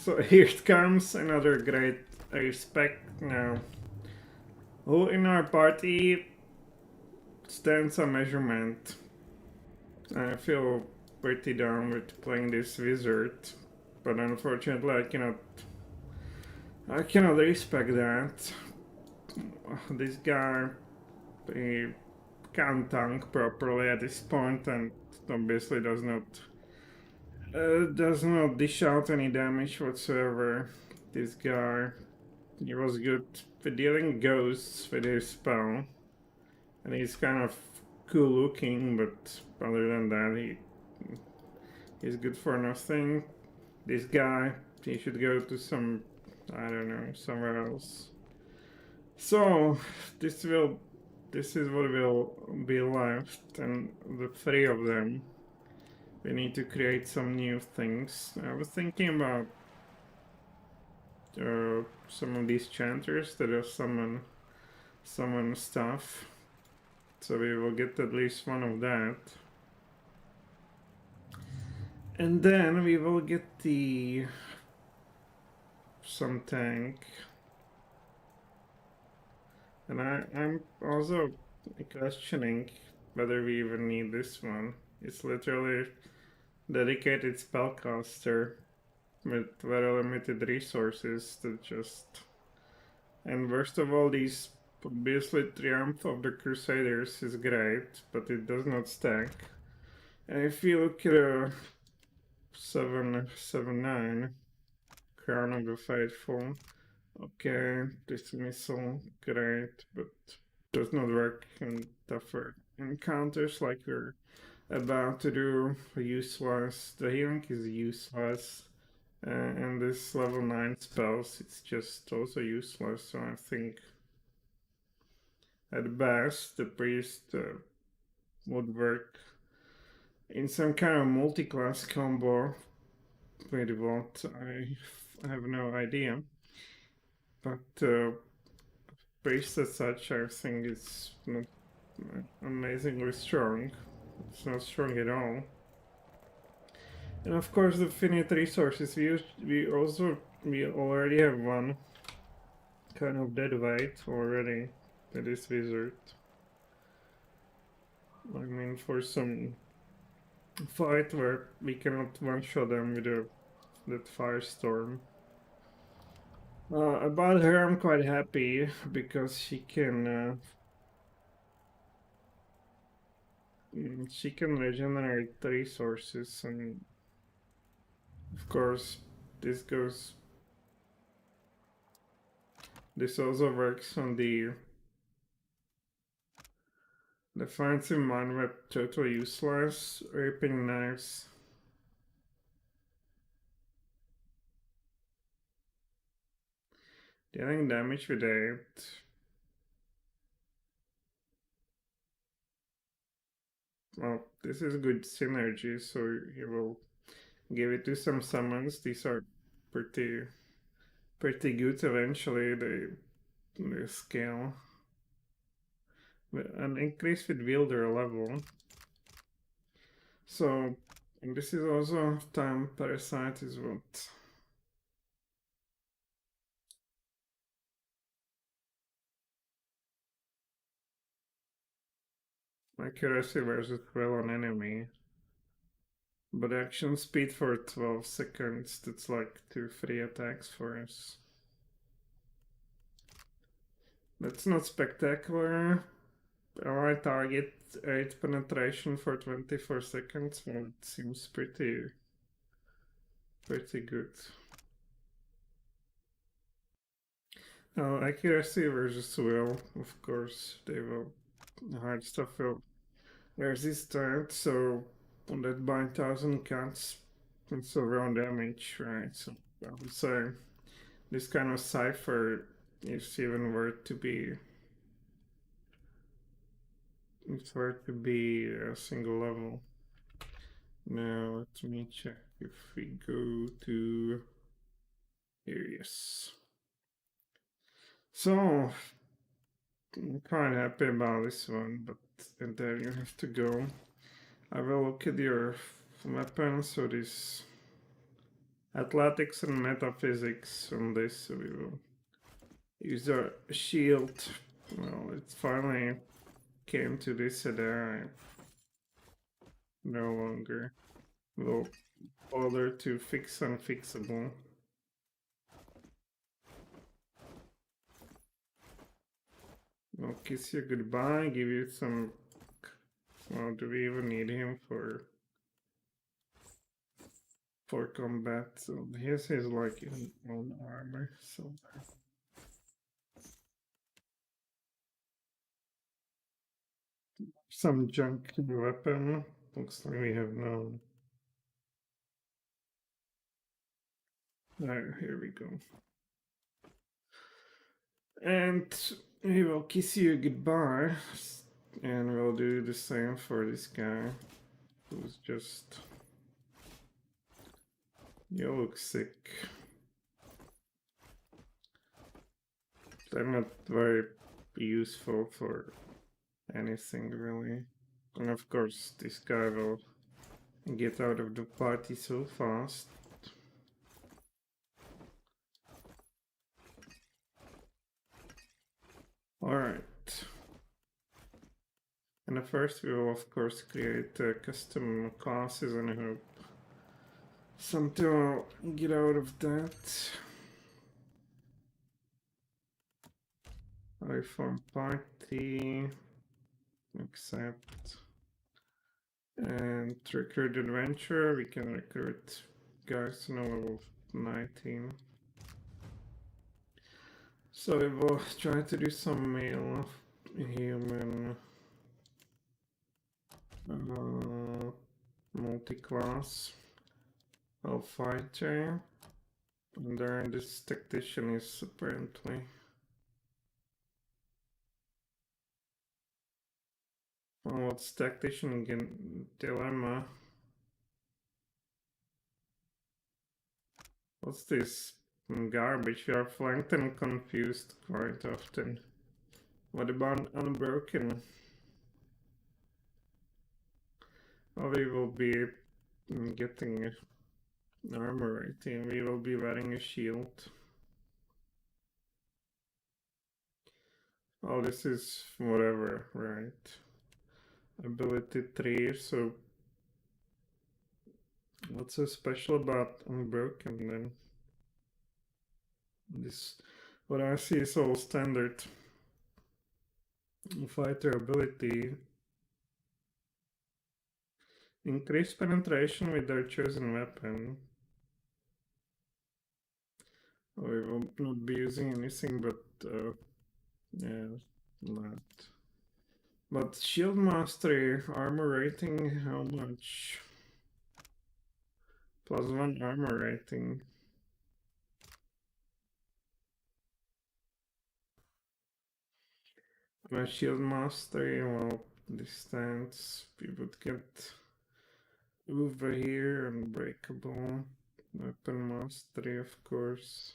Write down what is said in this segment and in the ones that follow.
So here it comes, another great respect now. Who in our party stands a measurement? I feel pretty down with playing this wizard, but unfortunately I cannot respect that. This guy, he can't tank properly at this point and obviously does not dish out any damage whatsoever. This guy, he was good for dealing ghosts with his spell, and he's kind of cool looking, but other than that, he's good for nothing. This guy, he should go to some, I don't know, somewhere else. So this is what will be left, and the three of them. We need to create some new things. I was thinking about some of these chanters that are summon stuff. So we will get at least one of that. And then we will get some tank. And I'm also questioning whether we even need this one. It's literally dedicated spellcaster with very limited resources to just... And worst of all, these obviously Triumph of the Crusaders is great, but it does not stack. And if you look at 779 Crown of the Faithful, okay, dismissal, great, but does not work in tougher encounters like we're about to do. Useless. The healing is useless. And this level 9 spells, it's just also useless, so I think at best the priest would work in some kind of multi-class combo with what I have no idea. But priest as such, I think it's not amazingly strong. It's not strong at all. And of course the finite resources, we already have one kind of dead weight already that is wizard. I mean, for some fight where we cannot one-shot them with that firestorm. About her I'm quite happy because she can regenerate the resources, and of course this also works on the fancy mind web, totally useless, ripping knives. Dealing damage with it. Well, this is good synergy, so you will give it to some summons. These are pretty good eventually. They scale. An increase with wielder level. So, and this is also time parasite is what. Accuracy versus will on enemy. But action speed for 12 seconds, that's like 2 free attacks for us. That's not spectacular. Alright, target 8 penetration for 24 seconds. Well, it seems pretty good. Now, accuracy versus will, of course, they will. Hard stuff will resist that, so on that by 1000 cuts, it's around damage, right? So I would say this kind of cipher is even worth to be. It's worth to be a single level. Now let me check if we go to here. Yes. So I'm quite happy about this one, but and there you have to go. I will look at your weapons. So this athletics and metaphysics on this, so we will use our shield. Well, it finally came to this that I no longer will bother to fix unfixable. I'll kiss you goodbye, give you some... Well, do we even need him for combat? So his is like his own armor, so... Some junk weapon. Looks like we have no... here we go. And we will kiss you goodbye. And we'll do the same for this guy. Who's just... You look sick. They're not very useful for anything, really. And of course, this guy will get out of the party so fast. Alright. And first we will of course create custom classes and I hope something will get out of that. I form party, accept, and recruit adventure. We can recruit guys to level 19. So we will try to do some male human multi-class fighter. And then this tactician is apparently... Well, what's tactician again? Dilemma. What's this garbage? We are flanked and confused quite often. What about unbroken? Well, we will be getting armor rating. We will be wearing a shield. Oh, this is whatever, right? Ability 3, so what's so special about unbroken then? This, what I see is all standard. Fighter ability. Increase penetration with their chosen weapon. We will not be using anything but yeah, that. But shield mastery, armor rating, how much? +1 armor rating. My shield mastery, well, distance, we would get over here, unbreakable. Weapon mastery, of course.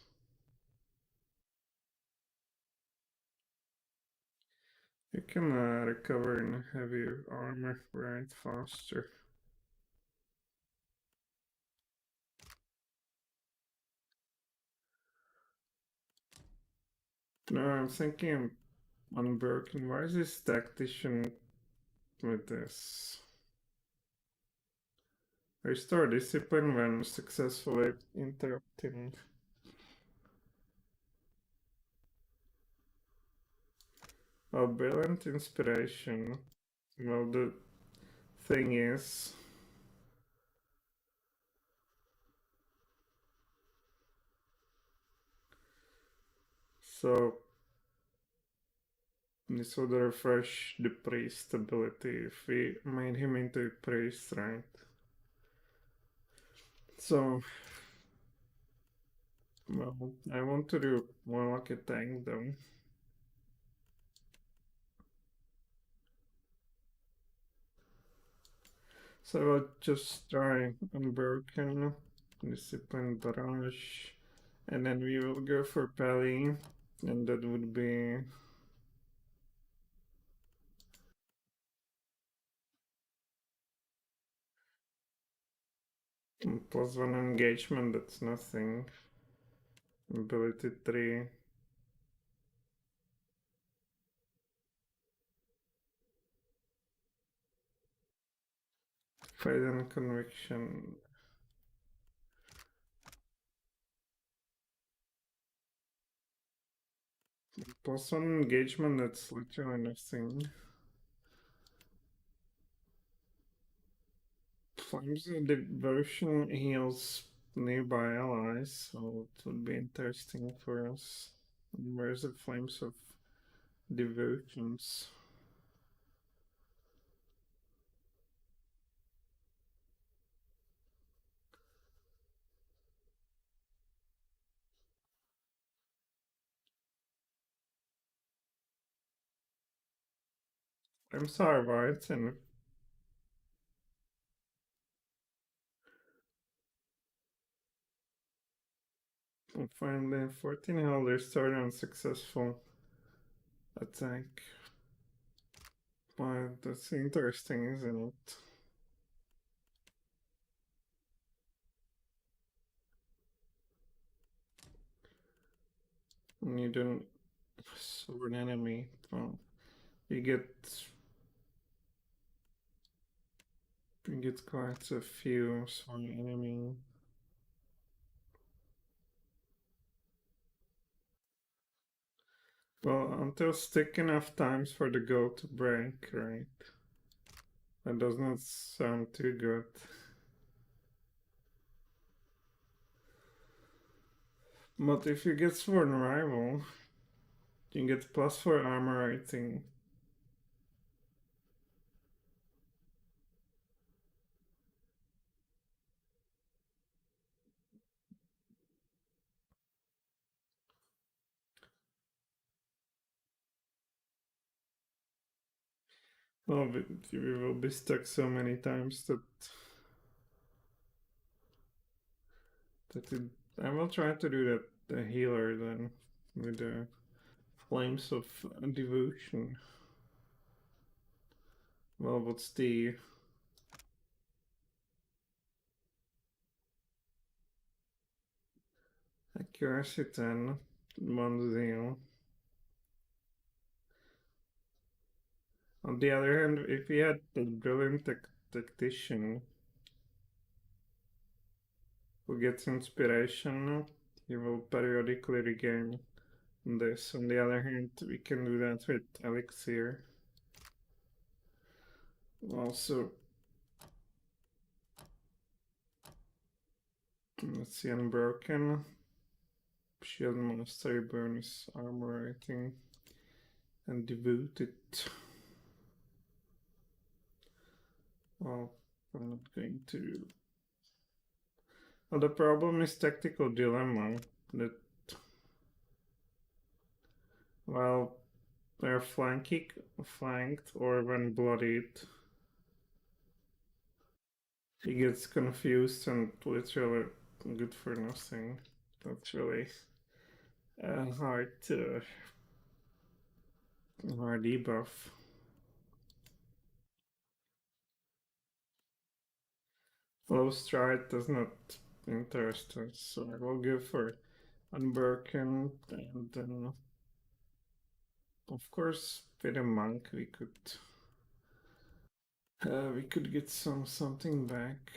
You can recover in heavier armor, right, faster. No, I'm thinking unbroken. Why is this tactician with this? Restore discipline when successfully interrupting. Oh, brilliant inspiration. Well, the thing is... So... This would refresh the priest ability if we made him into a priest, right? So... Well, I want to do more like a tank though. So I'll just try unbroken, discipline barrage, and then we will go for Pally, and that would be... +1 engagement, that's nothing. Ability 3. Faith and conviction. +1 engagement, that's literally nothing. Flames of Devotion heals nearby allies, so it would be interesting for us. Where's the Flames of Devotions? I'm sorry, right? And finally, 14 holders start on successful attack. But that's interesting, isn't it? And you don't sword enemy. Well, you get quite a few sword enemy. Well, until stick enough times for the goal to break, right? That does not sound too good. But if you get Sword Rival, you get +4 armor rating. Well, we will be stuck so many times that I will try to do that the healer then with the Flames of Devotion. Well, what's the accuracy 10? 1-0. On the other hand, if we had the brilliant tactician who gets inspiration, he will periodically regain this. On the other hand, we can do that with elixir. Also, let's see, unbroken. Shield mastery bonus armor rating. And devoted. Well, I'm not going to. Well, the problem is tactical dilemma. That while they're flanked or when bloodied, he gets confused and literally good for nothing. That's really hard debuff. Low stride does not interest us, so I will go for unbroken, and then of course with a monk we could get something back.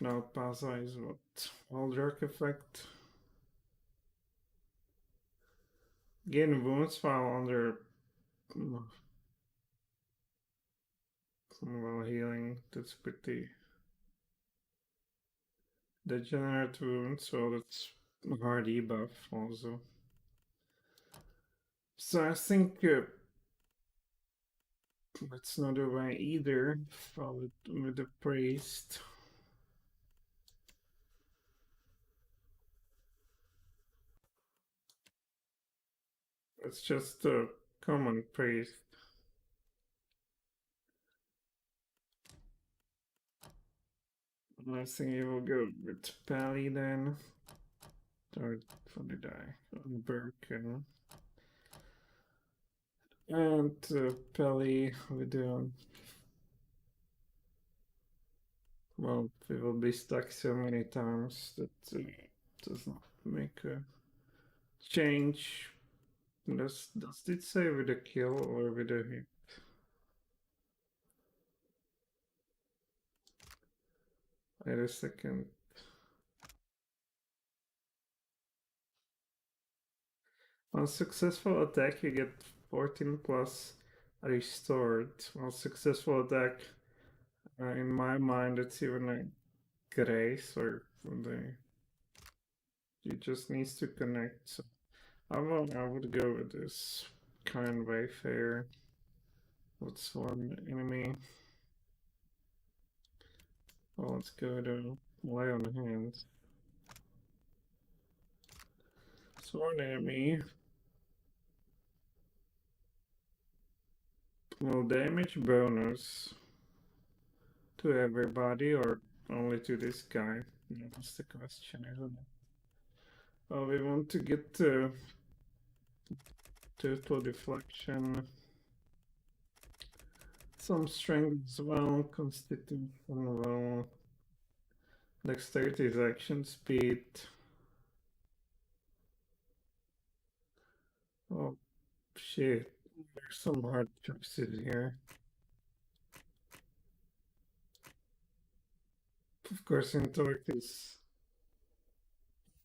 Now Paza is what? Walldark effect. Gain wounds while under while healing. That's pretty degenerate wounds, so that's hard debuff also. So I think that's not a way either. Follow it with the priest. It's just a common priest. I think you will go with Pally then. Or what did I? Birkin. And Pally with Well, we will be stuck so many times that does not make a change. Does it say with a kill or with a hit? Wait a second. On successful attack, you get 14 plus restored. On successful attack, in my mind, it's even a grace or the you just needs to connect. So I would go with this kind wayfair. What's one enemy? Well, let's go to lay on hands. Sworn enemy. Will damage bonus to everybody or only to this guy? That's the question, isn't it? Well, we want to get total deflection, some strength as well, constitution well, dexterity is action speed. Oh shit, there's some hard choices here. Of course, intellect is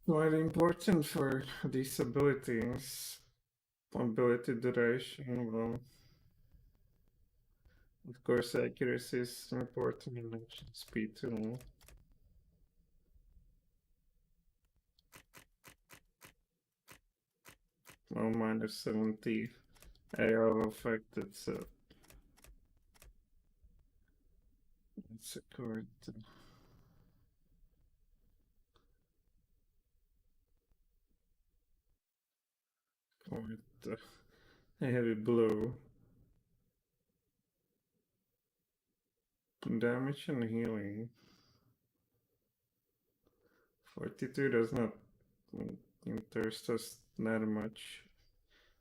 quite important for these abilities. Ability duration, well, of course, accuracy is important in action speed too. Well, minus 70 AR effect, it's a correct. Correct. A heavy blow. Damage and healing. 42 does not interest us that much.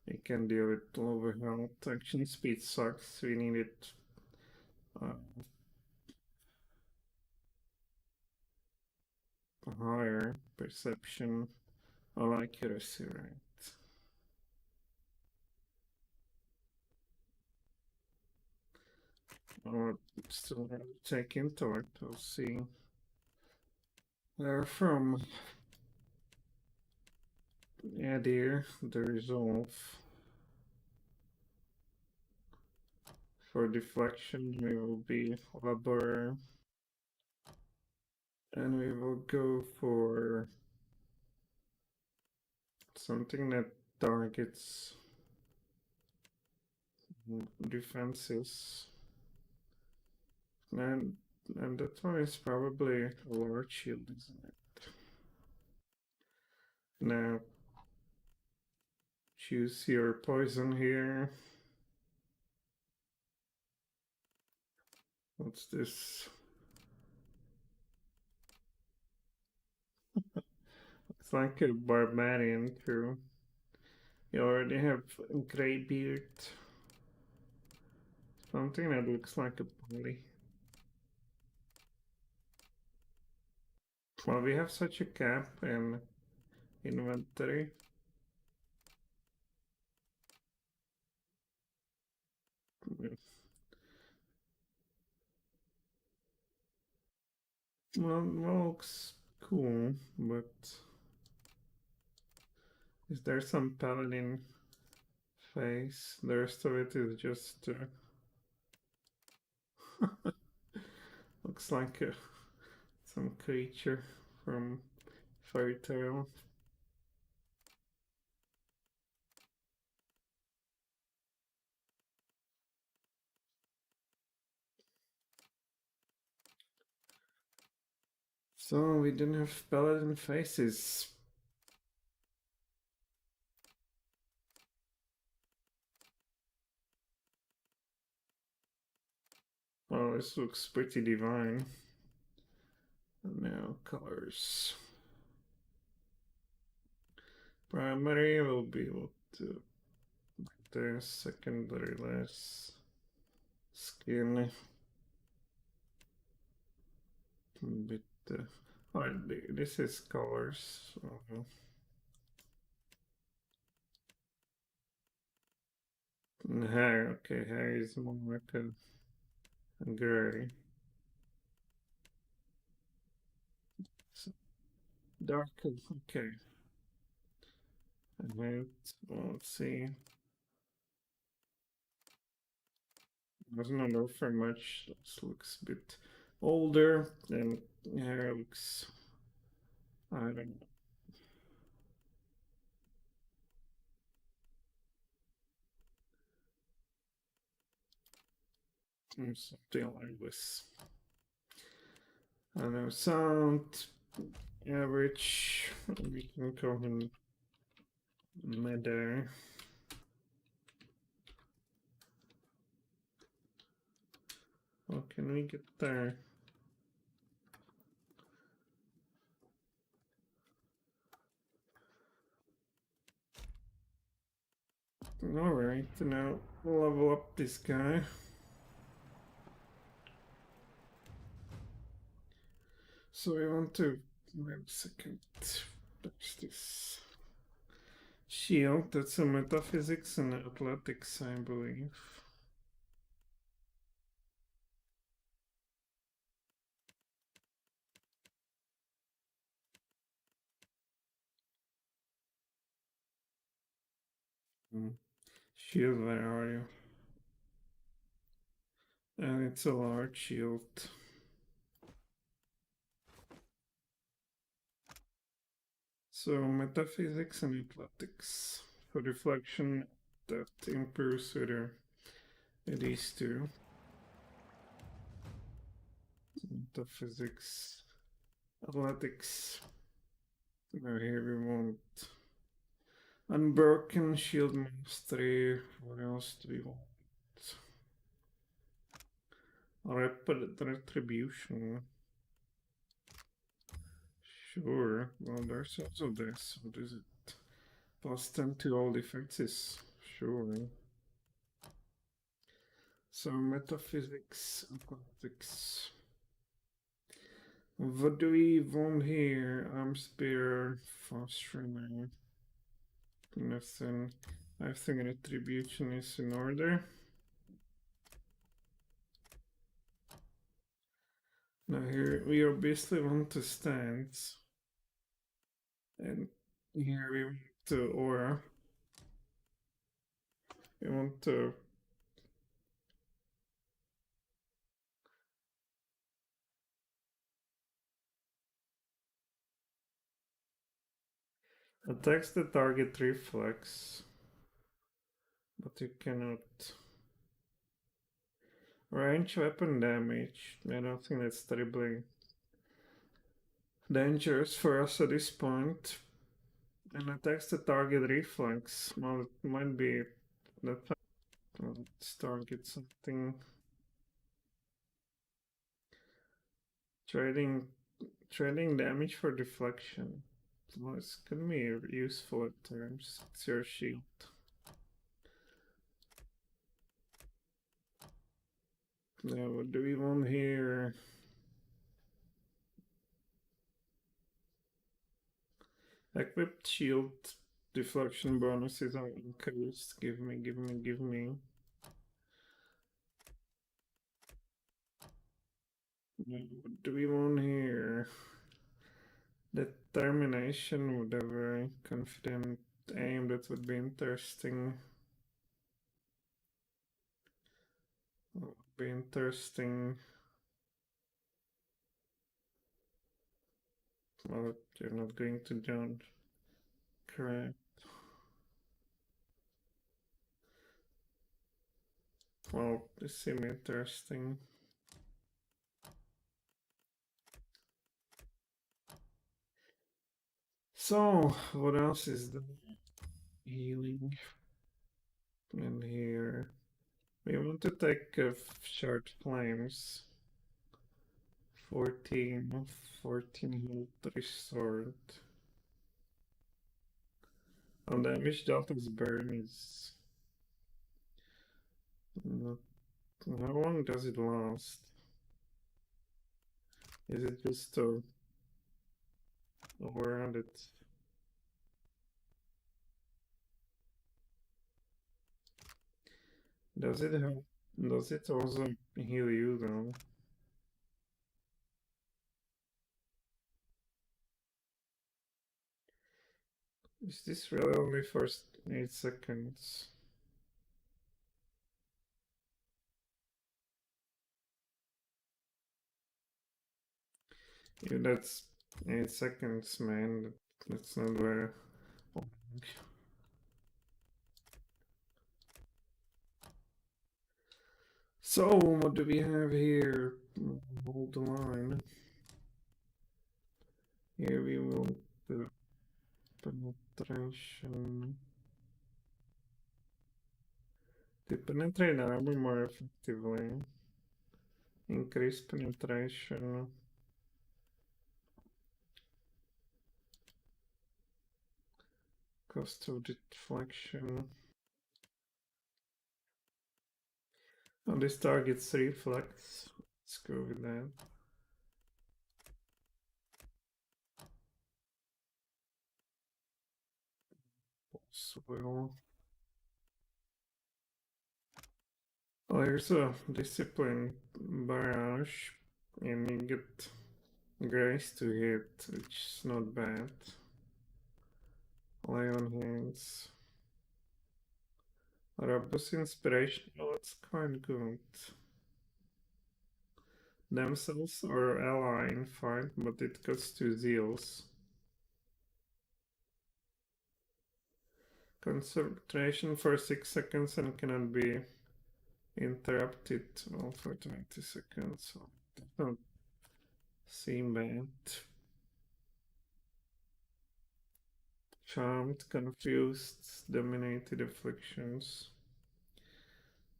We can deal with lower health. Action speed sucks. We need it. Higher perception of accuracy, right? Or still take intellect. We'll see. They're from. Yeah, dear. The resolve. For deflection, we will be labor. And we will go for something that targets defenses. And that one is probably a large shield, isn't it? Now choose your poison here. What's this? It's like a barbarian too. You already have a grey beard. Something that looks like a bully. Well, we have such a cap in inventory. Well, looks cool, but is there some paladin face? The rest of it is just looks like some creature from fairy tale. So we didn't have paladin faces. Oh, this looks pretty divine. And now colors. Primary will be able to like this, secondary less. Skin. a bit. Oh, this is colors. Hair, okay, hair is more like a gray. So dark, okay. And then, well, let's see. Doesn't know for much. This looks a bit older, and hair looks. I don't know. Something like this. I don't know. Sound average. We can call him Meta. How can we get there? Alright, now we'll level up this guy. So we want to wait a second. There's this shield. That's a metaphysics and athletics, I believe. Shield, where are you? And it's a large shield. So metaphysics and athletics. For reflection, that improves with these two. Metaphysics, athletics. Now here we want unbroken shield mastery. What else do we want? Rapid retribution. Sure. Well, there's also this. What is it? Plus 10 to all defenses. Sure. So metaphysics, athletics. What do we want here? Arm spear, fast runner. Nothing. I think retribution is in order. Now here we obviously want to stance. And here we want to aura. We want to attacks the target reflex. But you cannot range weapon damage. I don't think that's terribly dangerous for us at this point. And attacks the target reflex. Well, it might be that. Let's target something. Trading damage for deflection. Well, it's gonna be useful at times. It's your shield. Now, what do we want here? Equipped shield deflection bonuses are increased. Give me. Now, what do we want here? Determination, whatever. Confident aim, that would be interesting. That would be interesting. Well, you're not going to jump. Correct. Well, this seems interesting. So, what else is the healing? And here, we want to take short flames. 14 health restored. And damage Delta's burn is not. How long does it last? Is it just to overrun it? Does it help? Does it also heal you though? Is this really only for 8 seconds? Yeah, that's 8 seconds, man. That's not very long. So, what do we have here? Hold the line. Here we will do penetration. To penetrate armor more effectively. Increase penetration. Cost of deflection. Oh, this targets reflex. Let's go with that. Possible. Oh, here's a discipline barrage, and you get grace to hit, which is not bad. Lay on hands. Robust inspiration, well, that's quite good. Themselves or ally in fight, but it costs 2 zeals. Concentration for 6 seconds and cannot be interrupted well, for 20 seconds. So that don't seem bad. Charmed, confused, dominated afflictions.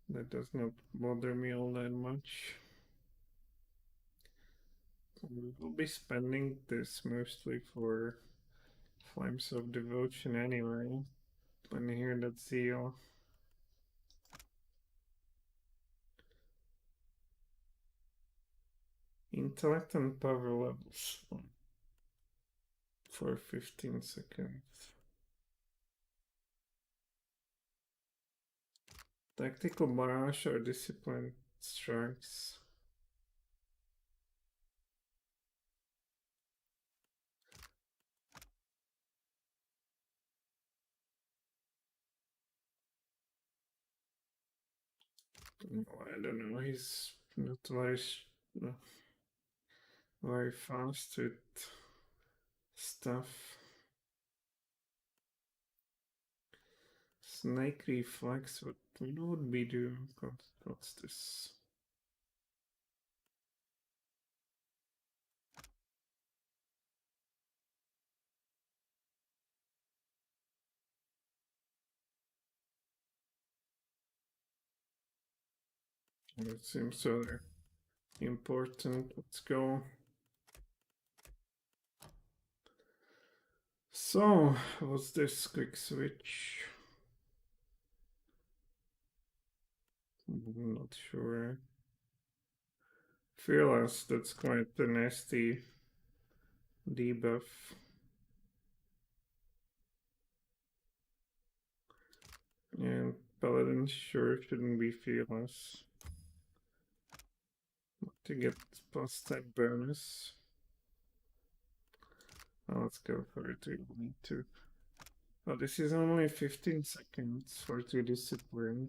That does not bother me all that much. We will be spending this mostly for Flames of Devotion anyway. And here that zeal. Intellect and power levels for 15 seconds. Tactical barrage or disciplined strikes. I don't know, he's not very fast with stuff. Snake reflex, what would we do? What's this? That seems so important. Let's go. So, what's this quick switch? I'm not sure. Fearless, that's quite a nasty debuff. And Paladin sure shouldn't be fearless. To get plus 10 bonus. Oh, let's go for it. We need to. Oh, this is only 15 seconds for 2 discipline.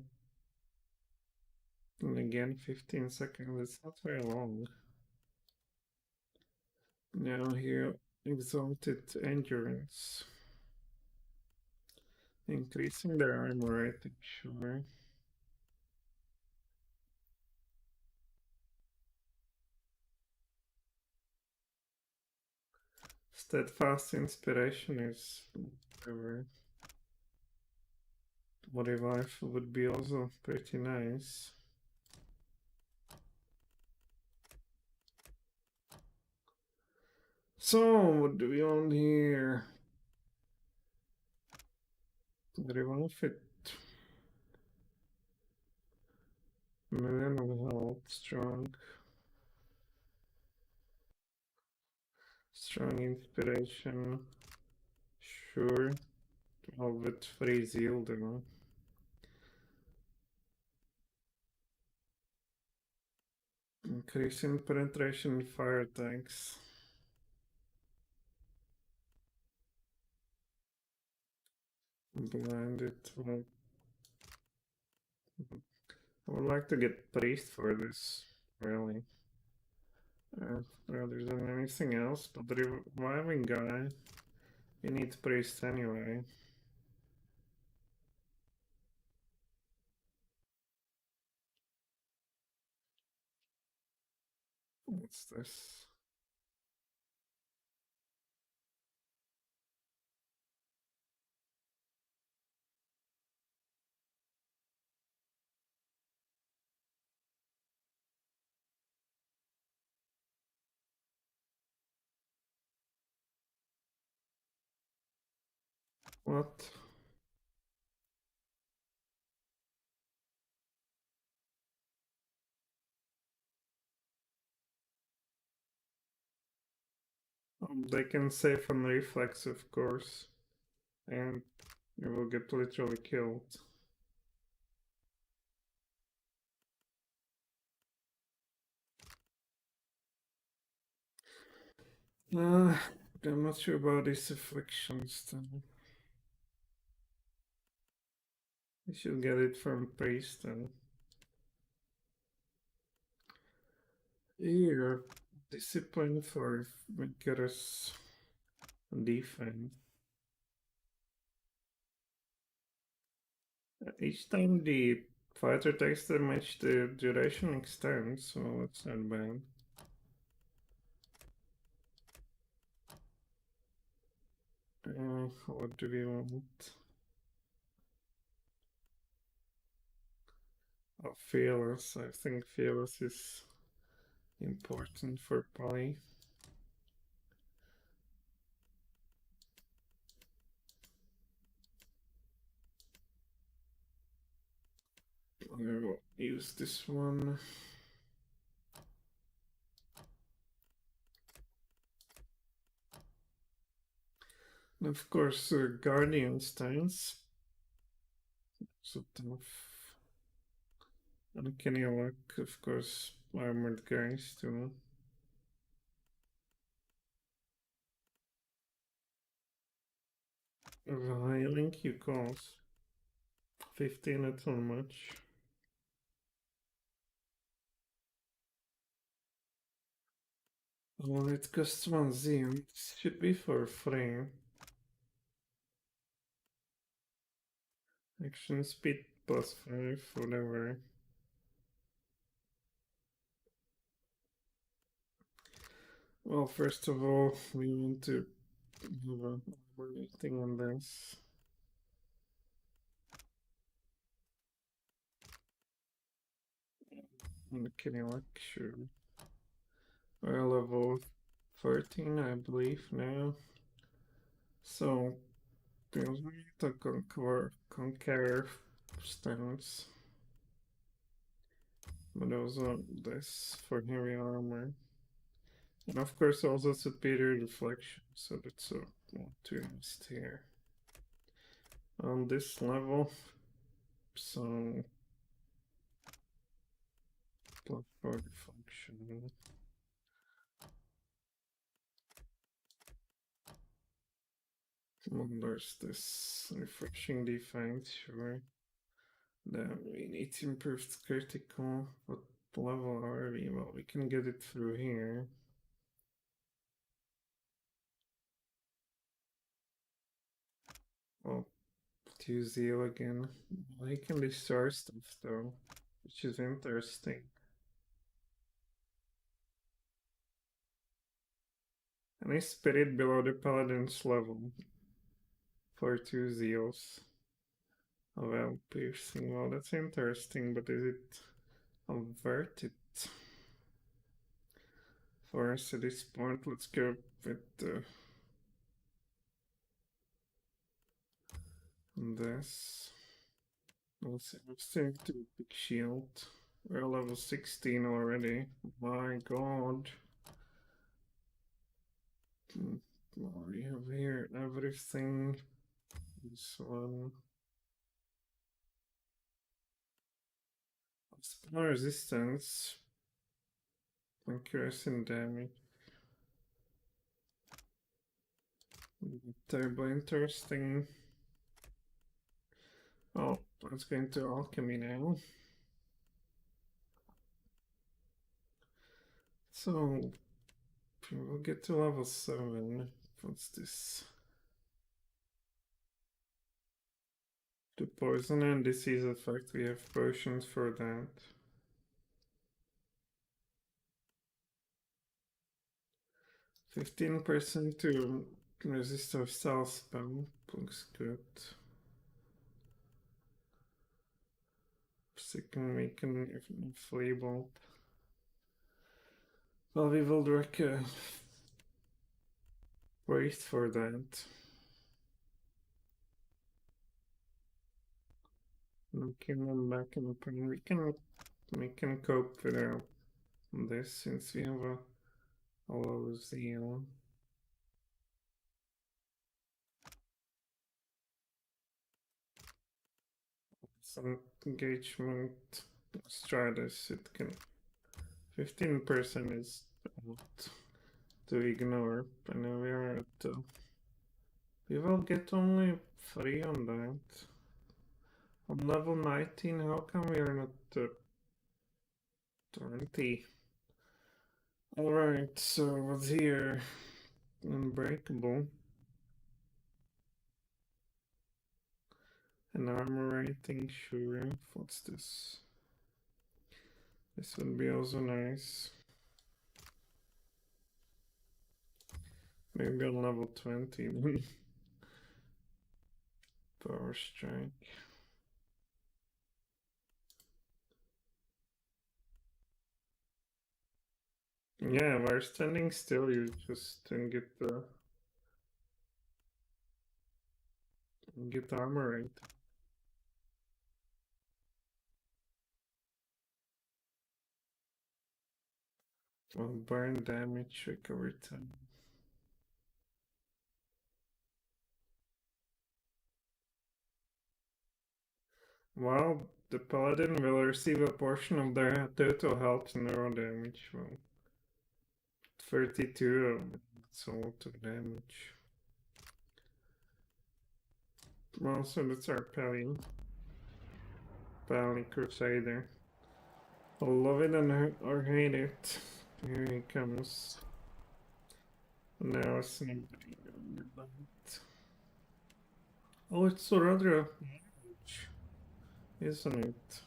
And again, 15 seconds. It's not very long. Now here, exalted endurance. Increasing their armor, I think, sure. Steadfast inspiration is whatever. Revive would be also pretty nice. So, what do we want here? Revive it. Million of health, strong. Strong inspiration. Sure. 12 with free zeal though. Increasing penetration fire attacks. Blinded. Well, I would like to get priest for this, really. Rather than anything else, but the reviving guy, he needs priest anyway. What's this? What? They can save on reflex, of course, and you will get literally killed. I'm not sure about these afflictions then. You should get it from priest then. Here, discipline for vigorous defense. Each time the fighter takes damage, the duration extends, so that's not bad. What do we want? Oh, fearless. I think fearless is important for PoE. I will use this one. And of course, Guardian Steins. So tough. Uncanny luck, of course, armored guys too. Healing you calls. 15, that's not much. Well, it costs 1Z, and it should be for free. Action speed +5, whatever. Well, first of all, we want to have a thing on this. Uncanny luck, sure. We're level 13, I believe, now. So, there's we need to conquer stance. But also this for heavy armor. And of course also superior reflection, so that's a want to invest here. On this level, so plus 4 reflection. Well, there's this refreshing defense, sure. Then we need improved critical. What level are we? Well, we can get it through here. Well, 2 zeal again. Well, he can destroy stuff though, which is interesting. And I spirit below the paladin's level for 2 zeals. Oh, well, piercing. Well, that's interesting, but is it worth it for us at this point? Let's go with this. We'll see. Let's take the big shield. We're level 16 already. My god. What do we have here? Everything. This one. Spell resistance. Accuracy and damage. Terribly interesting. Oh, let's go into alchemy now. So we'll get to level 7. What's this? The poison and disease effect. We have potions for that. 15% to resist a stealth spell. Looks good. Second weaken if inflatable. Well, we will direct a waste for that. Looking them back in the point, we can cope without this since we have a low zeal. Some engagement stratus, it can 15% is a lot to ignore, but now we are at we will get only 3 on that. On level 19, how come we are not 20? Alright, so what's here? Unbreakable. An armor rating, sure. What's this? This would be also nice. Maybe on level 20 then. Power strike. Yeah, while standing still, you just get the armor rate. Well, burn damage, recovery time. Well, the paladin will receive a portion of their total health and arrow damage. Well, 32, that's a lot of damage. Well, so that's our Pally Crusader. I'll love it or hate it. Here he comes. Now it's nobody on that. Oh, it's rather huge, isn't it?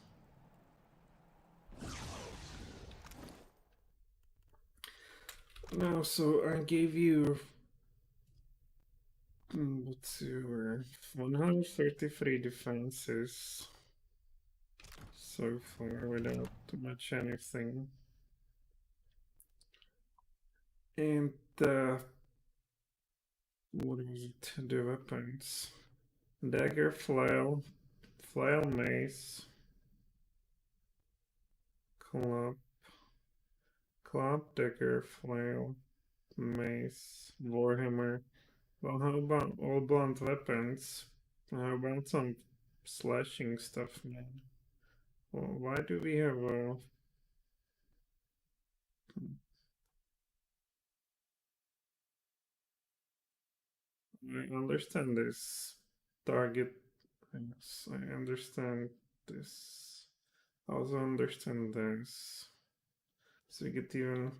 Now, so I gave you let's see, 133 defenses so far without too much anything. And what was it? The weapons. Dagger, flail, mace, club, dagger, flail, mace, warhammer. Well, how about all blunt weapons? How about some slashing stuff, man? Well, why do we have a... I understand this target. Yes, I understand this. I also understand this. So we get even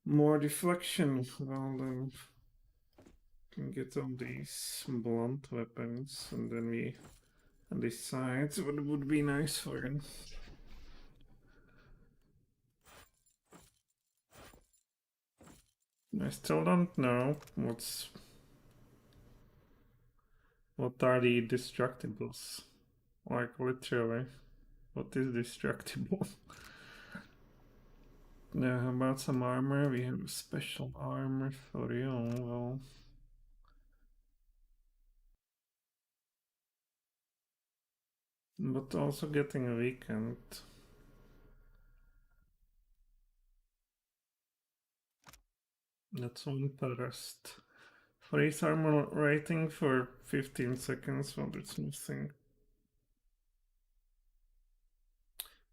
more deflection. Well, then can get all these blunt weapons, and then we decide what would be nice for him. I still don't know what are the destructibles. Like literally, what is destructible? Now, how about some armor? We have special armor for you. Well, but also getting weakened. That's one rest. Freeze armor rating for 15 seconds. Well, that's nothing.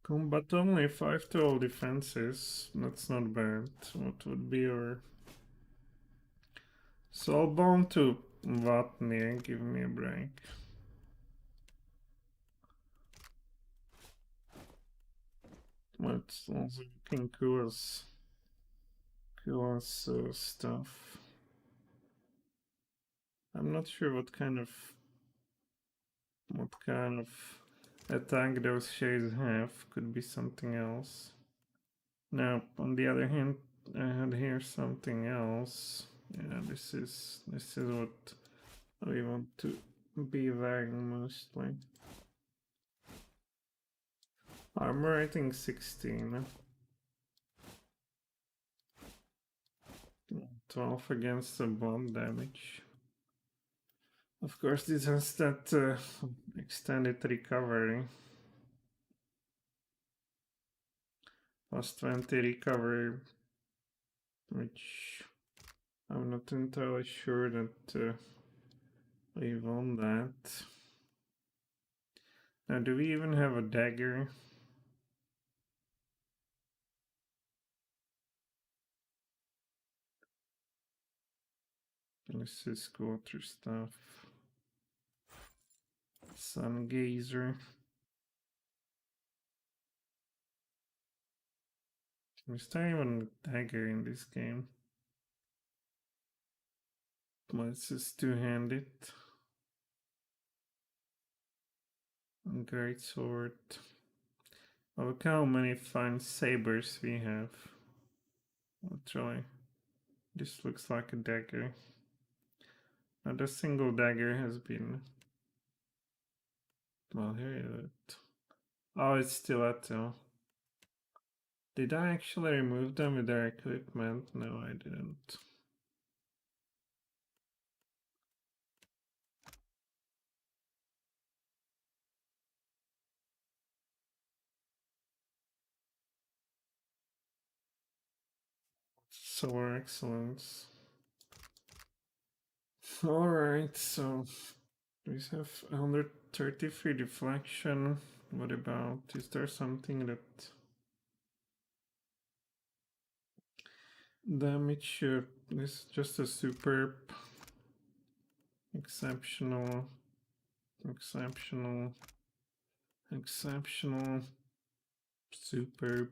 Combat only 5 to all defenses. That's not bad. What would be your Soulbone to Vatnia? Give me a break. What's also looking cool as stuff. I'm not sure what kind of attack those shades have. Could be something else. Now, on the other hand, I had here something else. Yeah, this is what we want to be wearing mostly. Armor rating 16. 12 against the bomb damage. Of course, this has that extended recovery. Plus 20 recovery, which I'm not entirely sure that we want that. Now, do we even have a dagger? This is quarter stuff. Sun Gazer. Is there even a dagger in this game? Let's just two-handed. Great sword. Oh, look how many fine sabers we have. Literally. This looks like a dagger. Not a single dagger has been. Well, here it. Oh, it's stiletto. Did I actually remove them with their equipment? No, I didn't. Solar excellence. Alright, so we have 133 deflection. What about, is there something that damage? This is just a superb, exceptional, superb,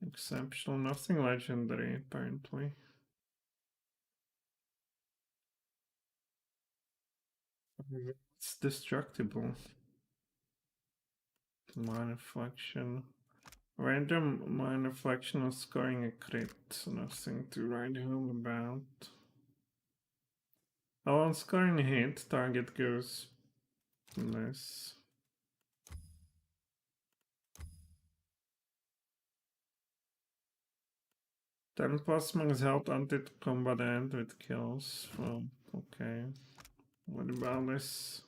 exceptional, nothing legendary apparently. It's destructible. Minor reflection. Random minor reflection of scoring a crit. Nothing to write home about. Oh, on scoring a hit, target goes less. Then plus max health until combat end with kills. Well, okay. What about this?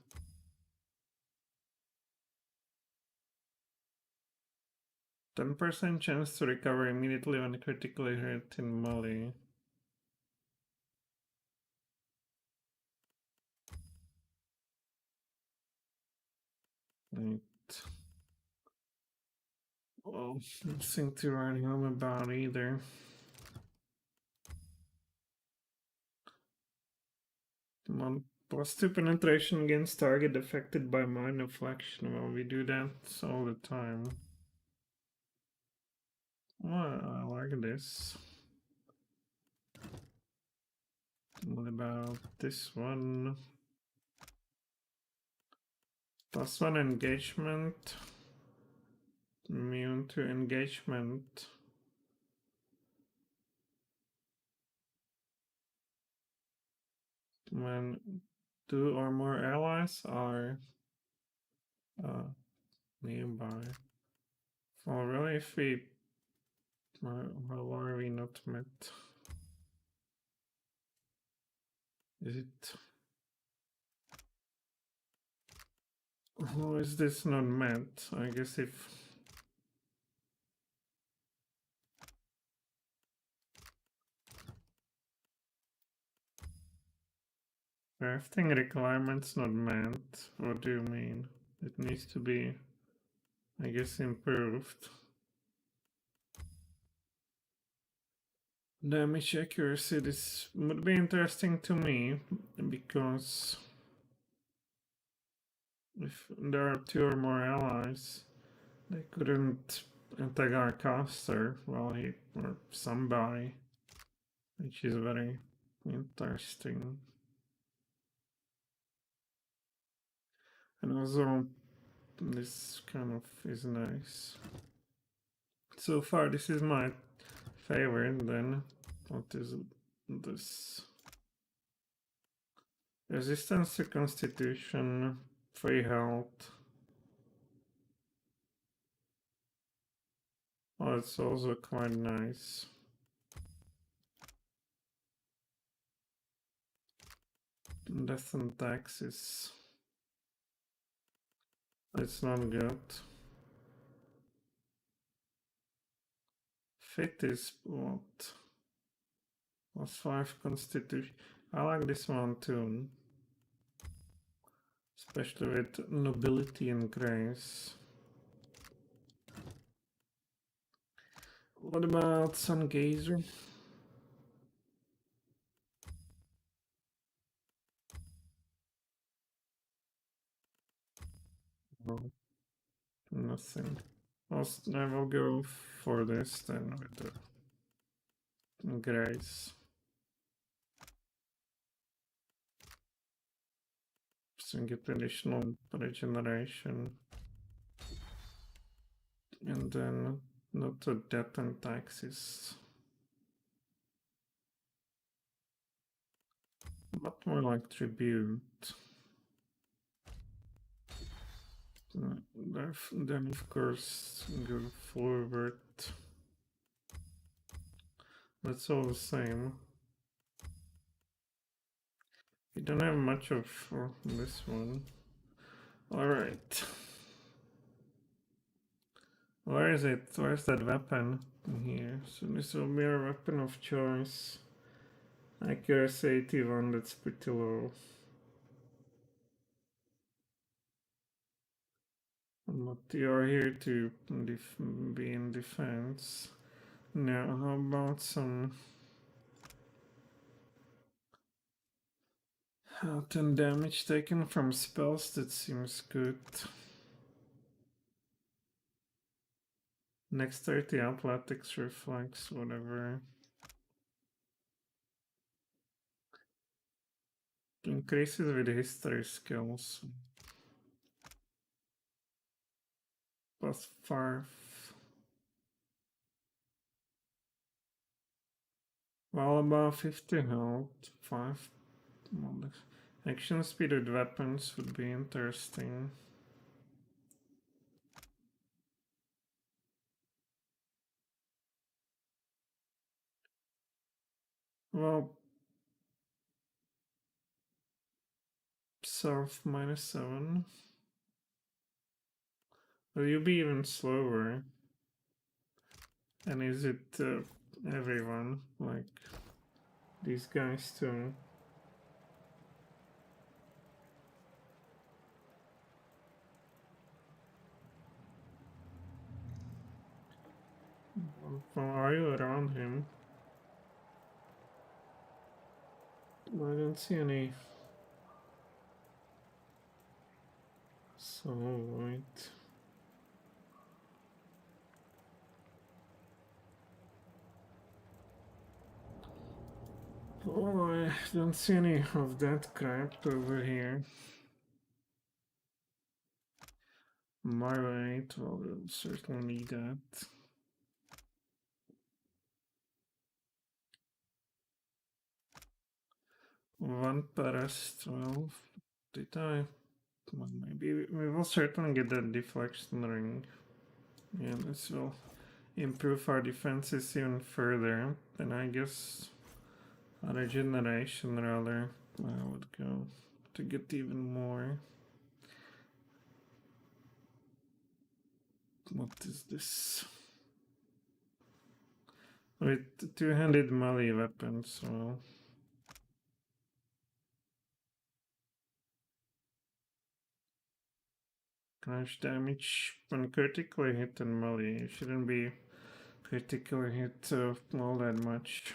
10% chance to recover immediately when critically hit in melee. Right. Well, nothing to write home about either. Come on. Plus 2 penetration against target affected by mind reflection. Well, we do that all the time. Well, I like this. What about this one? Plus 1 engagement. Immune to engagement. When 2 or more allies are nearby. Well, really, if we... How are we not met? Is it... How is this not met? I guess if... Crafting requirements not met. What do you mean? It needs to be, I guess, improved. Damage accuracy, this would be interesting to me, because if there are 2 or more allies, they couldn't attack our caster, well, he or somebody, which is very interesting. And also, this kind of is nice. So far, this is my favorite. Then, what is this? Resistance to Constitution, 3 health. Oh, it's also quite nice. Death and taxes. It's not good. Fit is what? +5 Constitution. I like this one too. Especially with nobility and grace. What about Sun Gazer? No, nothing. I will go for this then with the grace. So get additional regeneration. And then not to death and taxes. But more like tribute. Then of course go forward. That's all the same. We don't have much of this one. Alright. Where is it? Where's that weapon? Here. So this will be our weapon of choice. Accuracy 81, that's pretty low. But you're here to be in defense. Now, how about some health and damage taken from spells? That seems good. Next 30 athletics, reflex, whatever. Increases with history skills. +5. Well, about 50 health, 5. Action speed with weapons would be interesting. Well, Self -7. Will you be even slower? And is it everyone? Like these guys too? Are you around him? I don't see any. So, right. Oh, I don't see any of that crap over here. My right, well, we'll certainly need that. One paras 12. Did I? Well, maybe we will certainly get that deflection ring. Yeah, this will improve our defenses even further. Then I guess a regeneration rather I would go to get even more. What is this? With two-handed melee weapons, well. Crash damage when critically hit and melee. You shouldn't be critically hit all that much.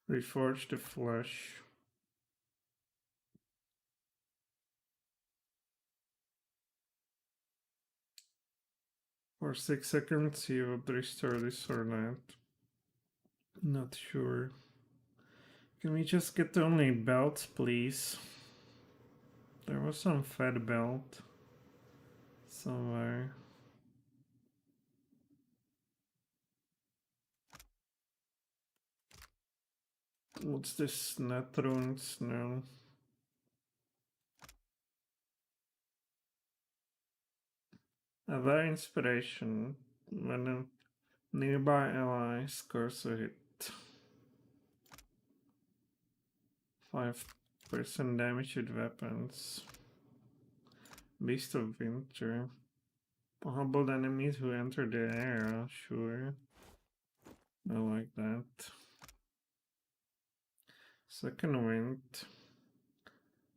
Reforge the flesh. For 6 seconds, you would restore this or that. Not sure. Can we just get only belts, please? There was some fat belt somewhere. What's this? Net runes? No. Other inspiration. When a nearby ally scores a hit. 5% damage with weapons. Beast of Winter. Hobbled enemies who enter the area, sure. I like that. Second wind.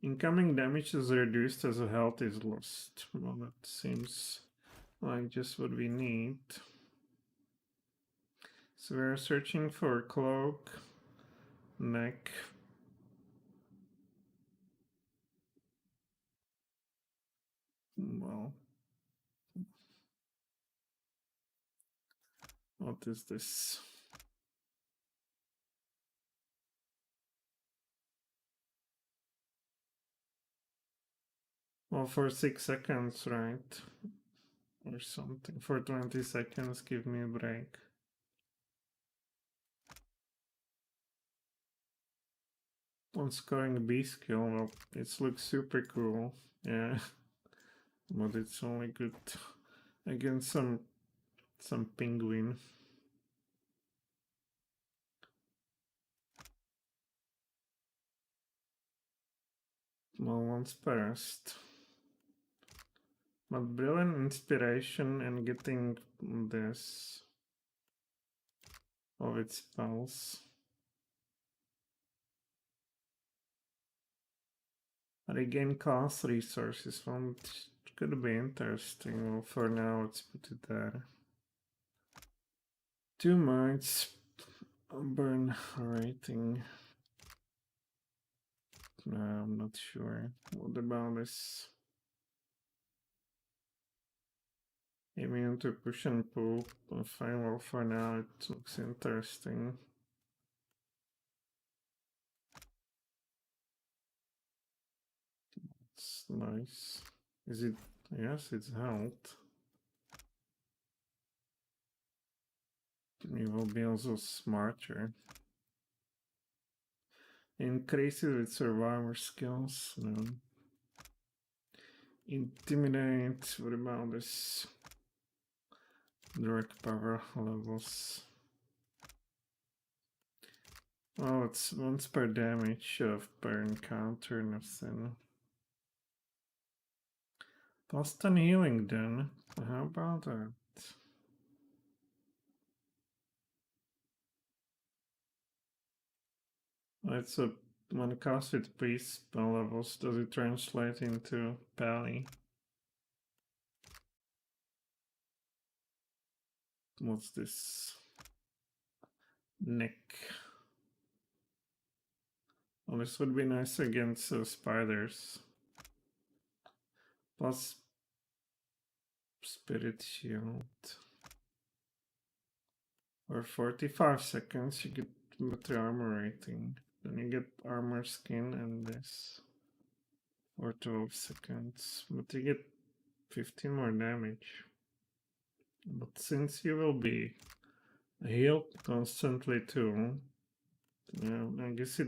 Incoming damage is reduced as a health is lost. Well, that seems like just what we need. So we're searching for cloak, neck. Well, what is this? Well, for 6 seconds, right? Or something. For 20 seconds, give me a break. On scoring B skill, well, it looks super cool. Yeah. But it's only good against some penguin. Well, once passed. But brilliant inspiration and getting this of its spells. Regain class resources. Well, it could be interesting. Well, for now, let's put it there. 2 mites. Burn rating. No, I'm not sure. What about this? Immune to push and pull. Fine, well, for now it looks interesting. It's nice. Is it? Yes, it's health. You will be also smarter. Increases with survivor skills. No. Intimidate. What about this? Direct power levels. Oh, it's once per damage of per encounter, nothing. Plus 10 healing then. How about that? It's a when cast with priest spell levels, does it translate into pally? What's this? Neck. Well, this would be nice against spiders. Plus spirit shield. For 45 seconds you get better armor rating. Then you get armor skin and this. For 12 seconds. But you get 15 more damage. But since you will be healed constantly too, yeah, I guess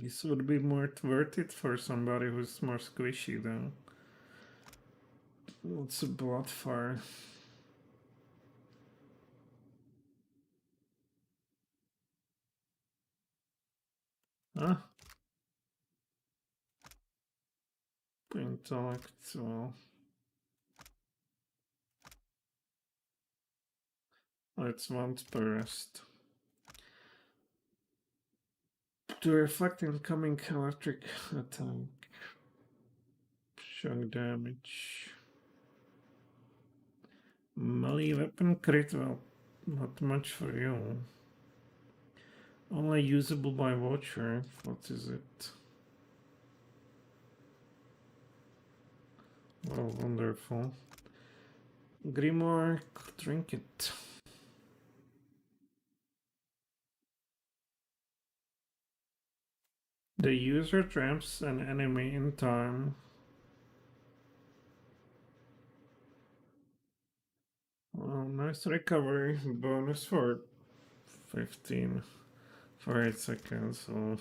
this would be more worth it for somebody who's more squishy though. What's a bloodfire? Huh? Intellect, well. It's once per rest. To reflect incoming electric attack. Shock damage. Melee weapon crit, well, not much for you. Only usable by Watcher. What is it? Oh, wonderful. Grimoire Trinket. The user traps an enemy in time. Well, nice recovery bonus for 15 for 8 seconds. So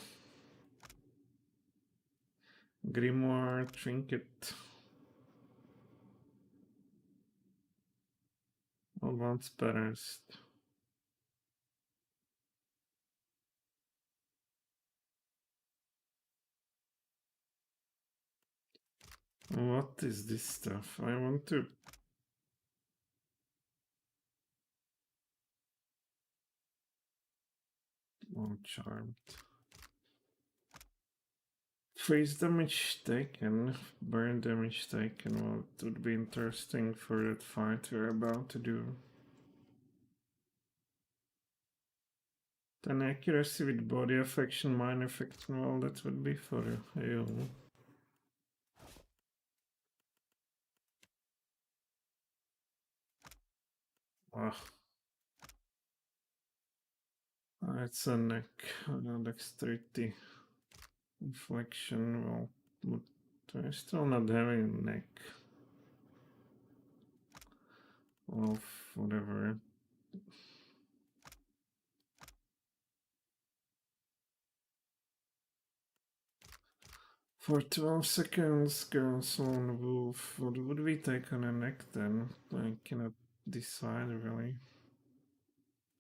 Grimoire Trinket. Advanced Parest. What is this stuff? I want to... Oh, charmed. Freeze damage taken, burn damage taken. Well, it would be interesting for that fight we're about to do. Then accuracy with body affection, mind affection. Well, that would be for you. Ah. It's a neck, dexterity, inflection. Well, but I'm still not having neck. Well, whatever. For 12 seconds, girls on wolf. What would we take on a neck then? I cannot decide really.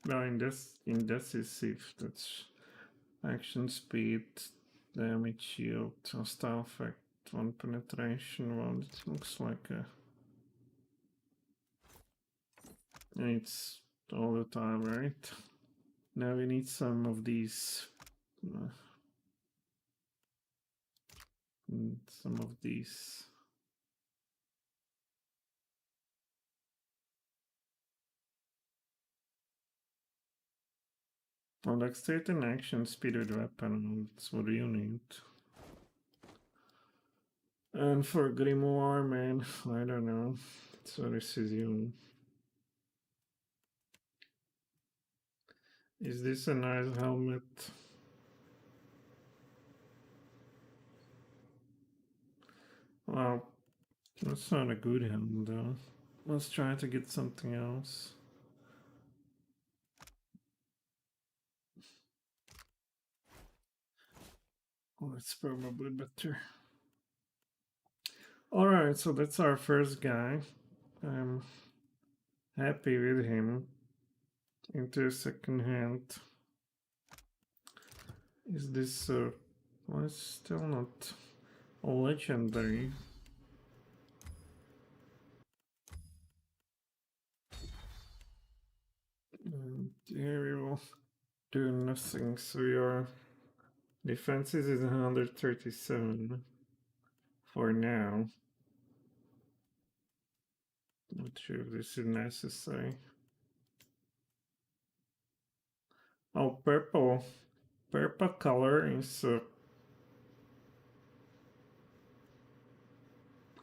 Well, in decisive, that's action speed, damage shield, hostile effect, 1 penetration. Well, it looks like a... It's all the time, right? Now we need some of these. Some of these. Well, dexterity and action speed with weapon, that's what you need. And for Grimoire, man, I don't know. So this is you. Is this a nice helmet? Well, that's not a good helmet though. Let's try to get something else. Oh, it's probably better. Alright, so that's our first guy. I'm happy with him. Into second hand. Is this well, it's still not a legendary. And here we will do nothing, so your defenses is 137 for now. Not sure if this is necessary. Oh, purple. Purple color is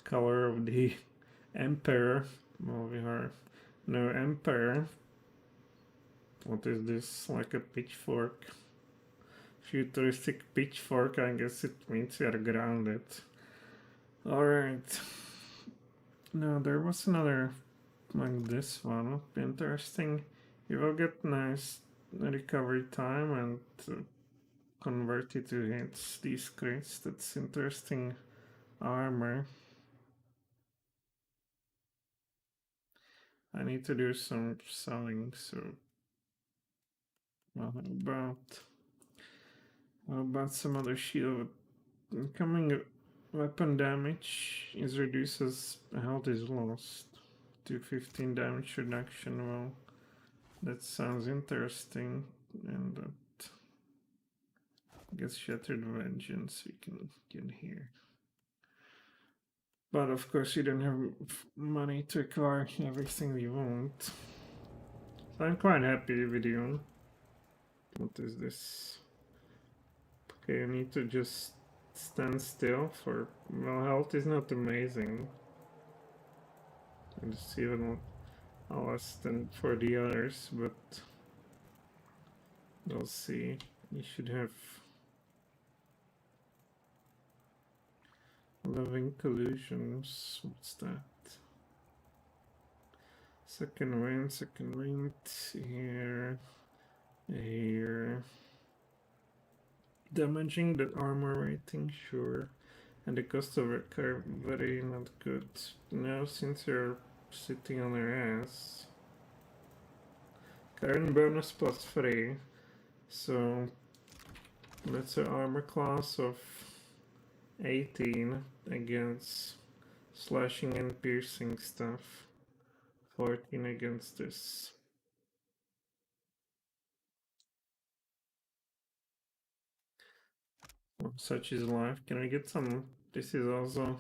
color of the Emperor. Well, we are no Emperor. What is this? Like a pitchfork? Futuristic pitchfork, I guess it means we are grounded. Alright. No, there was another like this one. Interesting. You will get nice recovery time and convert it to hits. These crits. That's interesting armor. I need to do some selling, so well, how about some other shield? Incoming weapon damage is reduced as health is lost to 15 damage reduction. Well, that sounds interesting, and I guess Shattered Vengeance we can get here. But of course, you don't have money to acquire everything we want. So I'm quite happy with you. What is this? Okay, I need to just stand still for. Well, health is not amazing. It's even less than for the others, but we'll see. You should have living collisions. What's that? Second wind here, here. Damaging the armor rating, sure. And the cost of recovery, not good. Now, since you're sitting on your ass. Current bonus +3. So, that's an armor class of 18 against slashing and piercing stuff. 14 against this. Such is life. Can I get some? This is also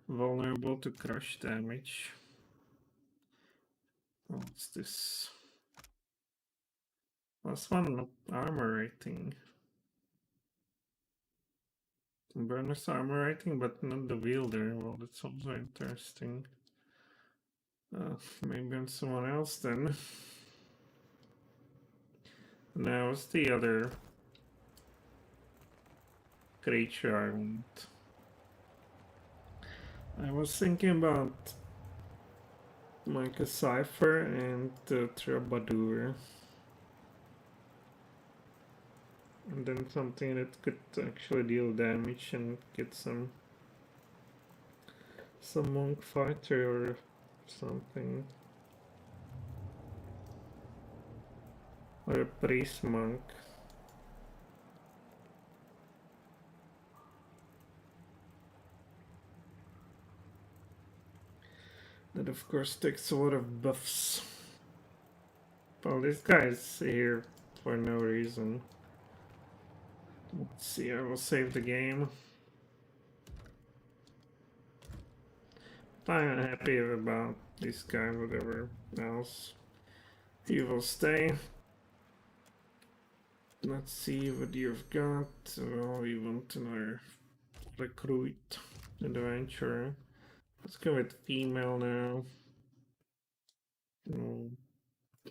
vulnerable to crush damage. What's this? +1 armor rating. Bonus armor rating, but not the wielder. Well, that's also interesting. Maybe on someone else then. Now, what's the other creature I want? I was thinking about like a Cipher and a Troubadour. And then something that could actually deal damage and get some monk fighter or something. Or a priest monk. That of course takes a lot of buffs. Well, this guy's here for no reason. Let's see, I will save the game. I'm happy about this guy, whatever else. He will stay. Let's see what you've got. Well, we want another recruit, adventurer. Let's go with female now.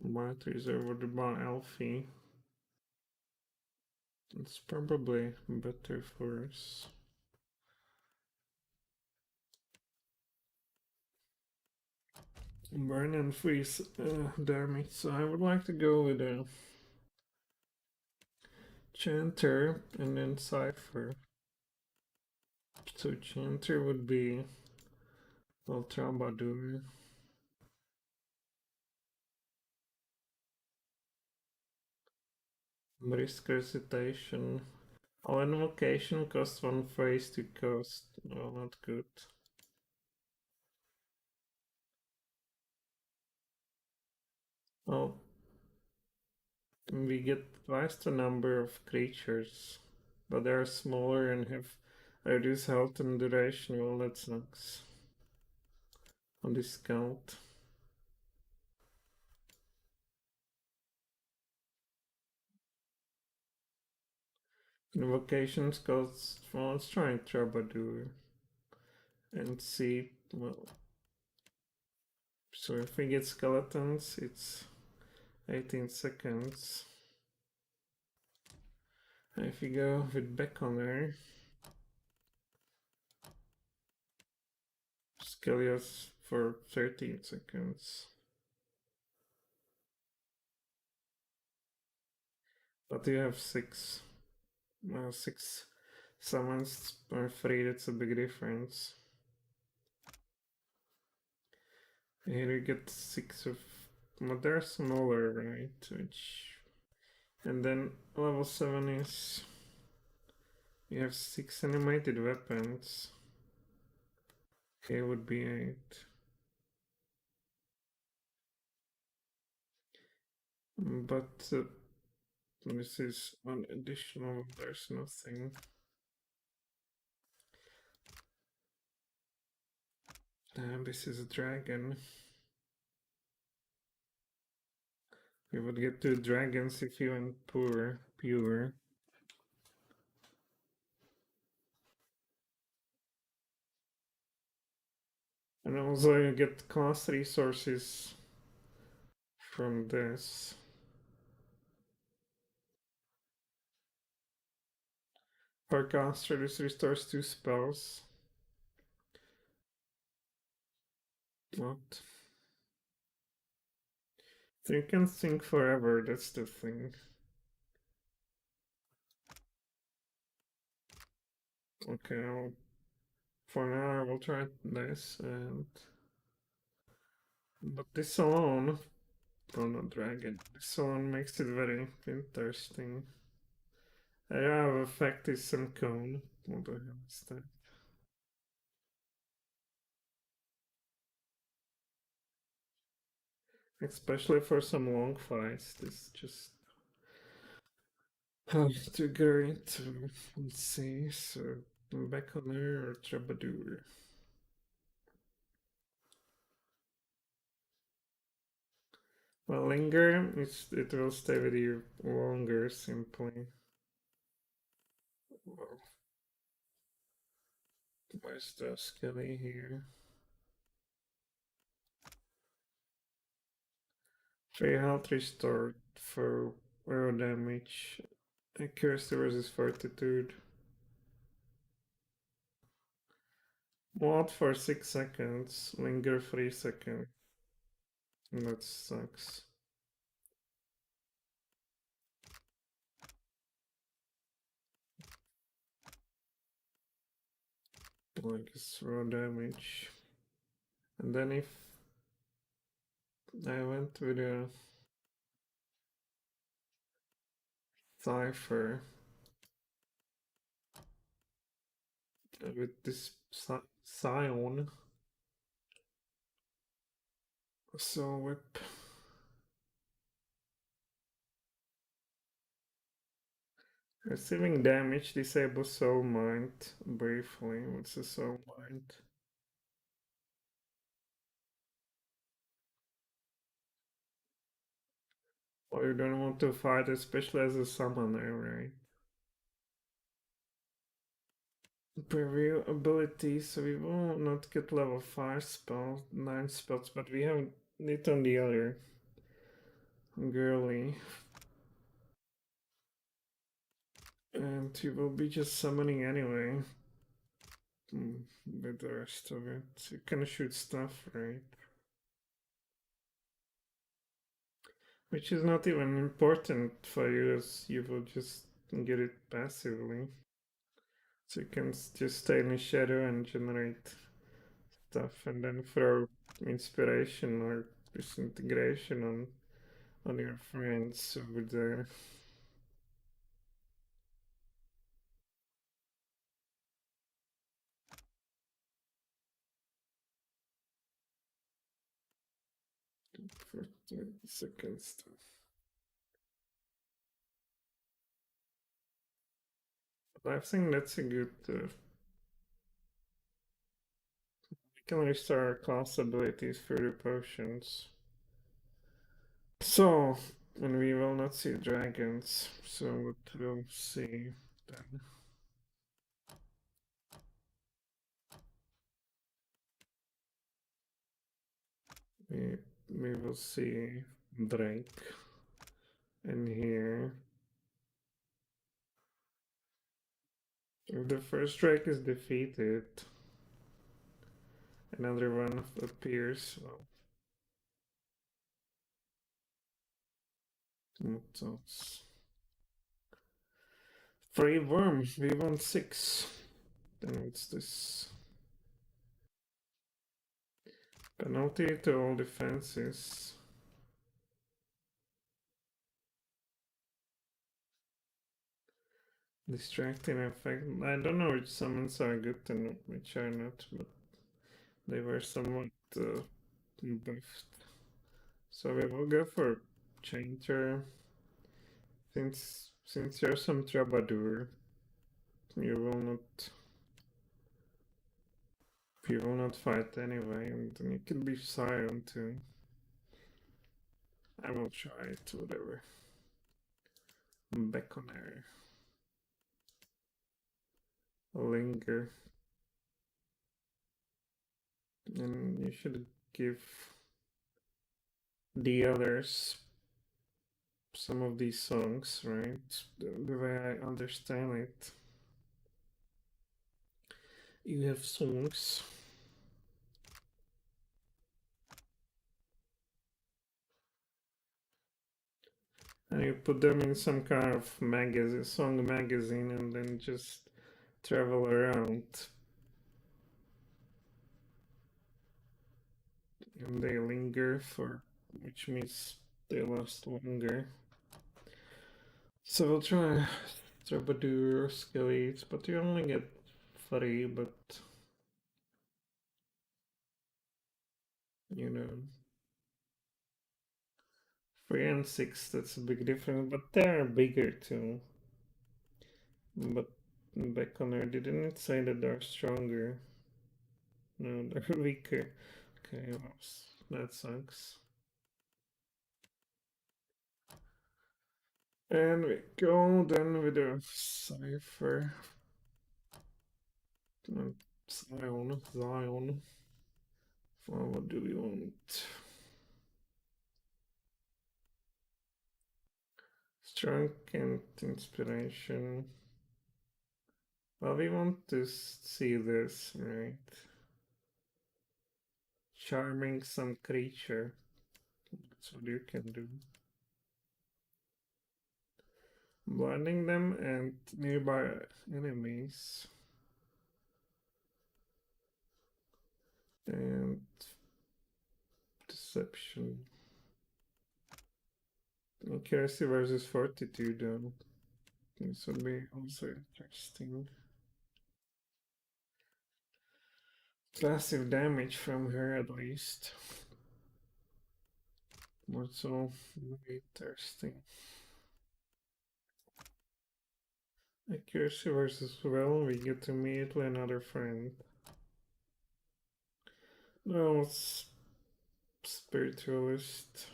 Might reserve about Alfie. It's probably better for us. Burn and freeze damage, so I would like to go with a Chanter and then Cipher. So Chanter would be Troubadour. Risk recitation. All invocation costs 1 phrase to cast. No, not good. Well, we get twice the number of creatures, but they're smaller and have reduced health and duration. Well, that sucks. On discount. Invocations cost. Well, let's try Troubadour and see. Well, so if we get skeletons, it's 18 seconds. And if you go with Beckoner, Skelios for 13 seconds. But you have 6 summons per 3, that's a big difference. Here you get 6 of, but they're smaller, right? And then level 7 is, you have 6 animated weapons. Here would be 8. But This is one additional, there's nothing. And this is a dragon. We would get 2 dragons if you went pure. And also you get class resources from this. Per caster, this restores 2 spells. What? So you can think forever, that's the thing. Okay, for now I will try this, and but this alone, oh not dragon, this alone makes it very interesting. I have effect is some cone. What the hell is that? Especially for some long fights, this just too great. Let's see, so Beckoner or Troubadour. Well, linger, it will stay with you longer, simply. Well, where's the Skelly here? 3 health restored for arrow damage. Accuracy versus fortitude. Mod for 6 seconds, linger 3 seconds. That sucks. Like raw damage. And then if I went with a Cypher with this Scion. So whip. Receiving damage disables Soul Mind briefly. What's a Soul Mind? Or you don't want to fight, especially as a summoner, right? Preview ability, so we will not get level 5 spells, 9 spells, but we have it on the other girly. And you will be just summoning anyway. With the rest of it. You can shoot stuff, right? Which is not even important for you, as you will just get it passively. So you can just stay in the shadow and generate stuff and then throw inspiration or disintegration on your friends over there. For 30 seconds. But I think that's a good. We can restore class abilities through the potions. So, and we will not see dragons, so what we'll see then. We will see Drake in here. If the first Drake is defeated, another one appears. Well, what else? Free worm, we want 6. Then what's this? Penalty to all defenses. Distracting effect. I don't know which summons are good and which are not, but they were somewhat buffed. So we will go for Changer. Since you're some troubadour, you will not you will not fight anyway, and then you can be silent too. I will try it, whatever. Back on air. Linger. And you should give the others some of these songs, right? The way I understand it. You have songs. And you put them in some kind of magazine, song magazine, and then just travel around. And they linger for, which means they last longer. So we'll try Troubadour Skellies, but you only get 3, but you know, 3 and 6, that's a big difference, but they're bigger too. But back on there, didn't it say that they're stronger? No, they're weaker. Okay, well, that sucks. And we go then with a cipher. Zion. Well, what do we want? Strength and inspiration. Well, we want to see this, right? Charming some creature. That's what you can do. Blinding them and nearby enemies. And deception. Accuracy versus fortitude, though. This would be also interesting. Passive damage from her, at least. What's so very interesting. Accuracy versus will, we get immediately another friend. No, it's spiritualist.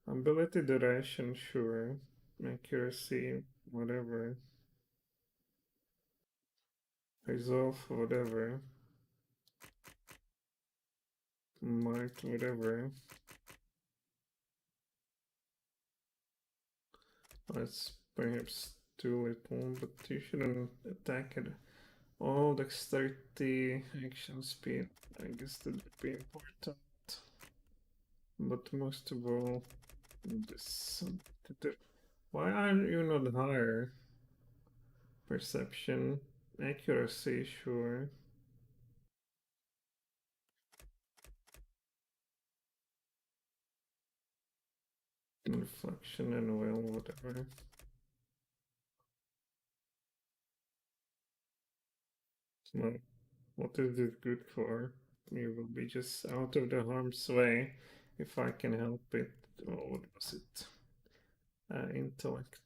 Ability duration, sure. Accuracy, whatever. Resolve, whatever. Might, whatever. That's perhaps too little, but you shouldn't attack it. Oh, dexterity, action speed. I guess that would be important. But most of all, this. Why are you not higher? Perception, accuracy, sure. Reflection and will, whatever. No, what is this good for? You will be just out of the harm's way if I can help it. Oh, what was it? Intellect.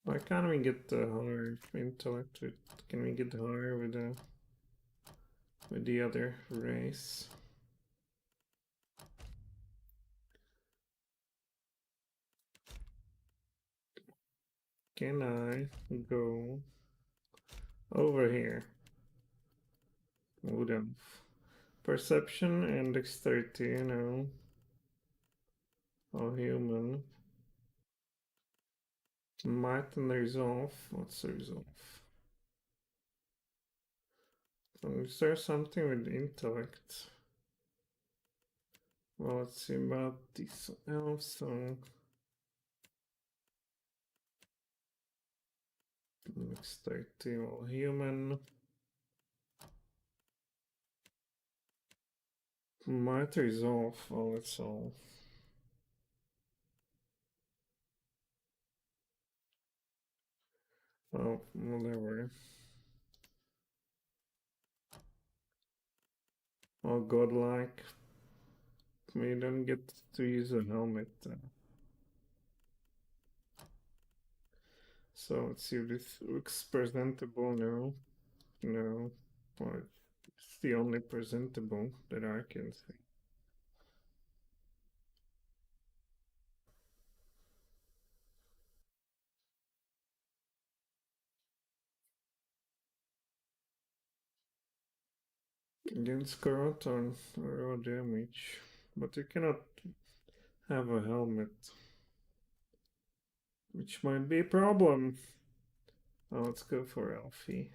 Why can't we get the higher intellect with? Can we get higher with the other race? Can I go over here? Wouldn't. Perception and dexterity, you know. Oh, human. Might and resolve. What's resolve? Is there something with intellect? Well, let's see about this elf song. Dexterity, well, human. Might resolve, well, it's all. Oh, whatever. Oh, godlike. We don't get to use a helmet. So let's see if this looks presentable. No, no. Well, it's the only presentable that I can see. Against Karaton, raw damage. But you cannot have a helmet, which might be a problem. Oh, let's go for Elfie.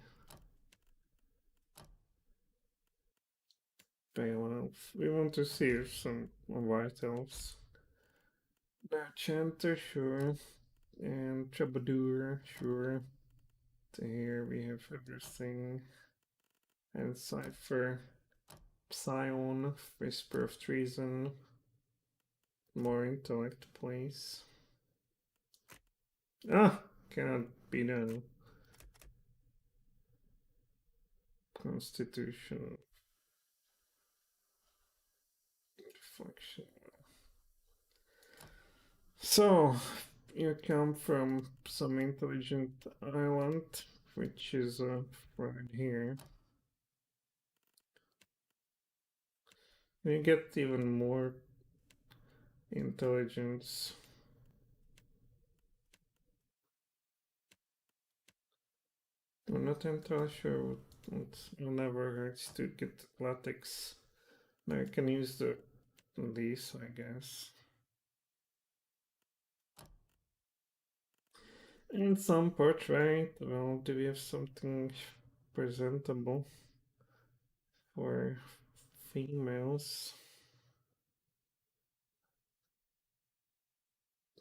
Pale Elf. We want to see if some White Elves. Chanter, sure. And Troubadour, sure. Here we have everything. And Cypher. Psion, Whisper of Treason. More intellect, please. Ah! Cannot be done. Constitution. Deflection. So, you come from some intelligent island, which is right here. You get even more intelligence. I'm not entirely sure what never hurts to get latex. Now I can use these, I guess. And some portrait. Well, do we have something presentable for females?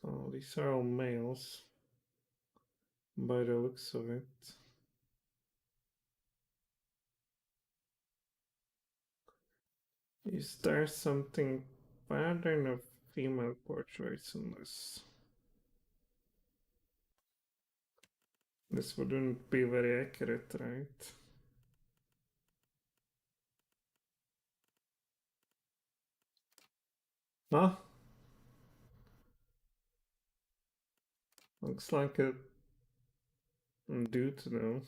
Oh, these are all males by the looks of it. Is there something pattern of female portraits in this? This wouldn't be very accurate, right? Huh? Looks like a dude though.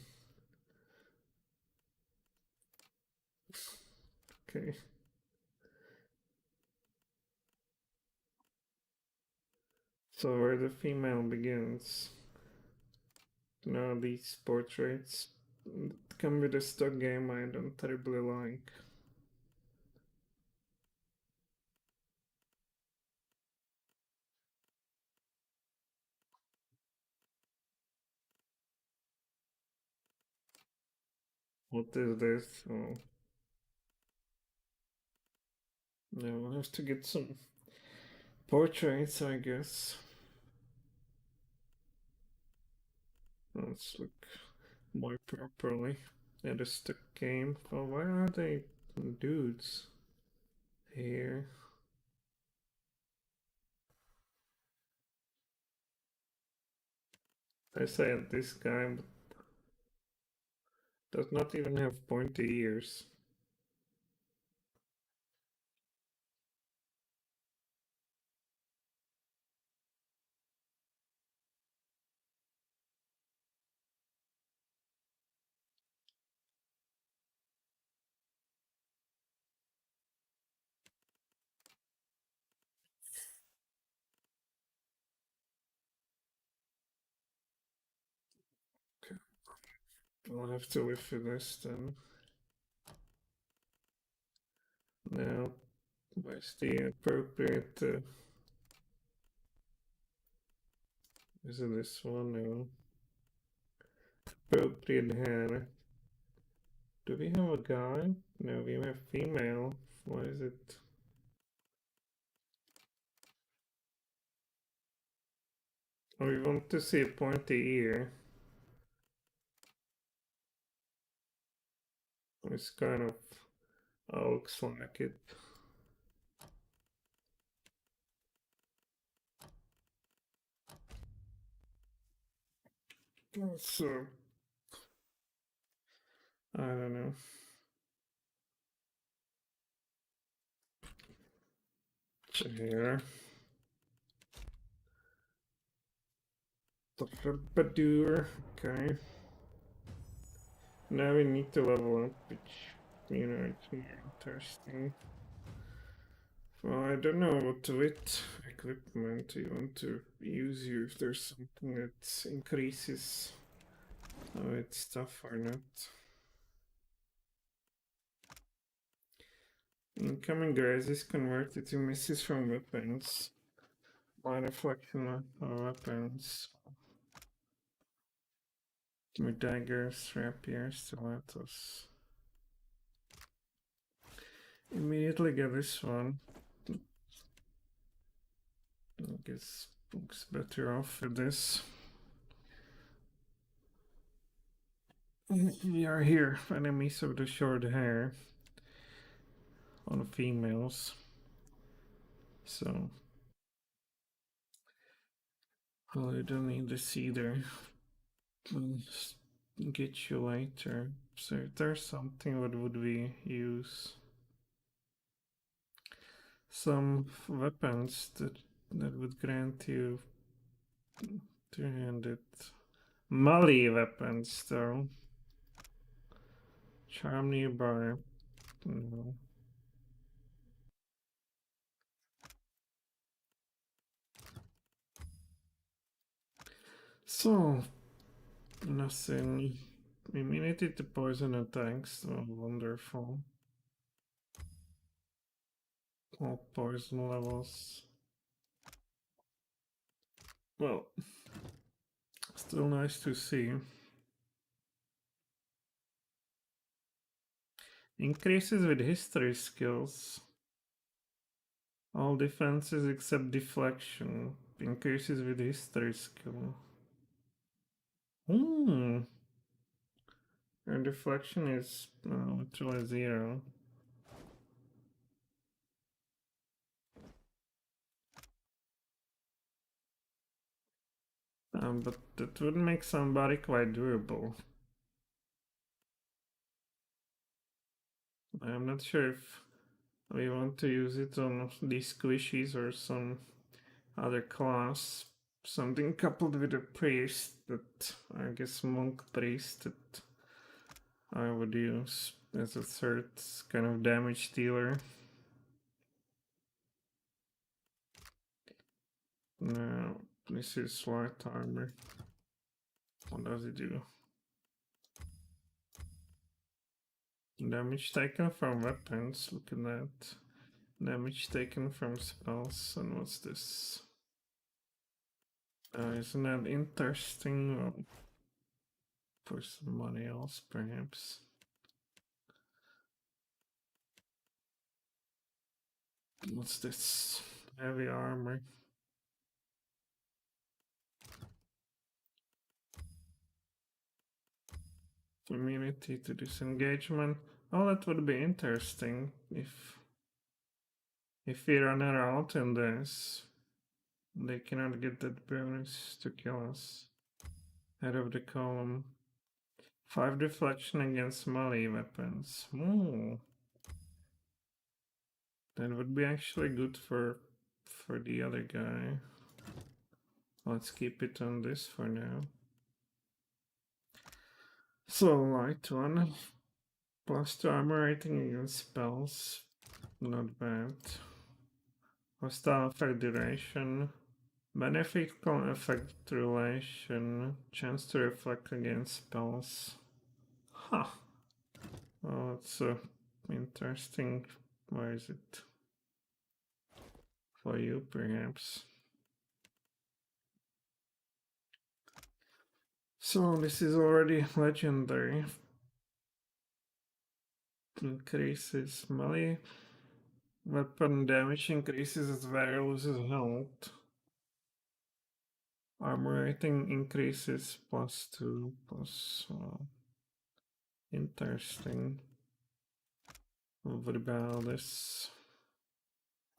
Okay. So where the female begins. Now these portraits come with a stock game I don't terribly like. What is this? Oh. No, we'll have to get some portraits, I guess. Let's look more properly at a stock game. Oh, why are they dudes here? I said this guy does not even have pointy ears. Okay. I'll have to live with this then. Now, where's the appropriate? Is it this one? No. Appropriate hair. Do we have a guy? No, we have female. Why is it? Oh, we want to see a pointy ear. It's kind of looks like it. So I don't know. Here. Badur. Okay. Now we need to level up, which, it's more interesting. Well, I don't know what equipment you want to use here, if there's something that increases its stuff or not. Incoming graze is converted to misses from weapons. By reflection of weapons. With daggers, rapiers, stilettos. Immediately get this one. I guess looks better off with this. We are here, enemies of the short hair on females. So, well, you don't need this either. We'll get you later. So, if there's something, what would we use? Some weapons that would grant you two-handed melee weapons, though. Charm nearby. No. So, nothing. Immunity to poison attacks. Oh, wonderful. All poison levels. Well, still nice to see. Increases with history skills. All defenses except deflection. Increases with history skill. And deflection is literally 0. But that would make somebody quite durable. I'm not sure if we want to use it on these squishies or some other class. Something coupled with a priest that, I guess, monk priest that I would use as a third kind of damage dealer. Now, this is light armor. What does it do? Damage taken from weapons, look at that. Damage taken from spells, and what's this? Isn't that interesting? Well, for somebody else, perhaps. What's this? Heavy armor. Immunity to disengagement. Oh, that would be interesting if we run out in this. They cannot get that bonus to kill us. Head of the column. 5 deflection against melee weapons. Ooh. That would be actually good for the other guy. Let's keep it on this for now. So, light one. +2 armor rating against spells. Not bad. Hostile effect duration. Beneficial effect relation. Chance to reflect against spells. Huh. Oh, that's interesting. Where is it? For you, perhaps. So, this is already legendary. Increases melee. Weapon damage increases as Varro loses health. Armor rating increases +2 plus. Interesting. What about this?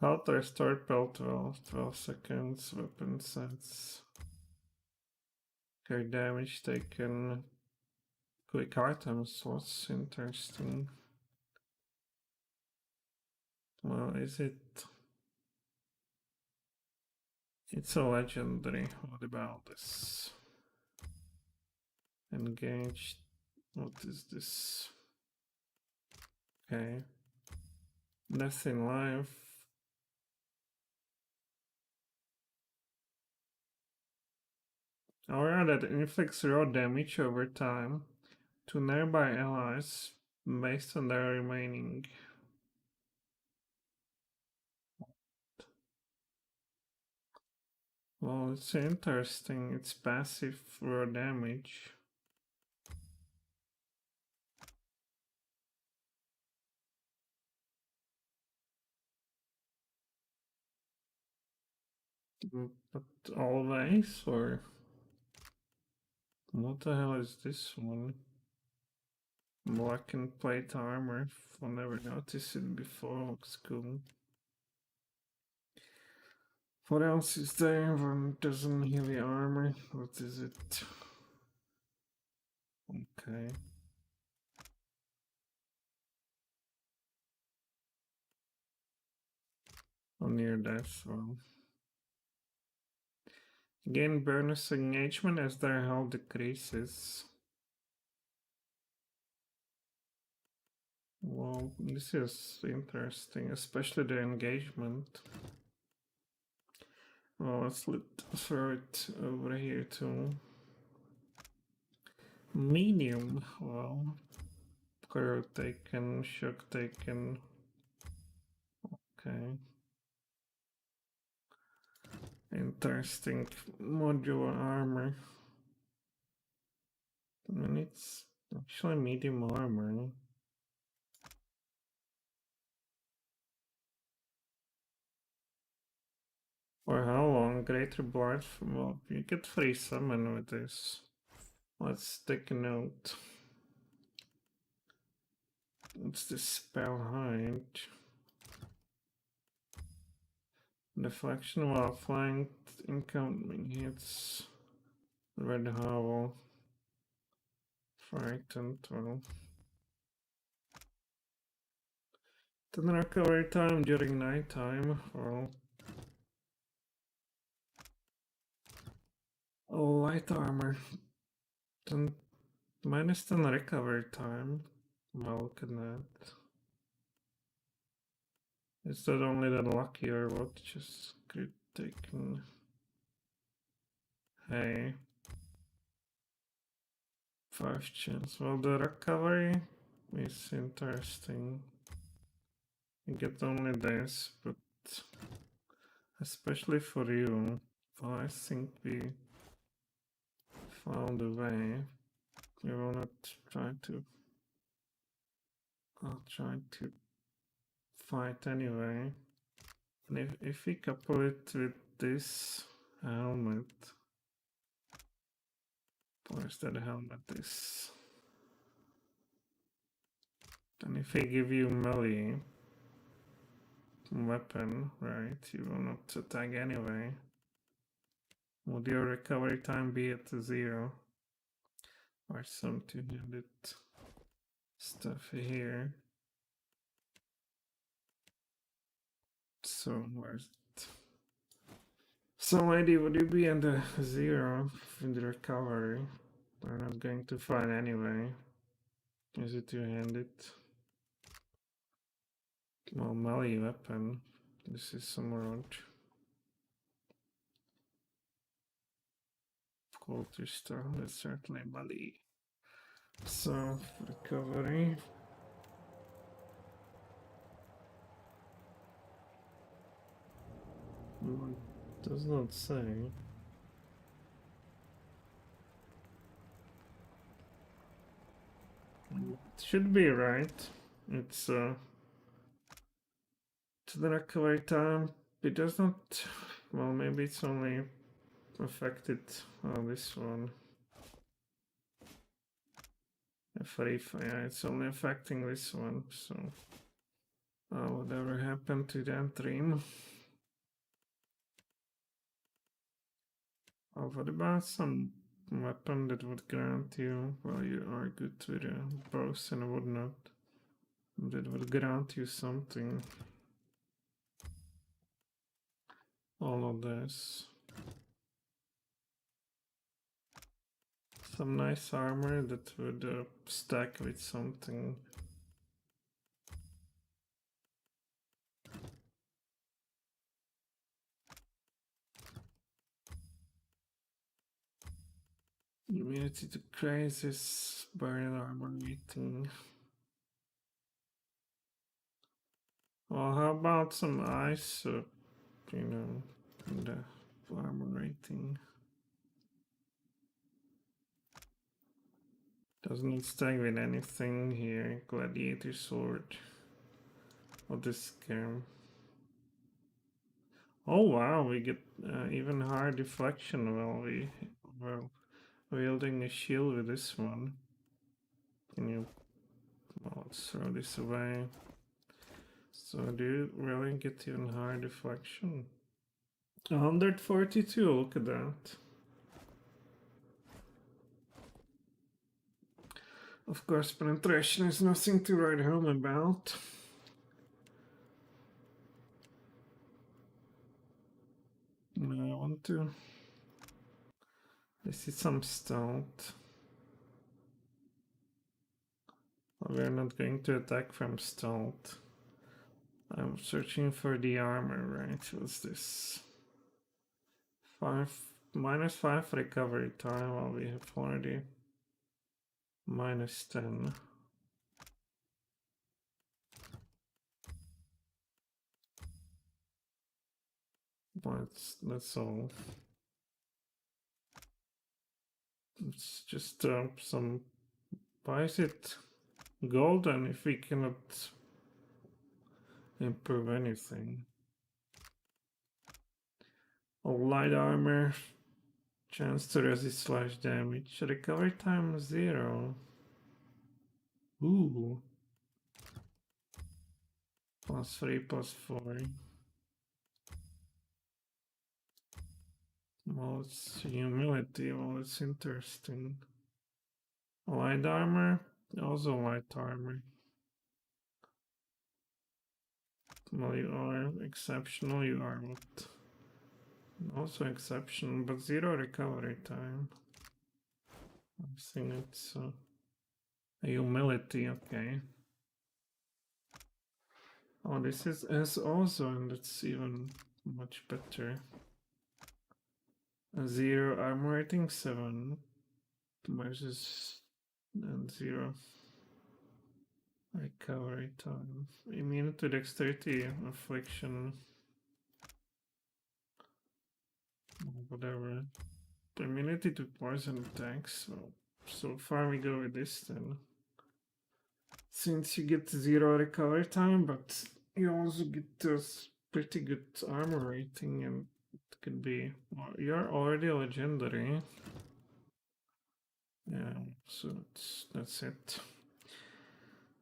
Health restored per 12 seconds. Weapon sets. Okay, damage taken. Quick items. What's interesting? Well, is it? It's a legendary. What about this? Engaged. What is this? Okay. Death in life. Aura that inflicts raw damage over time to nearby allies based on their remaining. Well, it's interesting. It's passive raw damage. But always, or what the hell is this one? Black and plate armor. I've never noticed it before. Looks cool. What else is there? One dozen heavy armor. What is it? Okay. On near death. Well. Gain bonus engagement as their health decreases. Well, this is interesting, especially the engagement. Well, let's throw it over here too. Medium. Well, Coral taken, shock taken. Okay. Interesting modular armor. I mean, it's actually medium armor. For how long? Greater Blast? Well, you get free summon with this. Let's take a note. What's this spell height? Deflection while flanked, incoming hits. Red Howl. Frightened, well. Then recovery time during nighttime, well. Oh, light armor. Then -10 recovery time. Well, look at that. Is that only that lucky or what? Just crit taken. Hey. 5 chance. Well, the recovery is interesting. You get only this, but especially for you. Well, I think we found a way. You wanna try to. I'll try to fight anyway. And if we couple it with this helmet. Where's that helmet is? And if I give you melee weapon, right, you will not attack anyway. Would your recovery time be at 0? Or some two-handed stuff here. So where's it? So lady, would you be at the 0 in the recovery? We're not going to fight anyway. Is it two-handed? Well, melee weapon. This is some road. Culture style, that's certainly melee. So, recovery. It does not say. It should be right. It's to the recovery time. It does not. Well, maybe it's only affected on this one. Yeah, it's only affecting this one. So, whatever happened to that dream? Oh, what about some weapon that would grant you, well, you are good with bows and whatnot, that would grant you something? All of this. Some nice armor that would stack with something. Immunity to crisis, burn armor rating. Well, how about some ice, in the armor rating? Doesn't stack with anything here. Gladiator sword. Or this scam. Oh wow, we get even higher deflection while wielding a shield with this one. Can you? Well, let's throw this away. So do you really get even higher deflection? 142, look at that. Of course, penetration is nothing to write home about. No, I want to. I see some stealth. We're not going to attack from stealth. I'm searching for the armor, right? What's this? -5 recovery time while we have already -10. That's all. It's just some. Why is it golden if we cannot improve anything? Oh, light armor, chance to resist slash damage, recovery time 0. Ooh. +3, +4. Well, it's humility. Well, it's interesting. Light armor, also light armor. Well, you are exceptional, you are what? Also exceptional, but 0 recovery time. I think it's a humility, okay. Oh, this is S also, and it's even much better. 0 armor rating 7 versus and 0 recovery time. Immune to dexterity, affliction, whatever. Immunity to poison attacks. So far we go with this then. Since you get 0 recovery time, but you also get this pretty good armor rating, and it could be. Well, you're already legendary. Yeah, so that's it.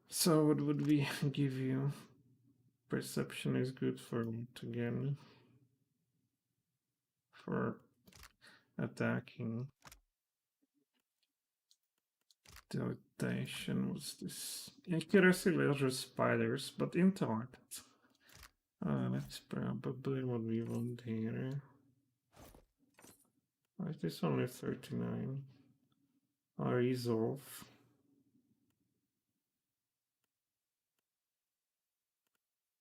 So what would we give you? Perception is good for what again? For attacking. Teleportation, what's this? Accuracy versus spiders, but intellect. That's probably what we want here. Why is this only 39? Resolve.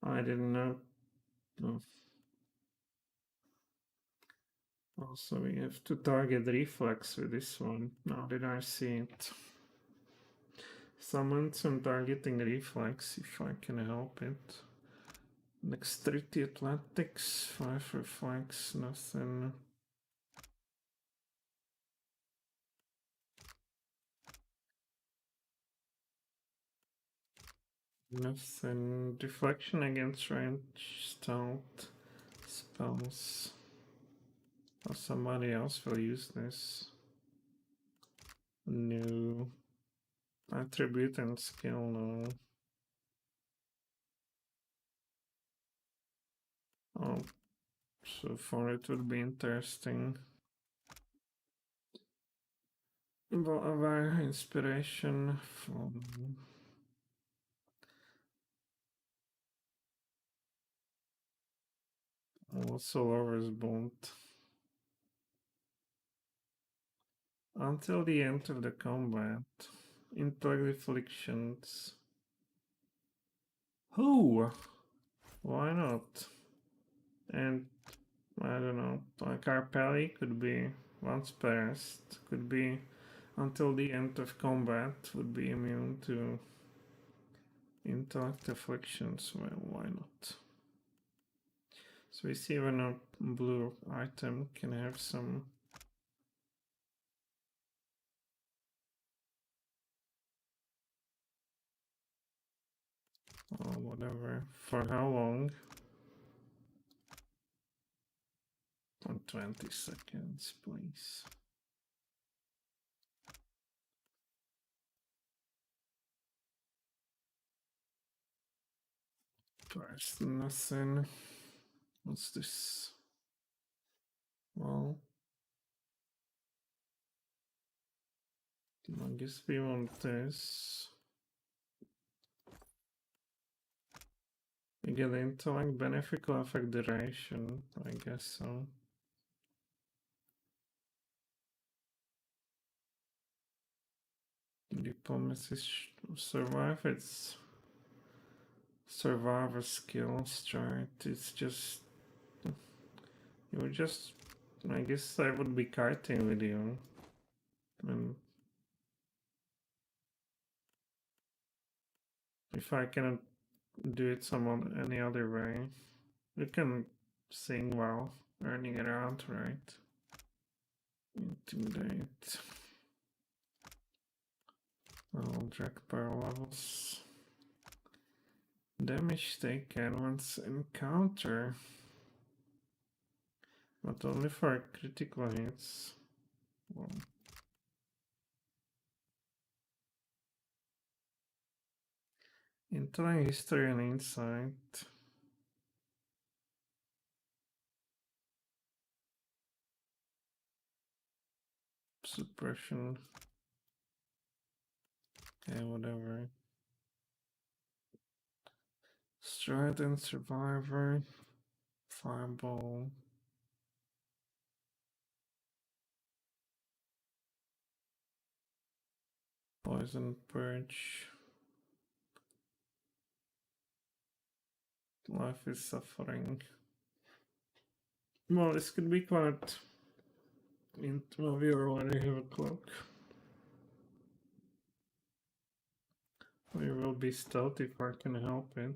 I didn't know. No. Also, we have to target reflex with this one. Now did I see it? Summon some targeting reflex if I can help it. Dexterity athletics, 5 reflex, nothing. Nothing. Deflection against range, stealth, spells. Or somebody else will use this. New attribute and skill, no. Oh, so for it would be interesting. Our inspiration from also lowers bond. Until the end of the combat. Intellect afflictions. Oh! Why not? And I don't know, like Carpelli could be once passed, could be until the end of combat, would be immune to intellect afflictions. Well, why not? So we see when a blue item can have some whatever. For how long? On 20 seconds, please. There's nothing. What's this? Well, I guess we want this. We get intellect, beneficial effect duration. I guess so. Diplomacy survive. It's survivor skills chart. It's just you would just. I guess I would be kiting with you. And if I cannot do it some any other way, you can sing while earning it out, right? Intimidate. I'll drag power levels. Damage taken once encounter, but only for critical hits. Well, intellect, history, and insight. Suppression. Okay, whatever. Strident, survivor. Fireball. Poison purge. Life is suffering. Well, this could be quite. Well, we already have a clock. We will be stealthy if I can help it.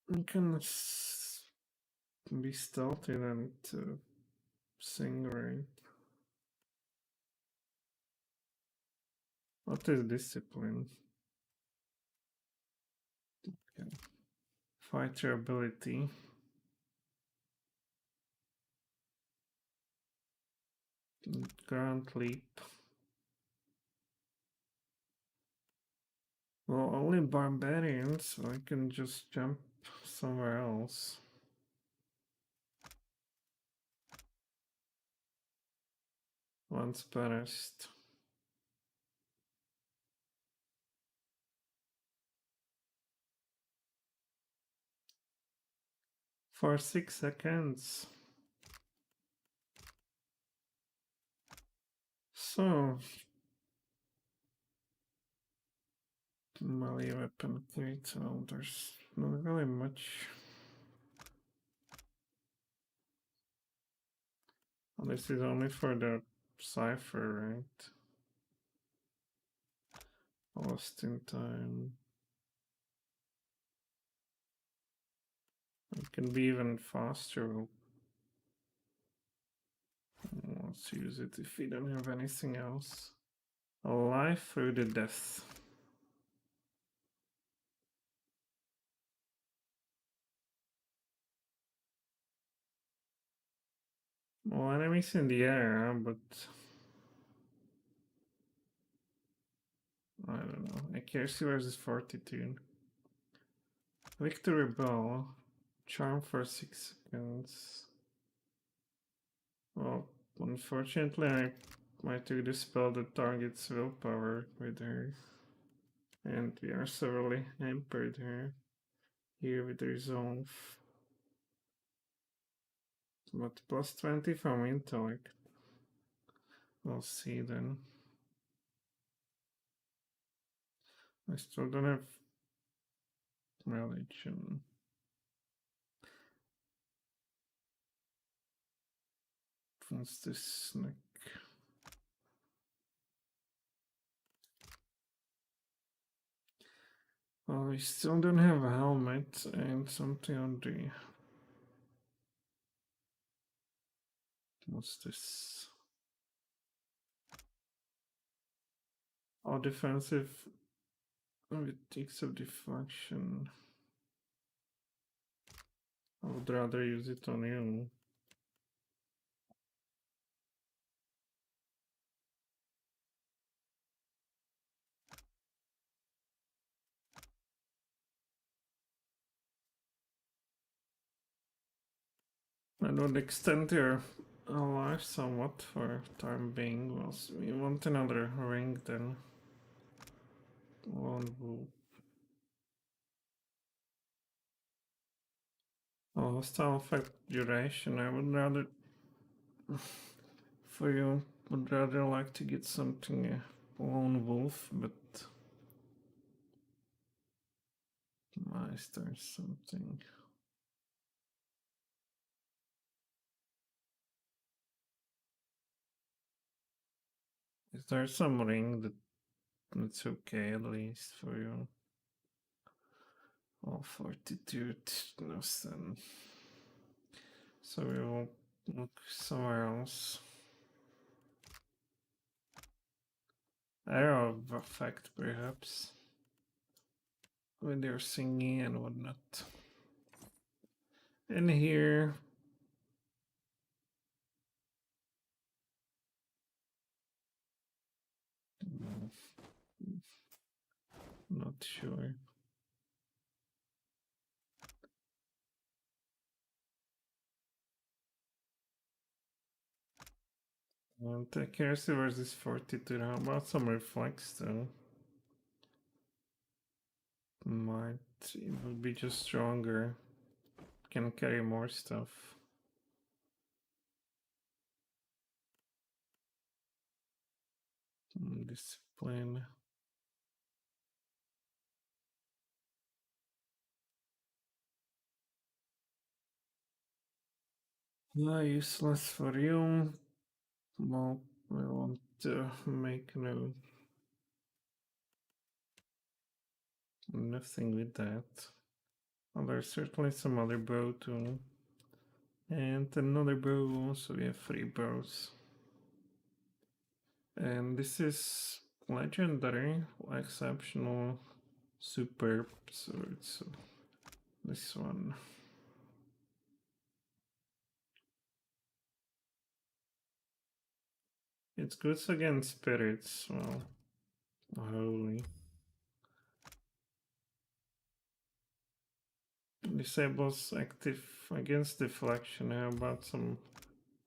We can be stealthy then to sing, right? What is discipline? Okay. Fighter ability. Ground leap. Well, only barbarians, so I can just jump somewhere else. Once perished. For 6 seconds. So, melee weapon 3, so there's not really much. Well, this is only for the cipher, right? Lost in time. It can be even faster. Let's use it if we don't have anything else. Alive through the death. Well, enemies in the air, but I don't know. Accuracy versus fortitude. Victory Bell. Charm for 6 seconds. Well, unfortunately, I might do the spell that targets willpower with her. And we are severely hampered here with resolve. but plus 20 from intellect. We'll see then. I still don't have religion. What's this snack? Well, we still don't have a helmet and something on the... What's this? Oh, defensive with except deflection. I would rather use it on you. I would extend your life somewhat for time being. Well, we want another ring then. One wool. Oh, hostile effect duration. I would rather for you would rather like to get something lone wolf, but nice, there's something. Is there some ring that's okay at least for you? Oh, fortitude, no then. So we will look somewhere else. Arrow of effect, perhaps, when they're singing and whatnot. And here, not sure. And accuracy versus fortitude. How about some reflex though? Might it would be just stronger. Can carry more stuff. Discipline. Useless for you. Well, we want to make nothing with that. Well, there's certainly some other bow too. And another bow, so we have 3 bows. And this is legendary, exceptional, superb, so it's this one. It's good against spirits, well, holy. Disables active against deflection. How about some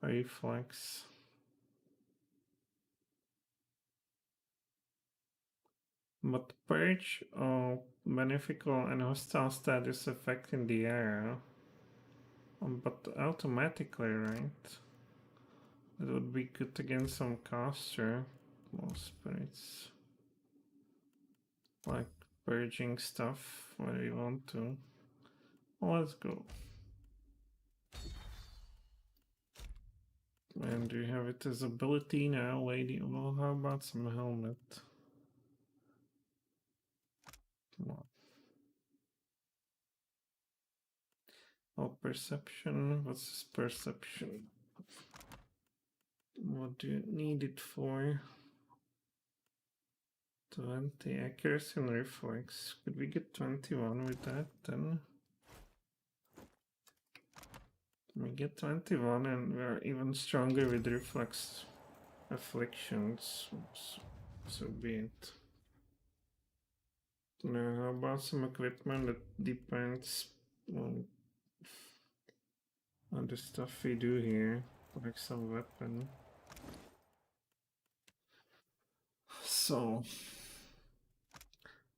reflex? But purge beneficial and hostile status effect in the area. But automatically, right? That would be good against some caster. More spirits. Like purging stuff where you want to. Well, let's go. And you have it as ability now, lady. Well, how about some helmet? Come on. Oh, perception. What's this perception? What do you need it for? 20 accuracy and reflex. Could we get 21 with that then? We get 21 and we're even stronger with reflex afflictions. So be it. Now, how about some equipment that depends on the stuff we do here, like some weapon. So,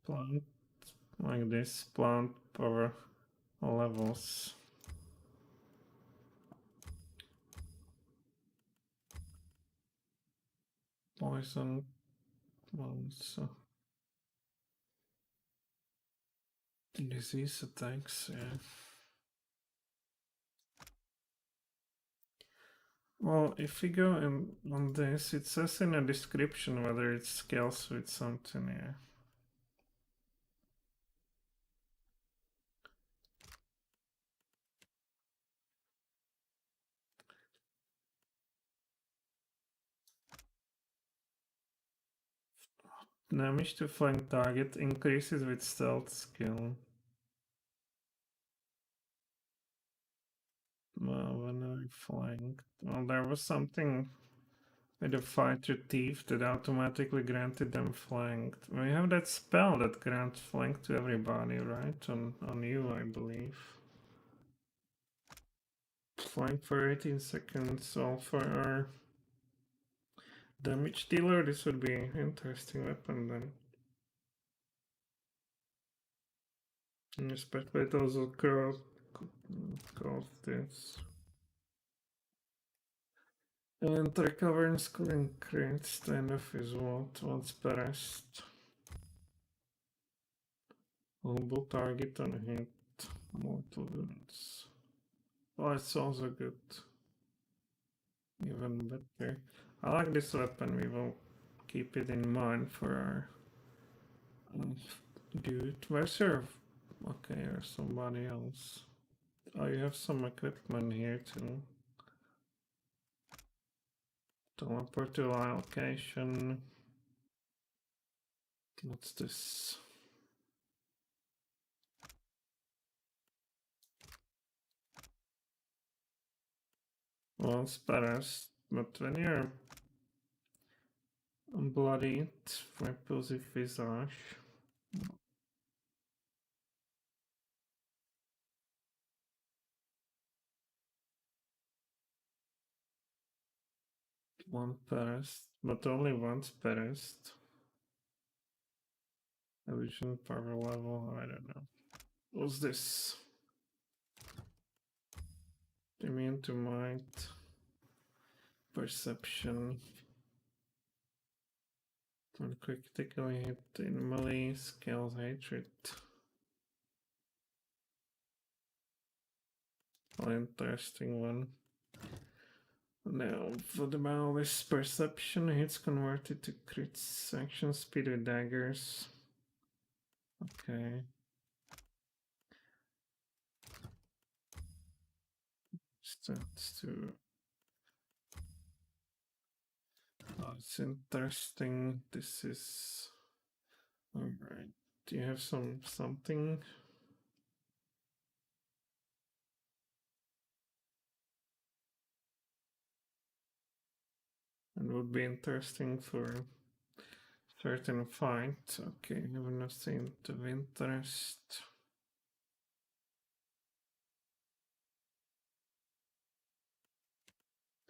plant like this, plant power levels. poison ones. Disease attacks, yeah. Well, if we go on this, it says in a description whether it scales with something, yeah. Damage to flank target increases with stealth skill. Well, when I flanked. Well, there was something with a fighter thief that automatically granted them flanked. We have that spell that grants flank to everybody, right? On you, I believe. Flank for 18 seconds. So for our damage dealer, this would be an interesting weapon then. And especially those who cross this. And recover and scoring crits, the end of his vault once per rest. Mobile target on hit, mortal wounds. Oh, it's also good. Even better. I like this weapon, we will keep it in mind for our dude. Where's your... Okay, there's somebody else. Oh, you have some equipment here too. Teleport to location. What's this? Once per rest, but when you're bloodied, repulsive visage. One per rest, but only once per rest. Illusion power level, I don't know. What's this? Immune to might. Perception. When critically hit in melee, scales hatred. An interesting one. Now, for the Malice perception, hits converted to crits, action speed with daggers. Okay. Stats to... Oh, it's interesting. This is... Alright. Do you have something? And would be interesting for certain fight. Okay, I have nothing of interest.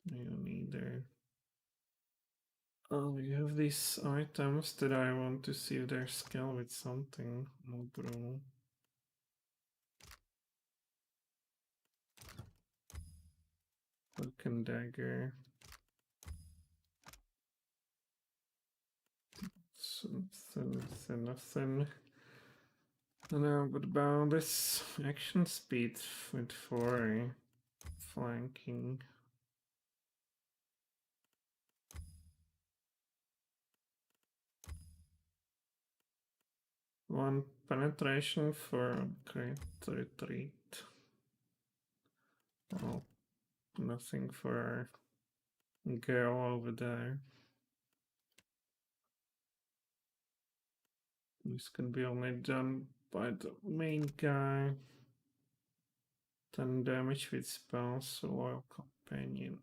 You neither. Oh, we have these items that I want to see if they're scale with something. No, bro. Hook and dagger. Nothing. And what about this action speed with 4 flanking? One penetration for great retreat. Oh, nothing for our girl over there. This can be only done by the main guy. 10 damage with spells, loyal companion.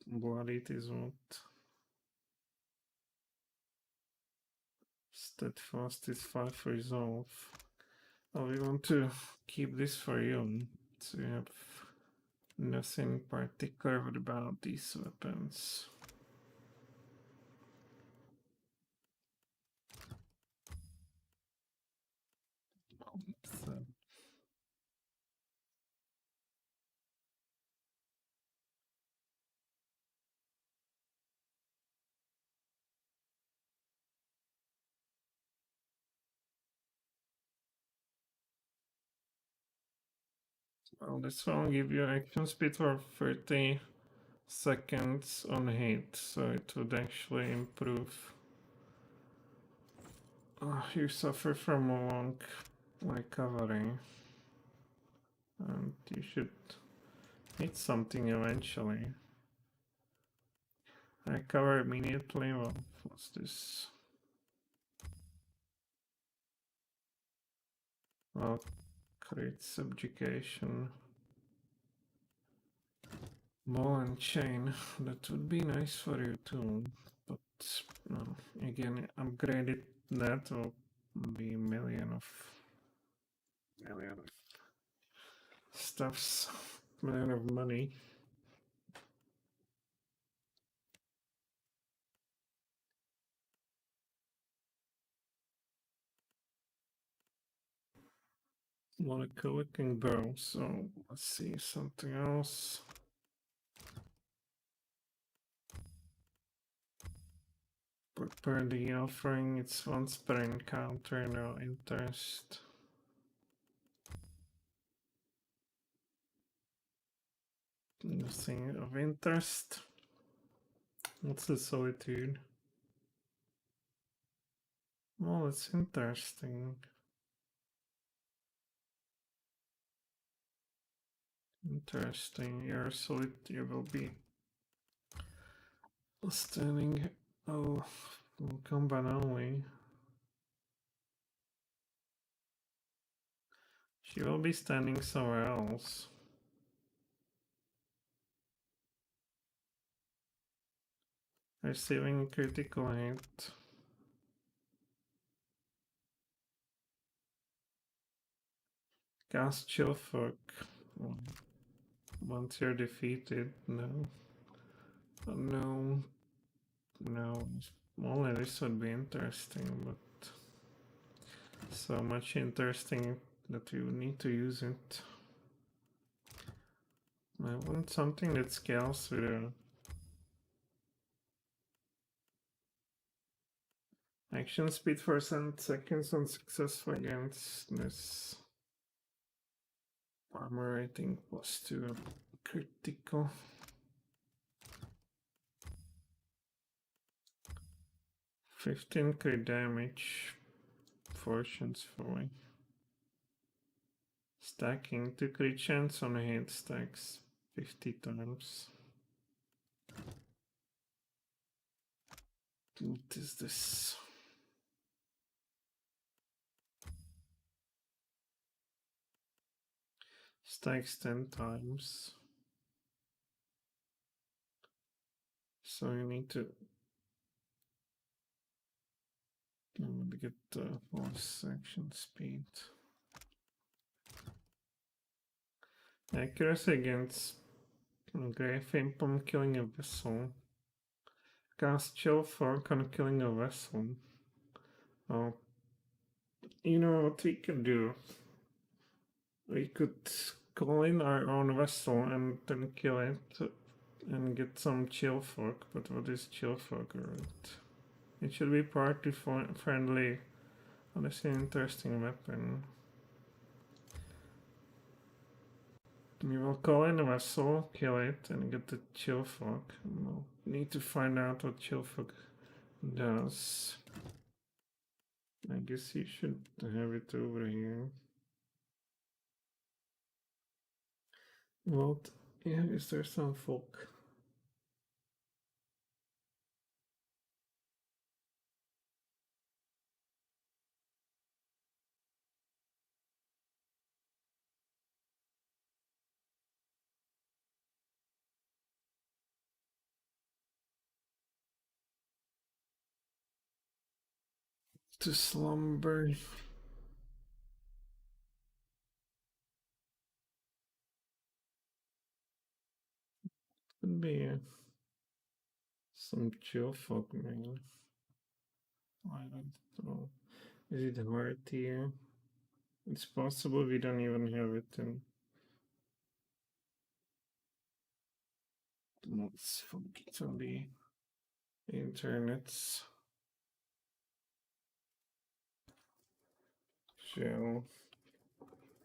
Bloodied is what? Steadfast is 5 resolve. Oh, we want to keep this for you. So you have nothing particular about these weapons. So Well, this will give you action speed for 30 seconds on hit, so it would actually improve. You suffer from a long recovery, and you should hit something eventually. Recover immediately. Well, what's this? Well, create subjugation. Ball and chain. That would be nice for you too. But no, again, upgraded that will be a million of stuffs, million of money. Want a collecting bow, so let's see something else. Prepare the offering, it's once per encounter, no interest. Nothing of interest. What's the solitude? Well, it's interesting. Interesting. Your solitude will be standing. Oh, combat only. She will be standing somewhere else. Receiving critical hit. Cast Chill Fuck. Once you're defeated, no. Oh, no. No. Only this would be interesting, but so much interesting that you need to use it. I want something that scales with a action speed for 7 seconds on successful against this armor rating +2 critical. Fifteen crit damage. Fortunes fully. Stacking 2 crit chance on a hit stacks 50 times. What is this? Stacks 10 times. So you need to get the force action speed. Accuracy against Grave Imp on killing a vessel. Cast Chill Fork on killing a vessel. Oh, you know what we could do? We could call in our own vessel and then kill it and get some Chill Fork. But what is Chill Fork? Right? It should be party friendly. Honestly, interesting weapon. We will call in a vessel, kill it, and get the Chill Fork. We'll need to find out what Chill Fork does. I guess you should have it over here. What? Yeah, is there some folk? To slumber. Could be some chill folk, man. I don't know. Is it hard here? It's possible we don't even have it in. Let's focus on the internets. Shell.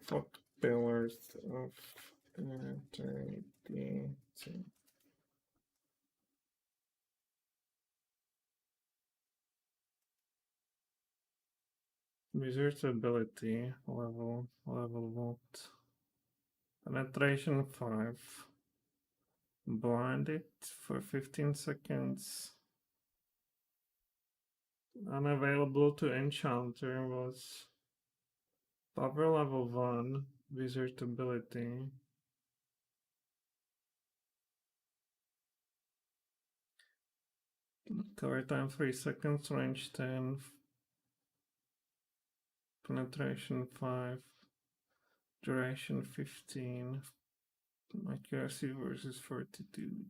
Fuck. Pillars of Eternity. Wizard's ability level what? Penetration 5. Blind it for 15 seconds. Unavailable to enchanter was power level 1. Wizard ability. Cover time 3 seconds, range 10. Penetration 5. Duration 15. Accuracy versus fortitude.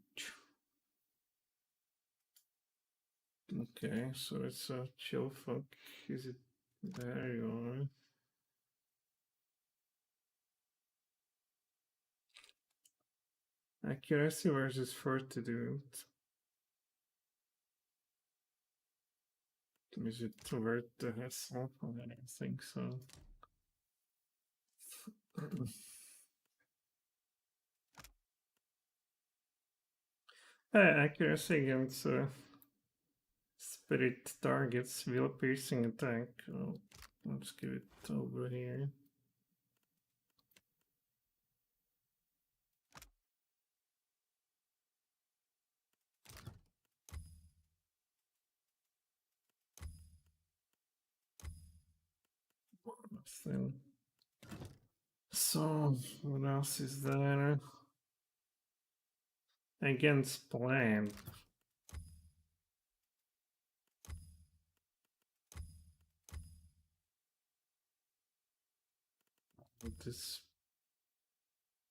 Okay, so it's a chill fuck. Is it there? You are. Accuracy versus fortitude. Is it worth the hassle? I don't think so. Accuracy against spirit targets will piercing attack. Oh, let's give it over here. Nothing. So, what else is there? Against plan.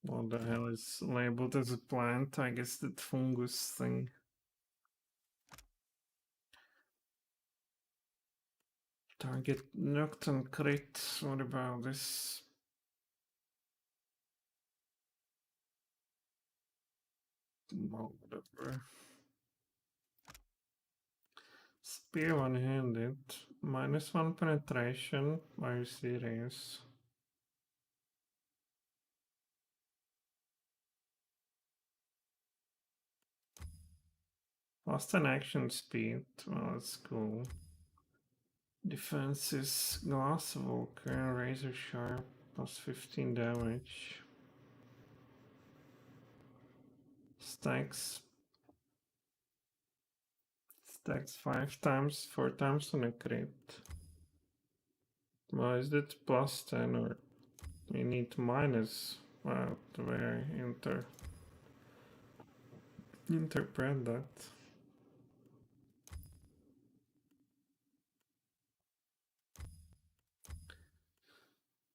What the hell is labeled as a plant? I guess that fungus thing. Target Nocturne crit. What about this? Well, whatever. Spear one-handed. -1 penetration. Are you serious? Lost an action speed. Well, that's cool. Defense is Glass Vulcan, Razor Sharp, +15 damage. Stacks 5 times, 4 times on a crit. Well, is it +10 or we need minus? Well, where interpret that.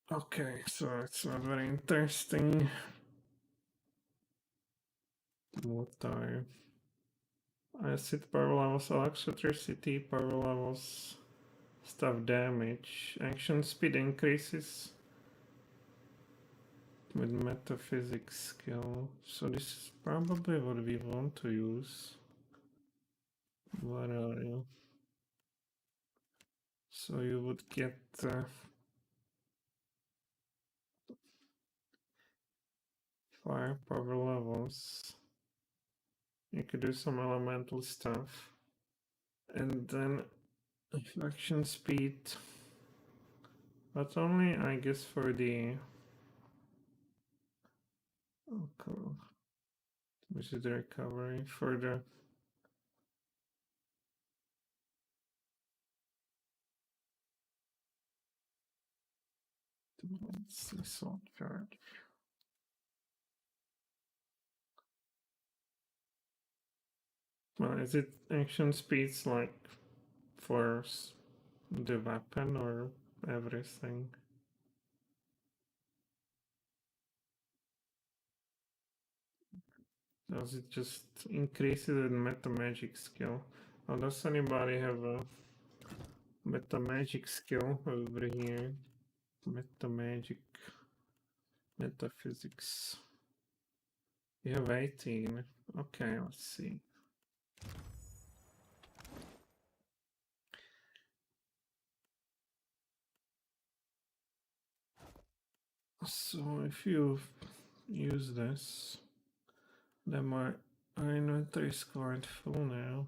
Okay, so it's not very interesting. What are acid power levels, electricity power levels, stuff damage, action speed increases with metaphysics skill. So this is probably what we want to use. What are you? So you would get fire power levels. You could do some elemental stuff. And then action speed. But only, I guess, for the... Oh, cool. Which is the recovery for the... Let's see, sword card. Well, is it action speeds like for the weapon or everything? Does it just increase it in meta magic skill? Or does anybody have a meta magic skill over here? Meta magic, metaphysics. You have 18. Okay, let's see. So if you use this, then my inventory is quite full now.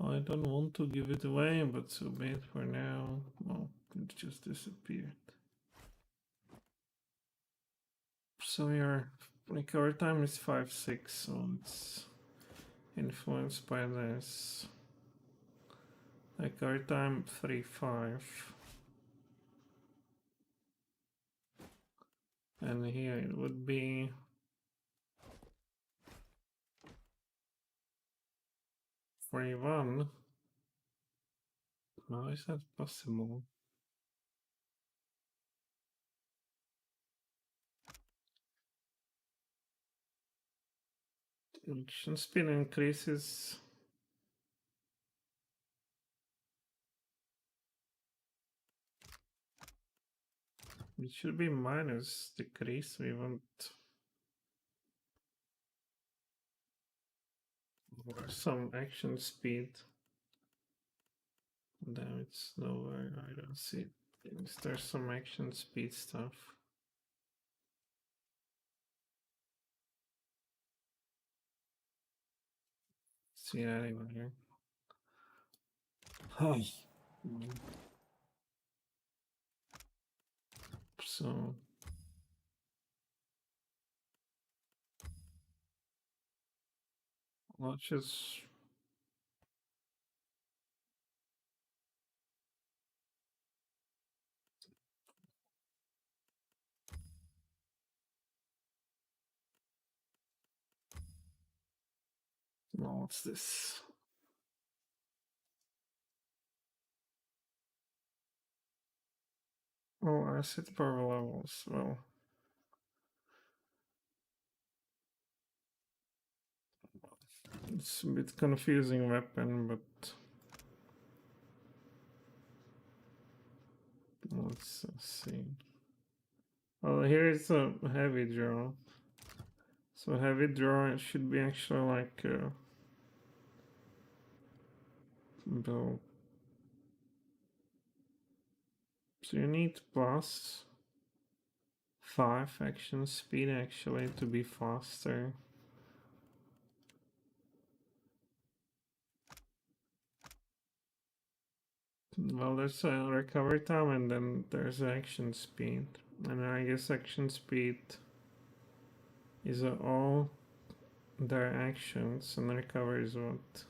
I don't want to give it away, but so be it for now. Well, it just disappeared. So your recovery time is 5-6, so it's influenced by this. Recovery time 3-5. And here it would be 3-1. How is that possible? Action speed increases. It should be minus decrease. We want some action speed. Damn, it's nowhere. I don't see it. Is there some action speed stuff? See that anywhere? Hi. So let's just no, what's this? Oh, asset power levels. Well, it's a bit confusing weapon, but let's see. Well, here is a heavy draw. So heavy draw should be actually like the. So you need plus 5 action speed actually to be faster. Well, there's a recovery time and then there's action speed. And I guess action speed is all their actions, and recovery is what?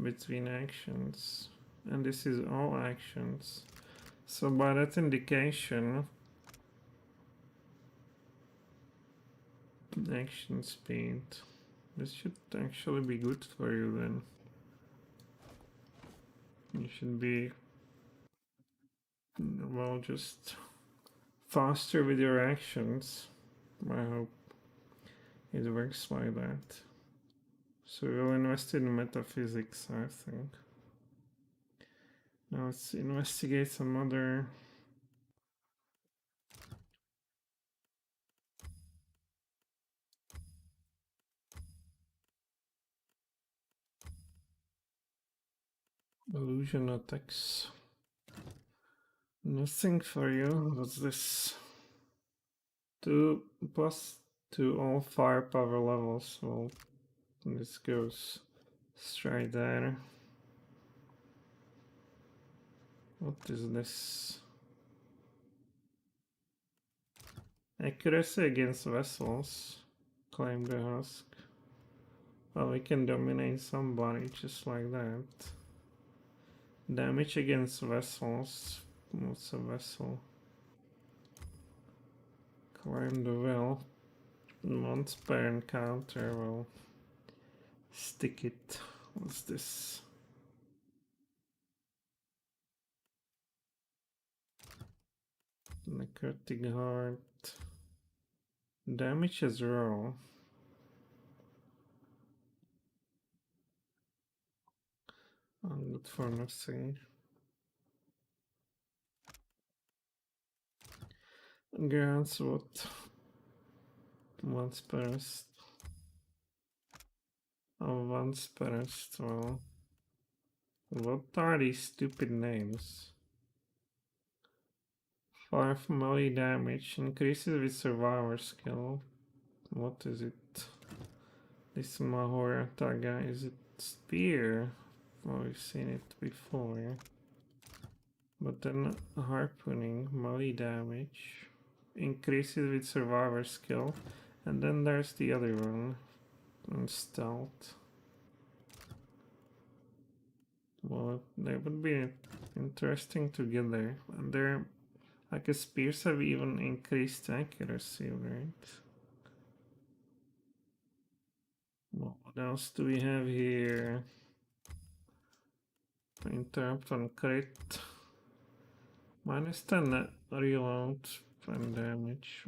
Between actions. And this is all actions. So by that indication, action speed. This should actually be good for you then. You should be, well, just faster with your actions. I hope it works like that. So we'll invest in metaphysics, I think. Now let's investigate some other. Illusion attacks. Nothing for you. What's this? 2 plus to all firepower levels. Well, this goes straight there. What is this? Accuracy against vessels. Claim the husk. Well, we can dominate somebody just like that. Damage against vessels. What's a vessel? Climb the well. Once per encounter, well, stick it. What's this? Necrotic heart. Damage as raw. Good for nothing. Grants what? Once burst. Oh, once burst, well. What are these stupid names? 5 melee damage, increases with survivor skill. What is it? This Mahora Taga, is it spear? Oh, we've seen it before. But then harpooning, melee damage, increases with survivor skill. And then there's the other one, and stealth. Well, they would be interesting together. And they're, like, spears have even increased accuracy, right? Well, what else do we have here? Interrupt on crit. -10 reload and damage.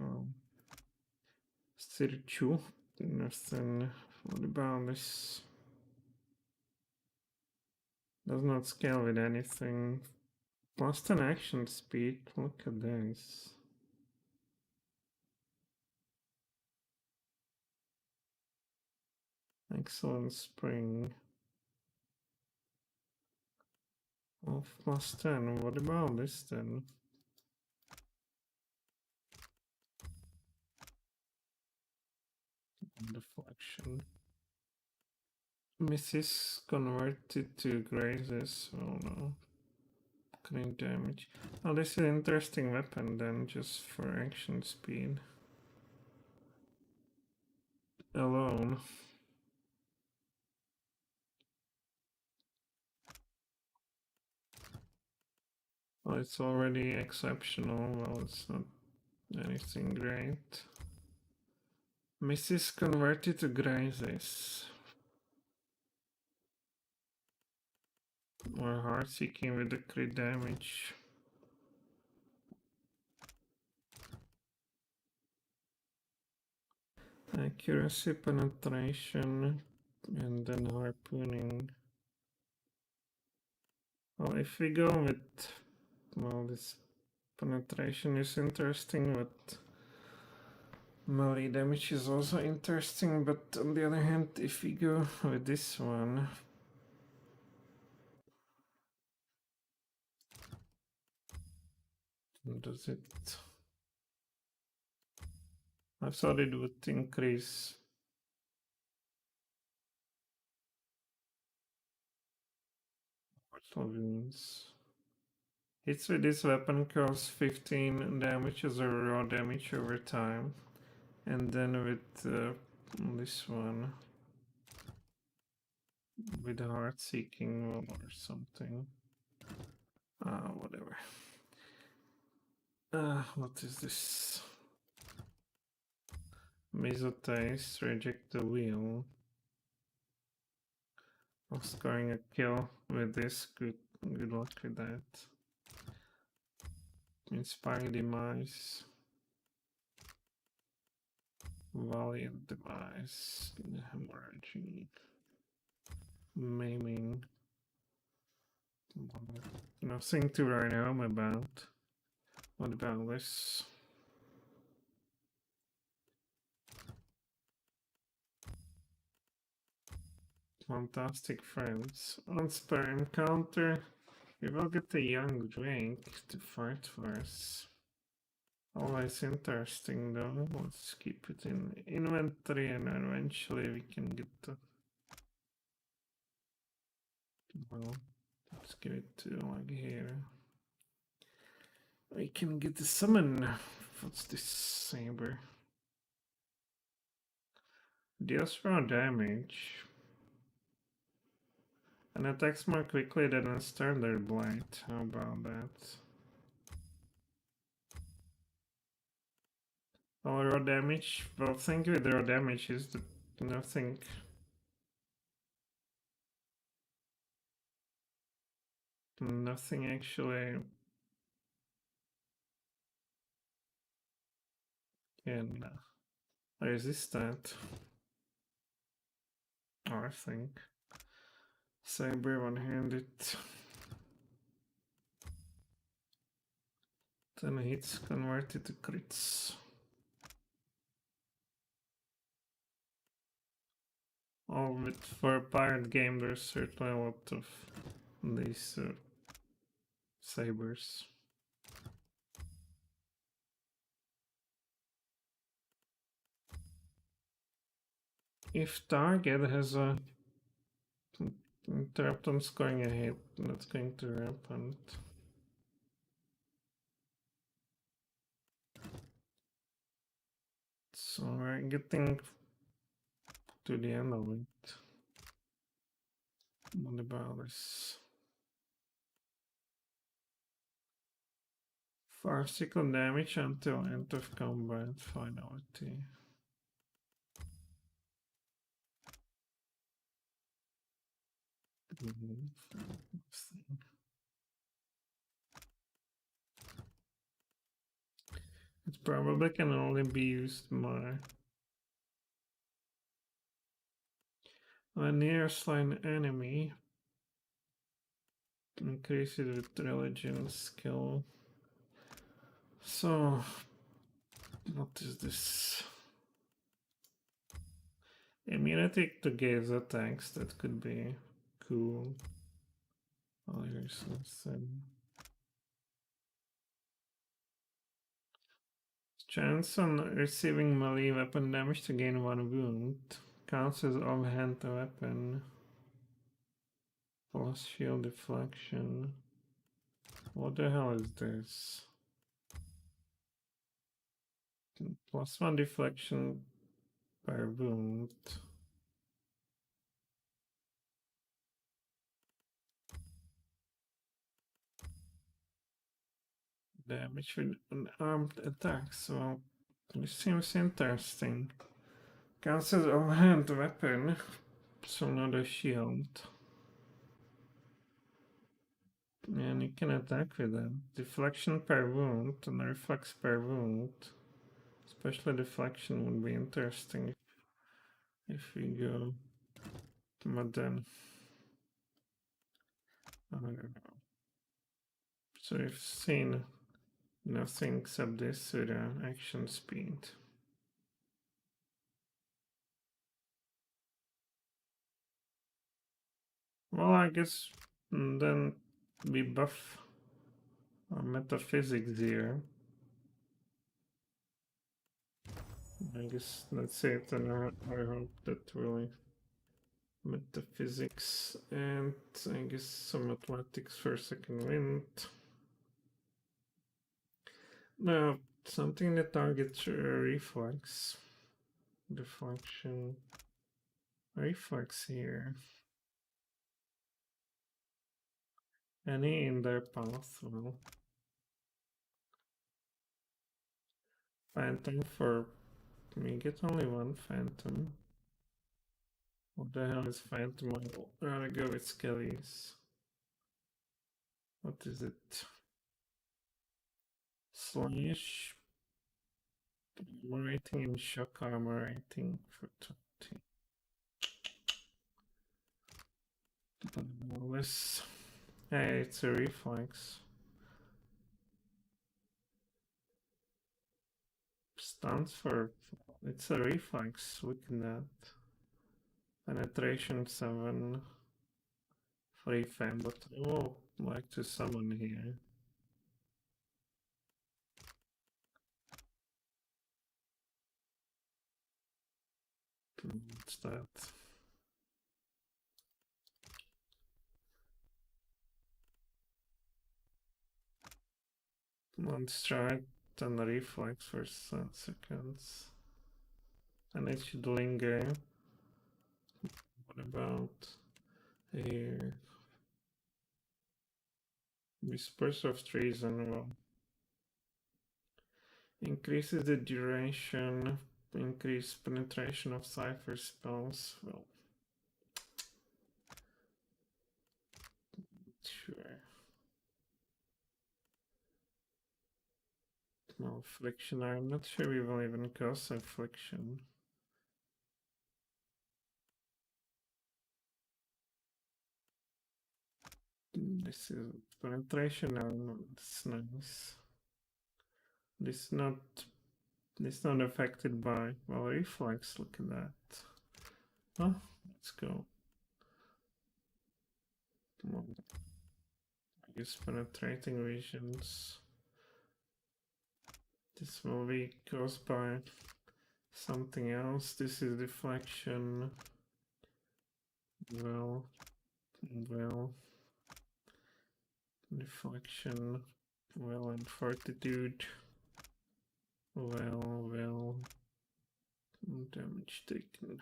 Stirchu. Nothing. What about this? Does not scale with anything. +10 action speed. Look at this. Excellent spring. Of +10. What about this then? Deflection. Misses converted to grazes. Oh no. Clean damage. Oh, this is an interesting weapon then, just for action speed. Alone. Well, it's already exceptional. Well, it's not anything great. Misses converted to grazes. Or hard seeking with the crit damage. Accuracy, penetration, and then harpooning. Well, if we go with, well, this penetration is interesting, but melee damage is also interesting, but on the other hand, if we go with this one, does it? I thought it would increase. Mortal wounds. Hits with this weapon cause 15 damage as a raw damage over time. And then with this one, with heart seeking or something. Whatever. What is this? Mesotace, reject the wheel. I'm scoring a kill with this. Good luck with that. Inspiring demise. Valiant demise. Hemorrhaging. Maiming. Nothing to write home about. What about this? Fantastic friends. On spare encounter, we will get a young drink to fight for us. Always interesting though. Let's keep it in inventory and eventually we can get the... Well, let's give it to like here. We can get the summon. What's this saber? Deals raw damage. And attacks more quickly than a standard blade. How about that? Well, raw damage. Well, thing with raw damage is that nothing. Nothing actually can resist that. I think. Saber one-handed. 10 hits converted to crits. Oh, but for a pirate game, there's certainly a lot of these sabers. If target has a interrupt on scoring a hit, that's going to happen. So we're getting to the end of it. What about this? Farcical damage until end of combat finality. It probably can only be used by a nearest line enemy. Increases with religion skill. So, what is this? Immunity to gaze attacks, that could be cool. Oh, here's something. Chance on receiving melee weapon damage to gain 1 wound. Counts as offhand weapon. Plus shield deflection. What the hell is this? Plus 1 deflection per wound. Damage with unarmed attacks. Well, this seems interesting. Counts as offhand weapon, so not a shield. And you can attack with it. Deflection per wound and reflex per wound. Especially deflection would be interesting if we go. But then, I don't know. So we've seen nothing except this with action speed. Well, I guess then we buff our metaphysics here. I guess that's it, and I hope that really metaphysics and I guess some athletics for second wind. Now, something that targets reflex. Deflection. Reflex here. Any in their path, well. Phantom for me, get only 1 phantom. What the hell is phantom? I'll rather go with Skellies. What is it? Slash. Armor rating and shock armor rating for 20. This. Hey, it's a reflex. Stands for. It's a reflex. Look at that. Penetration 7. Free fam, but I would like to summon here. What's that? One strike and a reflex for 7 seconds. And it should linger. What about here? Whispers of Treason. Well, increases the duration, increase penetration of cipher spells. Well, sure. Well, affliction. I'm not sure we will even cause affliction. This is penetration. That's nice. This not affected by, well, reflex. Look at that. Oh, let's go. Come on. Use penetrating visions. This will be caused by something else. This is deflection. Well, deflection. Well, and fortitude. Well, damage taken.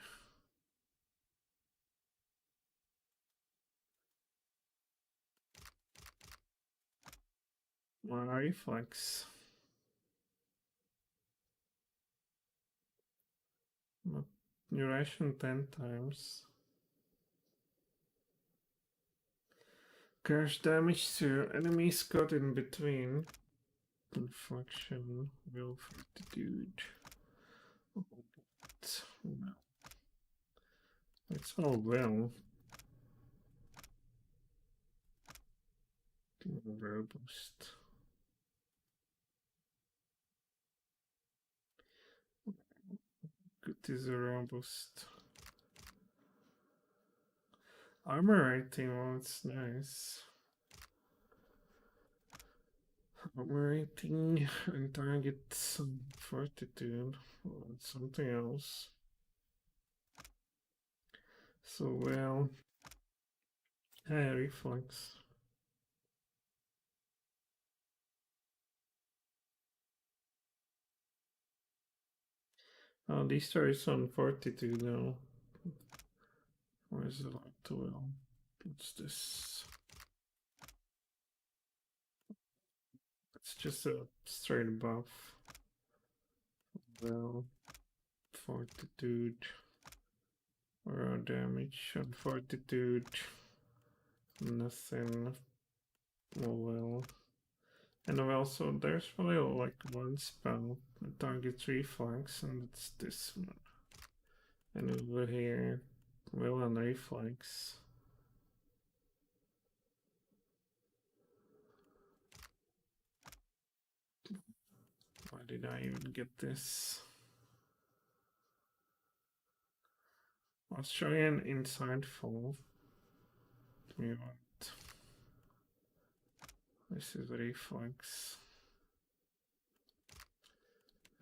My reflex. Duration 10 times. Curse damage to enemies caught in between. Inflection, will fortitude. No. It's all well. Robust. Good is a robust. Armor rating, well, it's nice. Armor rating and target some fortitude. Well, it's something else. So, well, reflex. Oh, these stories on fortitude now. Or is it like 12? What's this? It's just a straight buff. Well, fortitude. Raw damage on fortitude. Nothing. Oh well. And also there's probably like one spell that targets reflex, and it's this one. And over here, will and reflex. Why did I even get this? I'll show you an insightful. We want. This is reflex.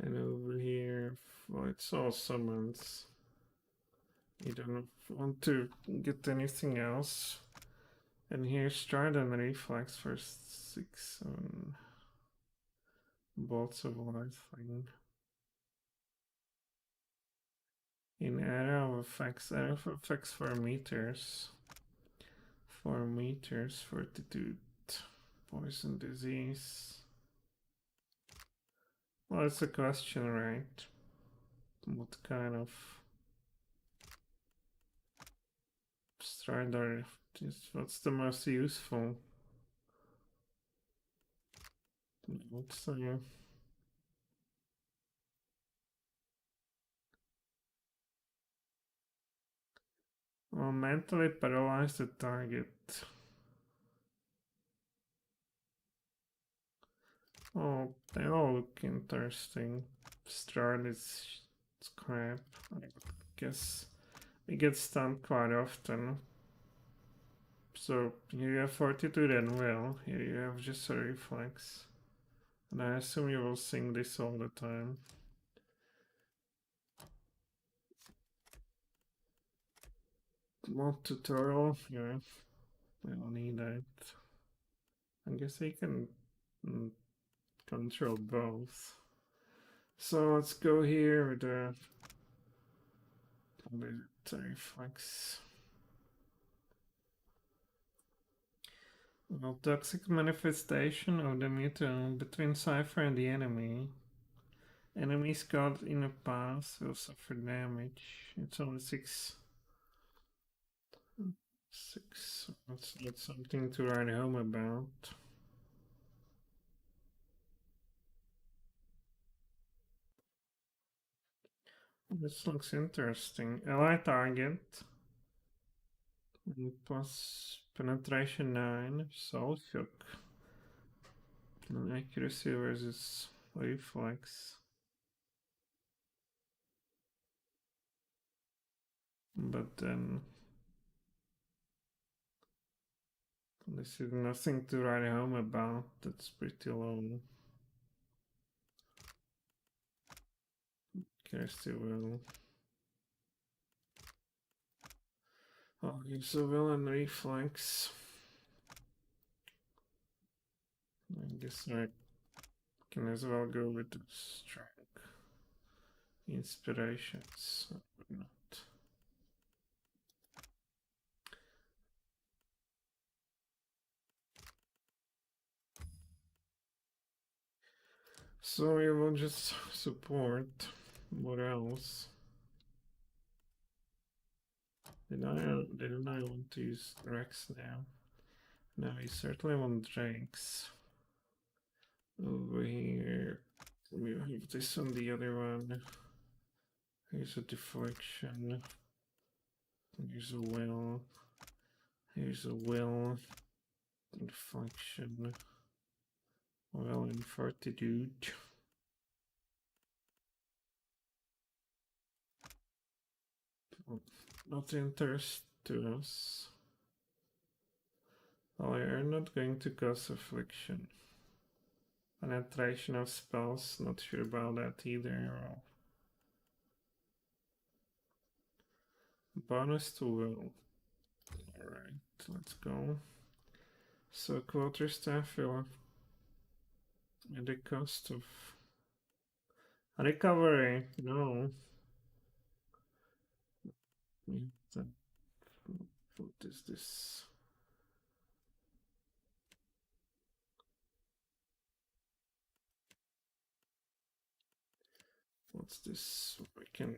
And over here, well, it's all summons. You don't want to get anything else. And here's Stride and Reflex for 6 on Bolts of Life thing. In area of effects 4 meters. 4 meters, fortitude, poison disease. Well, it's a question, right? What kind of Strider is what's the most useful? Let's say well, mentally paralyze the target. Oh, they all look interesting. Stride is crap. I guess it gets stunned quite often. So here you have fortitude and will. Here you have just a reflex. And I assume you will sing this all the time. Mod tutorial, yeah. We don't need that. I guess I can control both. So let's go here with the reflex. Well, toxic manifestation of the mutant between Cypher and the enemy. Enemies caught in a path will suffer damage. It's only 6. 6. That's not something to write home about. This looks interesting. Ally target. Plus penetration 9. Soul Hook. And accuracy versus reflex. But then This is nothing to write home about. That's pretty low. Kirsty will. I'll use a will and reflex. I guess I can as well go with the strength. Inspirations, or not. So we will just support. What else? Didn't I want to use Rex now? No, we certainly want Drakes. Over here, we have this on the other one. Here's a deflection. Here's a will. Here's a will. Deflection. Will and fortitude. Not interest to us. Well, we are not going to cause affliction. Penetration of spells, not sure about that either. Well, bonus to will. Alright, let's go. So quarterstaff will at the cost of recovery. No. What is this? What's this? We can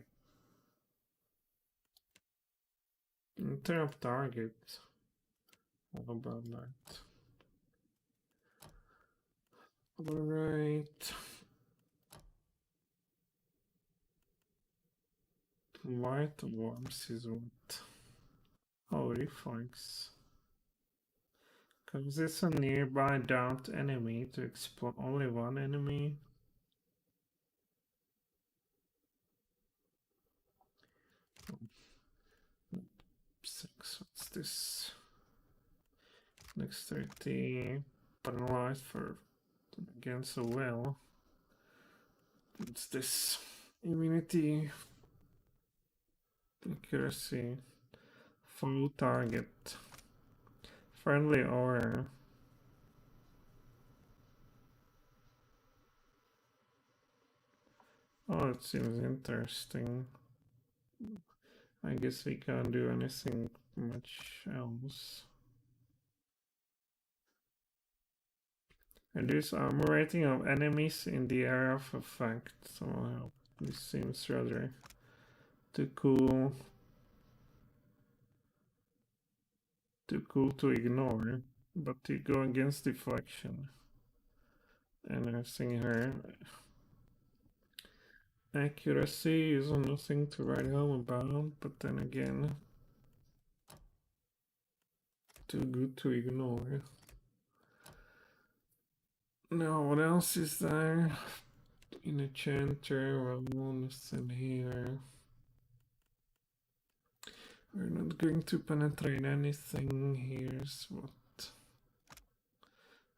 interrupt target. How about that? Alright. White worms is what? Oh, reflex. Comes this a nearby downed enemy to explode only one enemy? Six, what's this? Next 30 penalized for against a will. What's this? Immunity, accuracy, full target, friendly aura. Oh, it seems interesting. I guess we can't do anything much else. Reduce armor rating of enemies in the area of effect. So this seems rather too cool to ignore, but to go against deflection. And I think her accuracy is nothing to write home about, but then again, too good to ignore. Now, what else is there? In a chanter, well, nothing here. We're not going to penetrate anything. Here's what.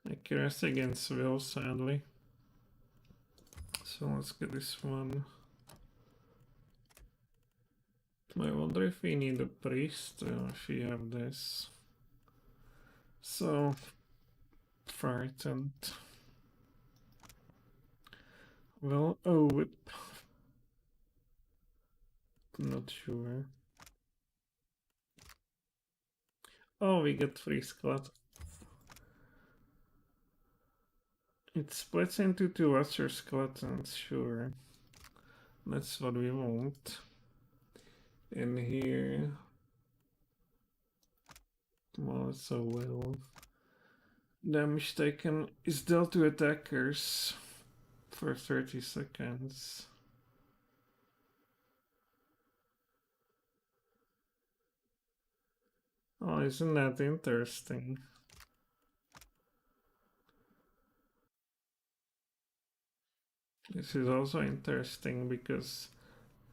Accuracy against will, sadly. So let's get this one. I wonder if we need a priest if we have this. So frightened. Well, oh, whip. Not sure. Oh, we get 3 skeletons. It splits into 2 lesser skeletons, sure. That's what we want. And here, well, it's a will. Damage taken is dealt to attackers for 30 seconds. Oh, isn't that interesting? This is also interesting because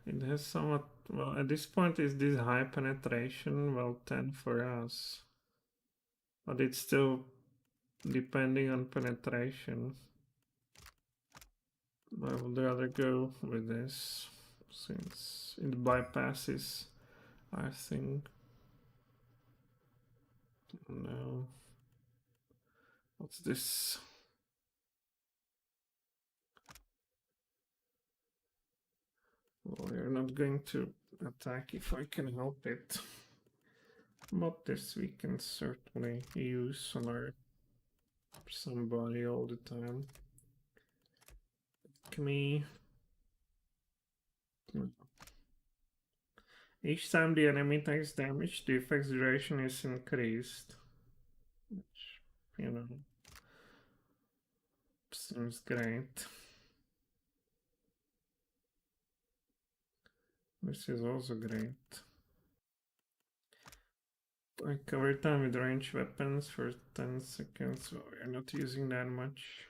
it has somewhat, well, at this point is this high penetration, well, 10 for us. But it's still depending on penetration. I would rather go with this since it bypasses, I think. No. What's this? Well, we're not going to attack if I can help it. But this we can certainly use on our somebody all the time. Me. Each time the enemy takes damage, the effect's duration is increased. Which, you know, seems great. This is also great. I cover time with ranged weapons for 10 seconds, so we're not using that much.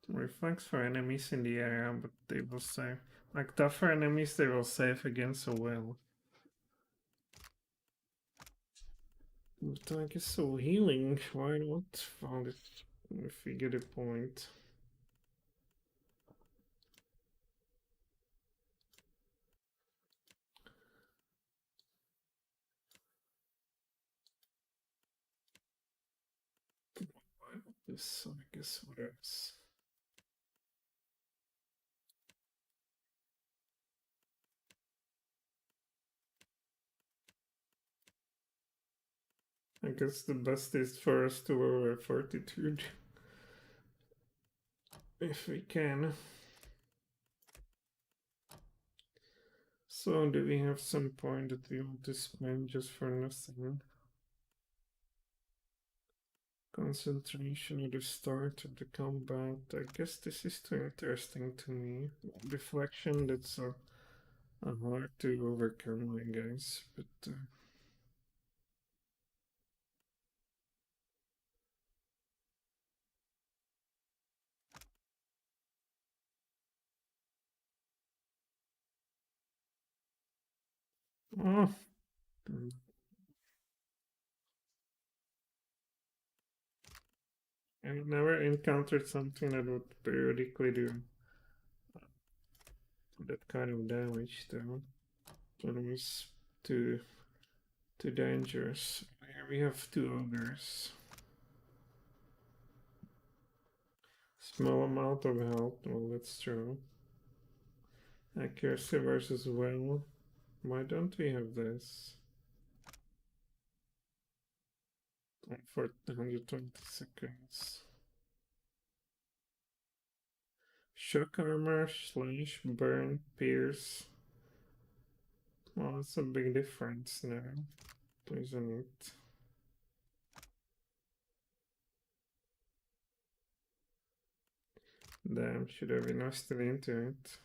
Reflex for enemies in the area, but they will save. Like tougher enemies, they will save against a will. But I guess so healing, why not? Found it if we get a point. This, I guess, what else? I guess the best is for us to lower fortitude. If we can. So, do we have some point that we want to spend just for nothing? Concentration at the start of the combat. I guess this is too interesting to me. Deflection, that's hard to overcome, I guess. But oh, I've never encountered something that would periodically do that kind of damage, though. It was too dangerous. Here we have two ogres. Small amount of health, well, that's true. Accuracy versus will. Why don't we have this? For 120 seconds. Shock armor, slash, burn, pierce. Well, that's a big difference now, isn't it? Damn, should have invested into it.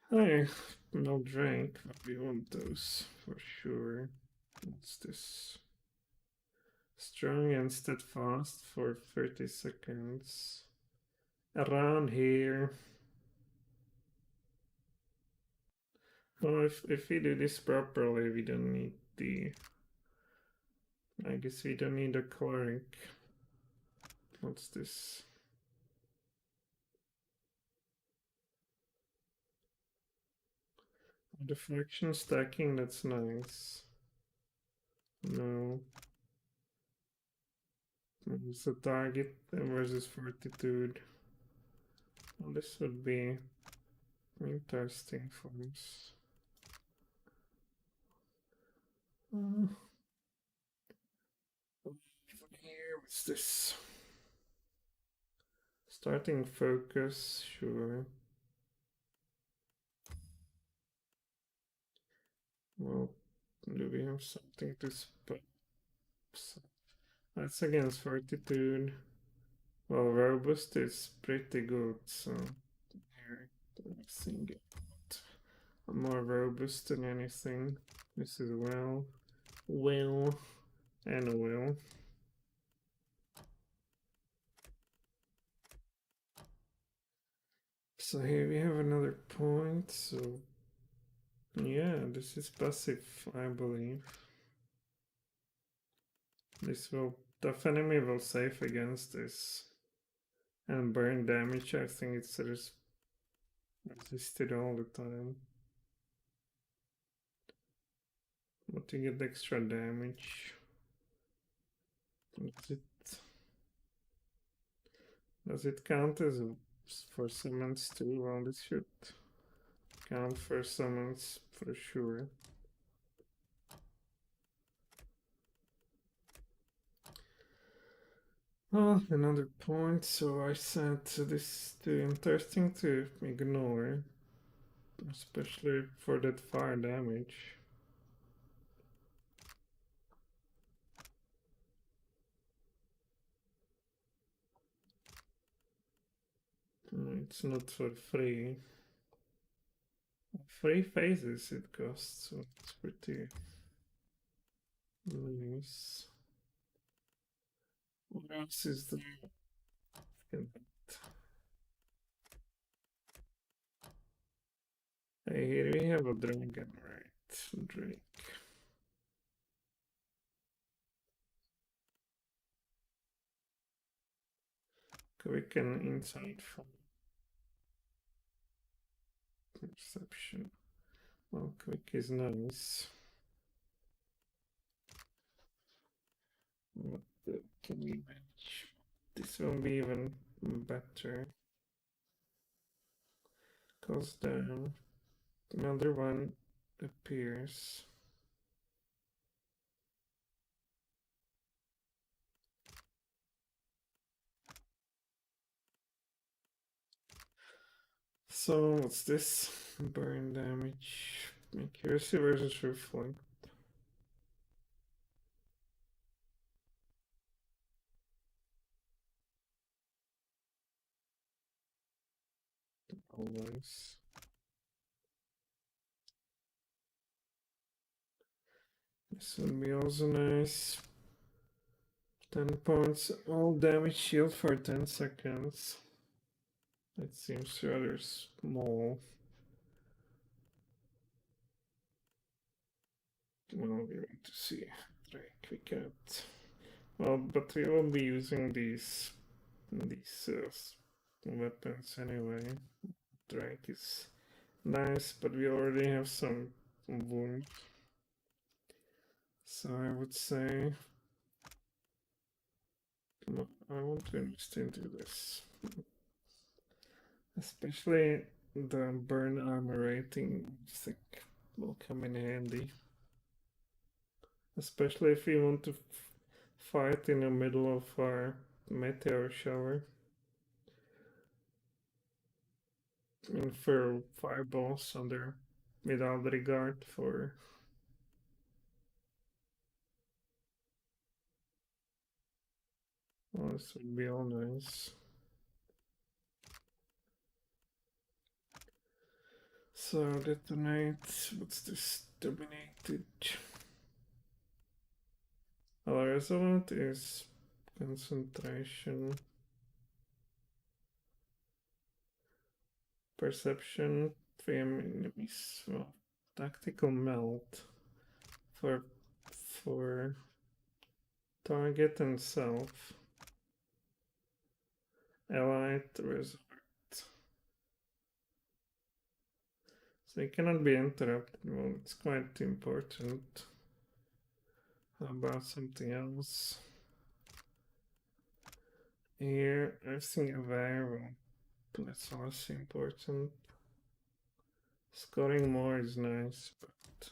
Hey, no drink, but we want those for sure. What's this? Strong and steadfast for 30 seconds. Around here. Well, if we do this properly, we don't need the... I guess we don't need a cleric. What's this? Deflection stacking, that's nice. No. It's a target versus fortitude. Well, this would be interesting for us. Here, what's this? Starting focus, sure. Well, do we have something to spell? That's against fortitude. Well, robust is pretty good, so here, I think I'm more robust than anything. This is will, and will. So here we have another point. So yeah, this is passive, I believe. This will definitely will save against this. And burn damage, I think it's resisted all the time. But you get extra damage. Does it count as for summons too? Well, this should count for summons for sure. Oh, another point. So I said this is too interesting to ignore, especially for that fire damage. It's not for free. 3 phases it costs, so it's pretty nice. What else is there? Hey, here we have a dragon, right? Drake. Quick and insightful. Perception. Well, quick is nice. What can we match? This will be even better. Goes down. Another one appears. So what's this? Burn damage. Accuracy versus reflect. Always. This would be also nice. 10 points. All damage shield for 10 seconds. It seems rather small. Well, we want to see. Drake, we can't. Well, but we will be using these weapons anyway. Drake is nice, but we already have some wound. So I would say I want to invest into this. Especially the burn armor rating, I think will come in handy. Especially if we want to fight in the middle of our meteor shower. And for fireballs under without regard for. Oh, this would be all nice. So detonate. What's this? Dominated. Our result is concentration, perception, fame enemies. Well, tactical melt for target and self. Allied resort. So it cannot be interrupted. Well, it's quite important. How about something else? Here, everything available. That's also important. Scoring more is nice, but.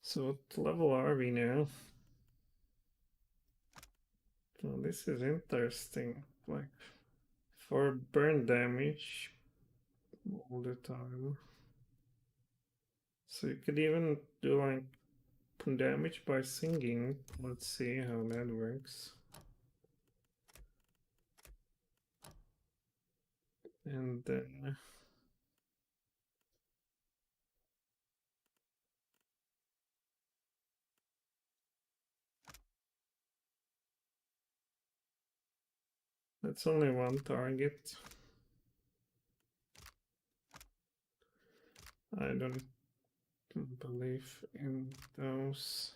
So, what level are we now? Oh, this is interesting. Like, for burn damage all the time. So, you could even do like damage by singing. Let's see how that works. And then That's only one target. I don't believe in those.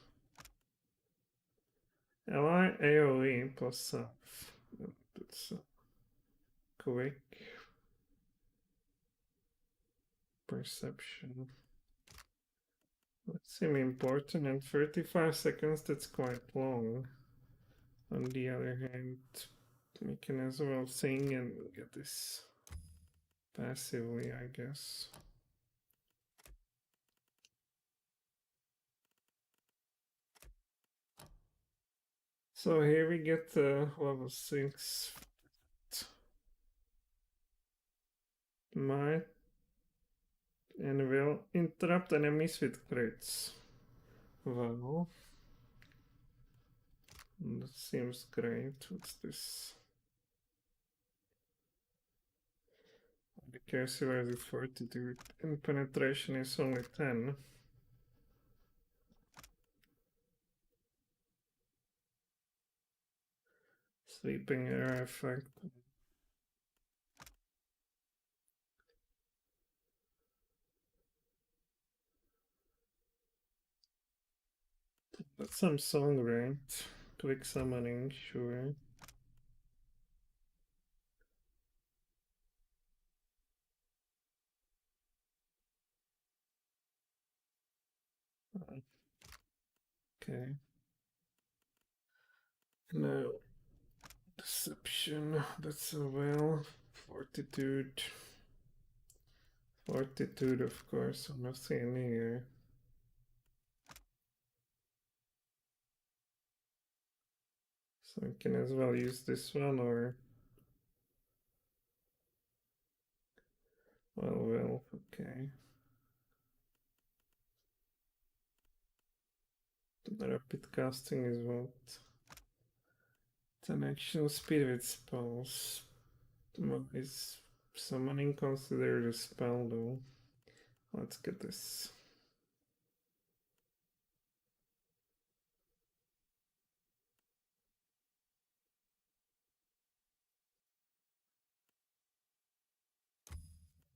Ally AoE plus self. That's quick. Perception. That seems important, and 35 seconds, that's quite long. On the other hand, we can as well sing and get this passively, I guess. So here we get level 6. Might and will interrupt enemies with crits. Well, that seems great. What's this? The accuracy is 42 and penetration is only 10. Sweeping air effect. That's some song, right? Quick summoning, sure. Okay. Now, deception. That's a well. Fortitude. Fortitude, of course. I'm not seeing here. So we can as well use this one, or well, okay. Rapid casting is what? 10 action speed with spells. Is summoning considered a spell though? Let's get this.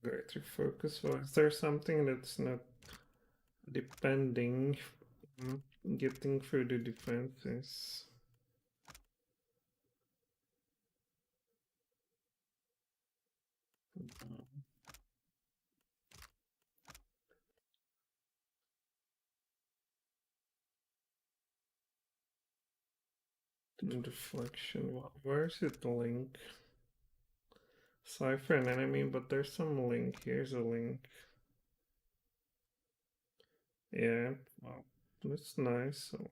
Greater focus. Well, is there something that's not depending on getting through the defenses? Deflection. Well, where's it the link? Cipher an enemy, but there's some link. Here's a link. Yeah, well, that's nice. So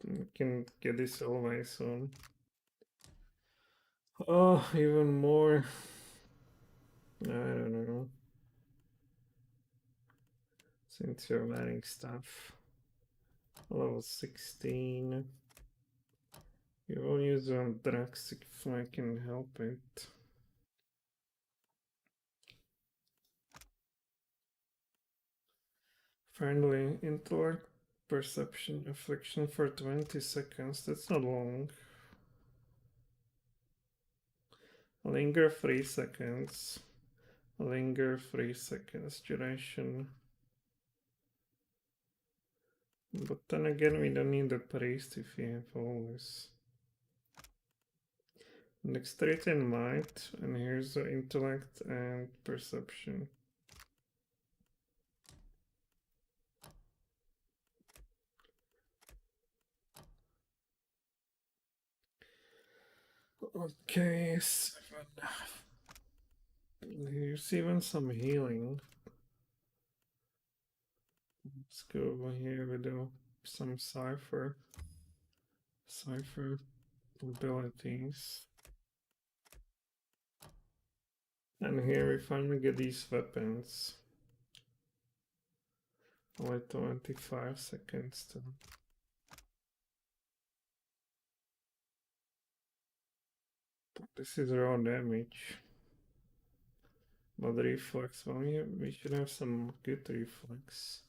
we can get this away soon. Oh, even more. I don't know. Since you're adding stuff. Level 16. You will use Drax if I can help it. Friendly intellect, perception, affliction for 20 seconds. That's not long. Linger 3 seconds. Linger 3 seconds duration. But then again, we don't need the priest if we have all this. Dexterity and might, and here's the intellect and perception. Okay, 7. Here's even some healing. Let's go over here with some cipher abilities. And here we finally get these weapons. Only 25 seconds to. This is raw damage. But reflex, well, we should have some good reflex.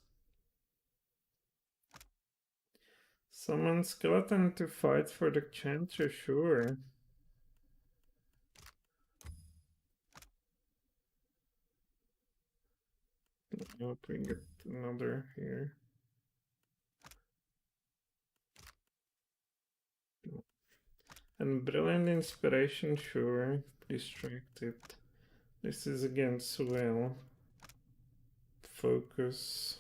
Summon skeleton to fight for the chanter, sure. I hope we get another here. And brilliant inspiration, sure. Distracted. This is against will. Focus.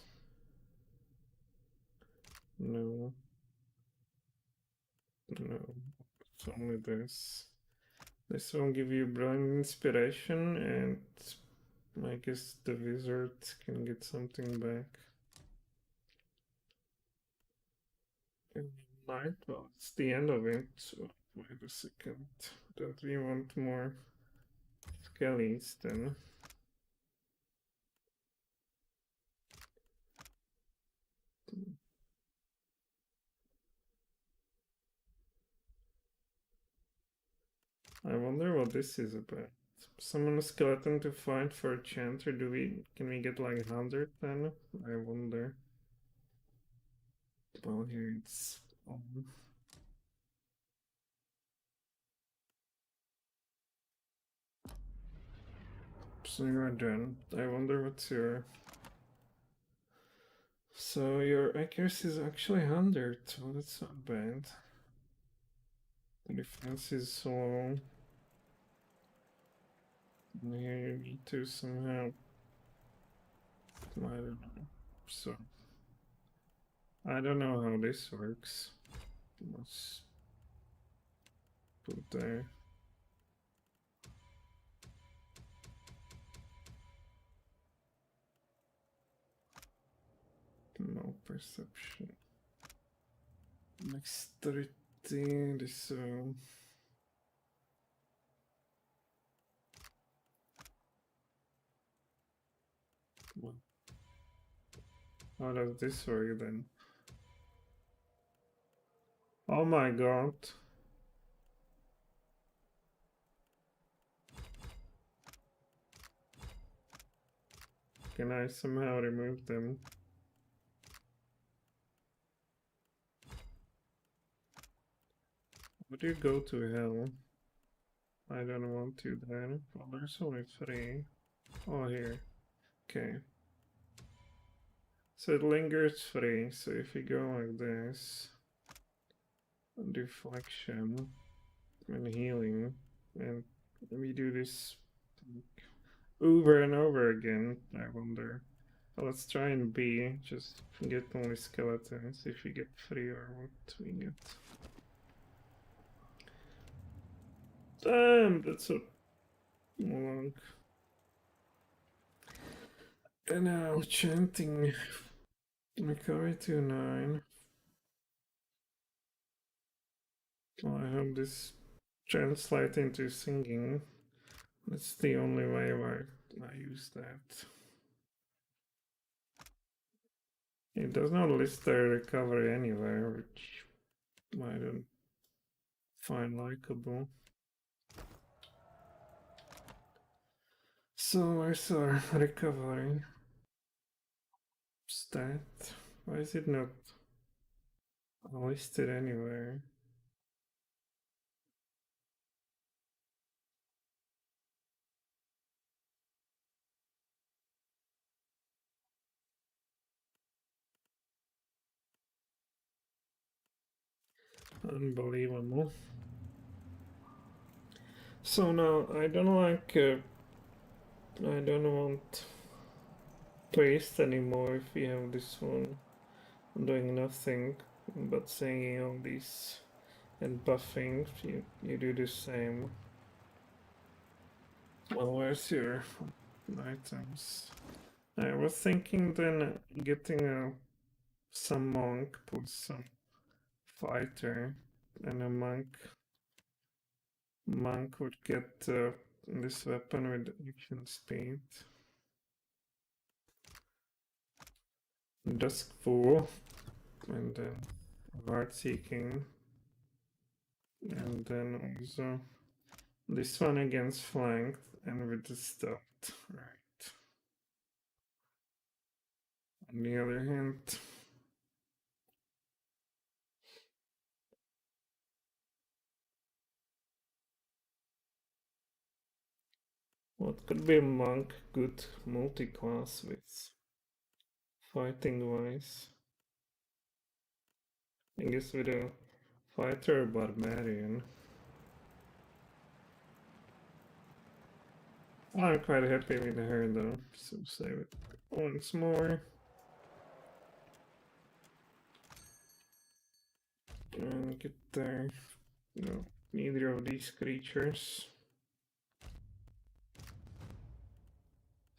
No. No. It's only this. This will give you brilliant inspiration, and I guess the wizard can get something back. Night, well, it's the end of it, so wait a second. Don't we want more skellies then? I wonder what this is about. Summon a skeleton to fight for a chanter. Can we get like 100 then? I wonder. Well, here it's on. So you're done. I wonder what's your... So your accuracy is actually 100, so that's not bad. Defense is low. And here you need to somehow... I don't know. So... I don't know how this works. Let's put there. No perception. Next 30, so... What? How does this work then? Oh my god. Can I somehow remove them? Would you go to hell? I don't want to then. Well, there's only 3. Oh, here. Okay. So it lingers 3, so if you go like this, deflection and healing, and we do this over and over again, I wonder. Well, let's try and B, just get only skeletons if we get 3 or what we get. Damn, that's so long. And now chanting. Recovery to 9. Well, I hope this translates into singing. That's the only way where I use that. It does not list their recovery anywhere, which I don't find likable. So where's our recovery stat? Why is it not listed anywhere? Unbelievable. So now I don't like. I don't want paste anymore if we have this one doing nothing but singing all these and buffing. You do the same. Well, where's your items? I was thinking then getting some monk plus some fighter, and a monk would get this weapon with action speed. Duskful, and then guard seeking, and then also this one against flanked and with the stealth, right? On the other hand, What could be a monk good multi-class with? Fighting wise. I guess with a fighter barbarian. I'm quite happy with her though, so save it once more. And get there. No, neither of these creatures.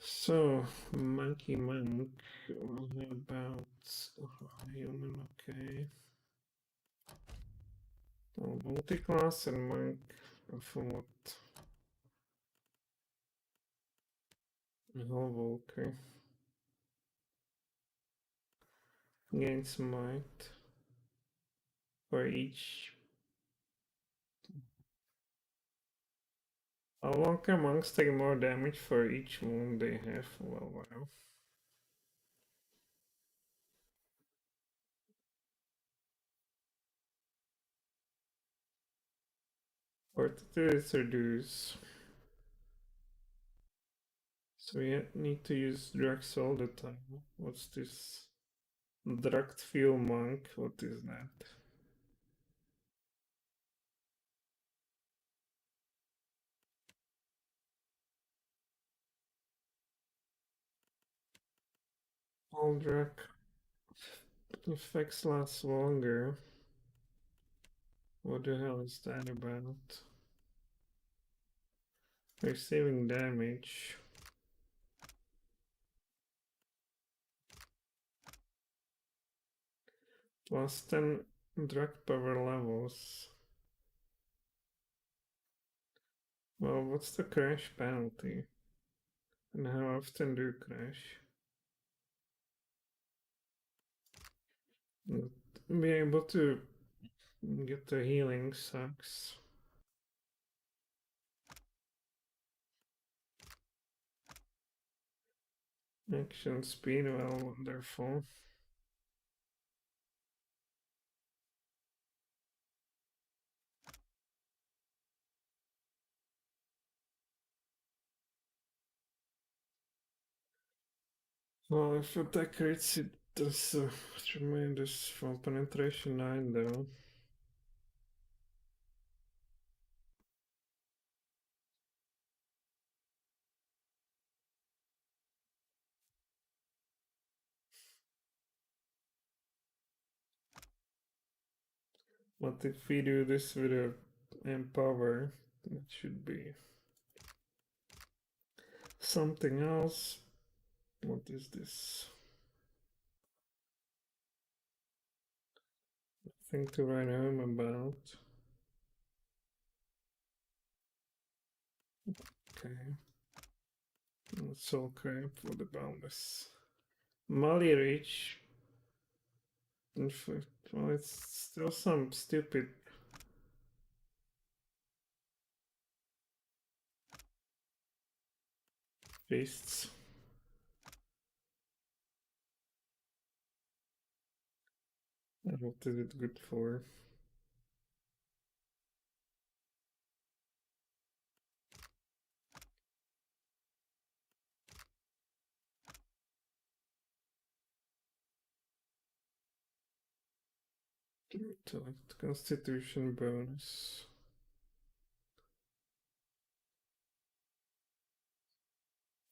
So, Monkey Monk, what about human? Okay. Oh, multi-class and Monk for what? Envoker. Gains might for each. Envoker monks take more damage for each wound they have. Well, wow. Fortitude is reduced. So we need to use drugs all the time. What's this? Drugged fuel monk. What is that? All drug effects last longer. What the hell is that about? Receiving damage. Plus 10 drug power levels. Well, what's the crash penalty? And how often do you crash? Be able to get the healing sucks. Action speed, well, wonderful. Well, if attack rates, it does tremendous for penetration 9 though. What if we do this with a empower? It should be something else. What is this? Thing to write home about. Okay. That's all crap for the bonus. Molly Reach. Well, it's still some stupid beasts. What is it good for? Select Constitution bonus.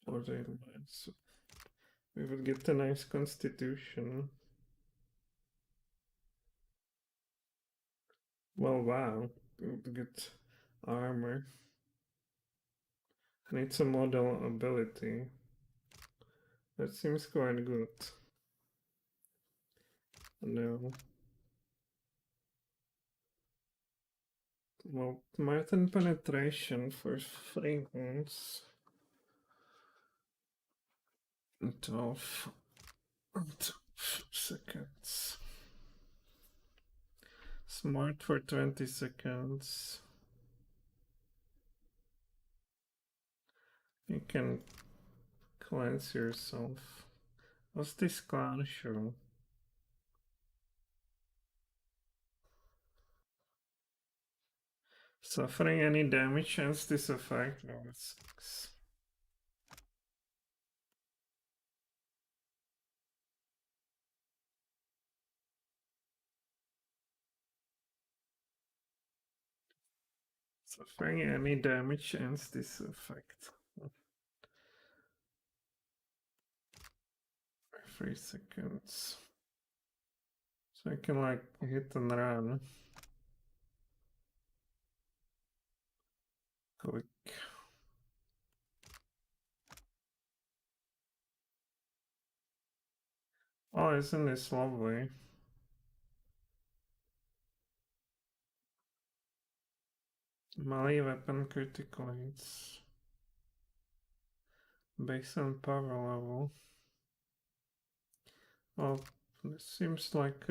Or they so we would get a nice Constitution. Well, wow. We would get armor. And it's a model ability. That seems quite good. No. Well, Martin penetration for 3 wounds. 12 seconds. Smart for 20 seconds. You can cleanse yourself. What's this clown show? Suffering any damage chance this effect? No, it sucks. Suffering any damage ends this effect. For 3 seconds. So I can like hit and run. Quick. Oh, isn't this lovely? Melee weapon critical hits. Based on power level. Well, this seems like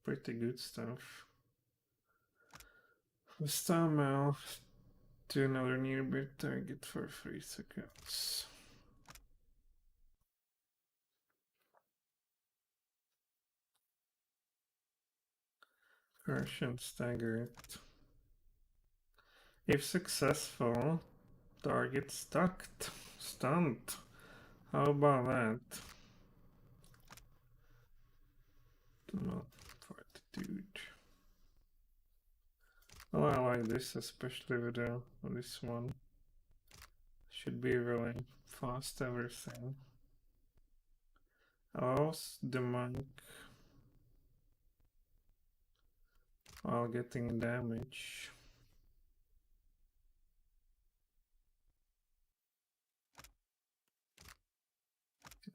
pretty good stuff. Star mail to another nearby target for 3 seconds. Crush and stagger it. If successful, target stunned. How about that? Well, fortitude. Oh, I like this, especially with this one. Should be really fast everything. Allows the monk while getting damage.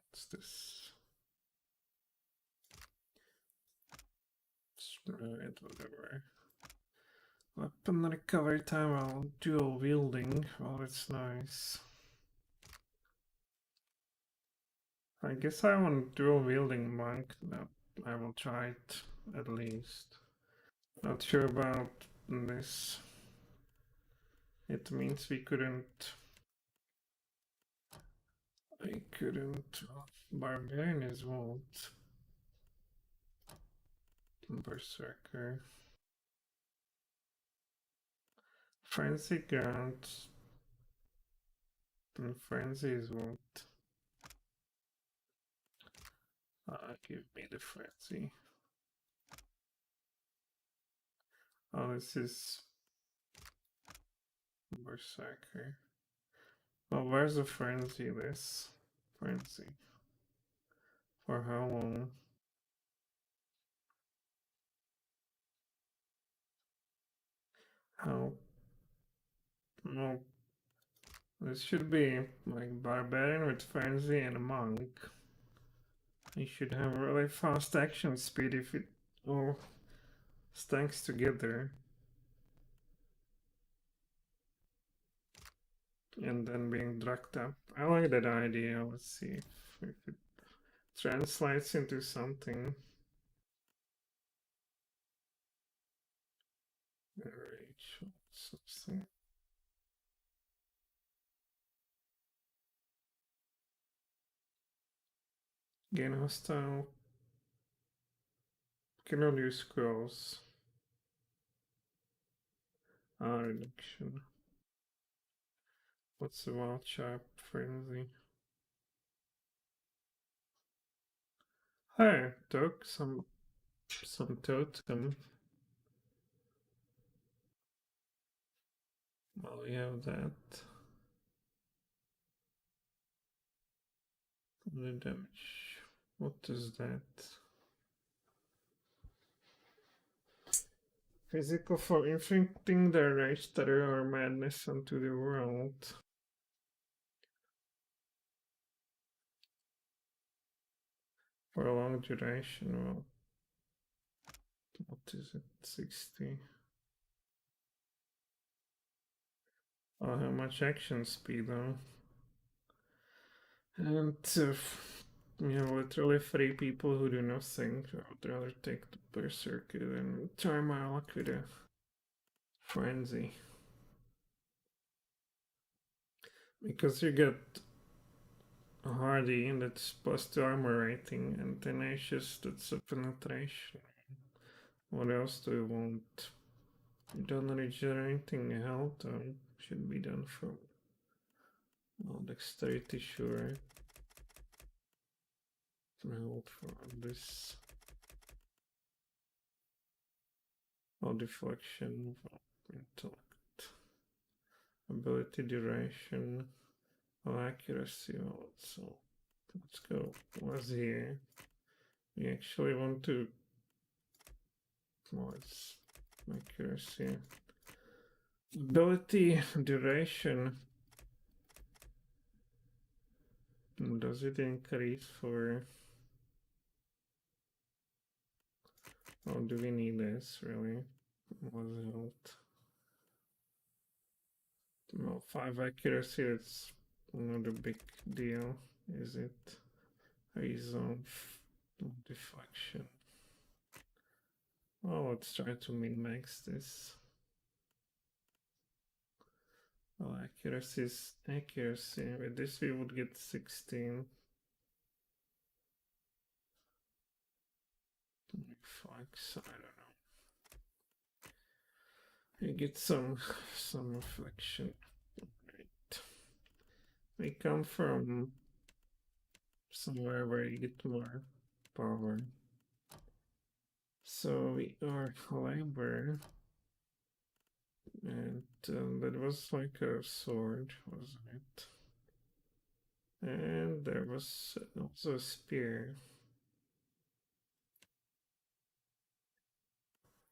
What's this? Right, whatever. Weapon recovery time while dual wielding. Well, it's nice. I guess I want dual wielding monk. No, I will try it at least. Not sure about this. It means we couldn't. Barbarian is what? Berserker. Frenzy grant. And frenzy is what? Give me the frenzy. Oh, this is Berserker. Well, where's the frenzy? This frenzy. For how long? How? No. This should be like barbarian with frenzy and a monk. You should have really fast action speed if it all stacks together. And then being dragged up. I like that idea. Let's see if it translates into something. Rage, something. Gain hostile. Cannot use scrolls. Reduction. What's the wild sharp frenzy? Hey, took some totem. Well, we have that. The damage. What is that? Physical for inflicting the rage, terror, or madness onto the world. For a long duration. Well, what is it? 60. Oh, how much action speed though? And we have literally 3 people who do nothing. I would rather take the Berserker than try my luck with a Frenzy. Because you get a Hardy and that's +2 armor rating, and Tenacious that's a penetration. What else do you want? You don't regenerating health, should be done from dexterity, sure. Help for this. Deflection, intellect. ability duration, accuracy also. Let's go. What's here? We actually want to. What's accuracy? Ability duration. Does it increase for? Oh, do we need this really? What's it? Well, 5 accuracy. It's not a big deal, is it? Horizon deflection. Well, let's try to min-max this. Well, accuracy is accuracy. With this we would get 16. Flex, I don't know. You get some reflection. Right. We come from somewhere where you get more power. So we are labor. And that was like a sword, wasn't it? And there was also a spear.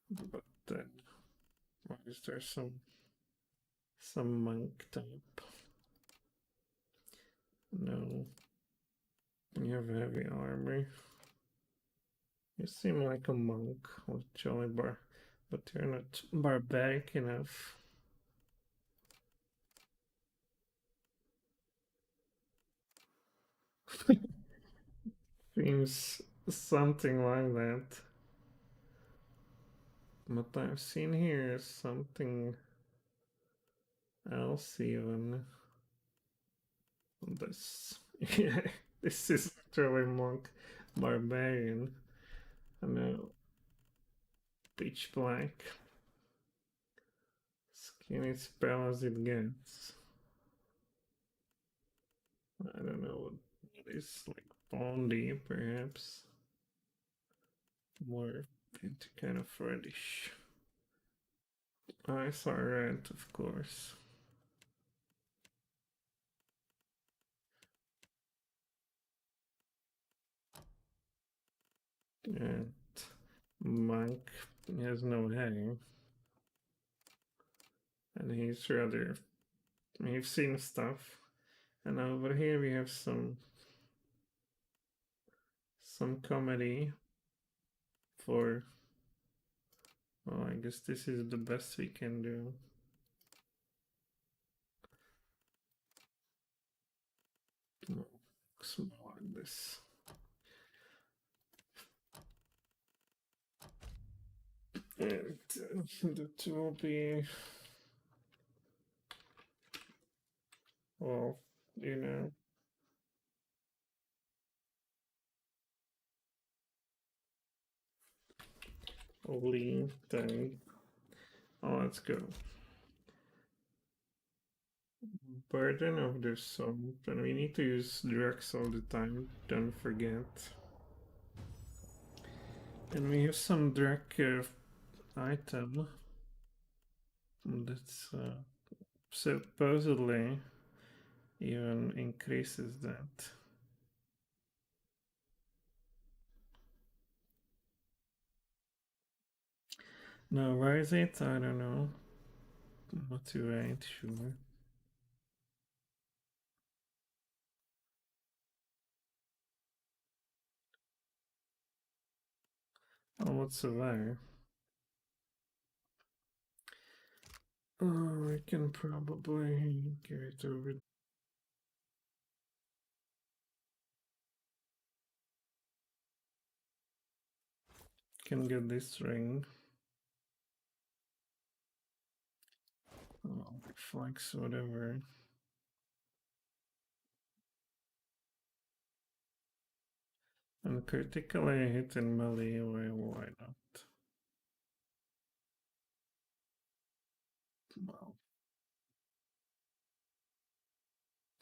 But then, why is there some monk type? No. You have heavy armor. You seem like a monk with jolly bar, but you're not barbaric enough. Seems something like that. But I've seen here something else even. This, yeah, this is literally monk barbarian. I know, pitch black. Skinny spell as it gets. I don't know what it is, like bondy perhaps. More into kind of reddish. Eyes are red, of course. And monk has no hair. And he's rather. We've seen stuff. And over here we have some comedy for. Well, I guess this is the best we can do. Looks more like this. And that will be, well, you know, only thing. Oh, let's go. Burden of the soul. And we need to use drugs all the time, don't forget. And we have some drug item that's supposedly even increases that. Now, where is it? I don't know. Motivate, sure. Oh, what's there? Oh, I can probably give it over. Can get this ring. Oh, flex, whatever. And critically hit in melee, why not? Well,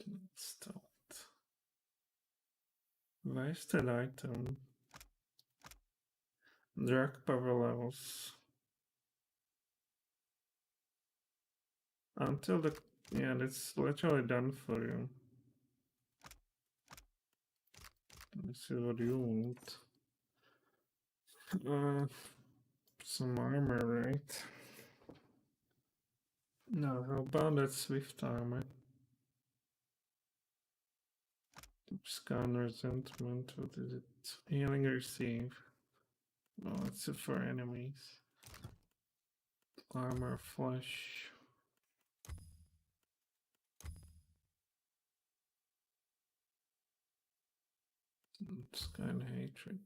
let's start. Wasted item. Drug power levels. Until the Yeah, that's literally done for you. This is what you want. Some armor, right? No, how about that swift armor? Scan resentment, what is it? Healing receive. Oh, it's for enemies. Armor flesh. Scan hatred.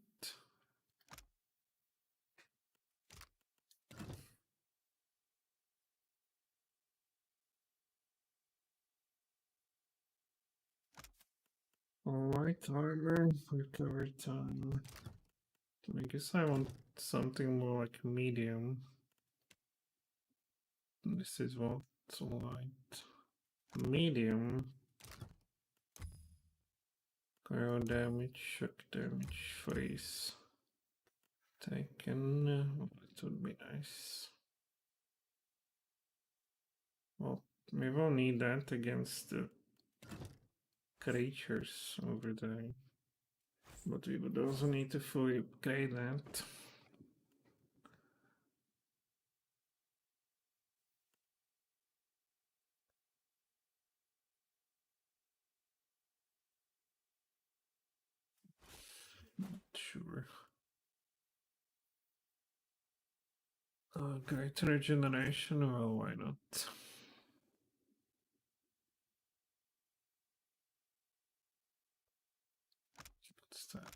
Light armor, recovery time. I guess I want something more like medium. This is what's light. Medium. Cryo damage, shock damage, freeze. Taken. It would be nice. Well, we will need that against the creatures over there. But we would also need to fully upgrade that. Not sure. Great regeneration, well, why not? What's that?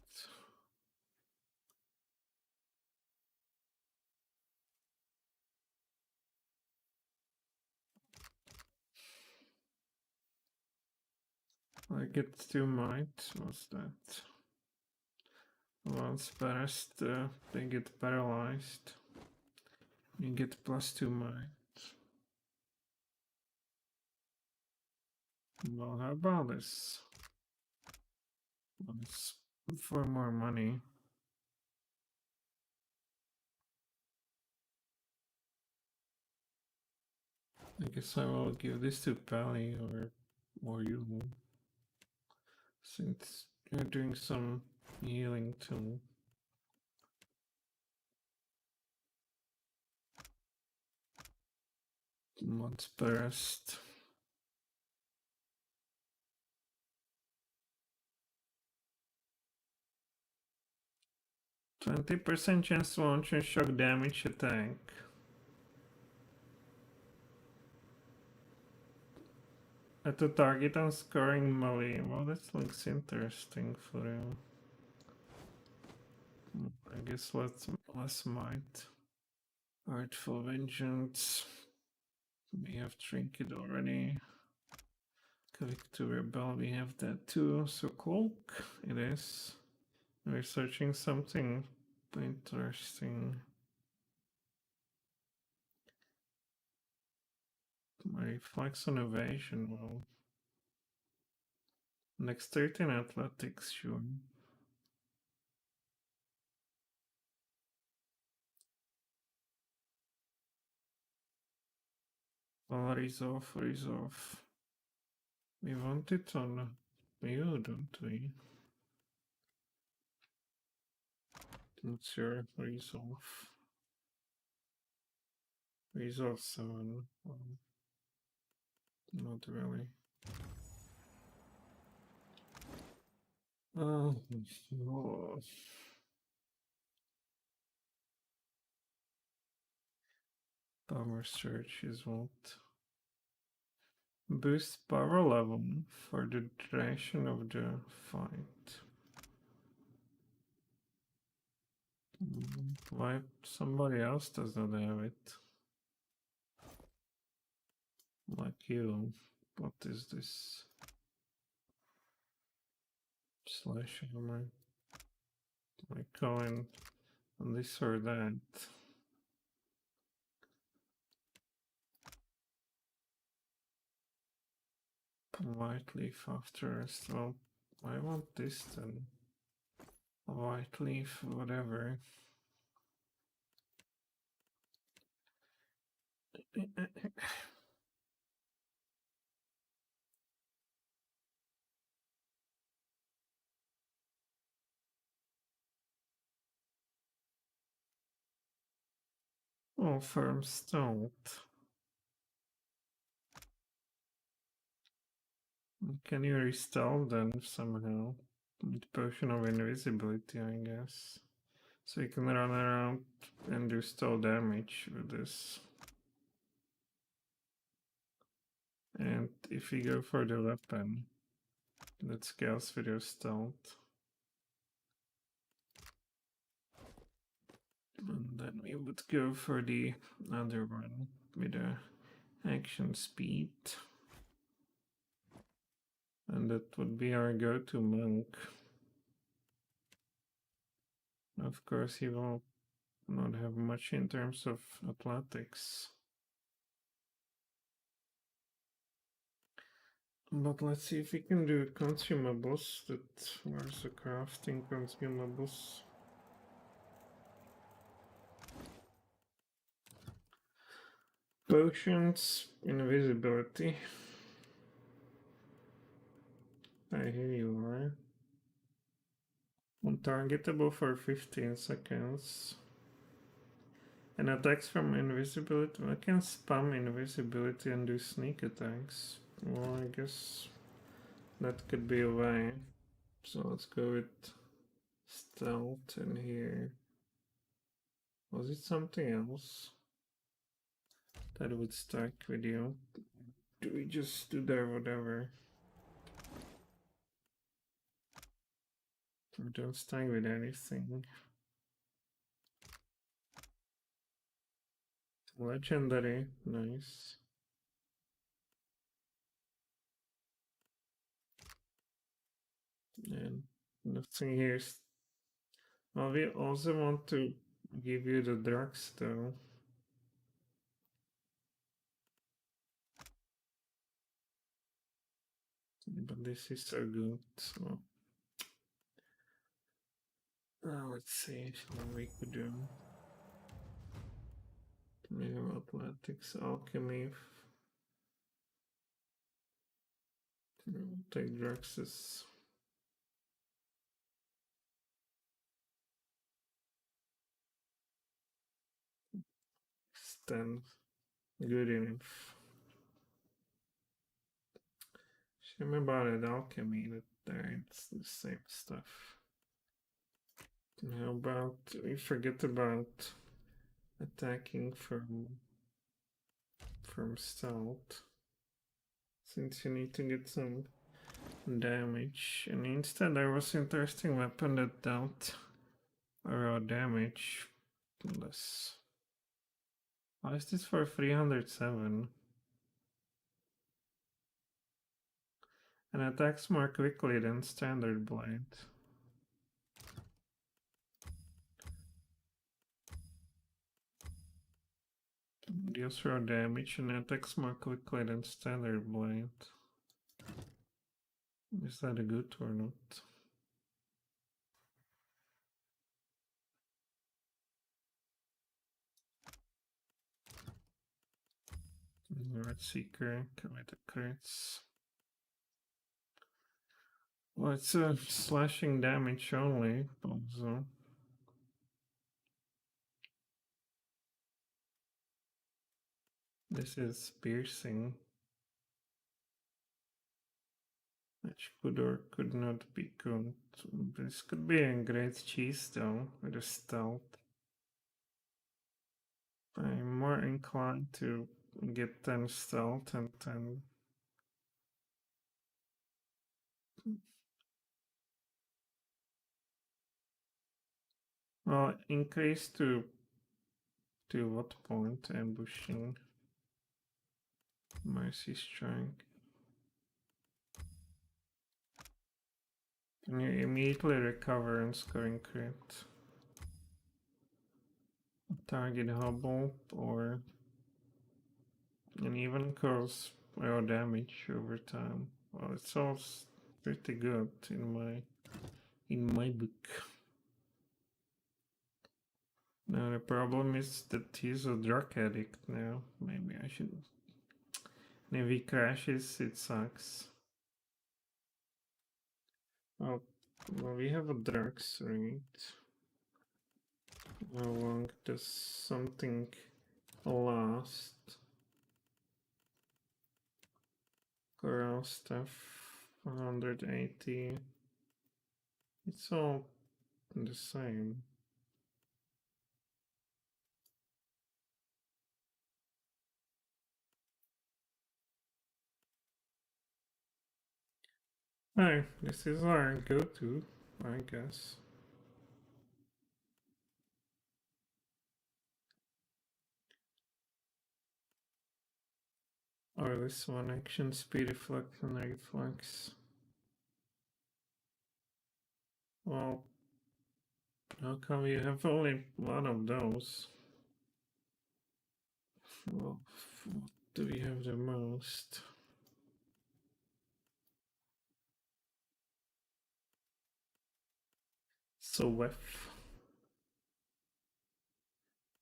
I get 2 might. What's that? Once passed, they get paralyzed. You get +2 might. Well, how about this? Let's for more money. I guess I will give this to Pally or you, since you're doing some healing too. Months passed. 20% chance to launch a shock damage attack. At the target on scoring melee. Well, that looks interesting for you. I guess less might. Artful Vengeance. We have Trinket already. Quick to Rebel, we have that too. So Cloak, it is. We're searching something interesting. My reflex on evasion, well. Next 13 athletics, sure. Well, raise off. We want it on you, don't we? What's your raise off? Raise off 7. Well, not really. Oh. Power search is what? Boost power level for the duration of the fight. Why somebody else does not have it? Like you. What is this? Slash armor. Like going on this or that. White leaf after rest. Well, I want this then. White leaf, whatever. Oh, firm stealth. Can you restore them somehow? With potion of invisibility, I guess. So you can run around and do still damage with this. And if you go for the weapon, that scales with your stealth. And then we would go for the other one with a action speed. And that would be our go-to monk. Of course, he will not have much in terms of athletics. But let's see if we can do consumables. Where's the crafting consumables? Potions, invisibility. Here you are. Untargetable for 15 seconds. And attacks from invisibility. I can spam invisibility and do sneak attacks. Well, I guess that could be a way. So let's go with stealth in here. Was it something else that would stack with you? Do we just do that whatever? Or don't stack with anything? Legendary, nice. And nothing here. Well, we also want to give you the drugs though. But this is so good. So let's see what we could do. We have athletics, alchemy. We'll take drugs as stand good enough. Shame about it, alchemy, that there it's the same stuff. And how about we forget about attacking from stealth, since you need to get some damage, and instead there was an interesting weapon that dealt raw damage less. Why is this for 307? And attacks more quickly than standard blade. Deals raw damage and attacks more quickly than standard blade. Is that a good or not? Red Seeker, commit crits. Well, it's a slashing damage only, also. This is piercing. Which could or could not be good. This could be a great cheese though, with a stealth. I'm more inclined to get 10 stealth and 10. Well, increase to what point? Ambushing. Mercy strike. Can you immediately recover and scoring crit? Target hobble or and even cause raw damage over time. Well, it's all pretty good in my book. Now the problem is that he's a drug addict now. Maybe I should. And if he crashes, it sucks. Oh, well, we have a drugs, right? How long does something Last. Coral stuff, 180. It's all the same. Hey, this is our go-to, I guess. Or this one, action, speed, reflect, and reflex. Well, how come you have only one of those? Well, what do we have the most? So Wef.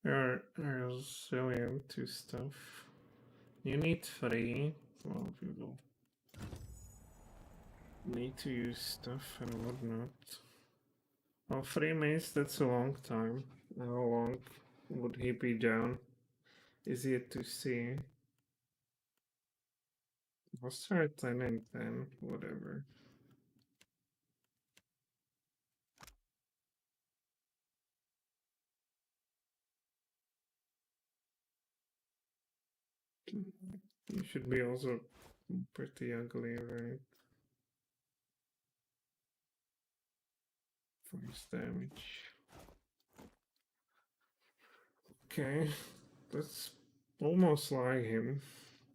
Are resilient to stuff. You need 3. Well, we will need to use stuff and whatnot. Well, 3 minutes, that's a long time. How long would he be down? Is yet to see. I'll start 10 and 10, whatever. You should be also pretty ugly, right? Force damage. Okay, that's almost like him.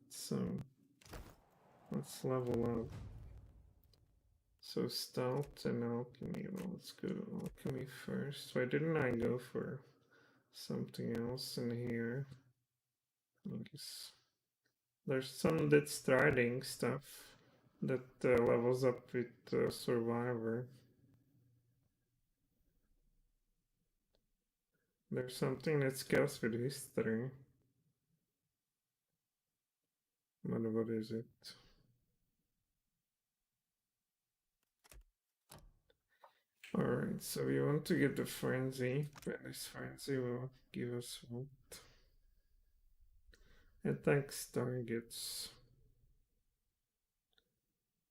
So let's level up. So stealth and alchemy. Well, let's go to alchemy first. Why didn't I go for something else in here? I guess there's some that's striding stuff that levels up with survivor. There's something that scales with history. But what is it? Alright, so we want to get the frenzy, but this frenzy will give us what? Attacks targets.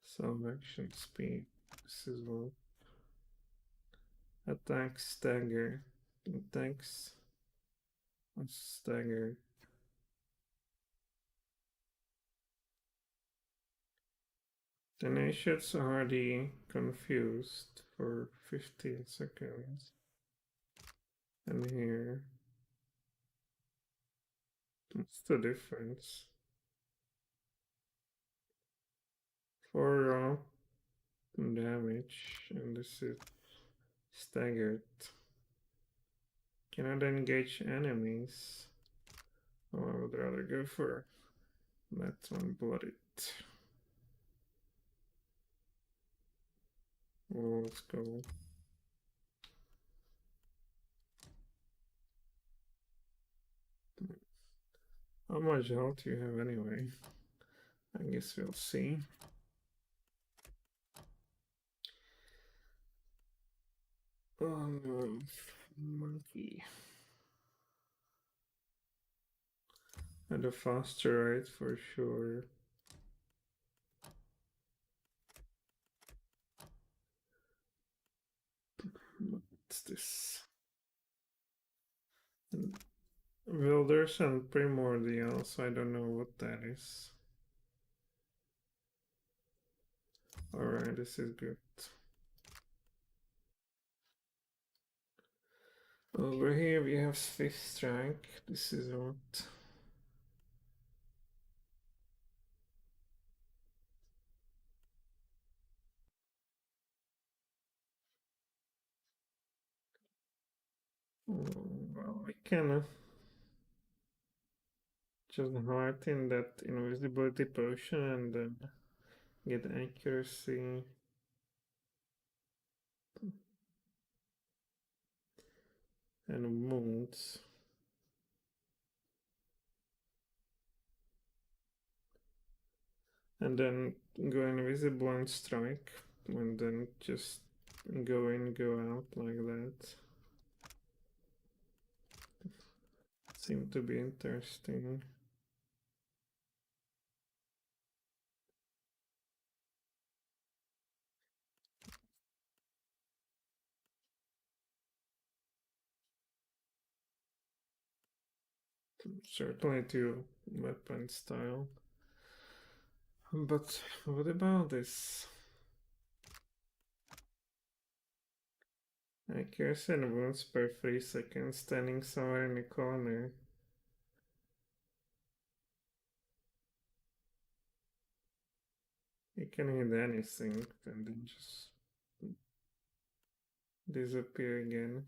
Some action speed. This is what? Attacks stagger. Attacks stagger. Tenacious already confused for 15 seconds. And here, what's the difference? 4 damage, and this is staggered. Cannot engage enemies. Oh, I would rather go for that one, blooded. Well, let's go. How much health do you have anyway? I guess we'll see. Oh no, monkey. At a faster rate for sure. What's this? Wilders and Primordial, so I don't know what that is. Alright, this is good. Over here we have 5th strike. This is what? Well, we can just heart in that invisibility potion and then get accuracy. And wounds. And then go invisible and strike. And then just go in, go out like that. seem to be interesting. Certainly to weapon style. But what about this? Accuracy and wounds per 3 seconds standing somewhere in the corner. You can hit anything and then just disappear again.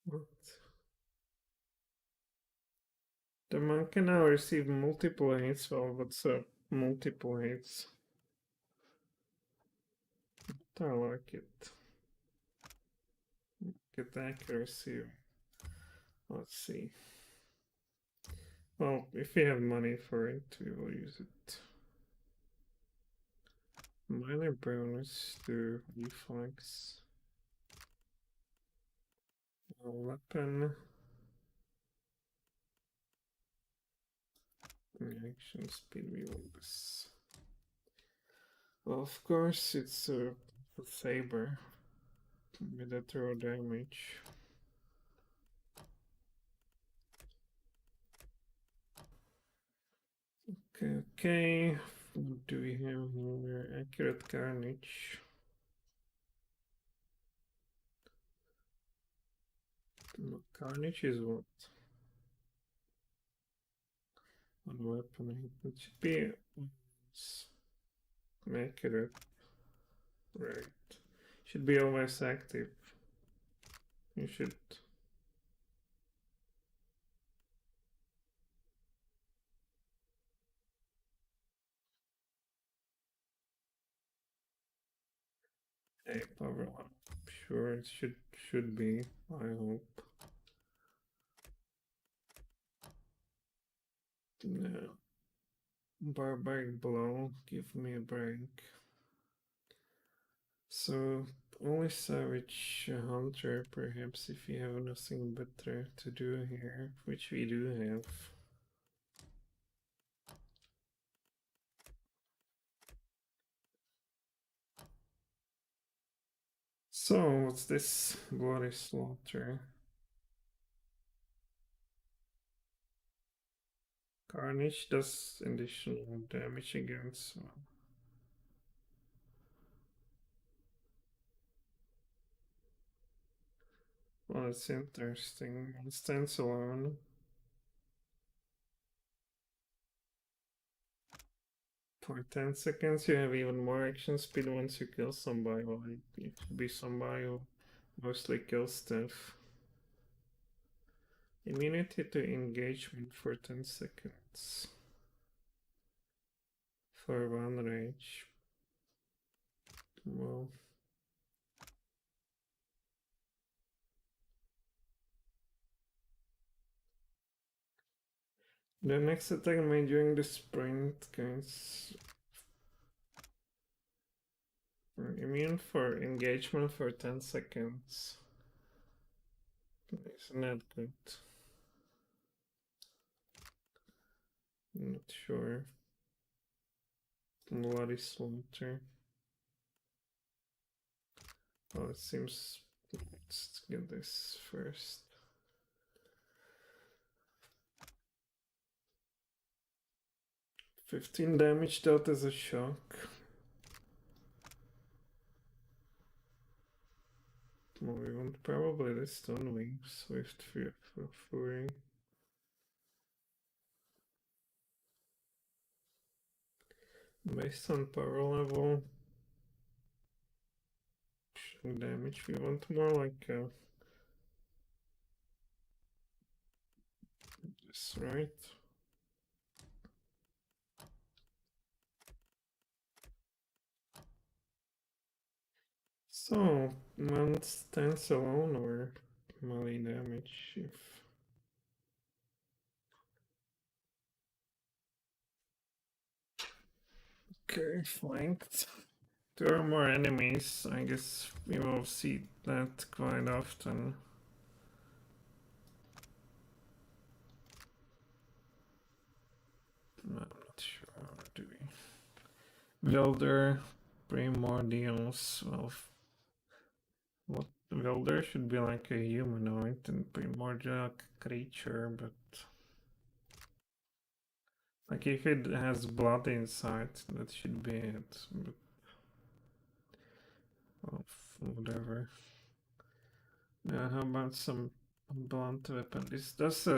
What? The monk can now receive multiple hits. Well, what's up? Multiple hits. I like it. Get accuracy. Let's see. Well, if you have money for it, we will use it. Minor bonus to reflex. A weapon. Reaction speed, we want this. Well, of course, it's a saber with a throw damage. Okay. What do we have here? Accurate carnage. Carnage is what? One weapon. It should be accurate. Right. Should be always active. You should. Hey, power up. Sure, it should be. I hope. No. Barbaric blow. Give me a break. So only savage hunter, perhaps, if you have nothing better to do here, which we do have. So what's this bloody slaughter? Carnage does additional damage against. Well, it's interesting. It stands alone. For 10 seconds, you have even more action speed once you kill somebody. Well, it should be somebody who mostly kills stuff. Immunity to engagement for 10 seconds. For one rage. Well. The next attack made during the sprint gains immune for engagement for 10 seconds. Isn't that good? Not sure. Bloody slaughter. Oh, it seems. Let's get this first. 15 damage dealt as a shock. Well, we want probably the stone wing, swift fury. Based on power level damage, we want more like this, right? So, one stands alone or melee damage if Okay, flanked. There are more enemies. I guess we will see that quite often. I'm not sure. Do we? Builder, primordials. Well, what builder should be like a humanoid and primordial creature, but like if it has blood inside, that should be it. But well, whatever. Yeah, how about some blunt weapon? This does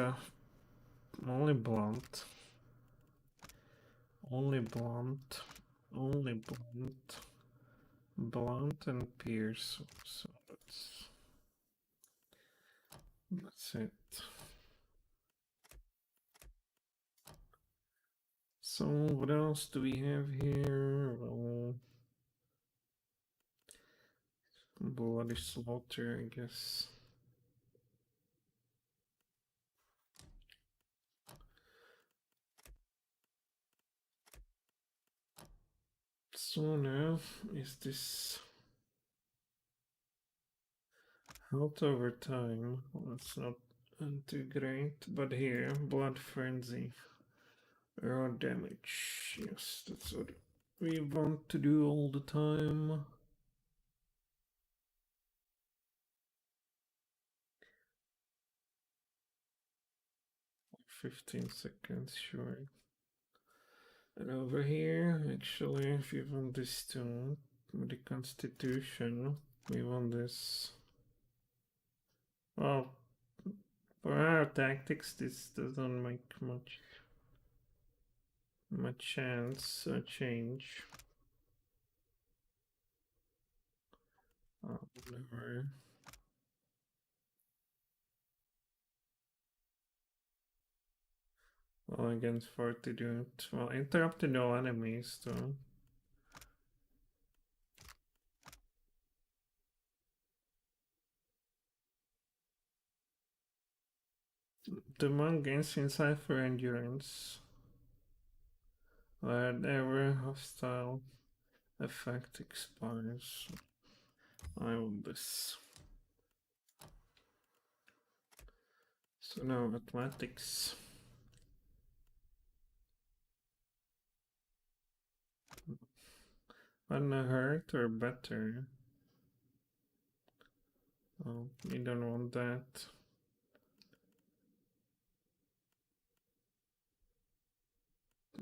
only blunt. Only blunt. Only blunt. Blunt and pierce. So that's it. So what else do we have here? Well, bloody slaughter, I guess. So now, is this health over time? Well, that's not too great, but here, blood frenzy. Raw damage. Yes, that's what we want to do all the time. 15 seconds, sure. And over here, actually, if you want this to the constitution, we want this. Well, for our tactics, this doesn't make much chance change. Whatever. Well, against 40 don't. Well, interrupted all enemies, though. The monk gains insight for endurance. Whenever hostile effect expires. I want this. So now athletics. Unhurt or better? Oh, we don't want that.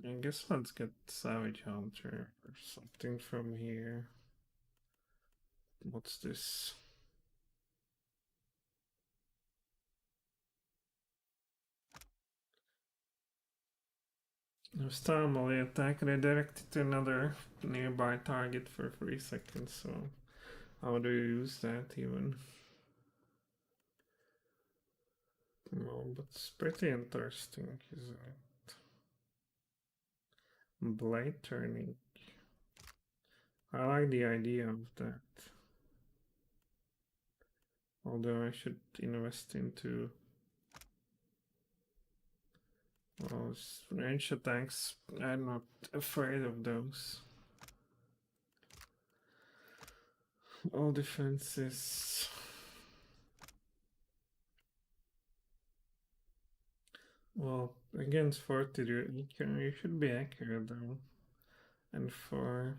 I guess let's get Savage Hunter or something from here. What's this? Style melee attack redirected to another nearby target for 3 seconds, so how do you use that even? Well, but it's pretty interesting, isn't it? Blade turning. I like the idea of that. Although I should invest into well, range attacks. I'm not afraid of those. All defenses. Well, against 40, you should be accurate though. And for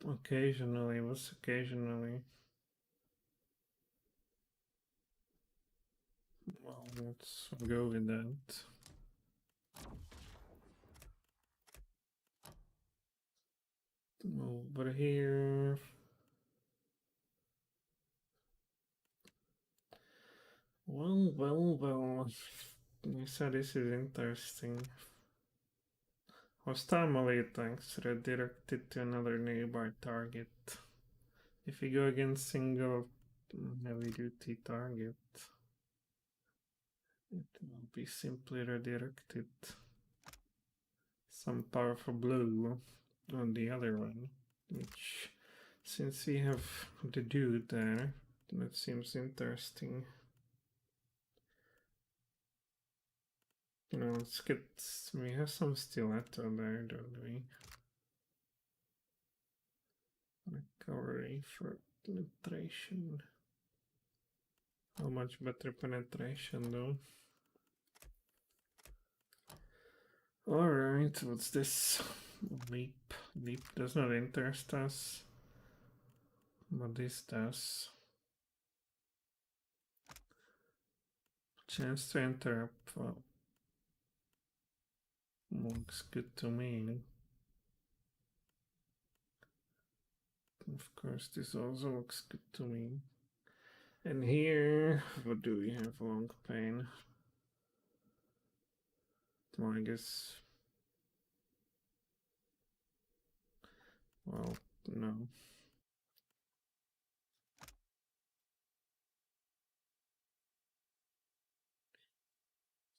occasionally, what's occasionally? Well, let's go with that. Over here. Well. You said this is interesting. Hostile melee attacks redirected to another nearby target. If you go against single heavy duty target, it will be simply redirected. Some powerful blue on the other one, which since we have the dude there, that seems interesting. You know, let's get. We have some stiletto there, don't we? recovery for penetration. How much better penetration though? Alright, what's this? Leap. Leap does not interest us. But this does. Chance to interrupt. Well, looks good to me. Of course, this also looks good to me. And here, what do we have? Long pain. Well, I guess. Well, no.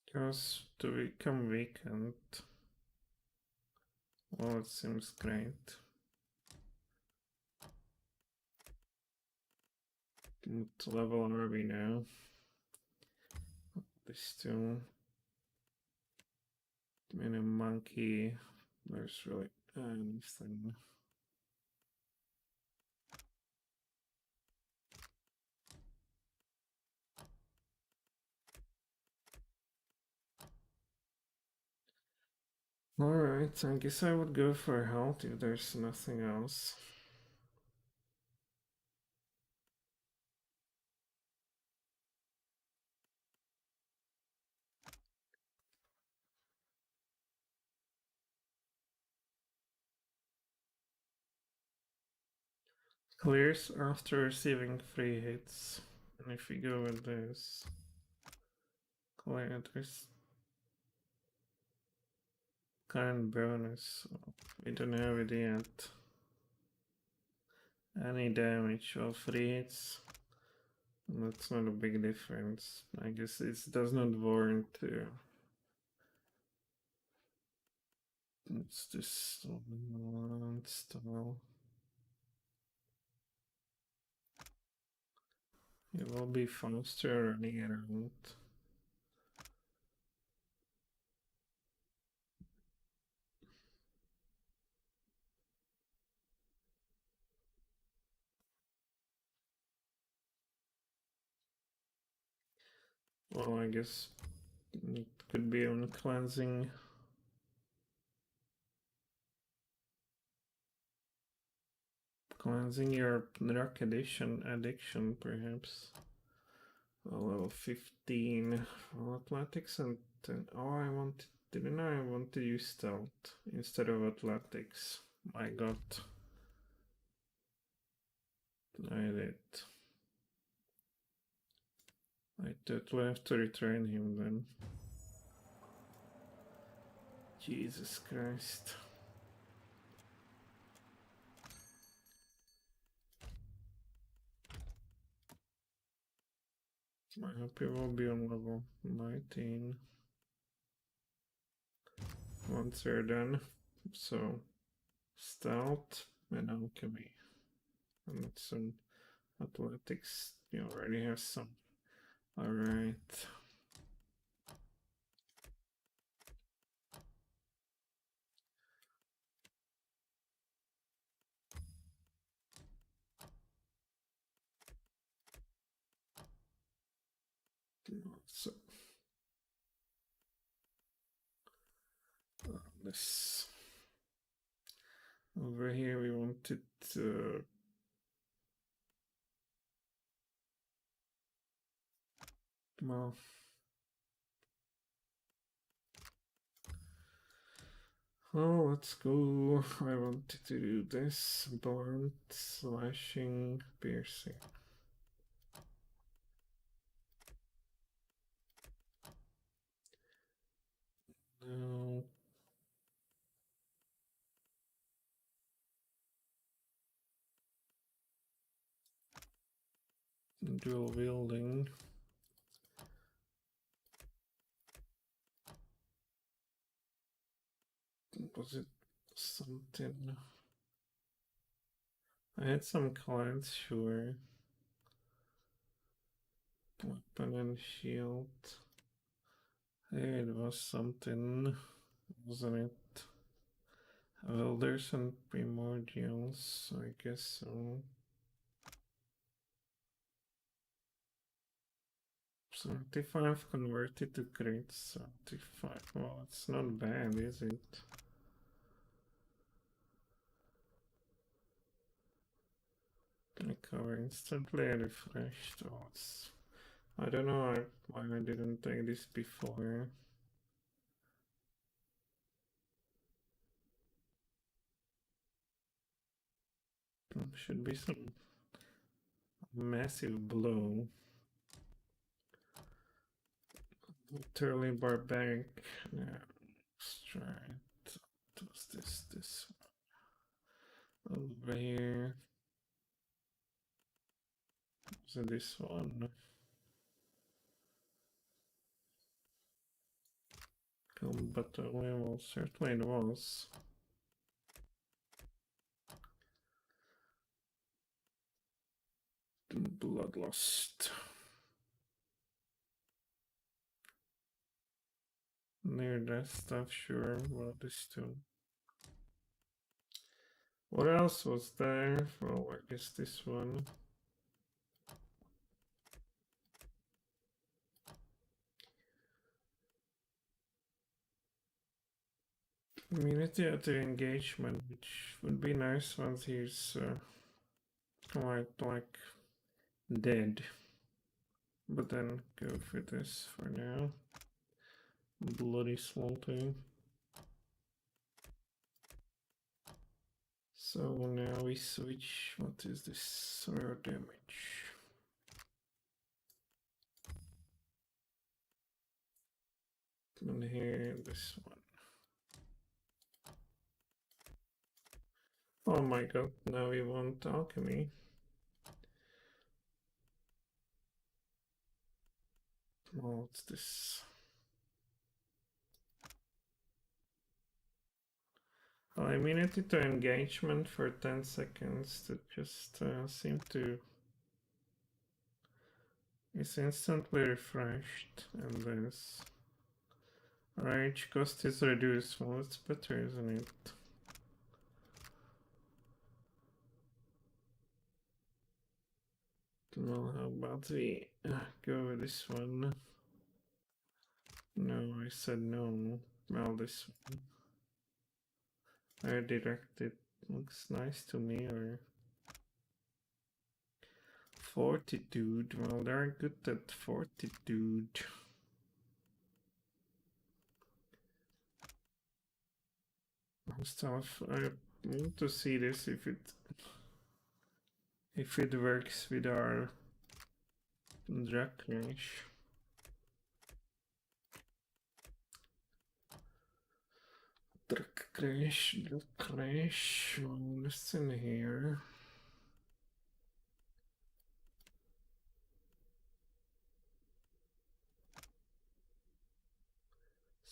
Because to become weakened, well, it seems great. What level are we now? These two. And a monkey. There's really anything. Alright, I guess I would go for health if there's nothing else. Clears after receiving 3 hits. And if we go with this, clear, there's kind bonus. So we don't have it yet. Any damage of 3 hits. That's not a big difference. I guess it does not warrant to. It's this one style. It will be faster running around. Well, I guess it could be on cleansing. Cleansing your drug addiction, perhaps. Well, level 15. Well, athletics and 10. Oh, didn't I want to use stealth instead of athletics? My god. I did. I totally have to retrain him then. Jesus Christ. I hope he will be on level 19 once we're done. So, stealth and alchemy. And some athletics. You already have some. Alright. So this over here we wanted to well let's go. I wanted to do this blunt, slashing, piercing. No. Dual wielding. Was it something? I had some clients, sure. Weapon and shield. Hey, it was something, wasn't it? Well, there's some primordials, I guess so. 75 converted to crit, 75. Well, it's not bad, is it? Recover instantly and refreshed. Oh, I don't know why I didn't take this before. Should be some massive blow. Literally barbaric. Yeah, let's try it. What's this one? Over here. So this one. Combat level, certainly it was. Bloodlust. Near death stuff, sure. Well, this too. What else was there? Well, I guess this one. Immunity to engagement, which would be nice once he's quite like dead. But then go for this for now. Bloody slaughter. So now we switch. What is this? Soil damage. And here, this one. Oh my god, now we want alchemy. Oh, what's this? Oh, immunity to engagement for 10 seconds to just seem to... It's instantly refreshed, and this rage cost is reduced. Well, it's better, isn't it? Well, how about we go with this one? No, I said no. Well, this one. Air directed looks nice to me, or fortitude. Well, they're good at fortitude. Stuff. I want to see this if it works with our Draconish. Draconish. What's in here?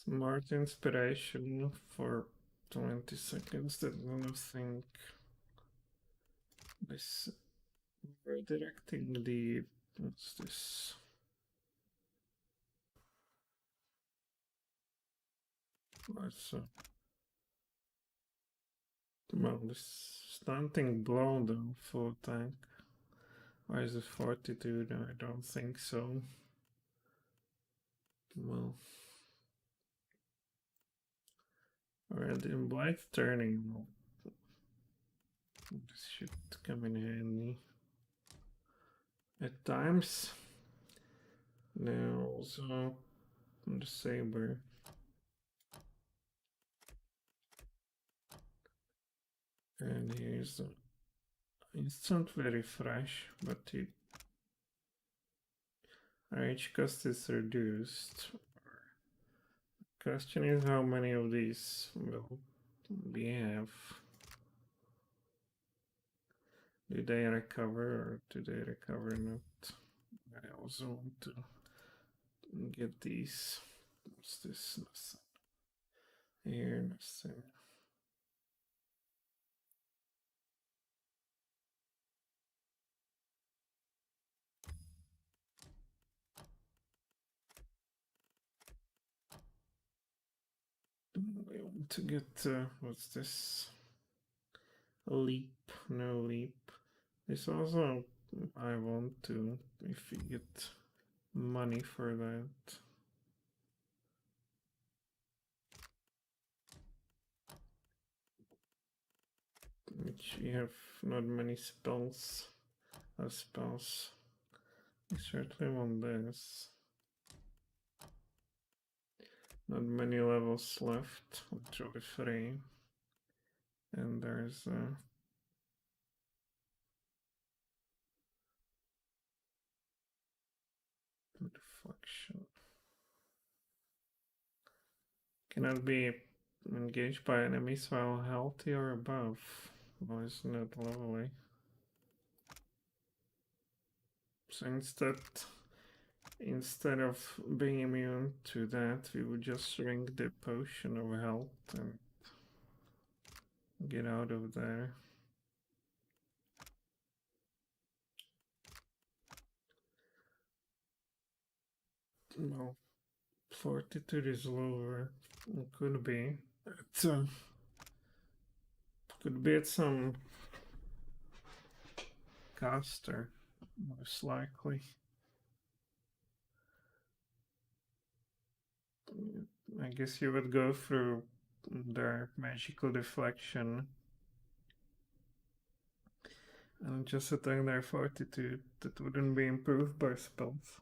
Smart inspiration for 20 seconds. That I think this redirecting the what's this? What's well, this stunting blow though, full tank. Why is it fortitude? I don't think so. Well, alright, in blight turning. This should come in handy at times. Now also the saber. And here's the instantly refresh, but it rage cost is reduced. Question is how many of these will we have? Do they recover or do they recover not? I also want to get these. What's this? Nothing. Here, nothing. to get what's this? Leap, no leap. This also I want to if you get money for that. Which we have not many spells. I certainly want this. Not many levels left, literally 3. And there's a deflection. Cannot be engaged by enemies while healthy or above. Why isn't it lovely? So instead of being immune to that, we would just drink the potion of health and get out of there. No, fortitude is lower. It could be. Could be at some caster, most likely. I guess you would go through their magical deflection and just attack their fortitude. That wouldn't be improved by spells.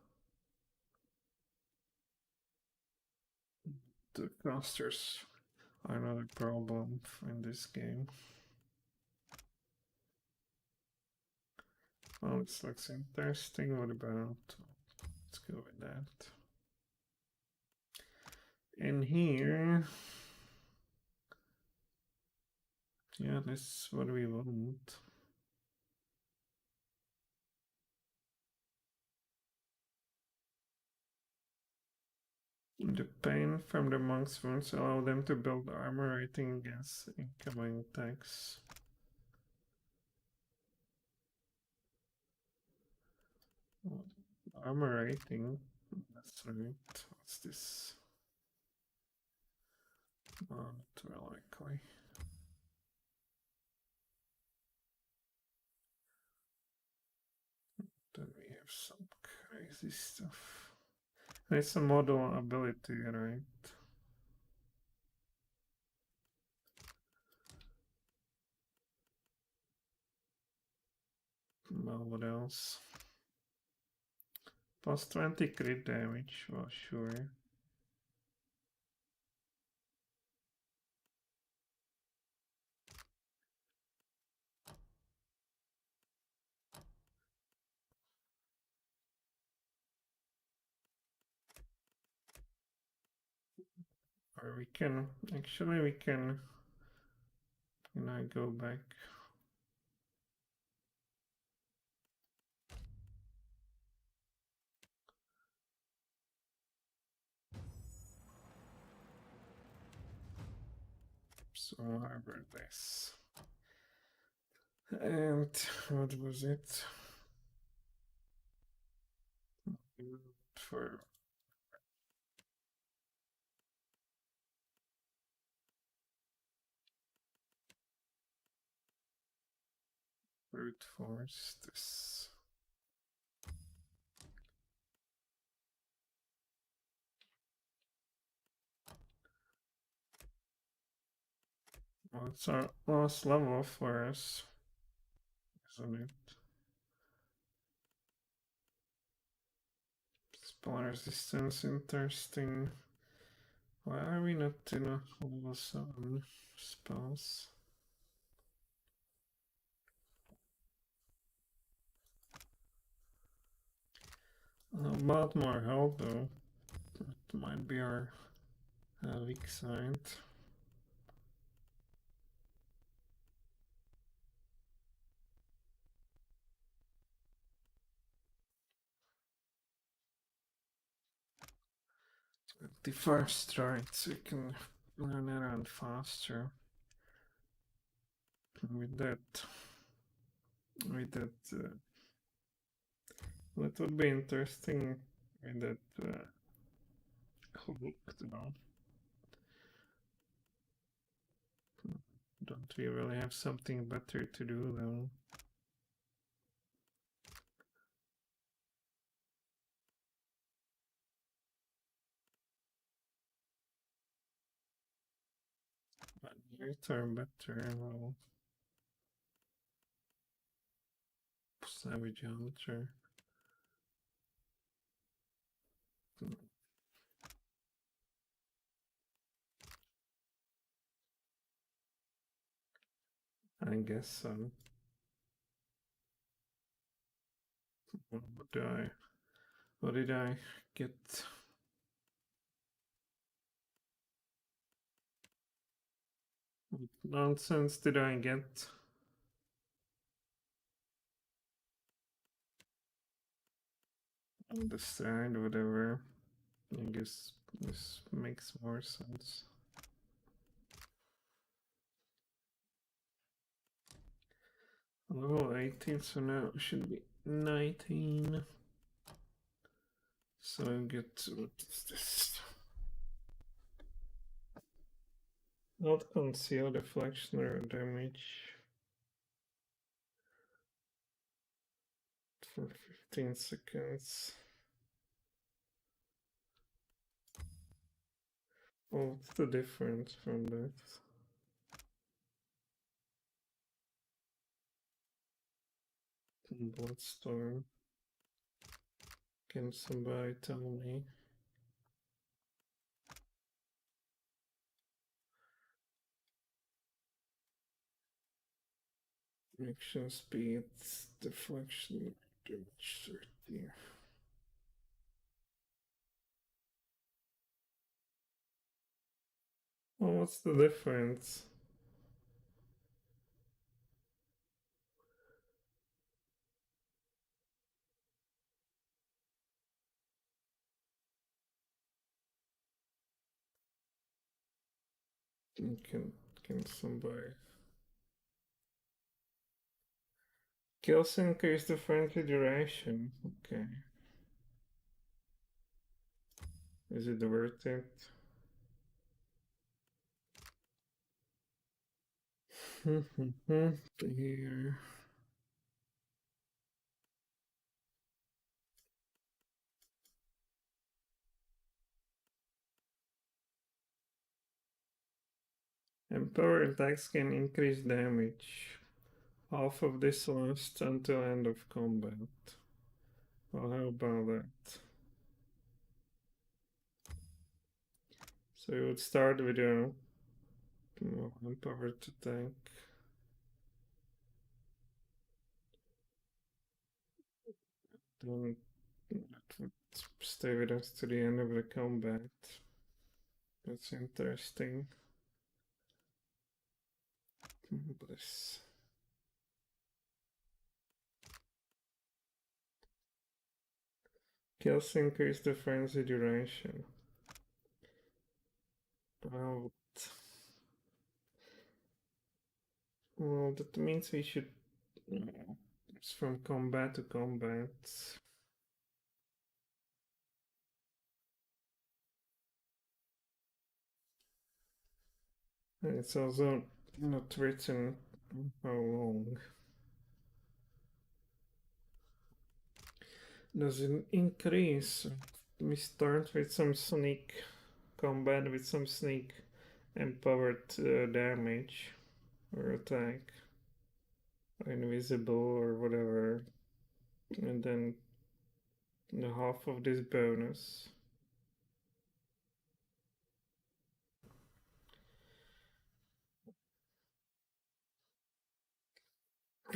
The casters are not a problem in this game. Oh, this looks interesting. What about? Let's go with that. In here, yeah, this is what we want. The pain from the monk's wounds allow them to build armor rating against incoming attacks. Armor rating. That's right. What's this? Not very likely. Then we have some crazy stuff. It's a model ability, right? Well, what else? Plus 20 crit damage, well, sure. Or we can, actually we can I go back? So harbor this. And what was it? For brute force this. Well, it's our last level for us, isn't it? Spell resistance, interesting. Why are we not in a level 7 spells? About more health though. It might be our weak side. The first right, so we can run around faster. With that, that would be interesting with that hook, though. Don't we really have something better to do though? But your turn better, well. Savage Hunter. I guess so. What did I get? What nonsense did I get? Understand, whatever. I guess this makes more sense. Level 18, so now it should be 19. So I get, what is this? Not conceal deflection or damage for 15 seconds. Oh, what's the difference from that? Bloodstorm. Can somebody tell me? Action speed, deflection, damage 30. Well, what's the difference? Can somebody kills increase the friendly duration? Okay. Is it worth it? Here. Empower attacks can increase damage. Half of this lasts until end of combat. Well, how about that? So you would start with a empowered attack. Then that would stay with us to the end of the combat. That's interesting. Bliss. Kills increase the frenzy duration. Well, that means we should. It's from combat to combat. And it's also not written how long. Does it increase? We start with some sneak combat with some sneak empowered damage or attack, or invisible or whatever, and then half of this bonus.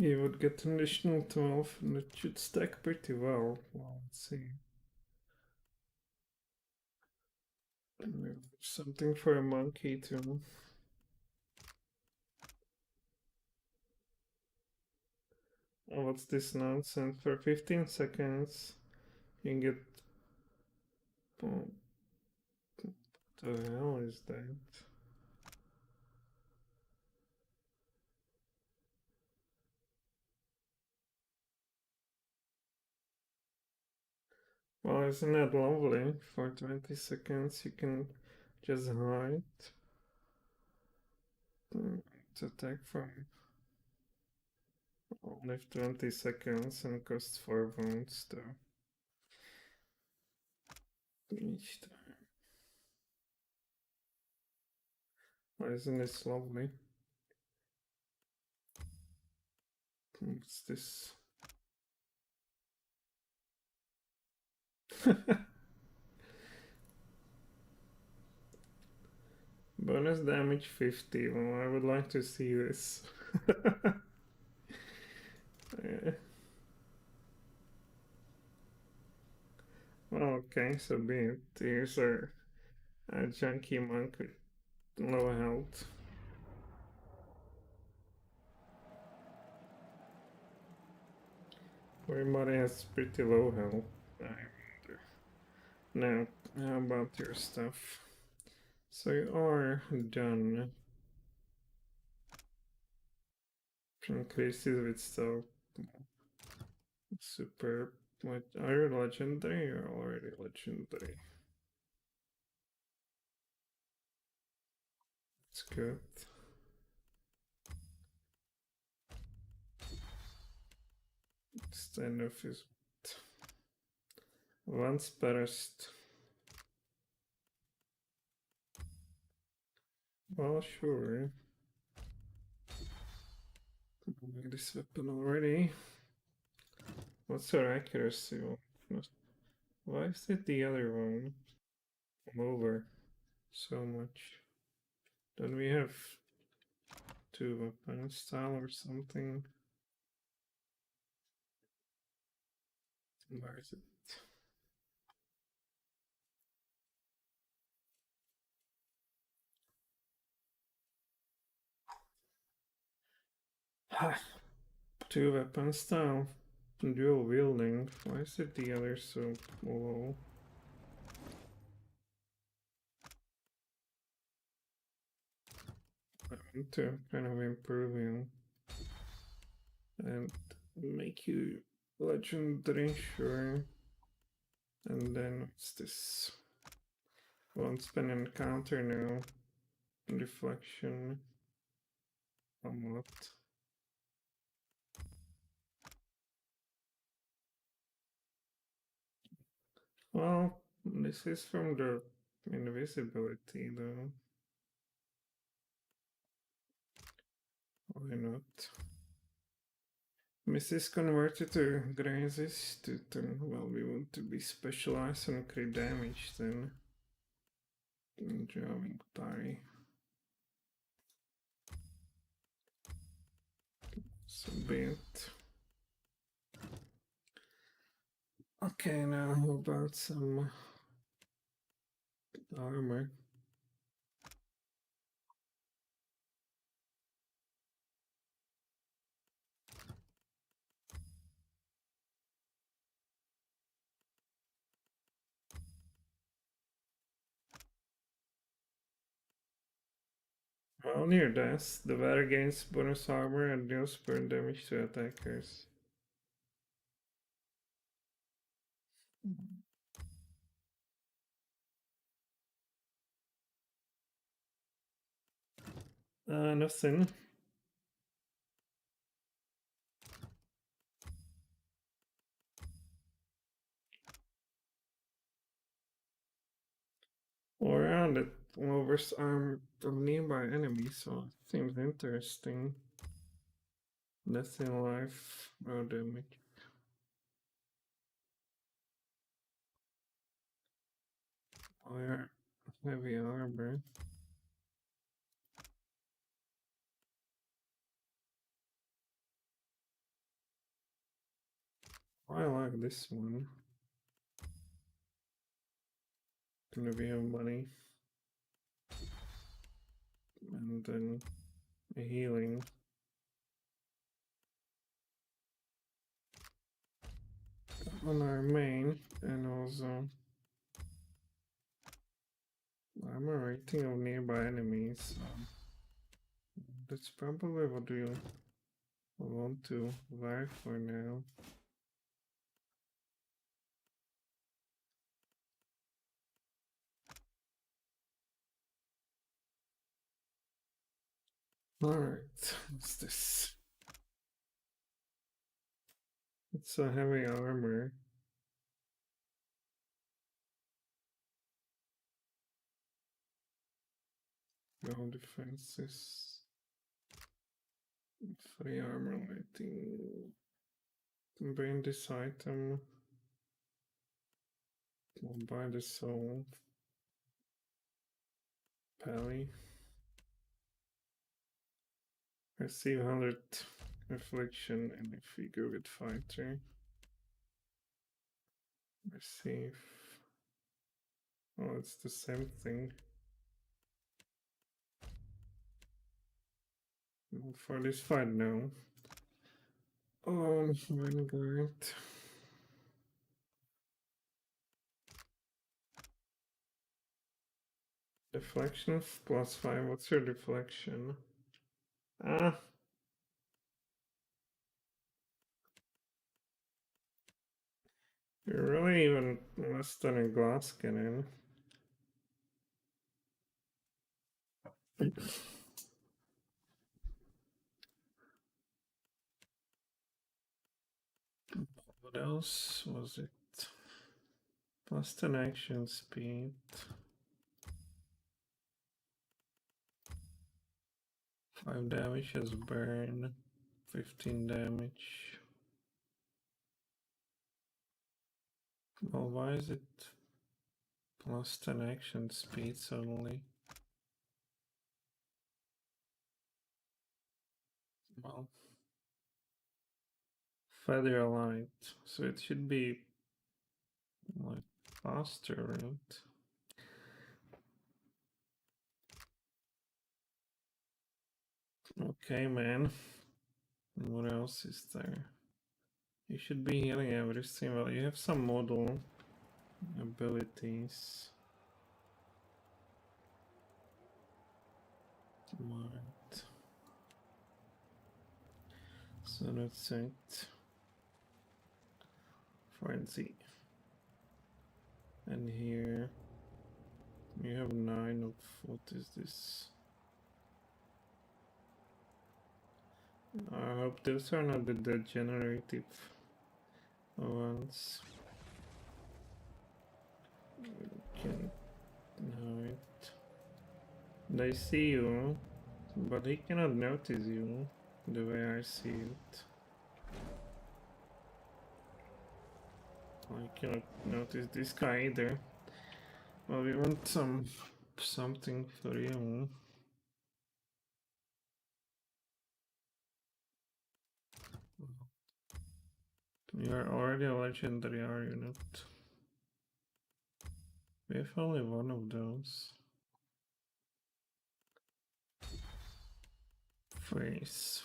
You would get an additional 12, and it should stack pretty well. Well, let's see. Something for a monkey too. Oh, what's this nonsense? For 15 seconds, you can get. Oh, what the hell is that? Well, isn't that lovely? For 20 seconds, you can just hide. to attack from only 20 seconds and costs 4 wounds though. Each time. Oh, isn't this lovely? What's this? Bonus damage 50. Well, I would like to see this. Yeah. Well, okay, so be it. Here's our junkie monk with low health. Everybody has pretty low health. I wonder. Now, how about your stuff? So you are done. Increases with stuff. Super. What, are you legendary? You're already legendary. It's good. Stand off his once burst. Well, sure. Like this weapon already. What's her accuracy? Why is it the other one? Over so much. Don't we have two weapon style or something? Where is it? Two weapon style. Dual wielding. Why is it the other so low? I want to kind of improve you and make you legendary, sure. And then what's this? Won't spend encounter now. Deflection. Somewhat. Well, this is from the invisibility though. Why not? Misses converted to grazes to turn. Well, we want to be specialized on crit damage then. Drawing parry. So be it. Okay, now how about some armor? While near death, the wearer gains bonus armor and deals burn damage to attackers. Nothing. All around it lowers arm of nearby enemies, so it seems interesting. Death in life, no damage. Fire, heavy armor. I like this one. Gonna be have money. And then a healing. On our main, and also armor rating of nearby enemies. That's probably what we want to wear for now. Alright, what's this? It's a heavy armor. No defenses. 3 armor lighting. Combine this item. We'll buy the soul. Pally. Receive 100 affliction, and if we go with fighter, receive. Oh, it's the same thing. Well, for this fight, no. Oh, Vanguard. Deflection +5. What's your deflection? Ah. You're really even less than a glass cannon. What else was it? +10 action speed. 5 damage as burn. 15 damage. Well, why is it +10 action speed suddenly? Well, feather light, so it should be like faster, right? Okay, man. What else is there? You should be healing everything. Well, you have some model abilities. Right. So that's it. Frenzy. And here you have 9 of what is this? I hope those are not the degenerative ones. Can hide. They see you, but he cannot notice you the way I see it. I cannot notice this guy either. Well, we want something for you. You're already a legendary, are you not? We have only one of those. Phrase.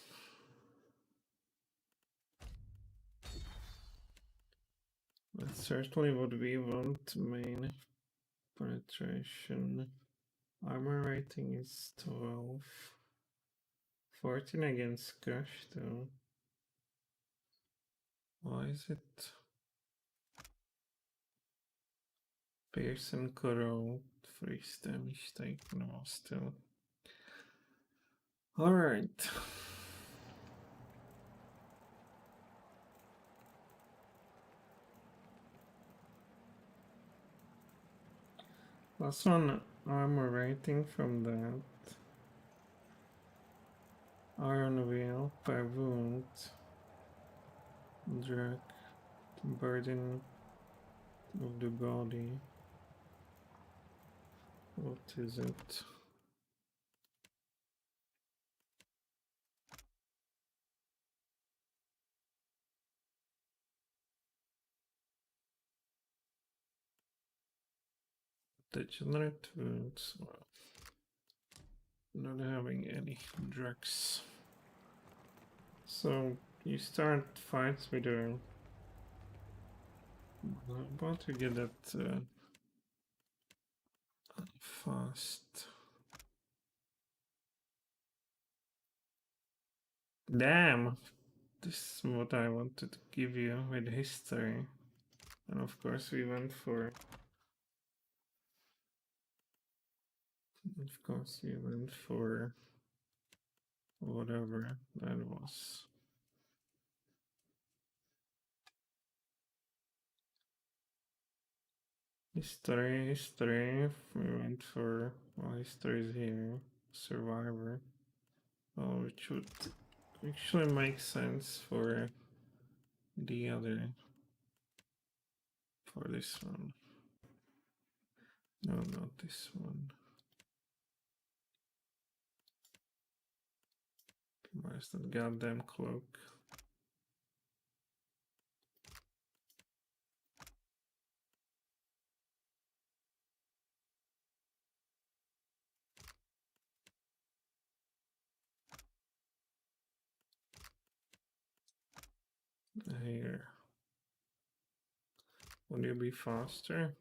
That's certainly what we want. Main penetration. Armor rating is 12. 14 against Crush though. Why is it? Pierce and corrode. Freeze damage taken. No, still. Alright. Last one armor rating from that. Iron wheel per wound. Drag burden of the body. What is it? Degenerate wounds. Well, not having any drugs. So you start fights with her. I'm about to get that fast. Damn! This is what I wanted to give you with history. And of course we went for... Of course we went for whatever that was. History. We went for, well, history is here. Survivor. Well, which would actually make sense for the other, for this one. No, not this one. Where's that goddamn cloak? Here. Would you be faster?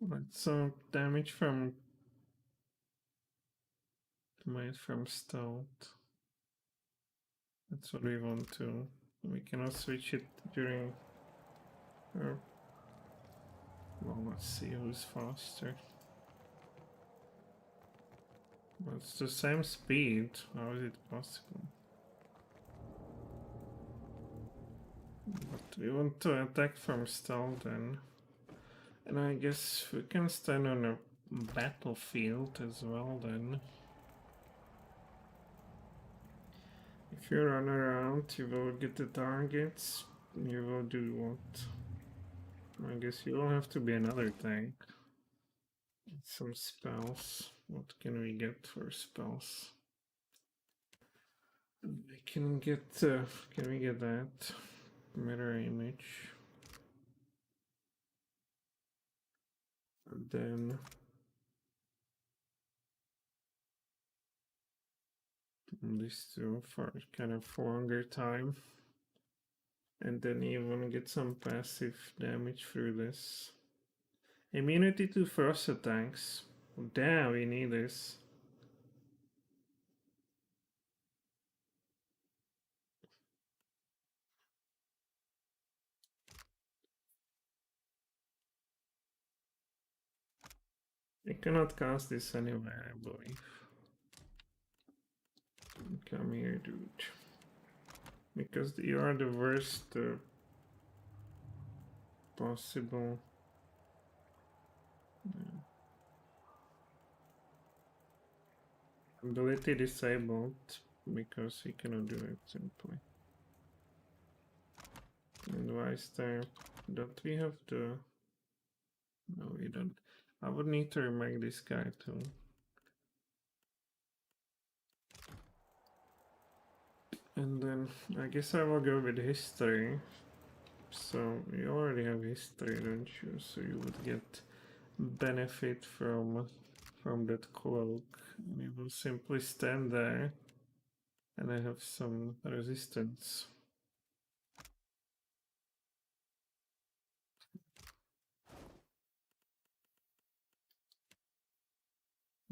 Let's damage from made from stealth. That's what we want to. We cannot switch it during. Well, let's see who's faster. Well, it's the same speed. How is it possible? But we want to attack from stealth then. And I guess we can stand on a battlefield as well then. If you run around, you will get the targets. You will do what? I guess you will have to be another tank. Some spells. What can we get for spells? I can get. Can we get that? Mirror image. And then these two for kind of longer time. And then even get some passive damage through this. Immunity to frost attacks. Damn, we need this. I cannot cast this anywhere, I believe. Come here, dude. Because you are the worst possible. Yeah. Ability disabled because he cannot do it simply. And why is there? Don't we have the? No, we don't. I would need to remake this guy too. And then I guess I will go with history. So you already have history, don't you? So you would get benefit from that cloak. And you will simply stand there, and I have some resistance.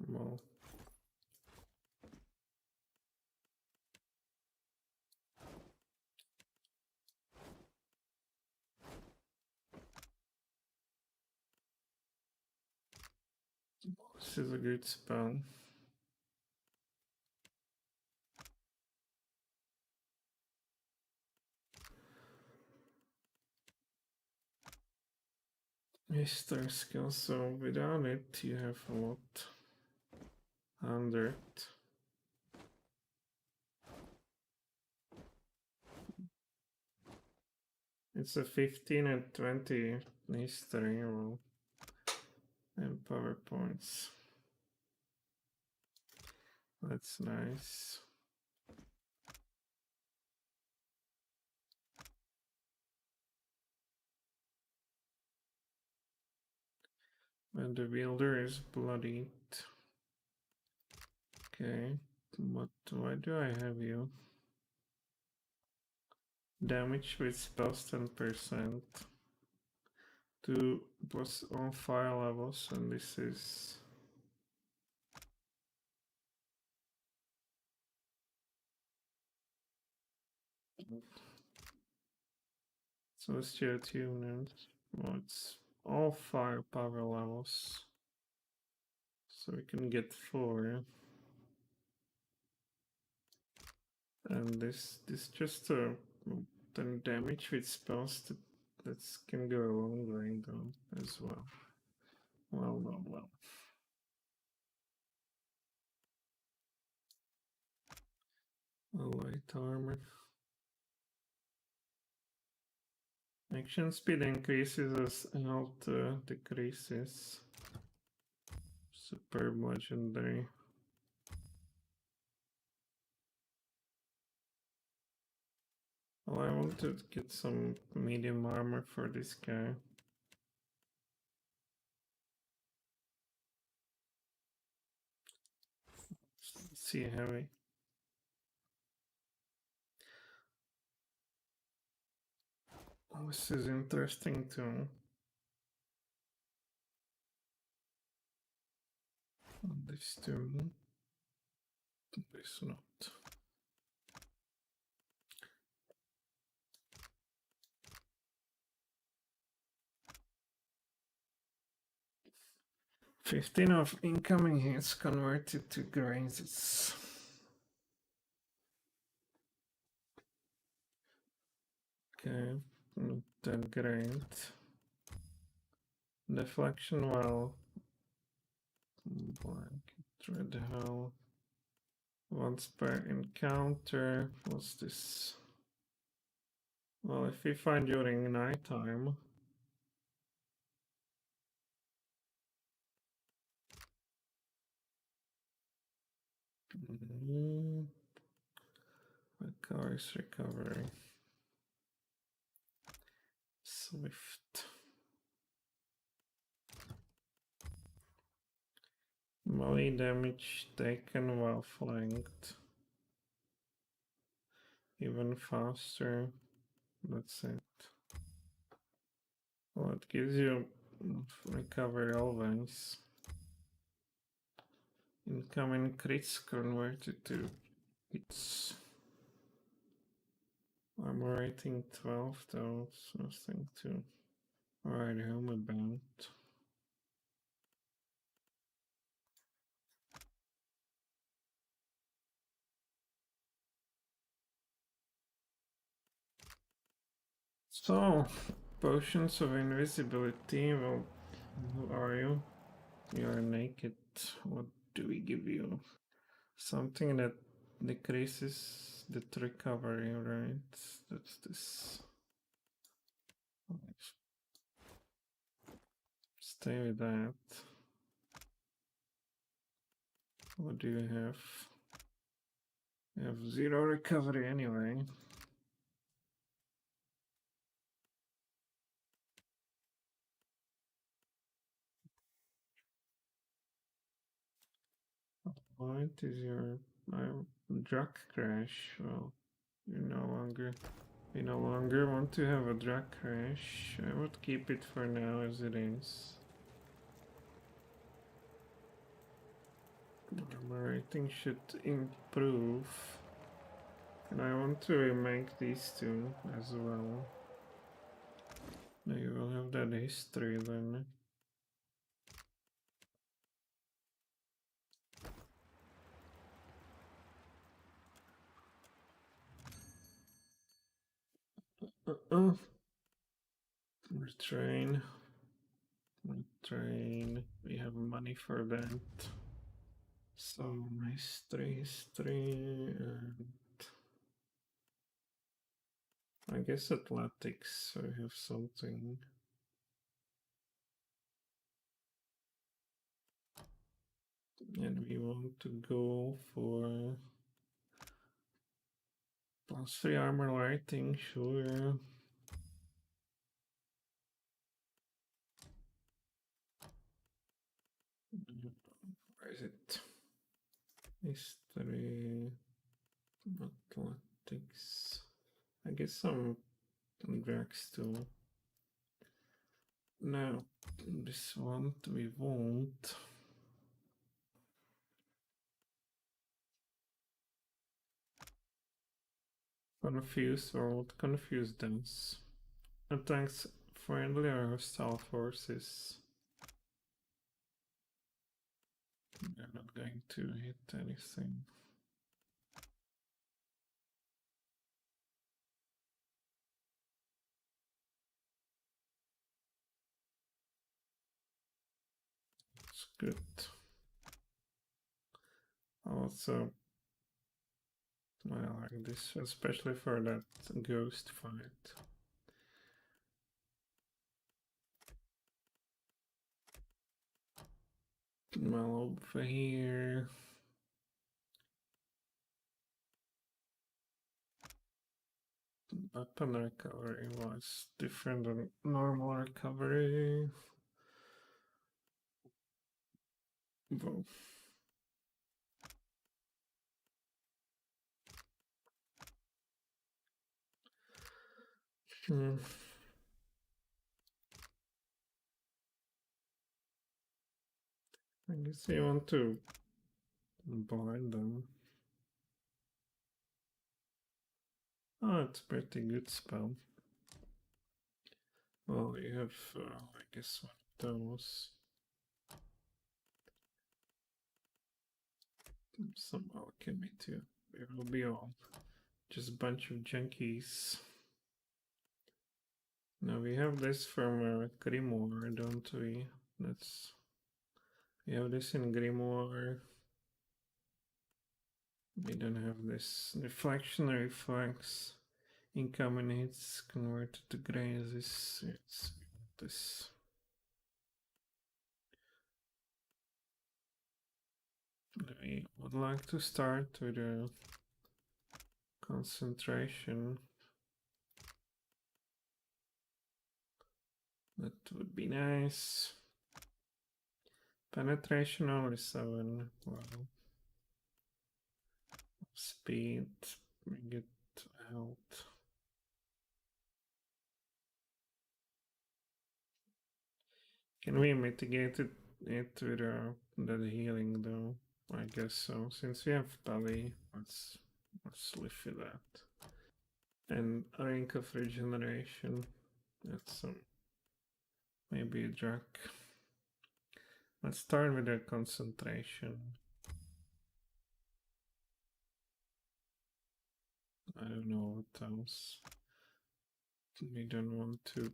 Well. This is a good spell. History skill, so without it you have a lot. 100. It's a 15 and 20 history roll and power points. That's nice. And the wielder is bloodied. Okay, but why do I have you? Damage with spells 10%. 2 plus all fire levels, and this is. So it's your attunement. Well, it's all firepower levels. So we can get 4. And this just 10 damage with spells that can go a long way though as well. Well. A light armor. Action speed increases as health decreases. Superb legendary. Well, I want to get some medium armor for this guy. Let's see heavy. Oh, this is interesting too. This too. This not. "15 of incoming hits converted to grazes." Okay, not that great. Deflection, well, blank, dread hell. Once per encounter. What's this? Well, if we find during nighttime. Car's recovery. Swift. Melee damage taken while flanked. Even faster. That's it. Well, it gives you recovery always. Incoming crits converted to hits. Armor rating 12 though, it's nothing to write home about. So, potions of invisibility. Well, who are you? You are naked. What do we give you? Something that decreases the recovery, right? That's this. Stay with that. What do you have? You have 0 recovery anyway. What is your drug crash? Well, you no longer want to have a drug crash. I would keep it for now as it is. My rating should improve. And I want to remake these two as well. Now you will have that history then. Retrain. We have money for that. So history, and I guess athletics. I have something. And we want to go for +3 armor lighting, sure. Where is it? History, athletics. I guess some drags too. Now, this one we won't. Confuse or what confuse them. And thanks friendly or hostile forces. They're not going to hit anything. It's good. Also, I like this, especially for that ghost fight. Well, over here. Weapon recovery was different than normal recovery. Well, I guess you want to blind them. Oh, it's a pretty good spell. Well, you have, I guess, one of those. Some alchemy too. It will be all just a bunch of junkies. Now we have this from Grimoire, don't we? We have this in Grimoire. We don't have this reflection or reflex. Incoming hits converted to grazes. It's this. I would like to start with a concentration. That would be nice. Penetration only 7. Wow. Speed. We get health. Can we mitigate it with that healing though? I guess so. Since we have Tali, let's live with that. And a Ring of Regeneration. That's maybe a drug. Let's start with a concentration. I don't know what else. We don't want to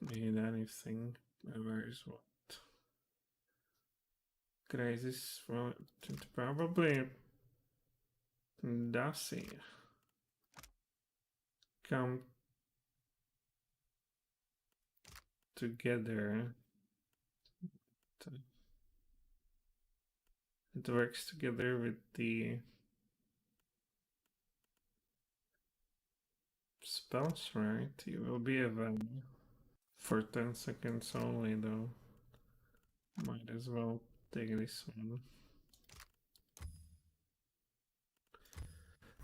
need anything. Where is what? Crazy. Well, probably Darcy. Come together. It works together with the spells, right? You will be a value for 10 seconds only, though. Might as well take this one.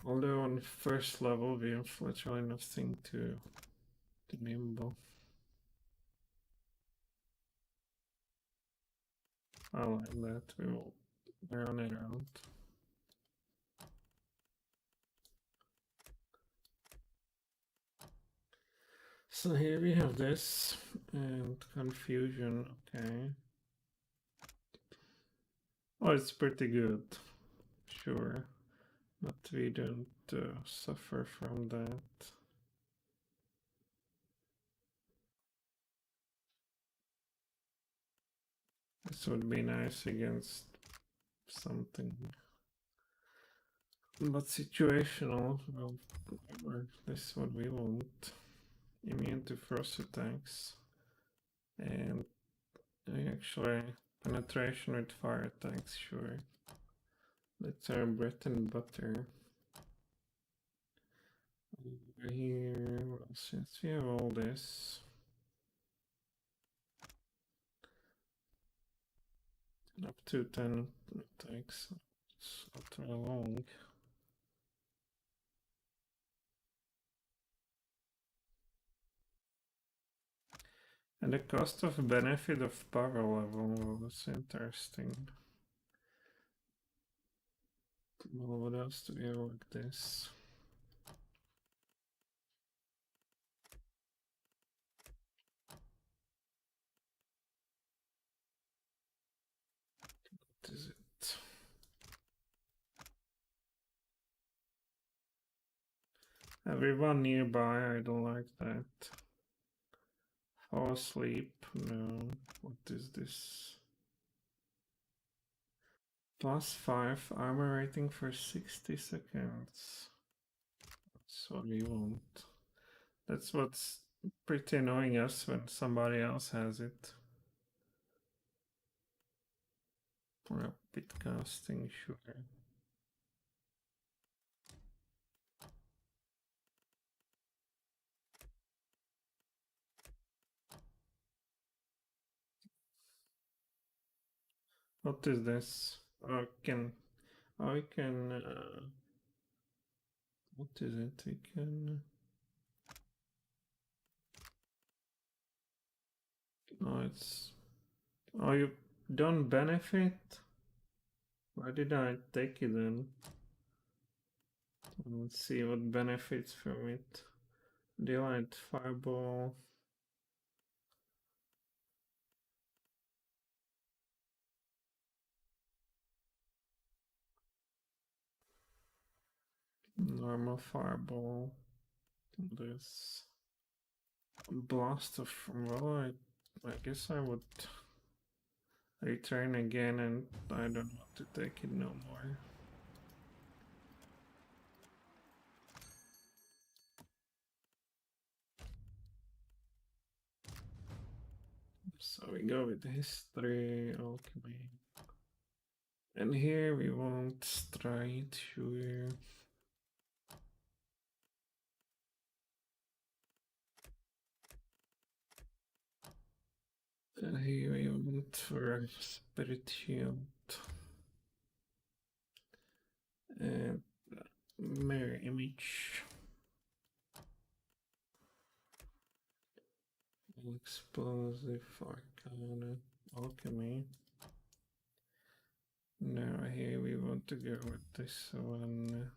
Although on first level we have literally nothing to nimble. I like that. We will run it out. So here we have this and confusion. Okay. Oh, it's pretty good. Sure. But we don't suffer from that. This would be nice against something. But situational, well, this is what we want. Immune to frost attacks. And actually, penetration with fire attacks, sure. That's our bread and butter. Over here, well, since we have all this, up to 10 attacks, it's not very long. And the cost of benefit of power level was interesting. Well, what else do we have like this? Everyone nearby, I don't like that. Fall asleep, no. What is this? +5 armor rating for 60 seconds. That's what we want. That's what's pretty annoying us when somebody else has it. Rapid casting, sure. What is this? Oh, I can, what is it? We can, oh, you don't benefit? Why did I take it then? Let's see what benefits from it. Daylight fireball. Normal fireball. This blast of, well, I guess I would return again, and I don't want to take it no more. So we go with history, alchemy. And here we want straight, sure. And here we want for spirit shield. And mirror image. Explosive arcana, alchemy. Now here we want to go with this one.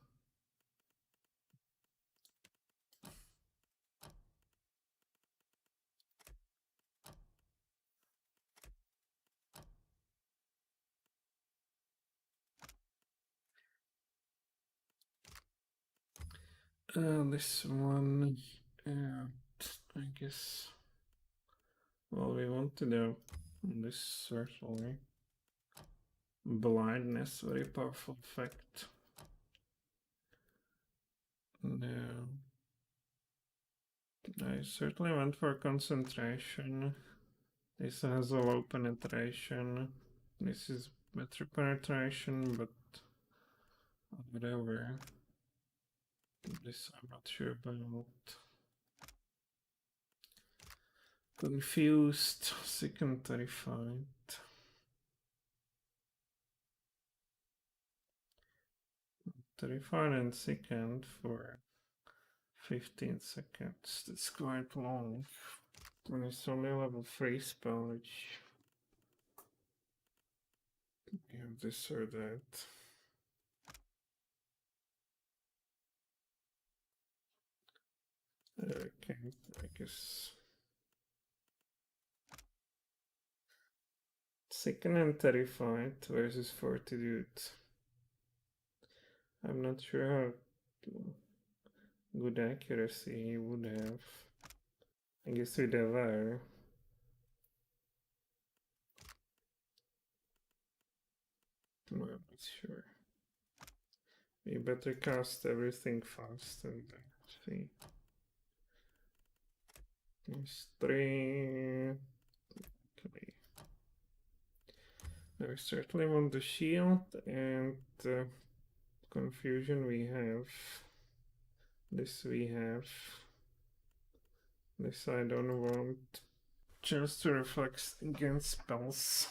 This one, I guess. Well, we want to do this certainly. Blindness, very powerful effect. No. I certainly went for concentration. This has a low penetration. This is better penetration, but whatever. This I'm not sure about. Confused, sick and terrified. Terrified and sickened for 15 seconds. That's quite long. And it's only level 3 spell, which you have this or that. Okay, I guess. Sicken and terrified versus fortitude. I'm not sure how good accuracy he would have. I guess with Deadfire. I'm not sure. We better cast everything fast and see. There's 3. Okay. I certainly want the shield and confusion we have. This we have. This I don't want. Just to reflect against spells.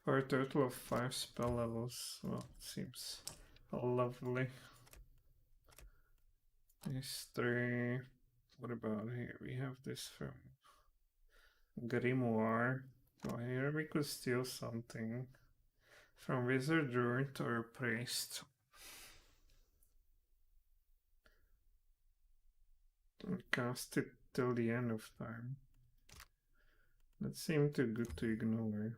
For a total of 5 spell levels. Well, it seems lovely. These 3. What about here? We have this from Grimoire. Oh, here we could steal something from Wizard, Druid, or Priest. And cast it till the end of time. That seemed too good to ignore.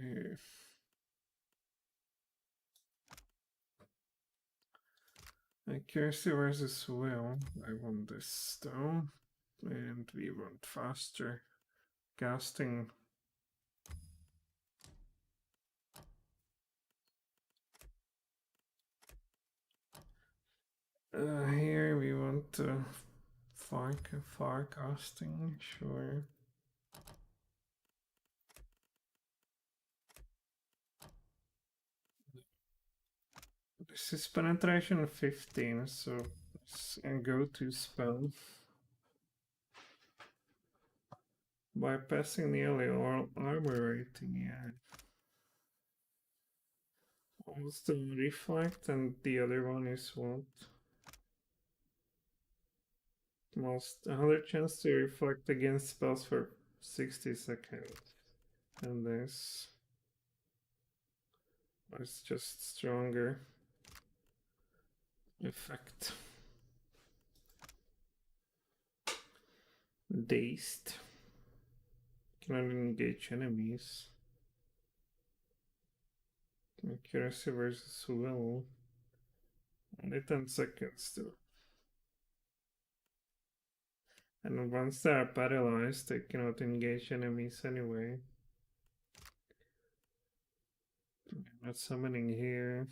here. Accuracy versus will. I want this though. And we want faster casting. Here we want far casting, sure. This is penetration 15, so it's a go-to spell. Bypassing nearly all armor rating, yeah. Almost a reflect, and the other one is what? Most 100 chance to reflect against spells for 60 seconds. And this is just stronger effect. Dazed. Cannot engage enemies. Accuracy versus will. Only 10 seconds too. And once they are paralyzed, they cannot engage enemies anyway. I'm not summoning here.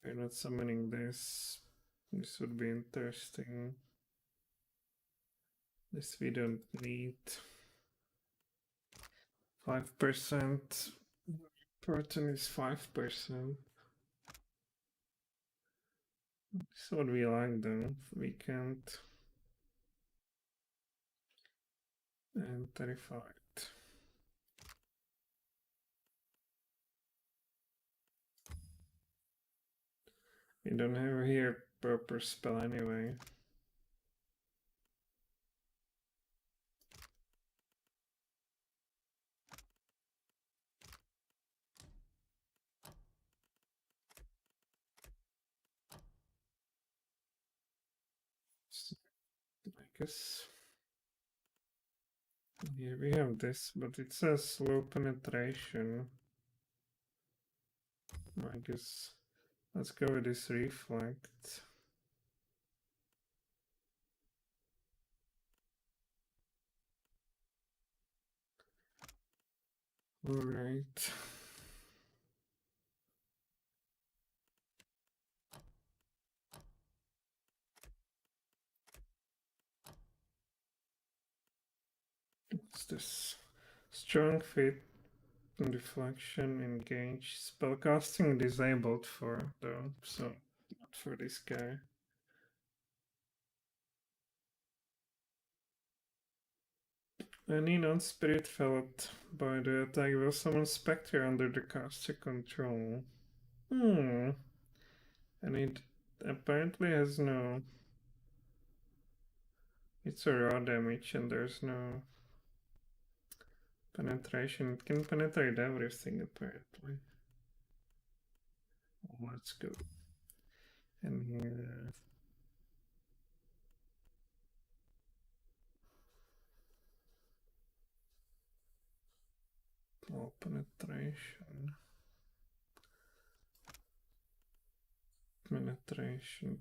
We're not summoning this. This would be interesting. This we don't need. 5%. Protein is 5%. This is what we like though. We can't. And terrified. We don't have here proper spell anyway. So, I guess here we have this, but it says low penetration. I guess let's go with this reflect. All right. What's this? Strong fit, deflection, engage, spellcasting disabled for though, so not for this guy. Any non-spirit felt by the attack will summon Spectre under the caster control. And it apparently has no... It's a raw damage and there's no penetration. It can penetrate everything apparently. Let's go. And here... Oh, penetration. Penetration.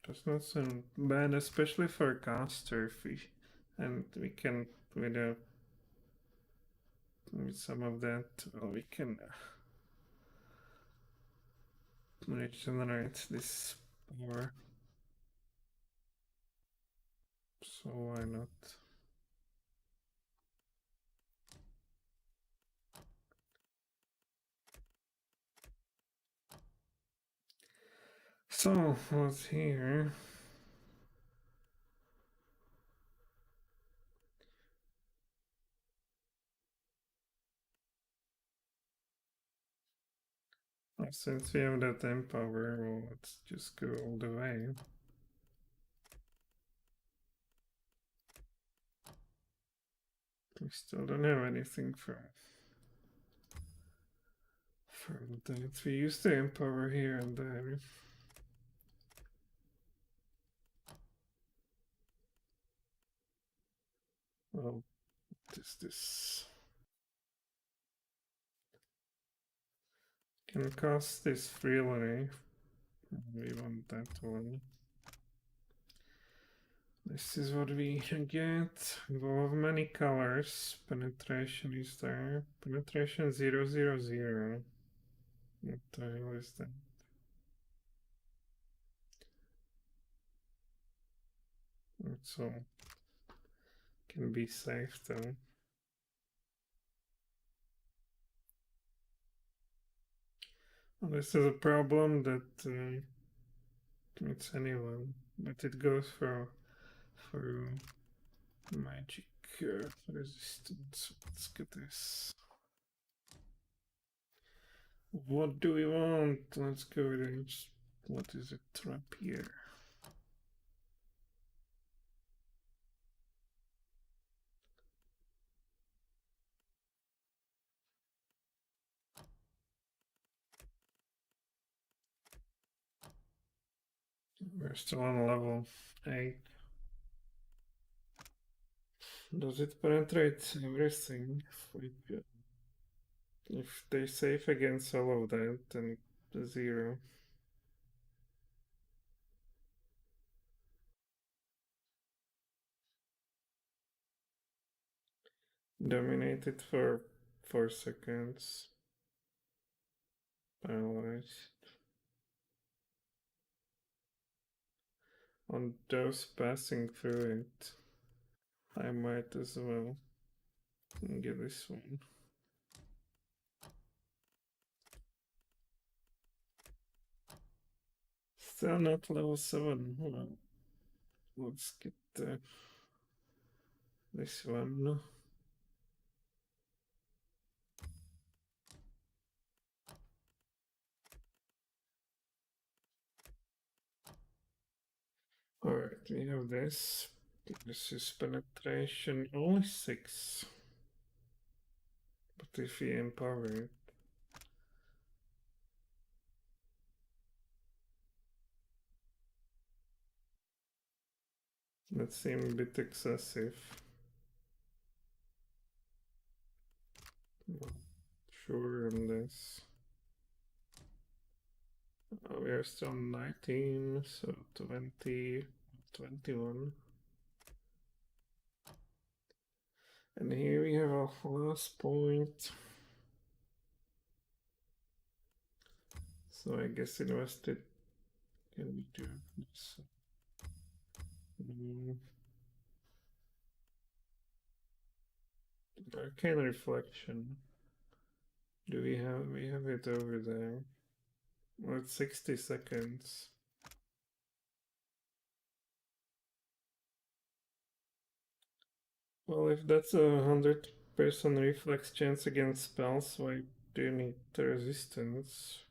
Does not sound bad, especially for a caster fish. And we can, with some of that, well, we can regenerate this power. So why not? So what's here? Since we have that empower, well, let's just go all the way. We still don't have anything from that. We use the empower here and there. Well, What is this? Can cast this freely. We want that one. This is what we get. Involve many colors. Penetration is there. Penetration 000. What the hell is that? That's all. Can be safe though. Well, this is a problem that it's anyone, but it goes for magic resistance. Let's get this. What do we want? Let's go with it. What is it? Trap here. We're still on level 8. Does it penetrate everything? If they save against all of that, then 0. Dominate it for 4 seconds. Paralyzed. On those passing through it, I might as well get this one. Still not level 7. Well, let's get this one. Alright, we have this. This is penetration only 6. But if we empower it, that seems a bit excessive. Not sure on this. We are still 19, so 20, 21. And here we have our last point. So I guess invested. Can we do this? Arcane reflection. Do we have it over there? Well, it's 60 seconds. Well, if that's a 100% reflex chance against spells, why do you need the resistance?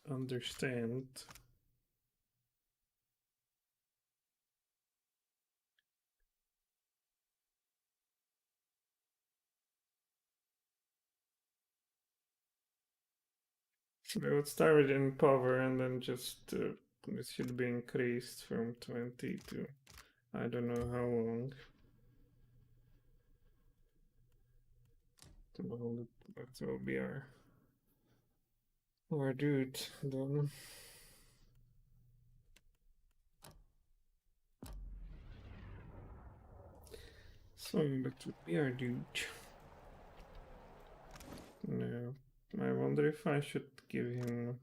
Understand. We would start with in power and then just this should be increased from 20 to I don't know how long. Well, that will be our dude then. So that would be our dude. No, I wonder if I should give him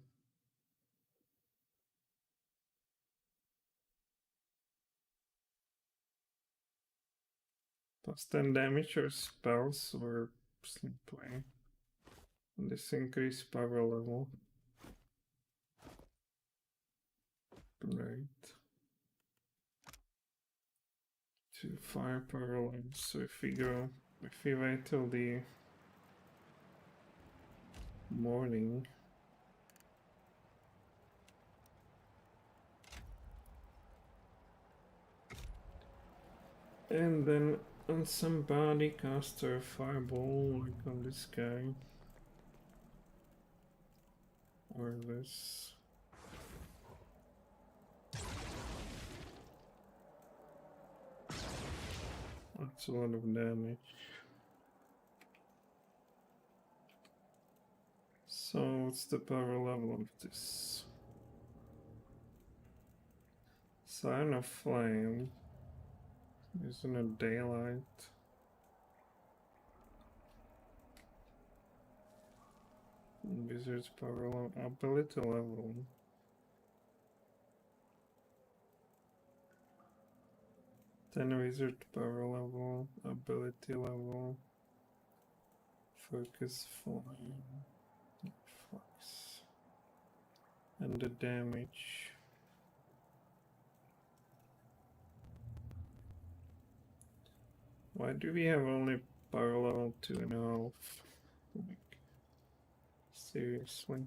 plus 10 damage or spells or simply this increased power level. Right. To firepower levels. So if we wait till the morning. And then on somebody cast a fireball like on this guy. Or this. It's a lot of damage. So what's the power level of this? Sign of Flame. Isn't it daylight? Wizard's power level, ability level. Then wizard power level, ability level, focus flame, flux, and the damage. Why do we have only power level 2.5? Like, seriously?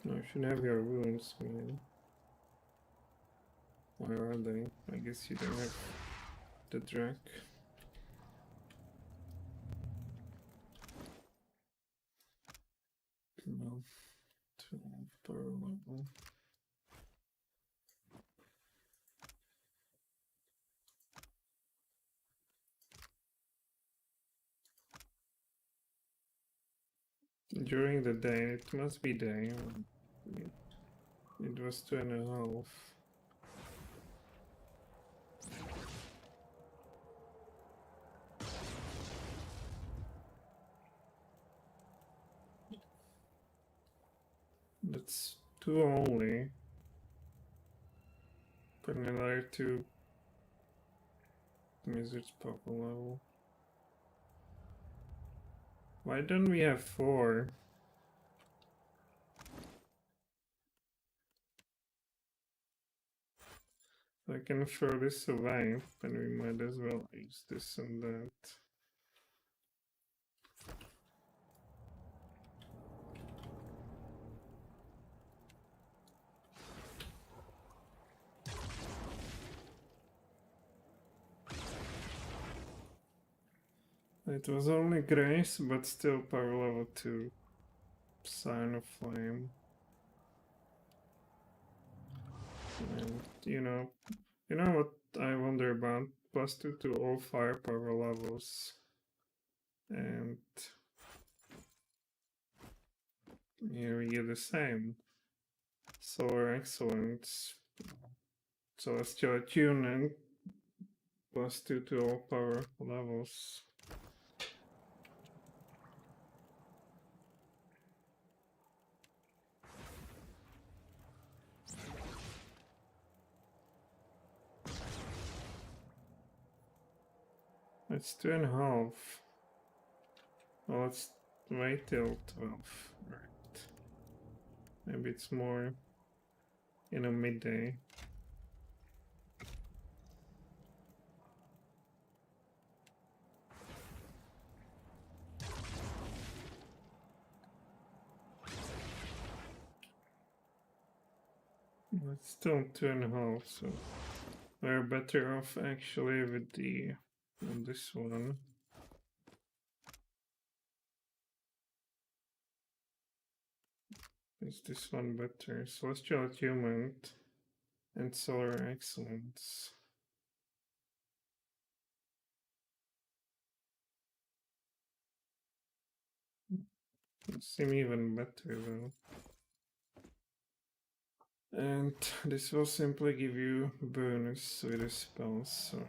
No, you should have your wounds, man. Where are they? I guess you don't have the Drac. No. 12 power level. During the day, it must be day. It was 2.5. That's 2 only. Put another 2 wizard's power level. Why don't we have 4? I can throw this away, and we might as well use this and that. It was only grace, but still power level 2. Sign of Flame. And you know what I wonder about? +2 to all firepower levels. And here we get the same. Solar Excellence. Celestial Attunement. +2 to all power levels. It's 2.5. Well, let's wait till 12. Right. Maybe it's more in a midday. It's still 2.5, so we're better off actually with the this one. Is this one better? Celestial Attunement and Solar Excellence. Seem even better though. And this will simply give you bonus with the spells. So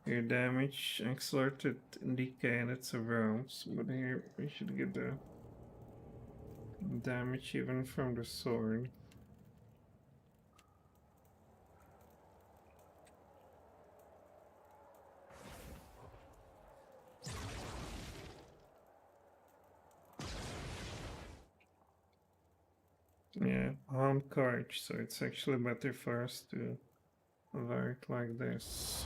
your damage, accelerated decay, and it's a realms. But here we should get the damage even from the sword. Yeah, Harm Courage, so it's actually better for us to wear it like this.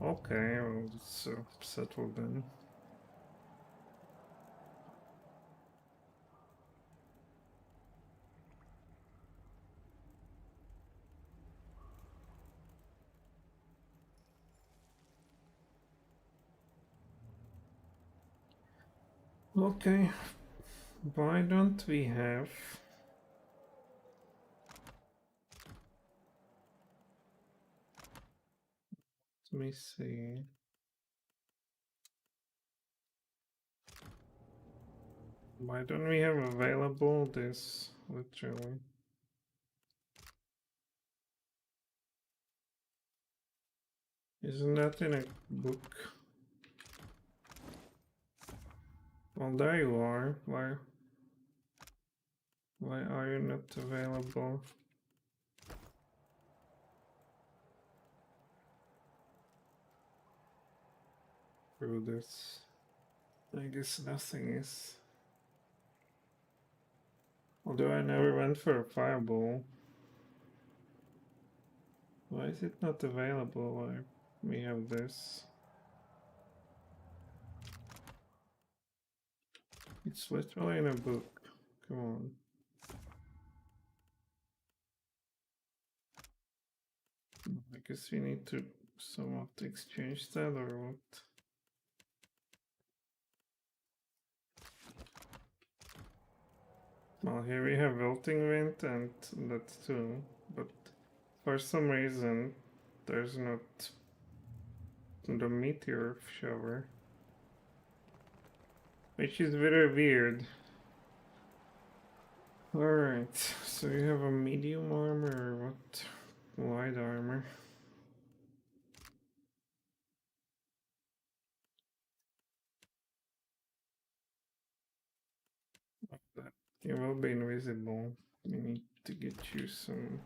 Okay, well, it's settled then. Okay, why don't we have Let me see. Why don't we have available this, literally? Isn't that in a book? Well, there you are. Why are you not available? Through this. I guess nothing is. Although I never went for a fireball. Why is it not available? Why we have this? It's literally in a book. Come on. I guess we need to somewhat exchange that or what? Well, here we have Wilting Wind and that too, but for some reason there's not the meteor shower. Which is very weird. Alright, so you have a medium armor or what? Light armor. That you will be invisible. We need to get you some.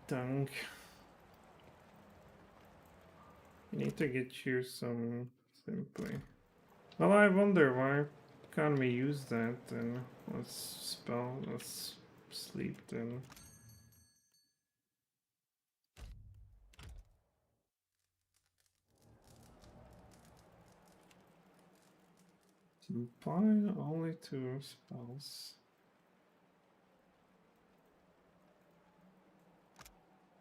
Tongue. We need to get you some simply. Well, I wonder why can't we use that then? Let's sleep then. Combine only 2 spells.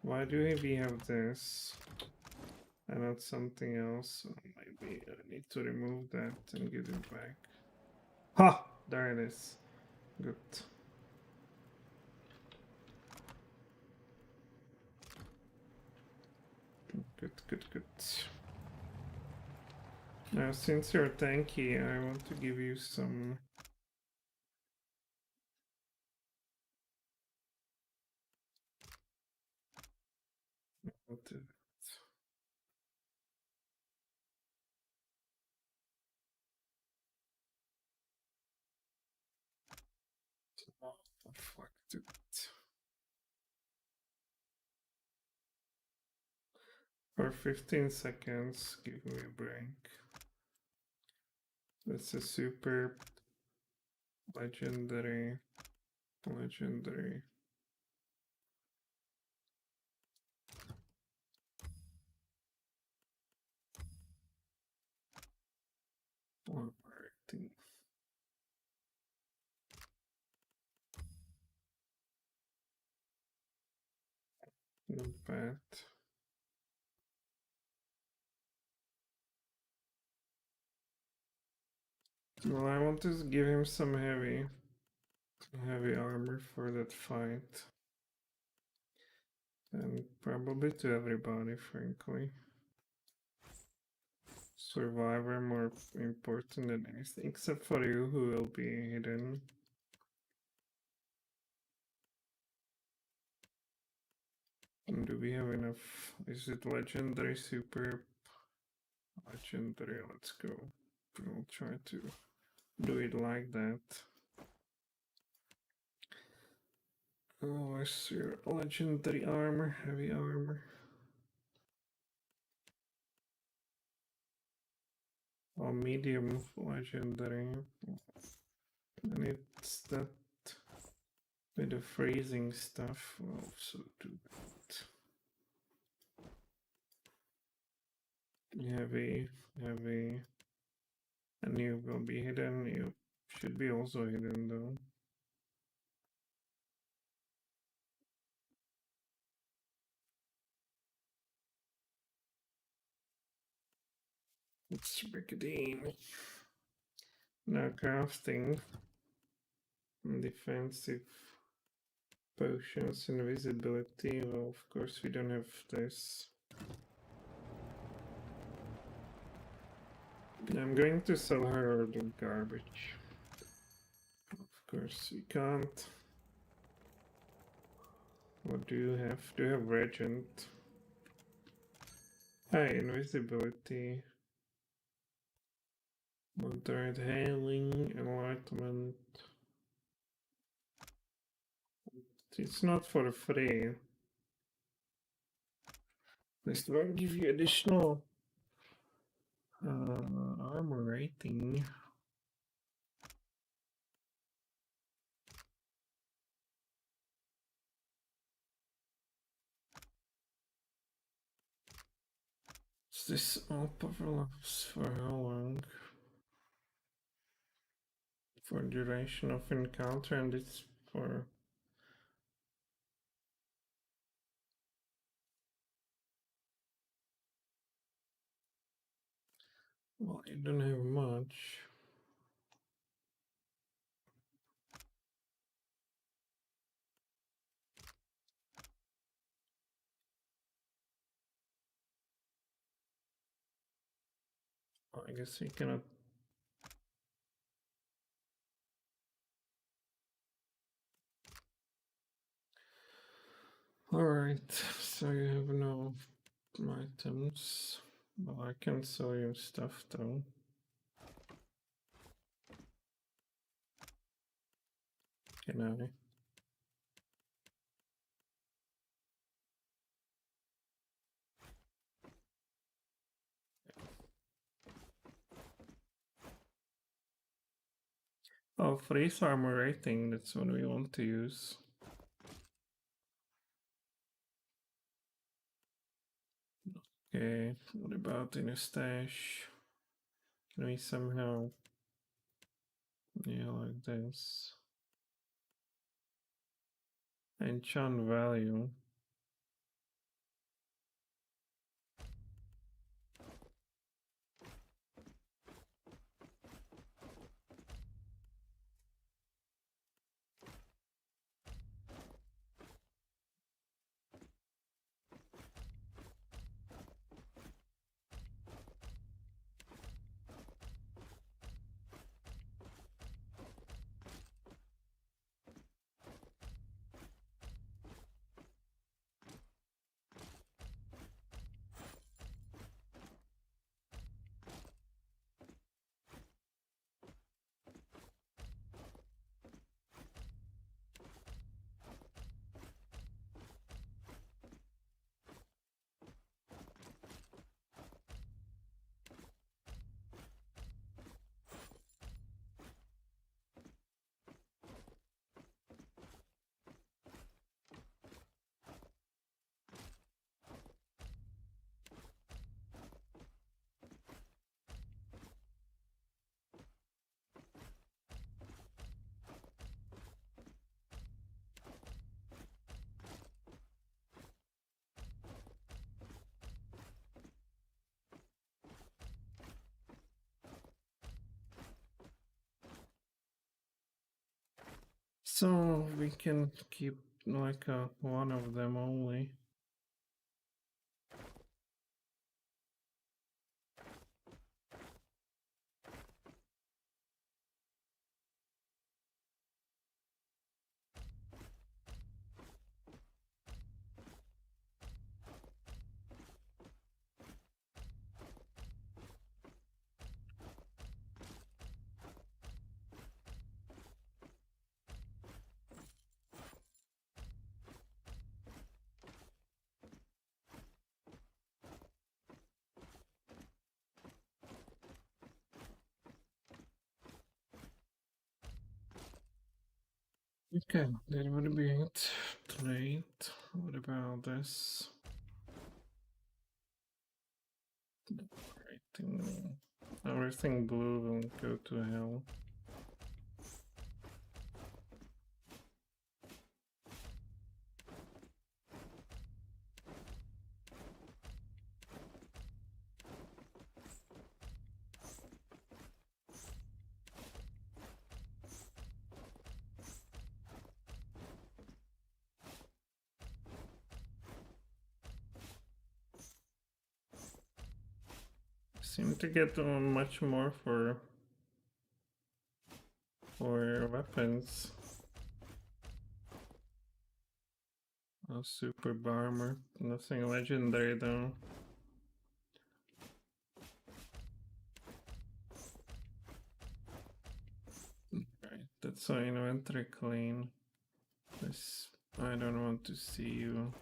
Why do we have this? And not something else? Maybe I need to remove that and give it back. Ha! There it is. Good. Good. Now, since you're tanky, I want to give you some. What is it? Oh, fuck it. For 15 seconds, give me a break. That's a super legendary. Alrighty. Not bad. Well, I want to give him some heavy armor for that fight. And probably to everybody, frankly. Survivor more important than anything, except for you, who will be hidden. And do we have enough? Is it legendary, super legendary? Let's go. We'll try to do it like that. Oh, where's your legendary armor? Heavy armor. Oh, medium legendary. And it's that with the freezing stuff. We'll also do that. Heavy. And you will be hidden. You should be also hidden though. It's Brigadier. Now crafting. Defensive. Potions, invisibility. Well, of course, we don't have this. I'm going to sell her the garbage. Of course, we can't. What do you have? Do you have Regent? Hi, invisibility. Moderate hailing, enlightenment. It's not for free. This won't give you additional armor rating. Is this all overlaps for how long? For duration of encounter, and it's for well, I don't have much. I guess we cannot. Alright, so you have no items. Well, I can sell you stuff though. Can I? Oh, freeze armor rating, that's what we want to use. Okay, what about in a stash? Can we somehow... Yeah, like this. Enchant value. So we can keep like one of them only. Okay, that would be it. Trade. What about this? Rating. Everything blue will go to hell. seem to get much more for weapons. Oh, super armor. Nothing legendary though. Right, that's our inventory clean. This, I don't want to see you.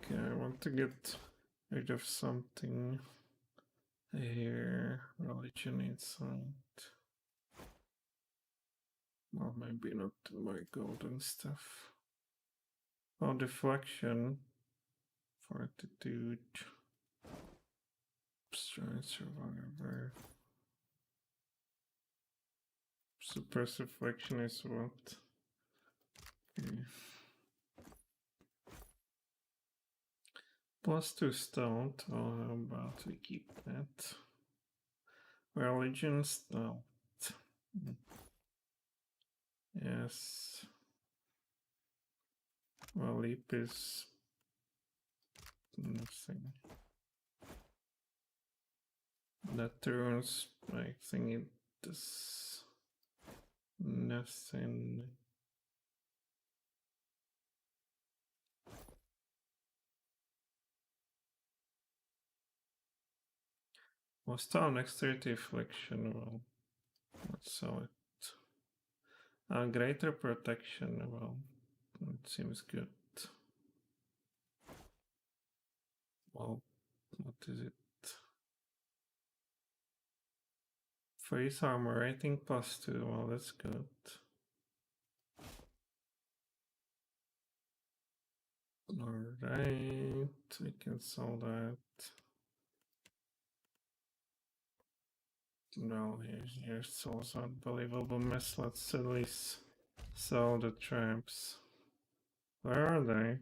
Okay, I want to get rid of something here. Religion inside. Well, maybe not my golden stuff. Oh, deflection. Fortitude. Strength, survivor. Suppressive deflection is what? Okay. +2 stout. Oh, how about we keep that? Religion stout. Yes. Well, leap is nothing. That turns, I think it does nothing. Was down dexterity affliction, well, let's sell it. Greater protection, well, it seems good. Well, what is it? Face armor rating +2, well, that's good. Alright, we can sell that. No, here's also unbelievable mess. Let's at least sell the traps. Where are they?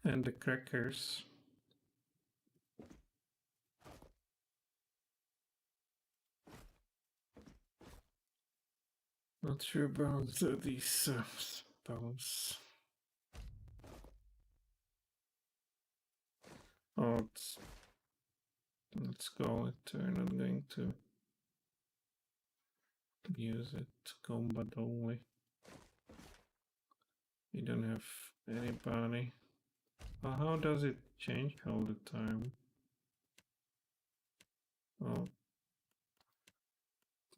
And the crackers. Not sure about these spells. Oh, let's go it. We're not going to use it. Combat only. We don't have anybody. Well, how does it change all the time? Oh,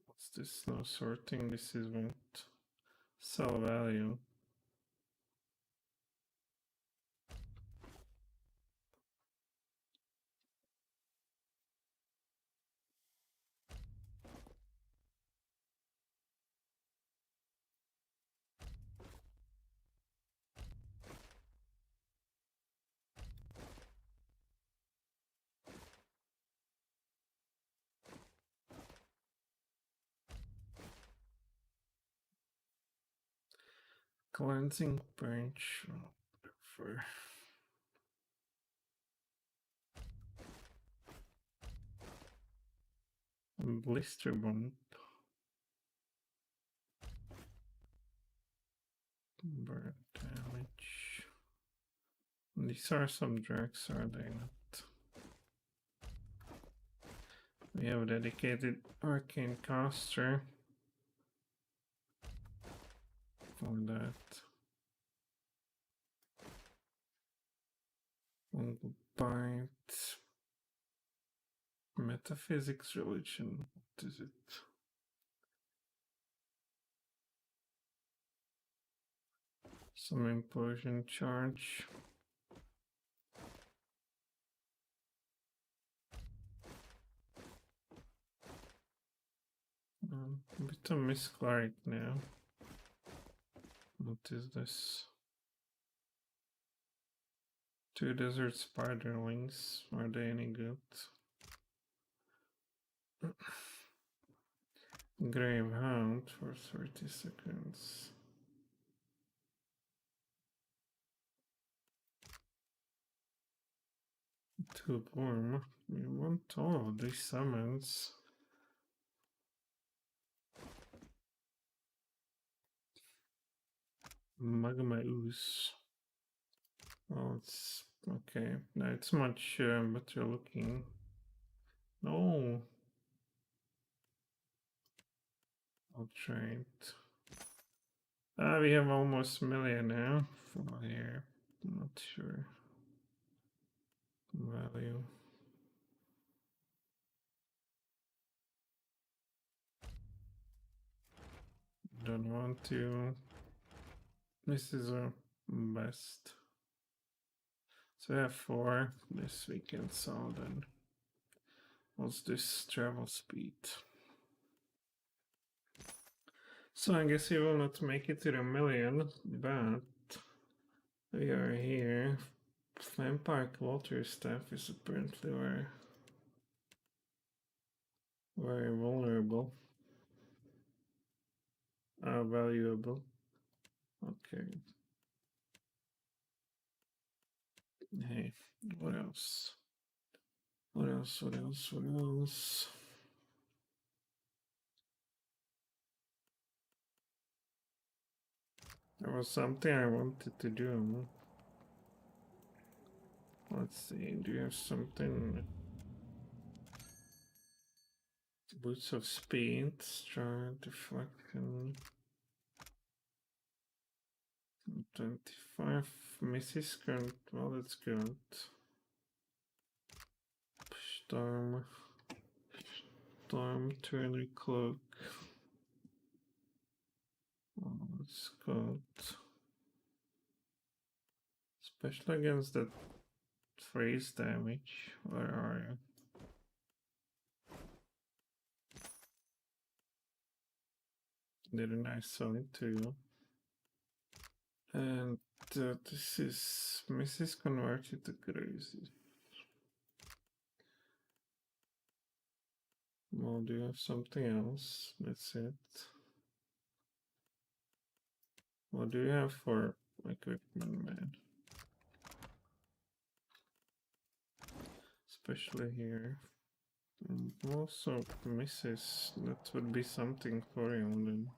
what's this? No sorting. This is what sell value. Cleansing branch. For blister bomb. Bird damage. These are some drugs, are they not? We have a dedicated arcane caster for that. Fungal bite. Metaphysics religion. What is it? Some implosion charge. A bit of miscleric now. What is this? 2 desert spiderlings. Are they any good? Grave Hound for 30 seconds. Too warm. We want all of these summons. Magma ooze. Oh, it's okay. No, it's much better looking. No. I'll try it. We have almost a million now for here. I'm not sure. Value. Don't want to. This is a best. So I have 4 this weekend, so then what's this travel speed? So I guess he will not make it to the million, but we are here. Vampire Water Staff is apparently very vulnerable. Valuable. Okay. Hey, what else? What else? What else? What else? There was something I wanted to do. Let's see, do you have something? Boots of Speed, Stride, Deflection. 25 misses current, well that's good. Storm, Turner Cloak. Oh, that's good. Especially against that freeze damage. Where are you? Didn't I sell it to you? And this is Mrs. Converted to Crazy. Well, do you have something else? That's it. What do you have for equipment, man? Especially here. And also misses. That would be something for you then.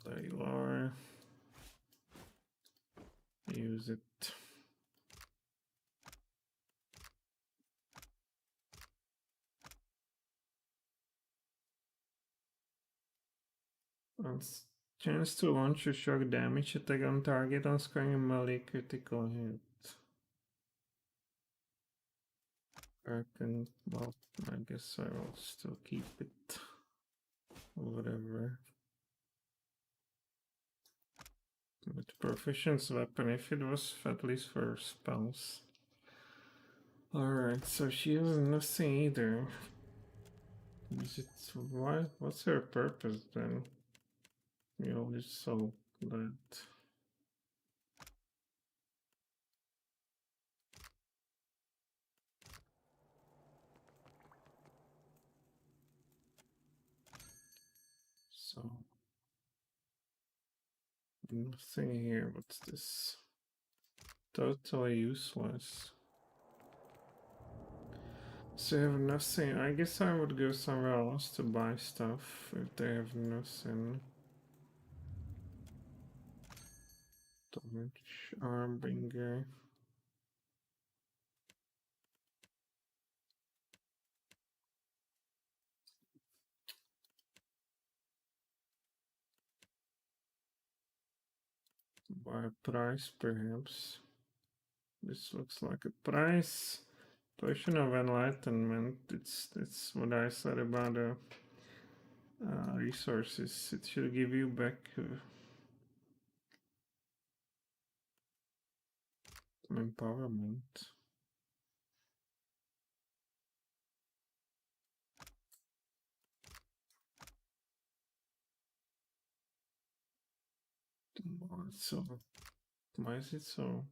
There you are. Use it. Chance to launch a shock damage attack on target on scoring a melee critical hit. Well, I guess I will still keep it. Whatever. With proficiency weapon, if it was at least for spells. Alright, so she has nothing either. Is it why? What's her purpose then? You always sold that. So nothing here. What's this? Totally useless. So you have nothing. I guess I would go somewhere else to buy stuff if they have nothing. Torch, Armbringer. Buy a price, perhaps. This looks like a price. Potion of Enlightenment. It's what I said about resources. It should give you back empowerment. So why is it so?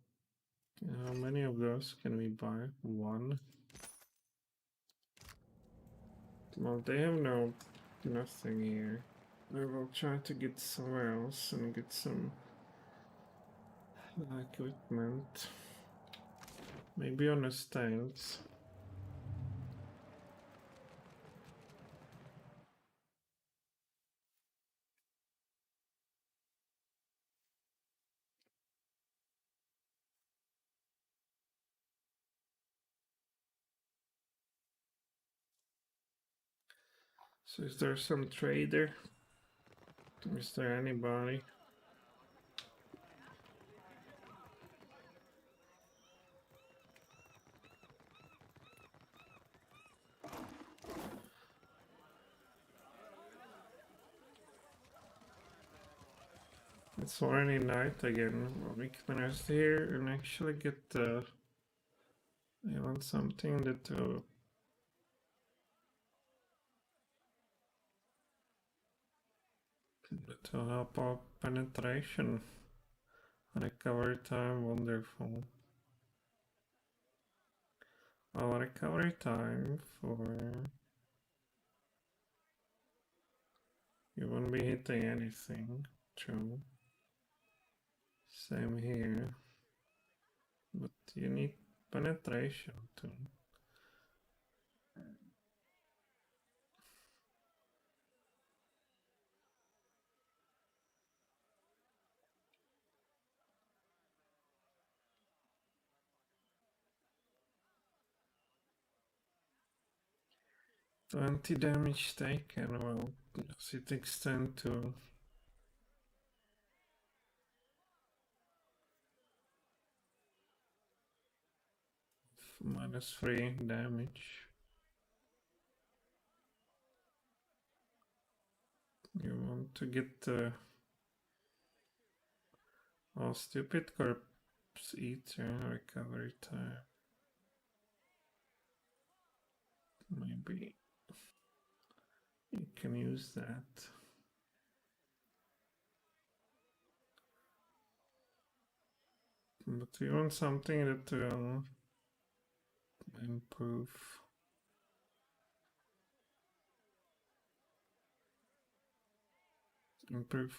How many of those can we buy? 1. Well, they have nothing here. I will try to get somewhere else and get some equipment. Maybe on the stands. So is there some trader? Is there anybody? It's already night again. We can rest here and actually get I want something that will help out penetration. Recovery time, wonderful. Our recovery time for... You won't be hitting anything, true. Same here. But you need penetration too. Twenty damage taken, well, does it extend to -3 damage? You want to get the stupid corpse eater recovery time. Maybe you can use that. But we want something that will improve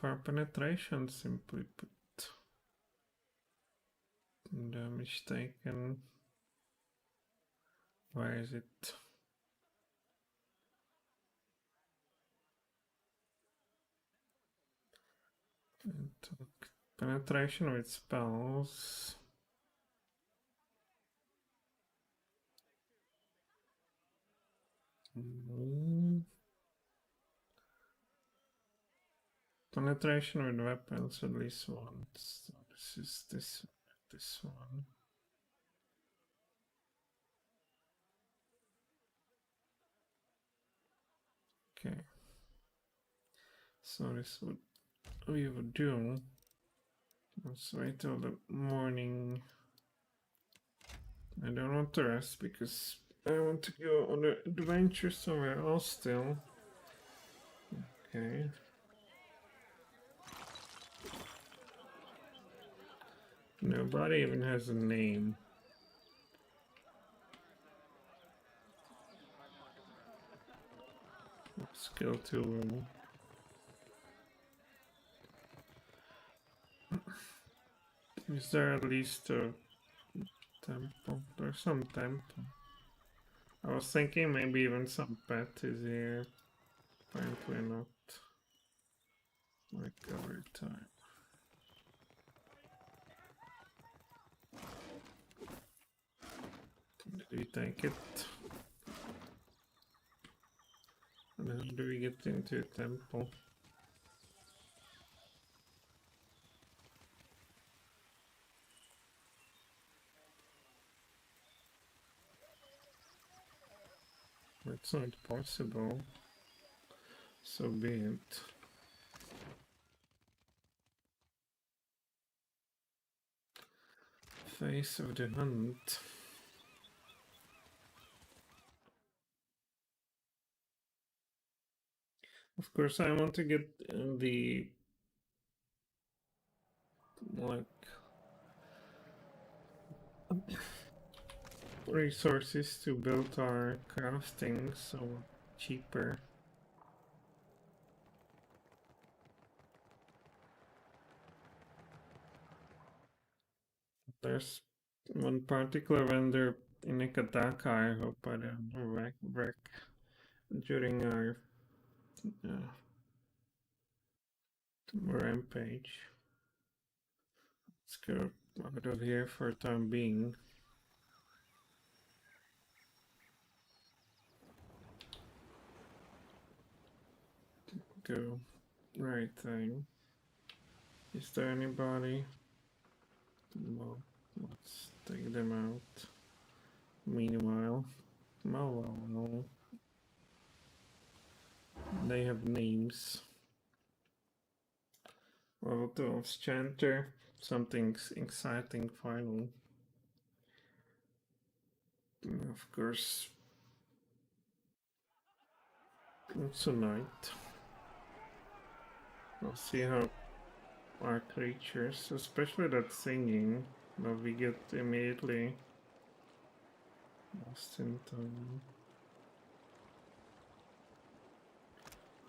our penetration, simply put. Damage taken. Where is it? Penetration with spells. Penetration with weapons at least once. So this is this one. Okay. So this would we would do. Let's wait till the morning. I don't want to rest because I want to go on an adventure somewhere else still. Okay. Nobody even has a name. Skill 2 room. Is there at least a temple? There's some temple. I was thinking maybe even some pet is here. Apparently not. Recovery time. Did we take it? And how do we get into a temple? It's not possible. So be it. Face of the hunt. Of course, I want to get the like resources to build our crafting so cheaper. There's one particular vendor in Ikataka I hope I don't wreck during our rampage. Let's go out of here for the time being. Go right thing. Is there anybody? Well, let's take them out. Meanwhile, well, they have names. Level 12 Chanter, something exciting finally. Of course, it's a night. We'll see how our creatures, especially that singing, that we get immediately lost in time.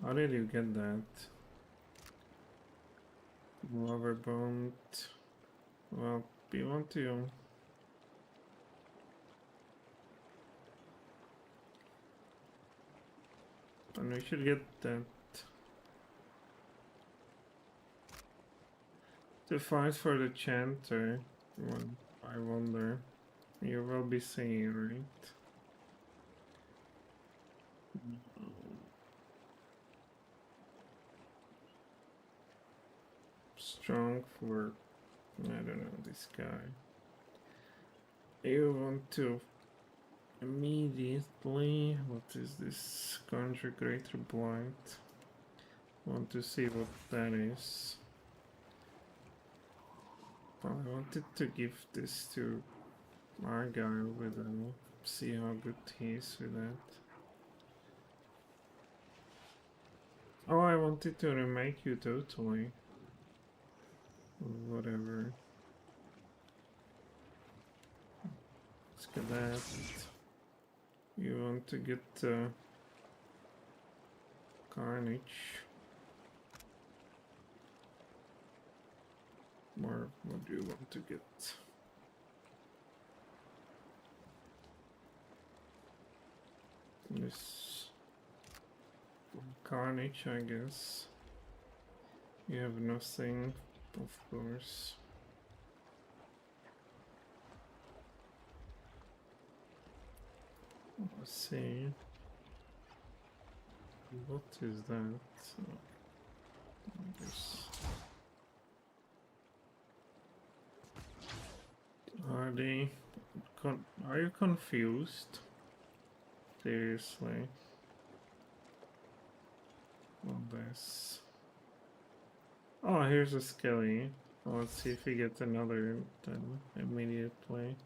How did you get that? Lover bond. Well, we want to. And we should get that. To fight for the chanter. One, I wonder. You will be singing, right? Strong for, I don't know, this guy. You want to immediately, what is this? Conjure Greater Blight. Want to see what that is. I wanted to give this to our guy with them. See how good he is with that. Oh, I wanted to remake you totally. Whatever. Let's get that. You want to get Carnage. Or what do you want to get? This Carnage, I guess. You have nothing, of course. Let's see. What is that? I guess. Are you confused? Seriously? On this. Oh, here's a Skelly. Let's see if we get another then immediately.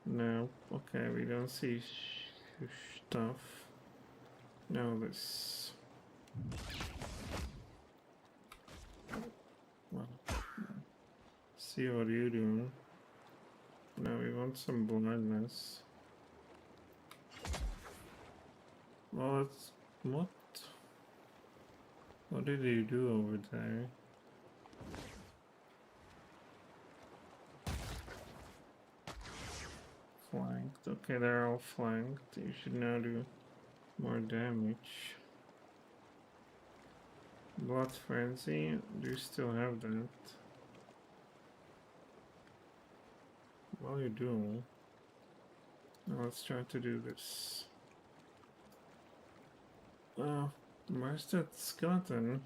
No. Okay, we don't see stuff. No, this. Well, see what you do. Now we want some blindness. Well, it's what? What did you do over there? Flanked. Okay, they're all flanked. You should now do more damage. Blood Frenzy. Do you still have that? Well, you do. Now let's try to do this. Where's that skeleton?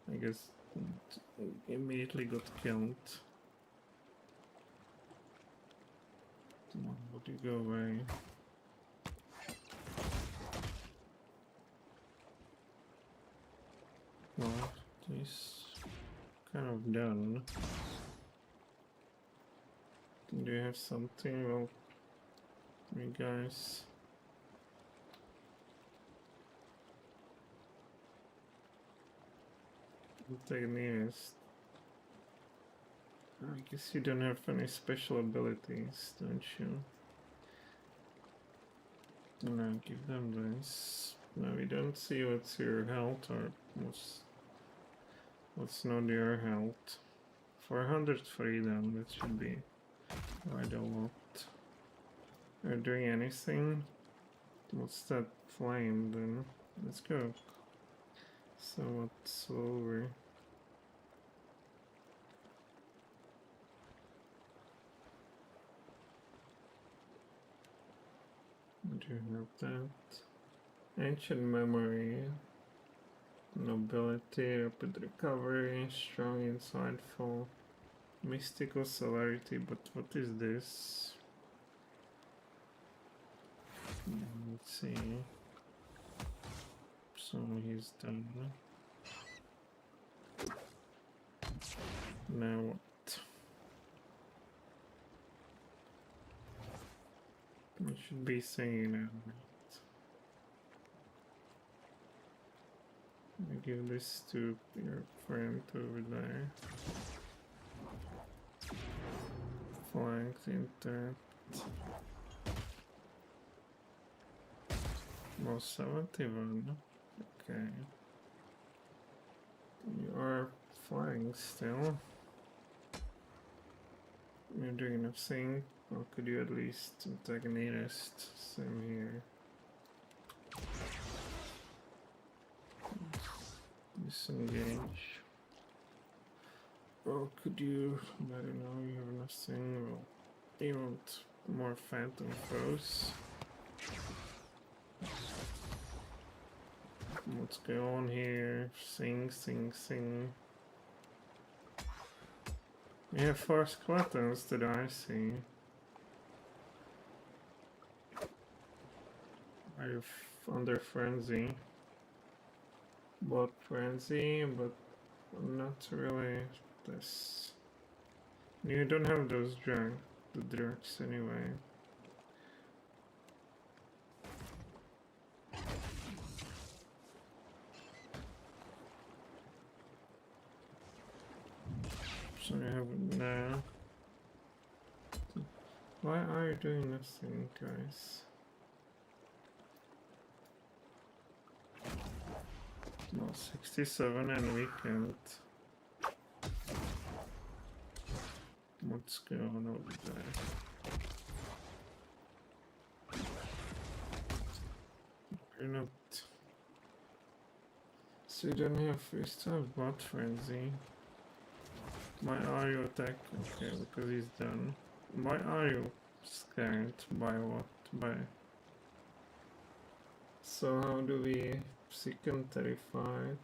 I guess it immediately got killed. Come on, would you go away? Well, he's kind of done. Do you have something? Well, you guys. Nearest. I guess you don't have any special abilities, don't you? No, give them this. No, we don't see what's your health or what's not your health. 403 then, that should be quite a lot. Are you doing anything? What's that flame then? Let's go. Somewhat slower. Do you have that? Ancient memory. Nobility, rapid recovery, strong insightful, mystical celerity, but what is this? Let's see. So he's done. Now what? I should be saying now. I give this to your friend over there. Flanked intact. Well, 71. Okay. You are flying still. You're doing nothing. Or could you at least antagonist? Same here. Disengage. Or could you? I don't know. You have nothing. Well, you want more phantom foes. What's going on here? Sing, sing, sing. You have 4 skeletons that I see. Are you under frenzy? Blood frenzy, but not really this. You don't have those the drugs anyway. So you have it now. Why are you doing nothing, guys? Well, 67 and weekend. What's going on over there? You're not. So you don't have. You still have blood frenzy. Why are you attack? Okay, because he's done. Why are you scared? By what? By. So how do we seek and terrified?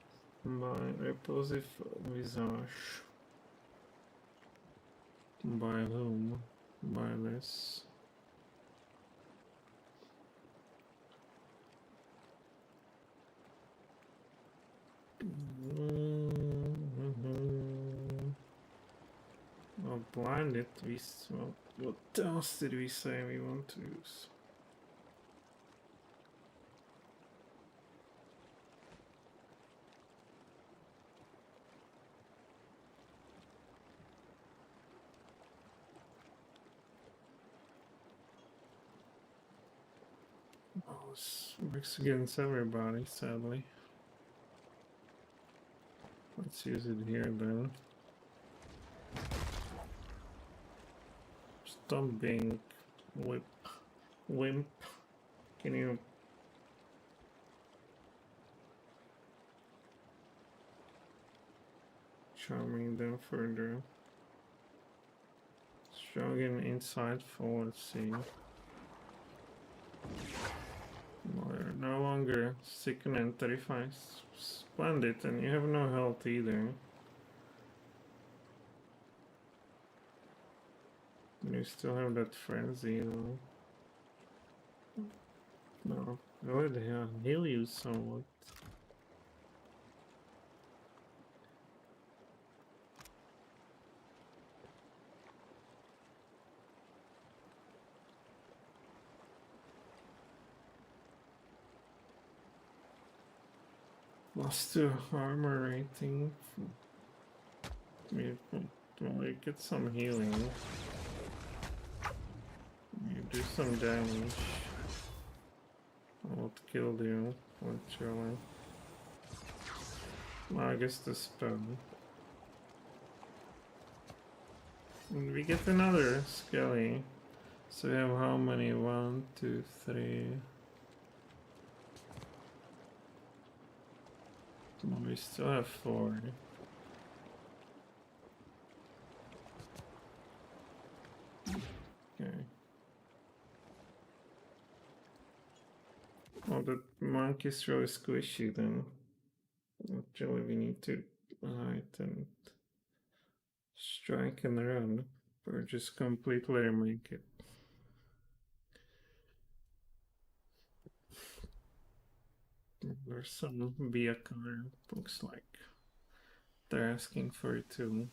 By repulsive visage. By whom? By this. Well, blinded. Well, what else did we say we want to use? Oh, this works against everybody, sadly. Let's use it here then. Stop being wimp. Can you charming them further? Strong and insightful, let's see. You're no longer sicken and terrified. Splendid, and you have no health either. You still have that frenzy though. No, go ahead, heal you somewhat. +2 armor rating. You get some healing. You do some damage. What killed you? Actually. Well, I guess the spell. And we get another Skelly. So we have how many? 1, 2, 3. Well, we still have 4. Okay. Well, the monkey's really squishy then. Actually, we need to hide and strike and run. Or just completely remake it. There's some vehicle, looks like. They're asking for it too.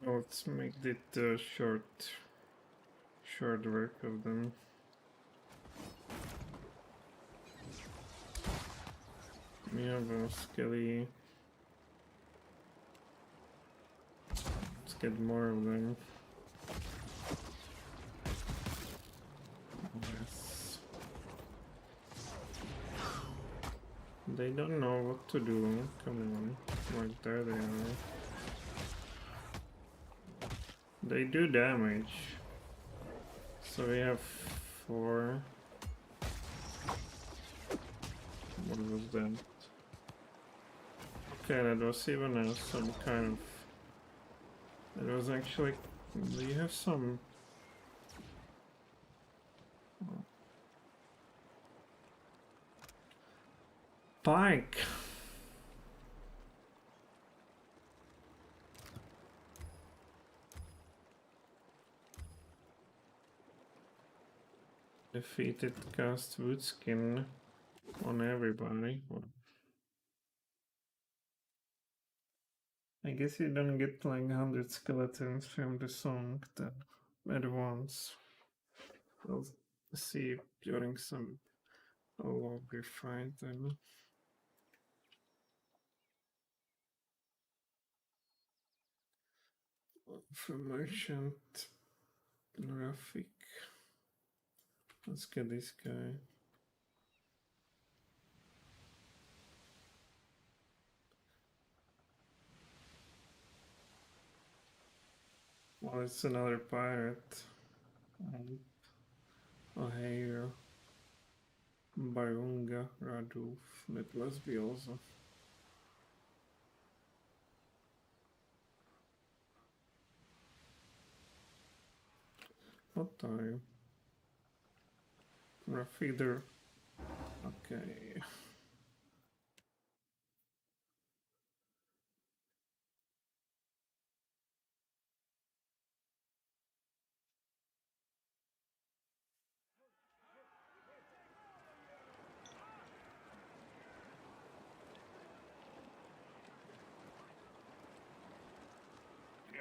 Let's make it short work of them. We have a Skelly. Let's get more of them. Yes. They don't know what to do. Come on. Right there they are. They do damage. So we have 4. What was that? Okay, that was even some kind of... It was actually... Do you have some... Pike! Defeated cast Woodskin on everybody. Well, I guess you don't get like 100 skeletons from the song that at once. We'll see during some lobby fight then. For merchant graphic. Let's get this guy. Well, it's another pirate. Ohio. Barunga, Radulf. That must be also. What are you? Rough either. Okay.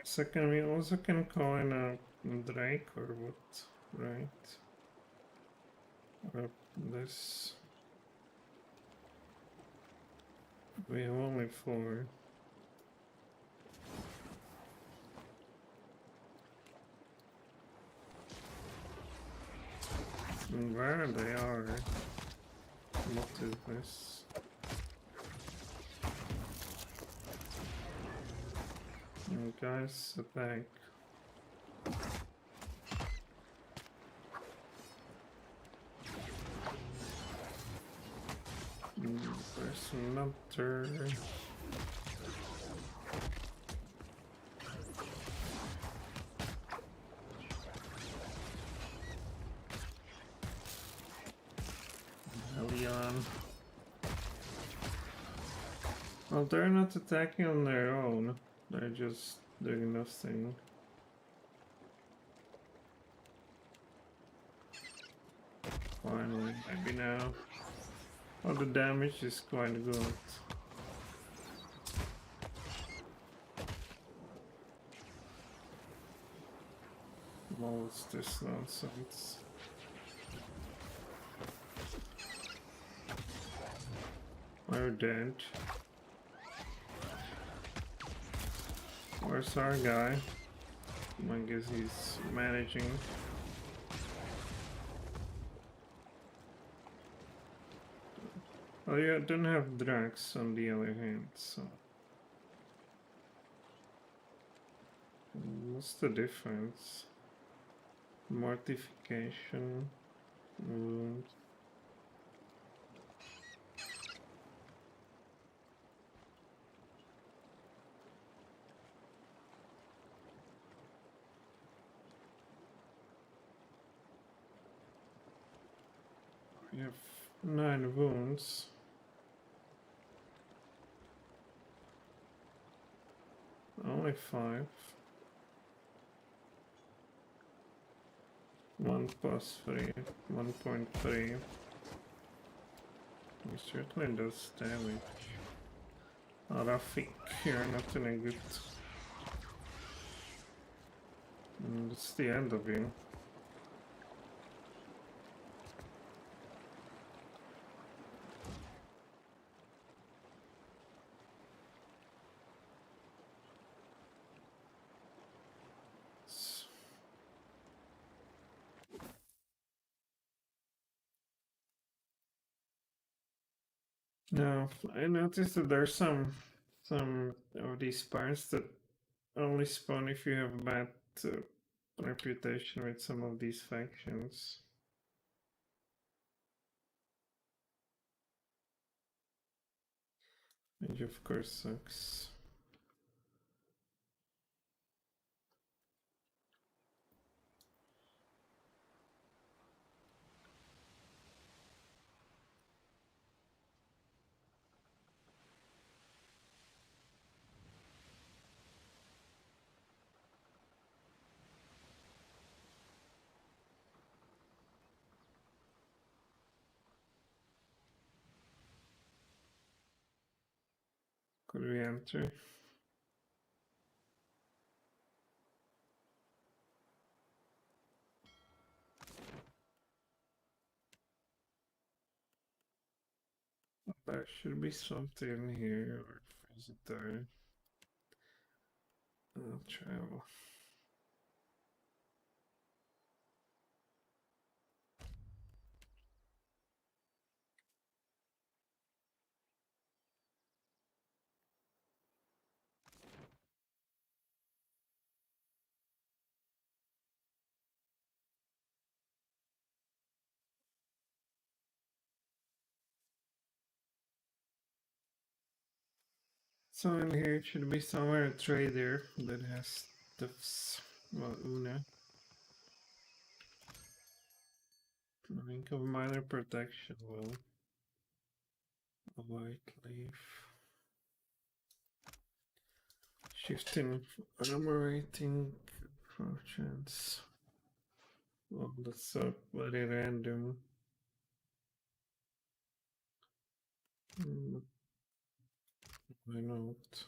Second, we also can call in a Drake or what, right? Or this. We have only 4. And where they are? What is this? And guys, attack. There's another. Leon. Well, they're not attacking on their own. They're just doing nothing. Finally, maybe now. Oh, the damage is quite good. What's this nonsense? We're dead. Where's our guy? I guess he's managing. Oh yeah, I don't have Drax on the other hand, so... What's the difference? Mortification... wound... We have 9 wounds. Only 5. 1 plus 3, 1.3. He certainly does damage. Rafik, you're not in a good... That's the end of you. No, I noticed that there's some of these parts that only spawn if you have bad reputation with some of these factions. Which of course sucks. Could we enter? There should be something here, or is it there? I'll travel. So in here it should be somewhere a trader that has stuffs. Well, Una. I think of minor protection will. A white leaf. Shifting armor rating for chance. Well, that's so very random. Why not?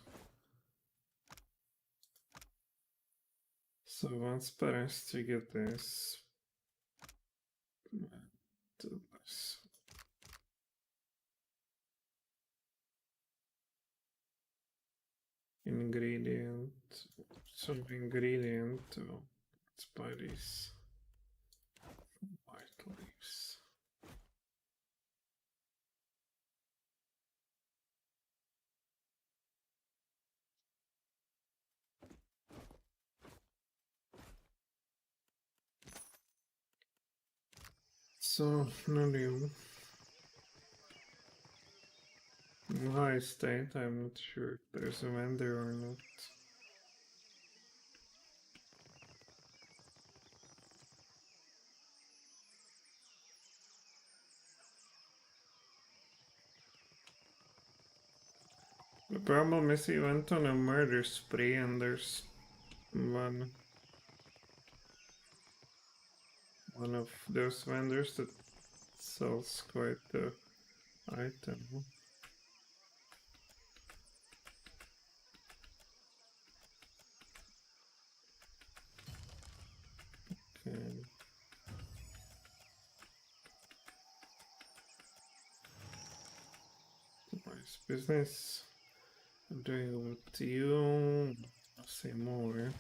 So once per rest you get this. Ingredient. Some ingredient. Let's buy these white leaves. So, no new. In high state, I'm not sure if there's a vendor or not. The problem is he went on a murder spree and there's one of those vendors that sells quite a item. Okay. Nice business. I'm doing it with you. I'll say more.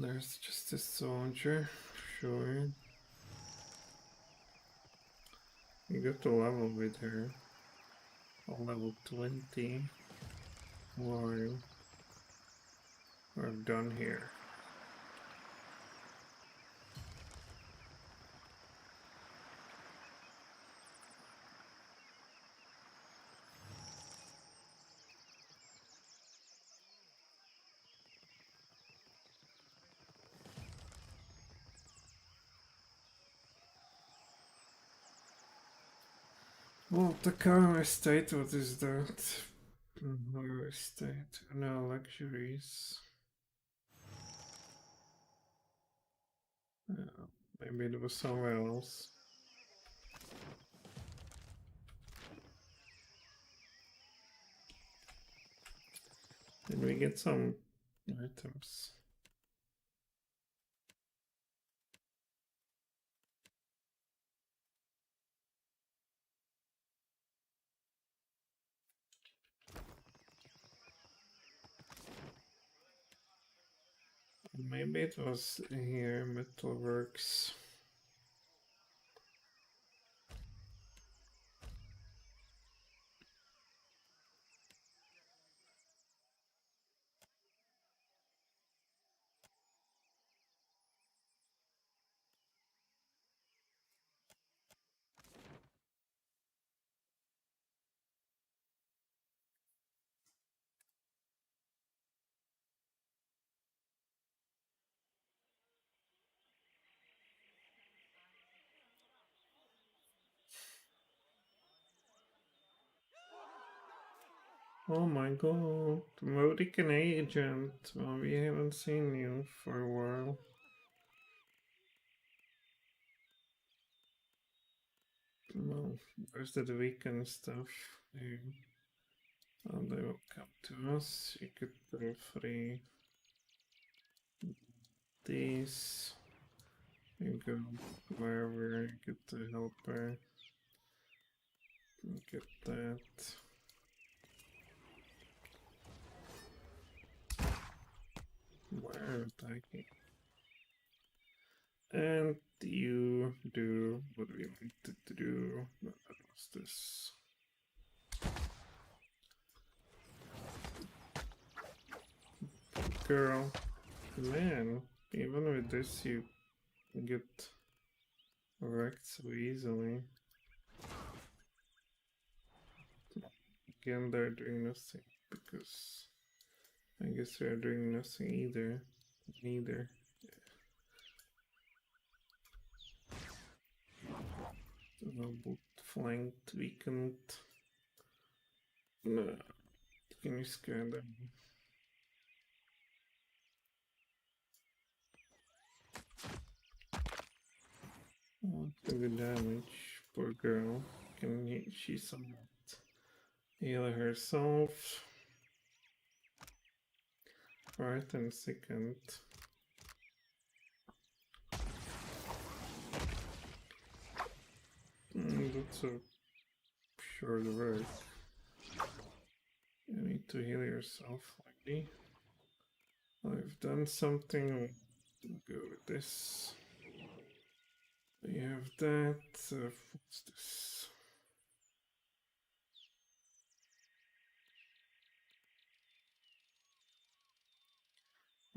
There's just a soldier, sure. You got to level with her. I'll level 20. Why? We're done here. Well, the car estate, what is that? Estate, no luxuries. Maybe it was somewhere else. Did we get some items? Maybe it was here, Metalworks. Oh my god, Modican Agent. Well, we haven't seen you for a while. Well, there's the weekend stuff. And they will come to us. You could throw free these. You go wherever you get the helper. Get that. Where attacking? And you do what we wanted to do. What was this? Girl. Man, even with this you get wrecked so easily. Again, they're doing nothing because I guess they're doing nothing either. Neither. Both flanked, weakened. No. Can you scare them? Oh, good damage. Poor girl. Can she somewhat heal herself? Right, and second. That's a short work. You need to heal yourself, likely. I've done something. Go with this. We have that. What's this?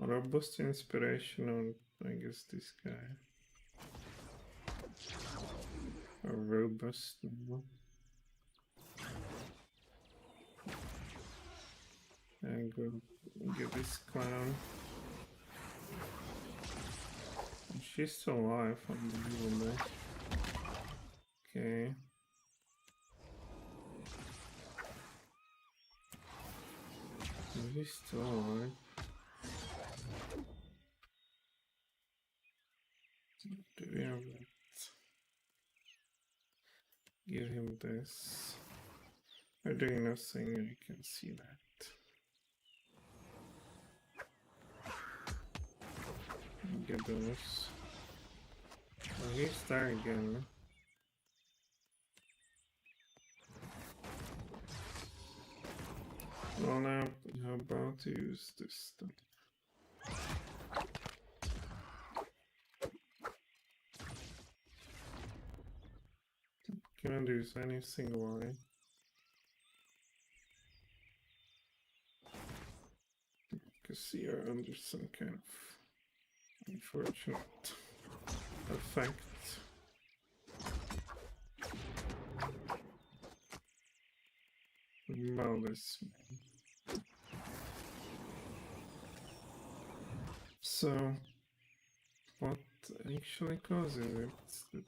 Robust inspiration on, I guess, this guy. Or robust. No. And go get this clown. She's still alive, unbelievable. Okay. She's still alive. Do we have that? Give him this. We're doing nothing, and you can see that. Get those. Oh, he's there again. Well, now, how about to use this stuff? Can't do anything why. Because you're under some kind of unfortunate effect. About this. So, what actually causes it?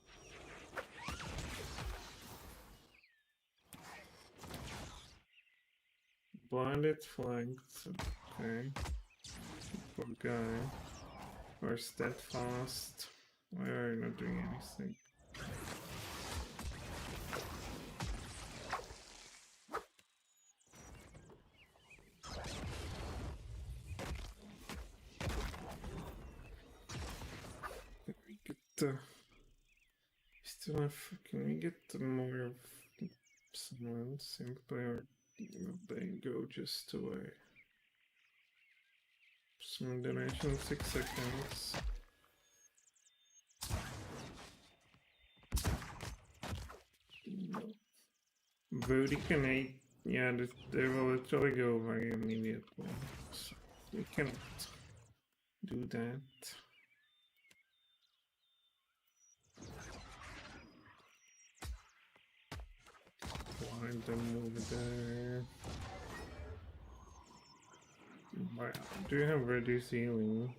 Blinded, flanked, okay. Poor guy. Or steadfast. Why are you not doing anything? Can we get the... Still have... Can we get more of someone simply, or they go just away? Some donation, 6 seconds. Vodican 8, yeah, they will literally go away immediately. So we cannot do that. Blind them over there. Wow, do you have reduced healing?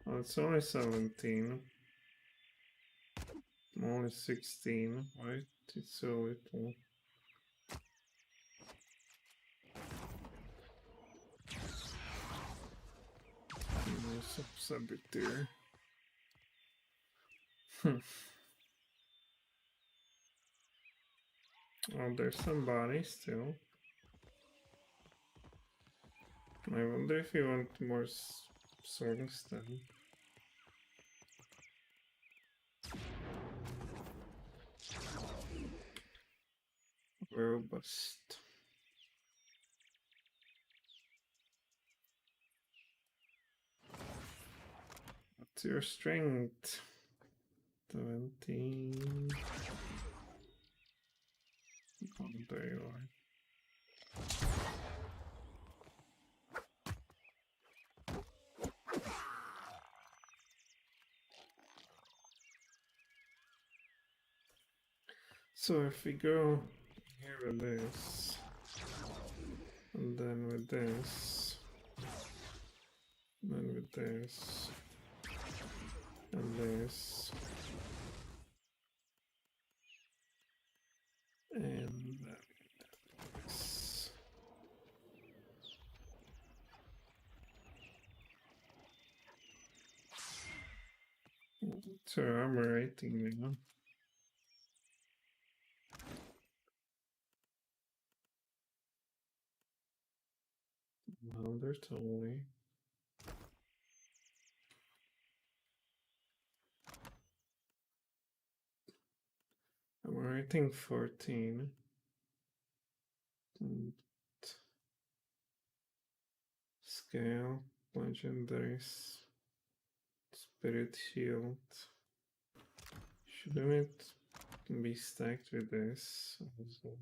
Oh, it's only 17. Only 16. Why it's so little? There's a bit there. Oh, there's somebody still. I wonder if you want more songs then. Robust. What's your strength? 17. Oh, there you are. So if we go here with this, and then with this, and then with this, and this, and then this. So I'm rating now. Well, there's totally. I'm rating 14. And scale, legendaries, spirit shield. Shouldn't it be stacked with this also?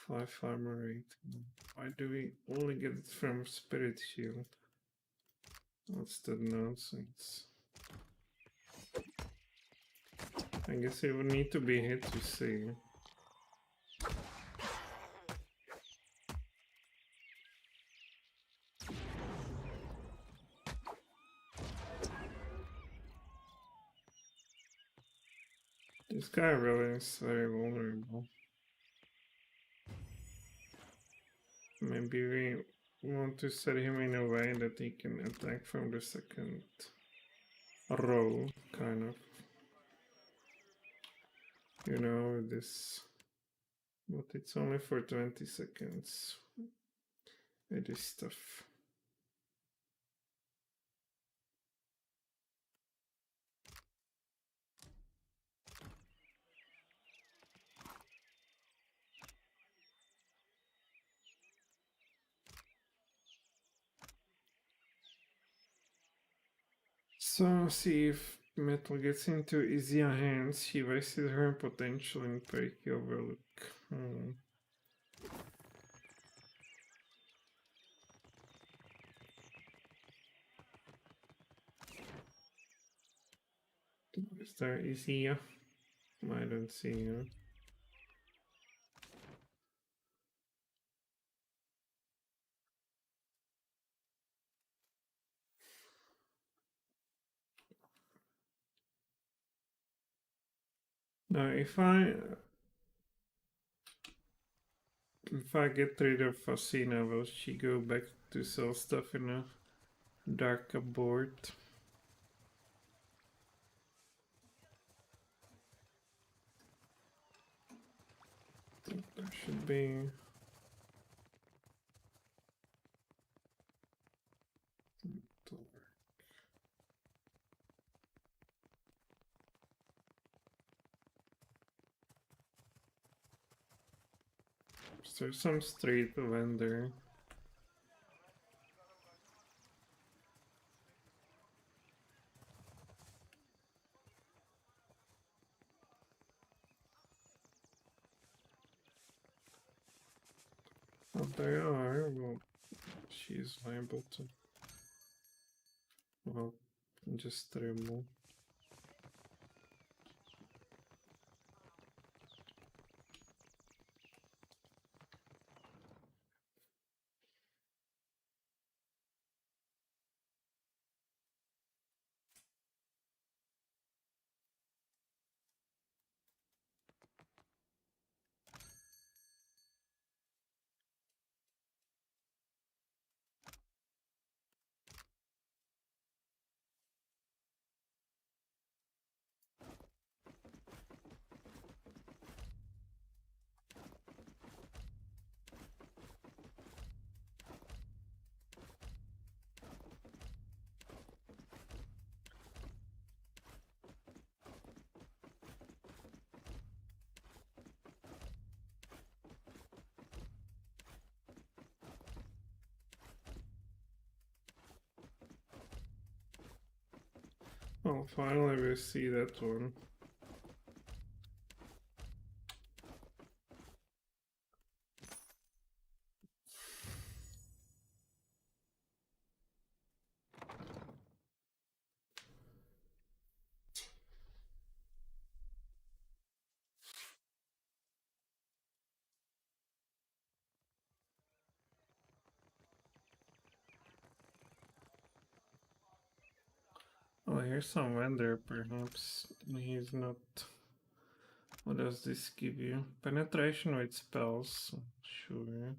5 armor rating. Why do we only get it from spirit shield? What's that nonsense? I guess it would need to be hit to see. This guy really is very vulnerable. Maybe we want to set him in a way that he can attack from the second row, kind of. You know, this. But it's only for 20 seconds. It is tough. So, see if Metal gets into easier hands. She wasted her potential in Perky Overlook. Is there easier? I don't see her. Now, if I get rid of Fascina, will she go back to sell stuff in a darker board? There should be. Is there some street vendor? Oh, there are. Well, she's liable to. Well, just remove. Oh, finally we see that one. Oh, here's some vendor, perhaps. He's not. What does this give you? Penetration with spells. Sure.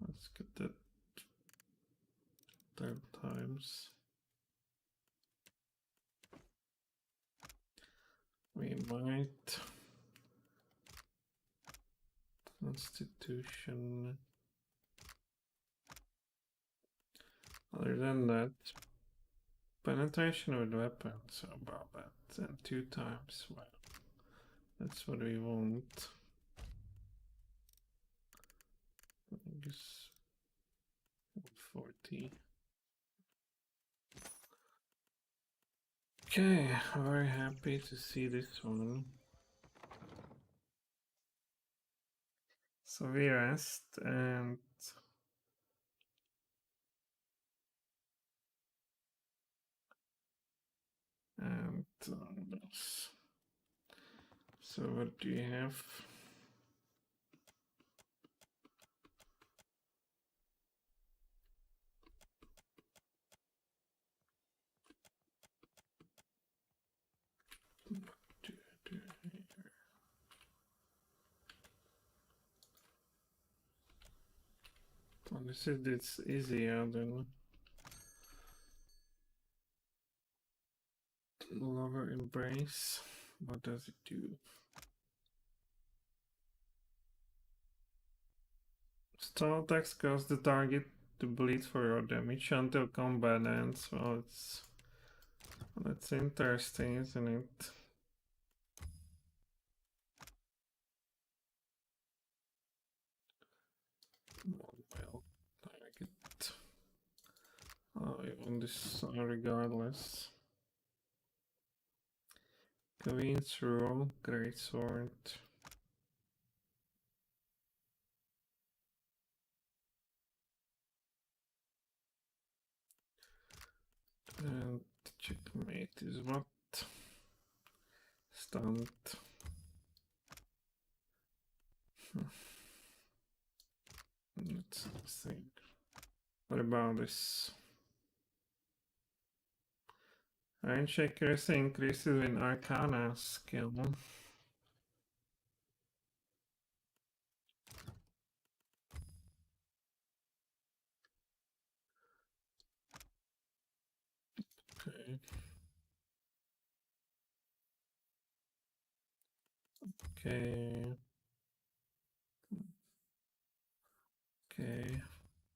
Let's get that 10 times. We might. Constitution. Other than that, penetration with weapons, about that, and 2 times. Well, that's what we want. I guess 40. Okay, very happy to see this one. So we rest and so what do you have? This is it's easier than lover embrace. What does it do? Stall attacks cause the target to bleed for your damage until combat ends. Well, that's interesting, isn't it? Well, target. Oh, I want this regardless. Queen's Rule, Greatsword. And checkmate is what? Stunned. That's nothing. What about this? Range accuracy increases with Arcana skill. Okay. Okay. Okay.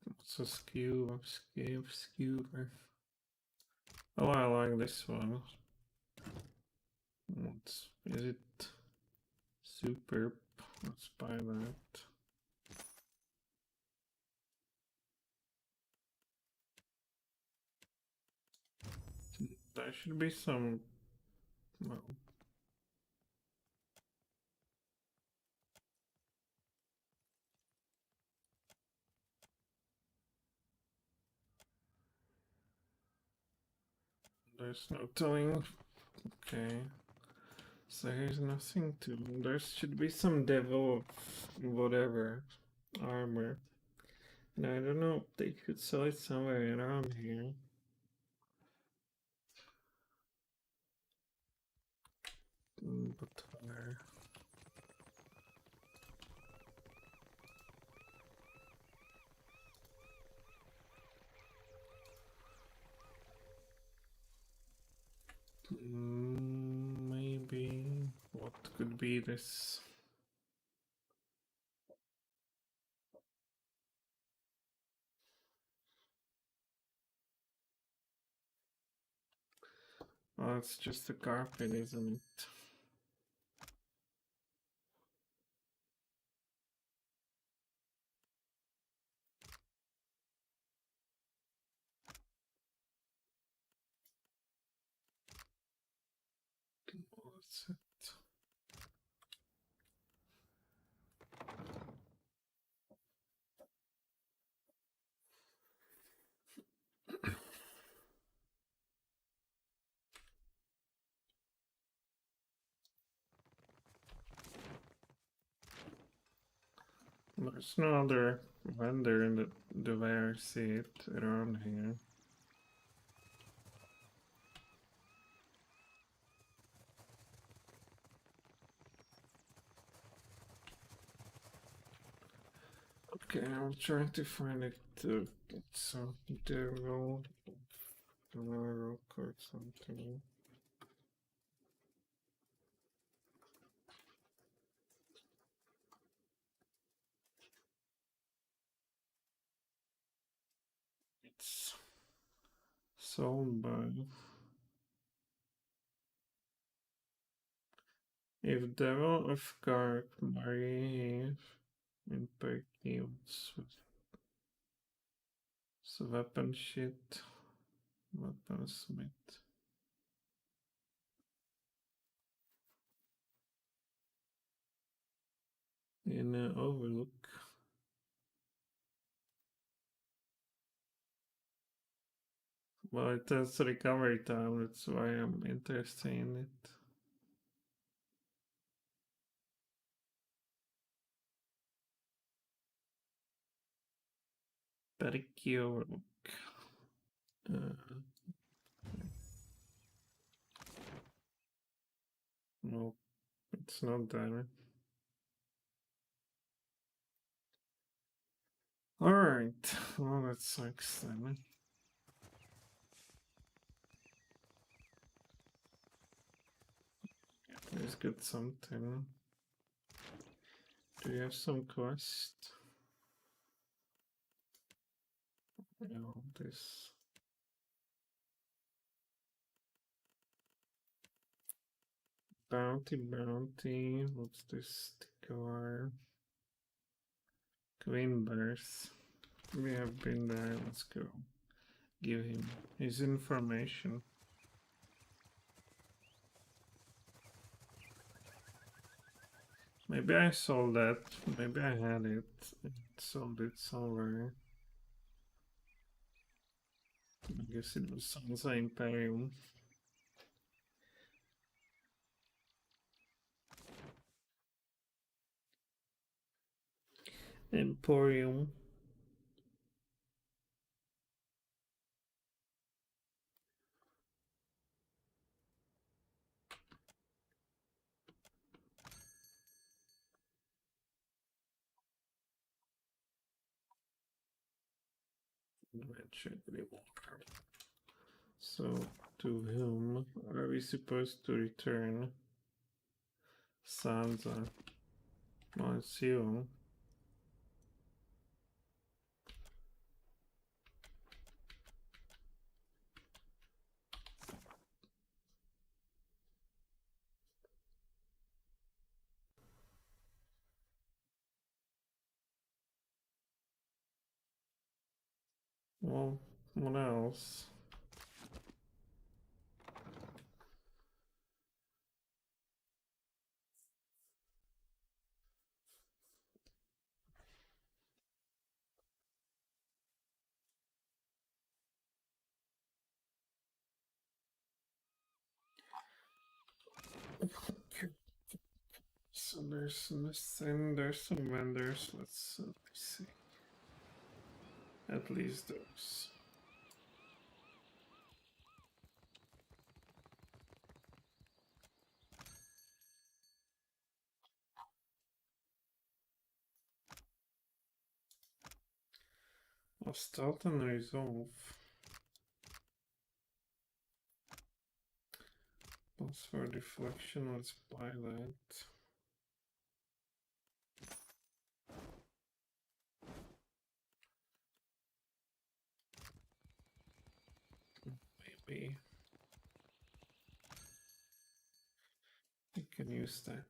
What's a skew? Skewer. Oh, I like this one. Is it superb? Let's buy that. There should be some. Well, there's no telling. Okay. So here's nothing to. There should be some devil whatever armor. And I don't know, they could sell it somewhere around here. But where? Maybe. What could be this? Oh, it's just a carpet, isn't it? What's it? There's no other vendor in the way I see it around here. Okay, I'm trying to find it. It's a devil rock or something. It's sold by. If devil of Kark marry in Perkins with weapon shit, weaponsmith. In Overlook. Well, it has recovery time, that's why I'm interested in it. Perky Overlook. No, it's not there. Alright, well that sucks then. Let's get something. Do you have some quest? No, this. Bounty. What's this scar? Queen Birth. We have been there. Let's go. Give him his information. Maybe I sold that. Maybe I had it. Sold it somewhere. I guess it was Sansa Imperium. Emporium. So, to whom are we supposed to return? Sansa. No, it's you. Well, what else? So there's nothing, there's some vendors. Let's see. At least those. I'll start and resolve. Plus for deflection, let's buy that. Maybe we can use that.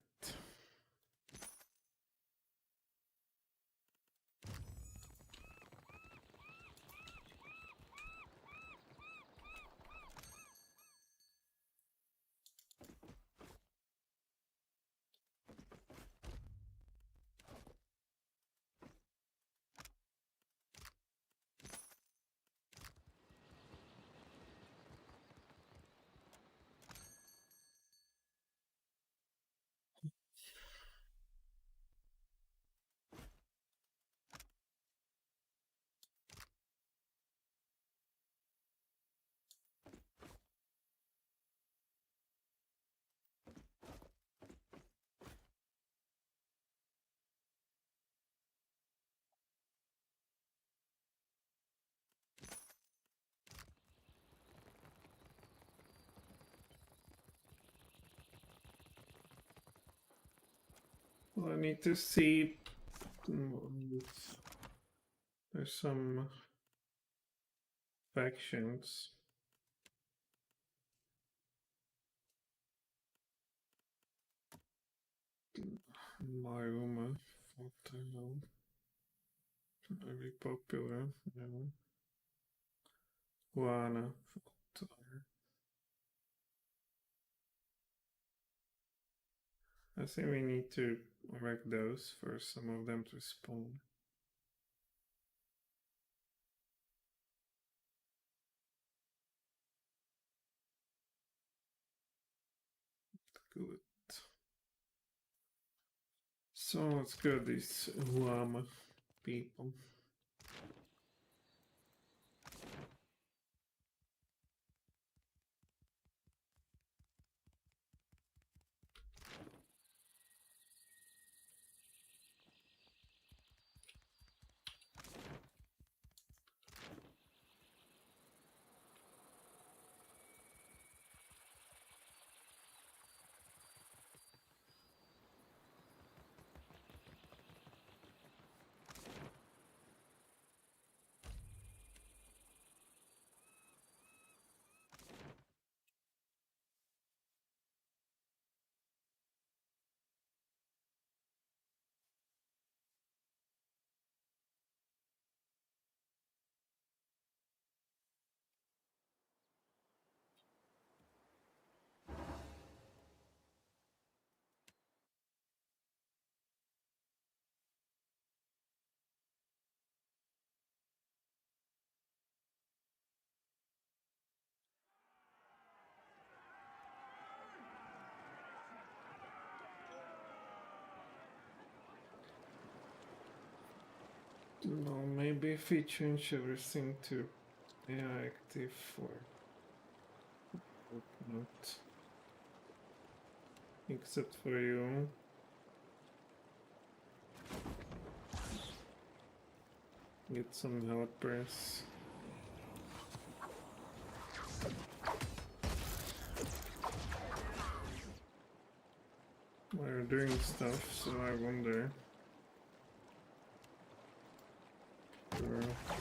Well, I need to see. There's some factions. Maruma, Photo, very popular. No. Juana, Photo. I think we need to wreck those for some of them to spawn. Good. So let's go these Huama people. No, maybe if we change everything to AI active or not. Except for you. Get some helpers. We're doing stuff, so I wonder.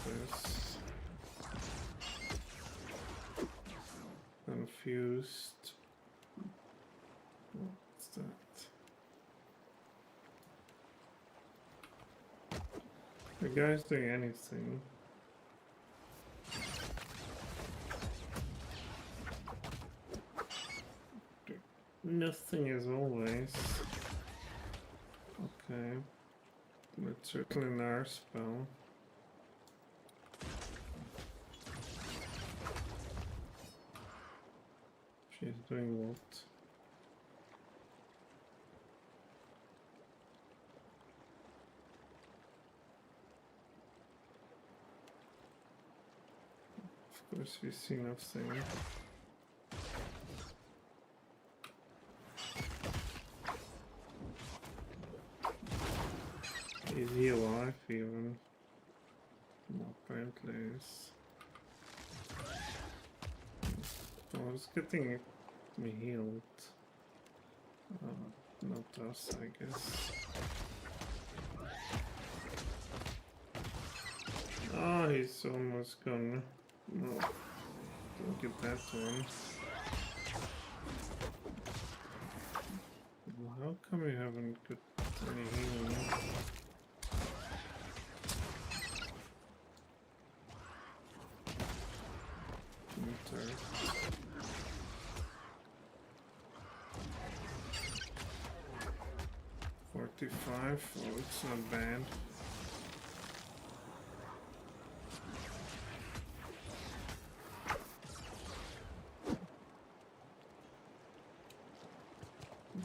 This. Confused. What's that? The guy's doing anything. Nothing as always. Okay. Let's certainly in our spell. She's doing what? Of course we see nothing. Is he alive even? No, apparently is. I was getting me healed. Not us, I guess. Oh, he's almost gone. No, don't get that one. Well, how come we haven't got any healing? Enter. 45. Oh, it's not bad.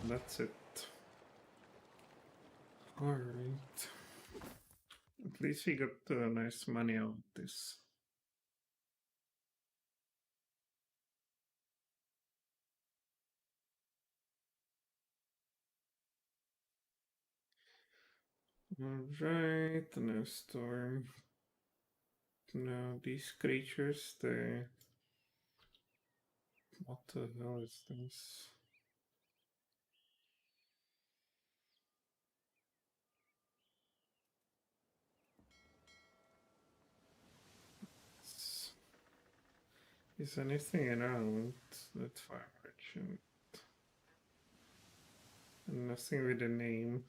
That's it. Alright. At least we got nice money out of this. Alright, no storm. Now these creatures, they... What the hell is this? Is anything around that fire merchant? And nothing with a name.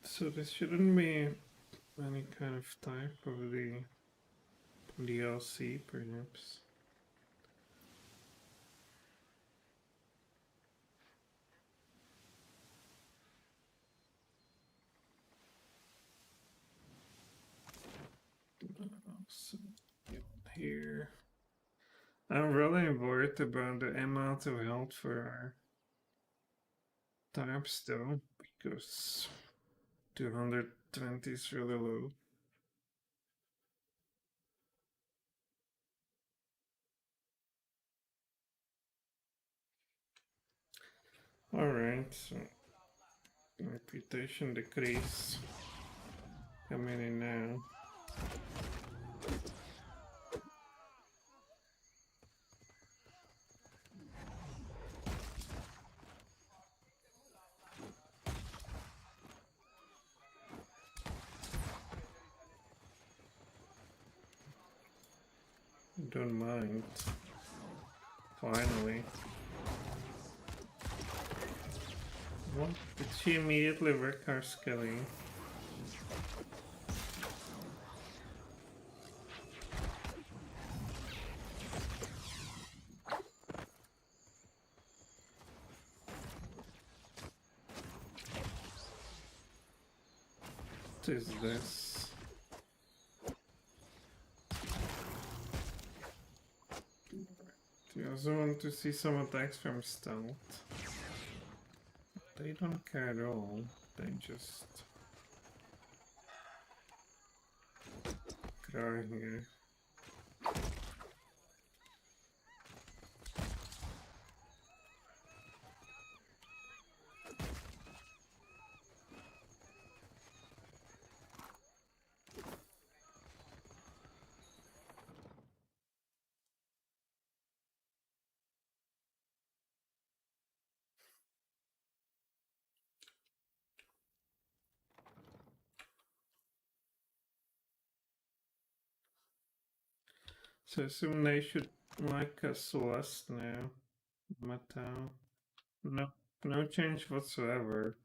So this shouldn't be any kind of type of the DLC, perhaps. So, here. I'm really worried about the amount of health for our types though, because 220 is really low. Alright, so reputation decrease coming in now. Don't mind. Finally. What? Did she immediately wreck our Skelly? What is this? Do you also want to see some attacks from stealth? They don't care at all. They just cry here. So I assume they should like us less now. Matao. No, no change whatsoever.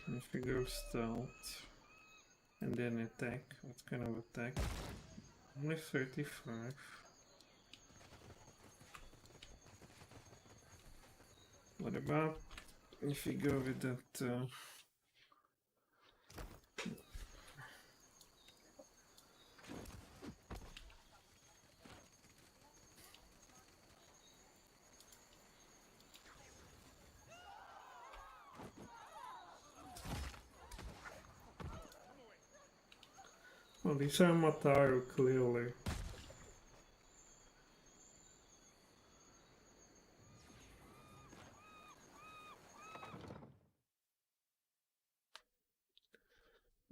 If we go stealth and then attack, what kind of attack? Only 35. What about if we go with that? Well, these are Mataru, clearly.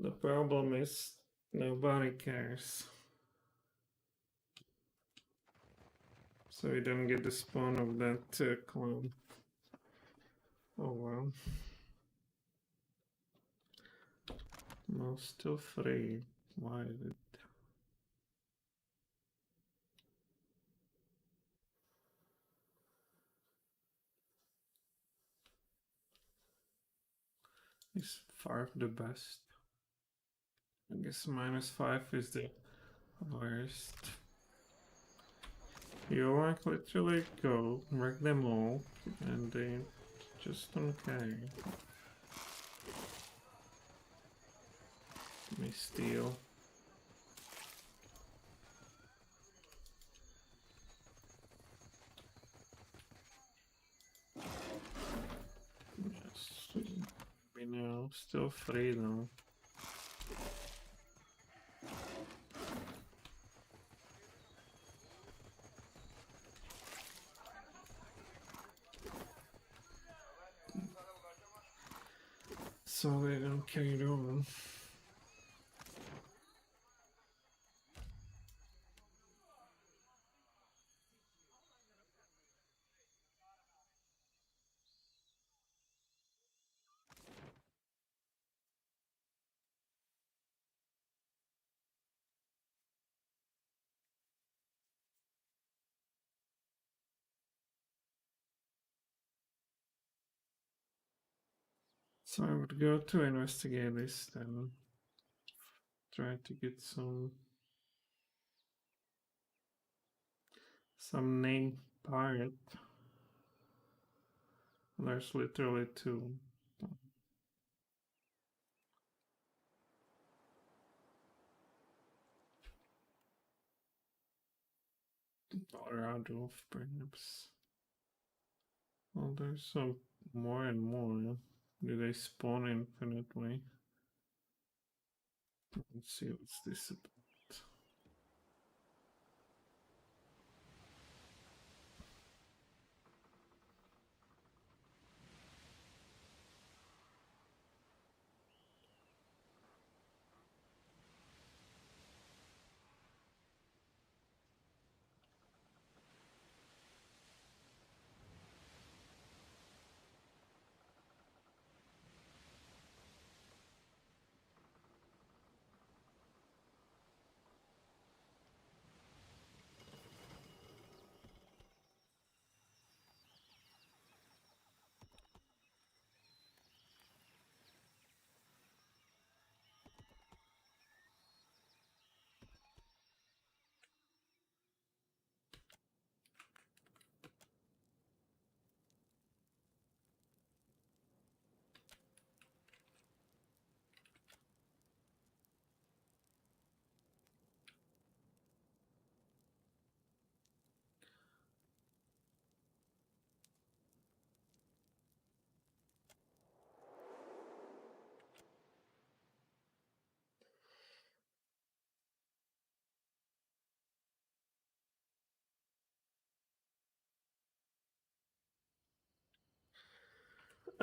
The problem is nobody cares. So we don't get the spawn of that clone. Oh well. No, still free. Why is it? Is 5 the best? I guess -5 is the worst. You like literally go, wreck them all, and they just don't care. Let me steal. Yes, we know, still free though. So they don't carry on. So I would go to investigate this then. Try to get some named pirate. There's literally 2. Or Adolf, perhaps. Well, there's some more and more. Do they spawn infinitely? Let's see what's this about.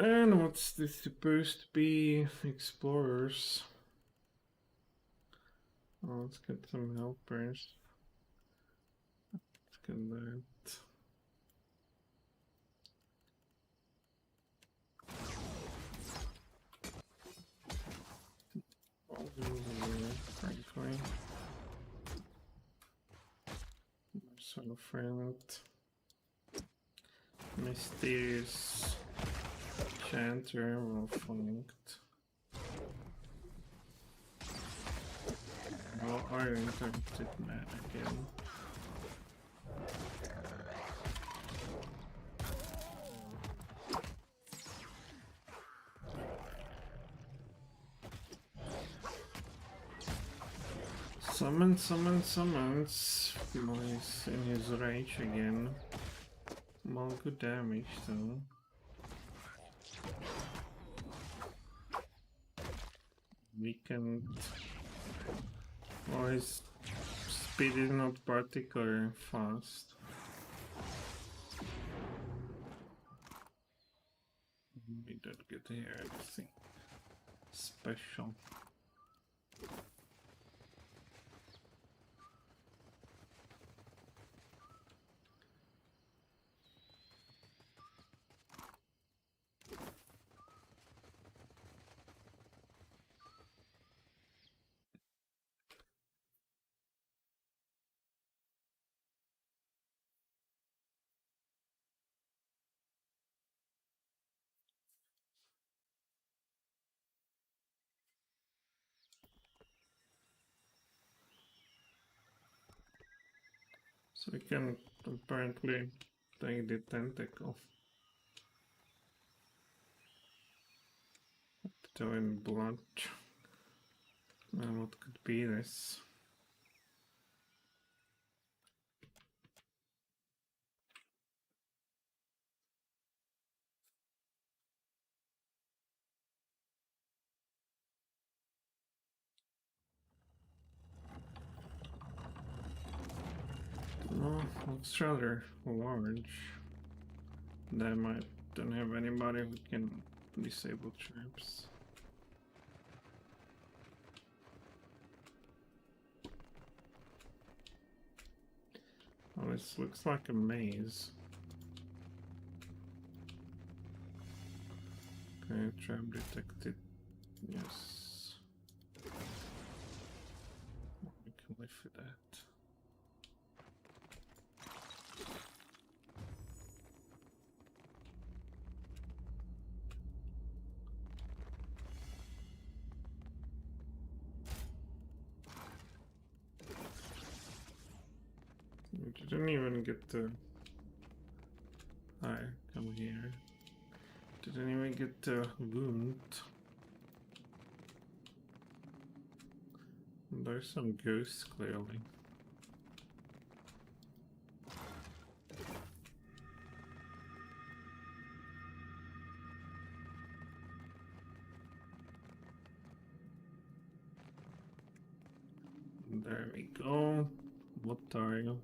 And what's this supposed to be? Explorers. Oh, let's get some helpers. Let's get that. Frankly. So friend. Mysterious chanter well flanked. Well, I interrupted man again. Summons. He's in his rage again. Well, good damage though. Weakened. Well, his speed is not particularly fast. We don't get here anything special. So we can apparently take the tentacle. Doing blood. What could be this? Oh, looks rather large. That might don't have anybody who can disable traps. Oh, this looks like a maze. Okay, trap detected. Yes. We can live with that. We didn't even get to... Hi, come here. Didn't even get to wound. There's some ghosts, clearly. There we go. What are you?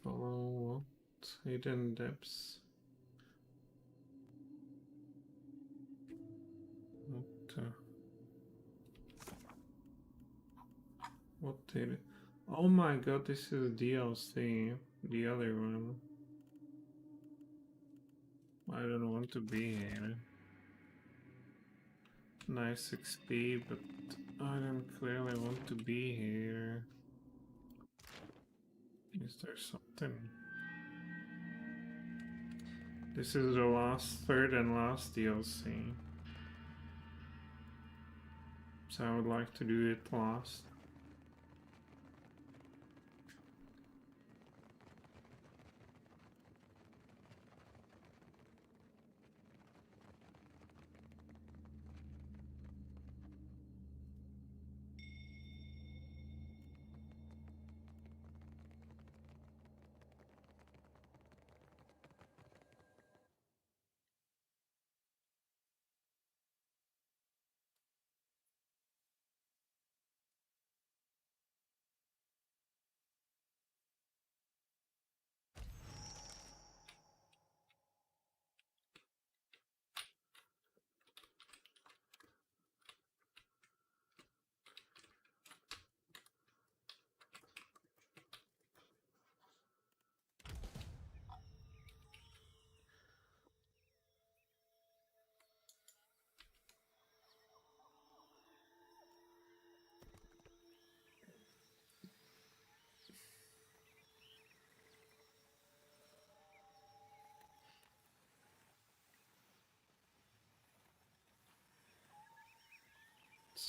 Follow what? Hidden depths. What did it? Oh my god, this is DLC. The other one. I don't want to be here. Nice XP, but I don't clearly want to be here. Is there something? This is the third and last DLC. So I would like to do it last.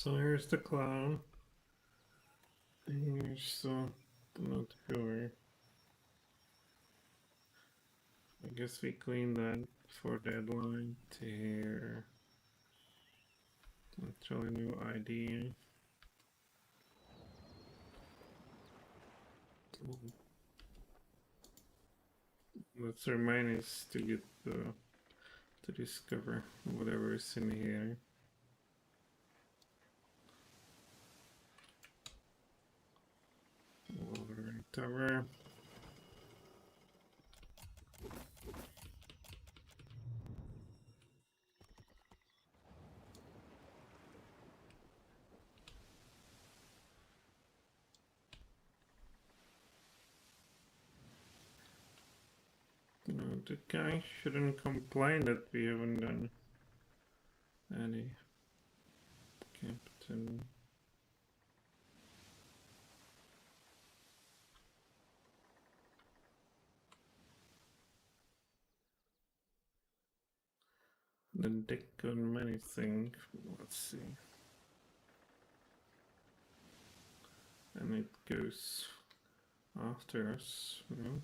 So here's the clown. Here's not pure. I guess we clean that for deadline to here. Let's try a new ID. What's remain is to get to discover whatever is in here. Water tower. No, the guy shouldn't complain that we haven't done any captain. The deck on many things. Let's see. And it goes after us, you know?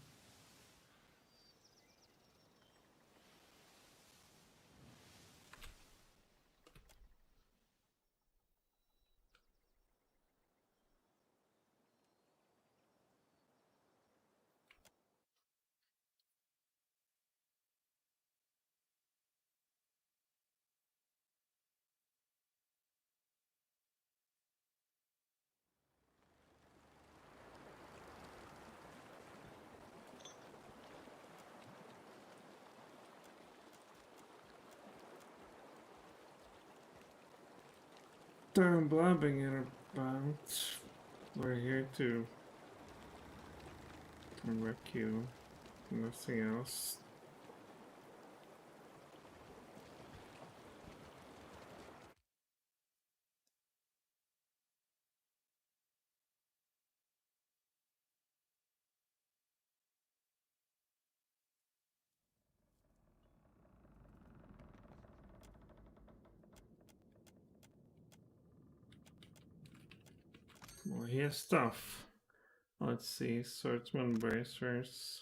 Done blabbing it about. We're here to wreck you. Nothing else. Well, here's stuff. Let's see. Swordsman bracers.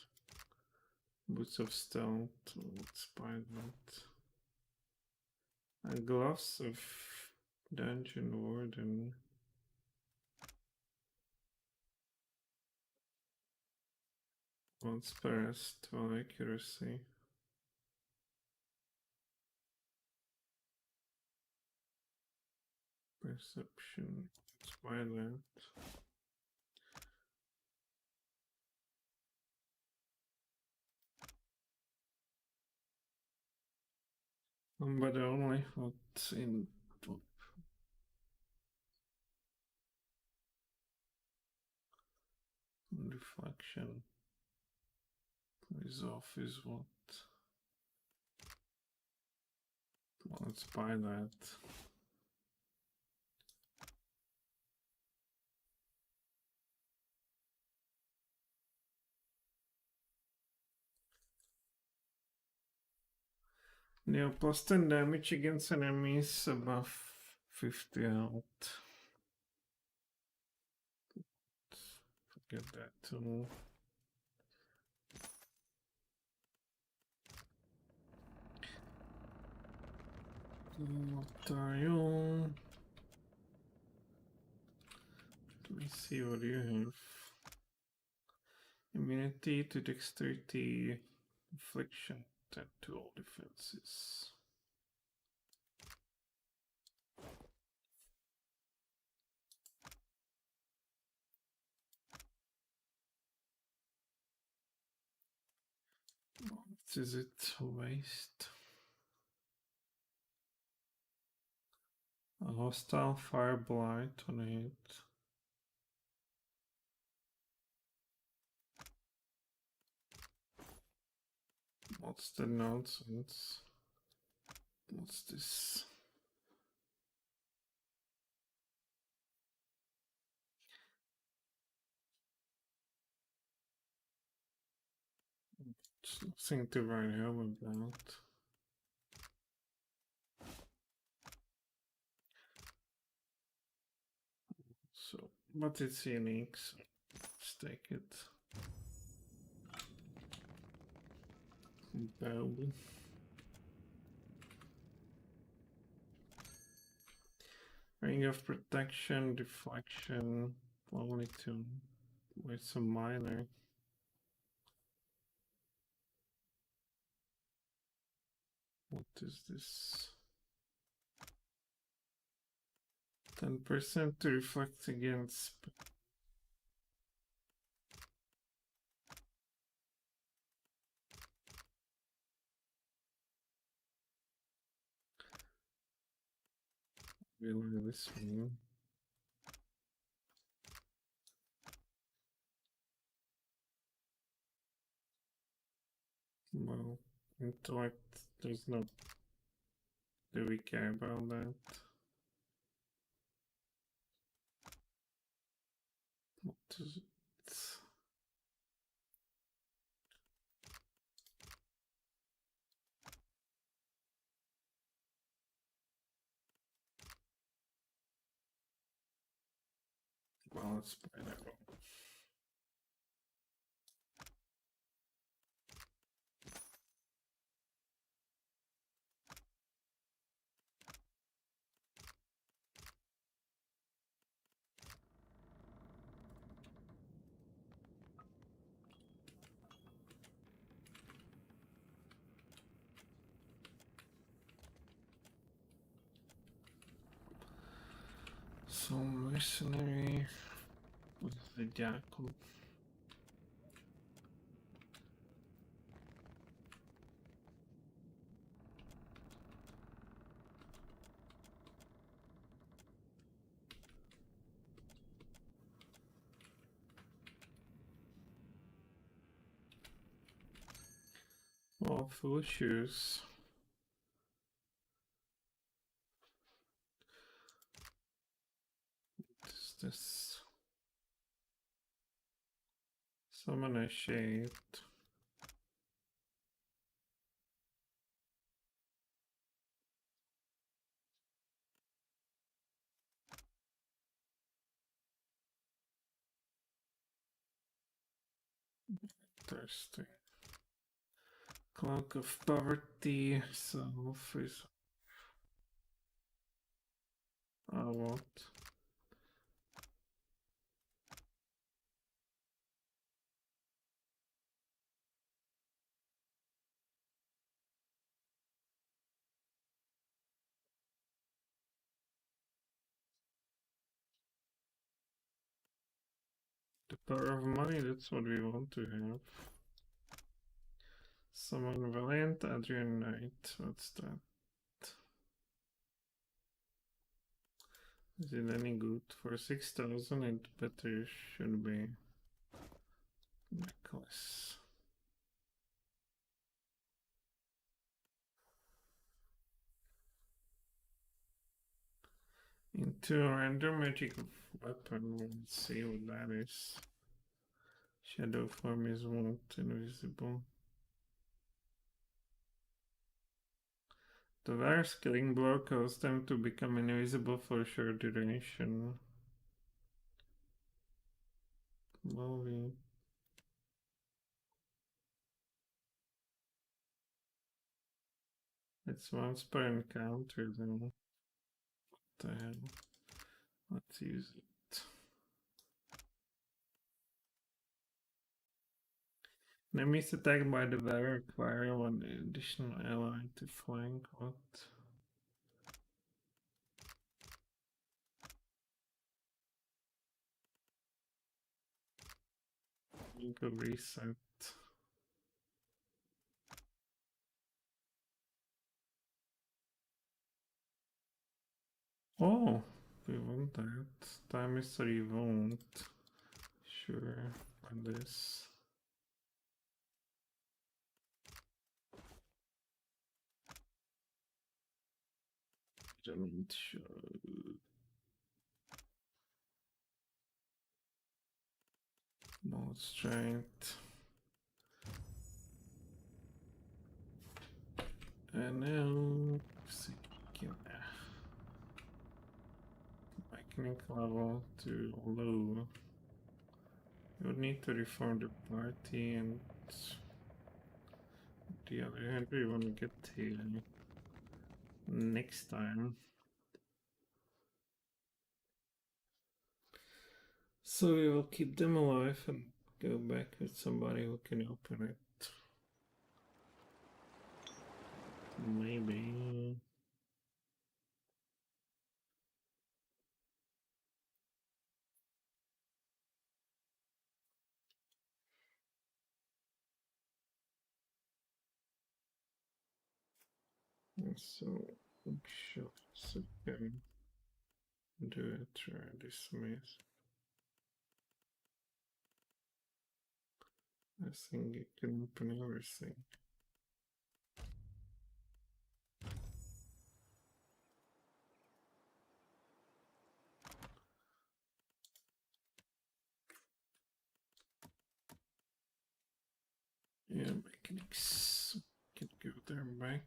Boots of stealth. Let's buy that. And gloves of dungeon warden. Once pressed, 12 accuracy. Perception. Let's buy that. But only what's in top. Reflection. Is off is what? Well, let's buy that. Now plus 10 damage against enemies above 50 health. Forget that too. What are you? Let me see what you have. Immunity to dexterity, affliction, and to all defenses. What is it? Waste. A hostile fire blight on a hit. What's the nonsense? What's this? There's nothing to write home about. But it's unique, so let's take it. Bow. Ring of protection, deflection, only two. With some minor. What is this? 10% to reflect against. Really, this one. Well, intellect, there's no. Do we care about that? What is it? Well, let's play that one. So mercenary with the jackal. Well, full shoes. What is this? Summon a shade. Thirsty. Cloak of poverty, self is. What? The power of money, that's what we want to have. Summon Valiant Adrian Knight, what's that? Is it any good? For 6,000 it better should be necklace. Into a random magic weapon, let's see what that is. Shadow form is not invisible. The Var's killing blow caused them to become invisible for a short duration. Lovely. It's once per encounter then. What the hell? Let's use it. Enemies attacked by the Var acquire one additional ally to flank. What? You could reset. Oh, we want that. Time mystery won't. Sure, on this. Don't show. More strength. And now, my mechanic level to low. You would need to reform the party, and on the other hand, we want to get here next time. So we will keep them alive and go back with somebody who can open it. Maybe. So bookshelves again. Do it, try dismiss. I think it can open everything. Yeah, mechanics can go there back.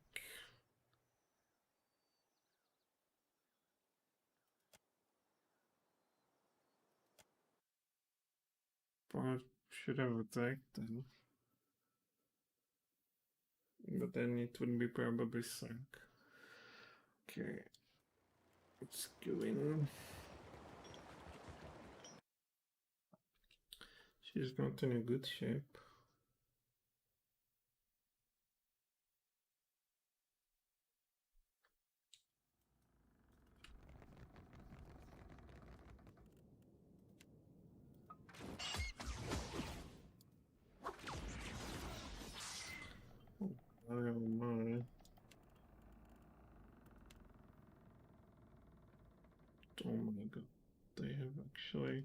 But should have attacked then. But then it wouldn't be probably sunk. Okay. Let's go in. She's not in a good shape. Oh my. Oh my god. They have actually.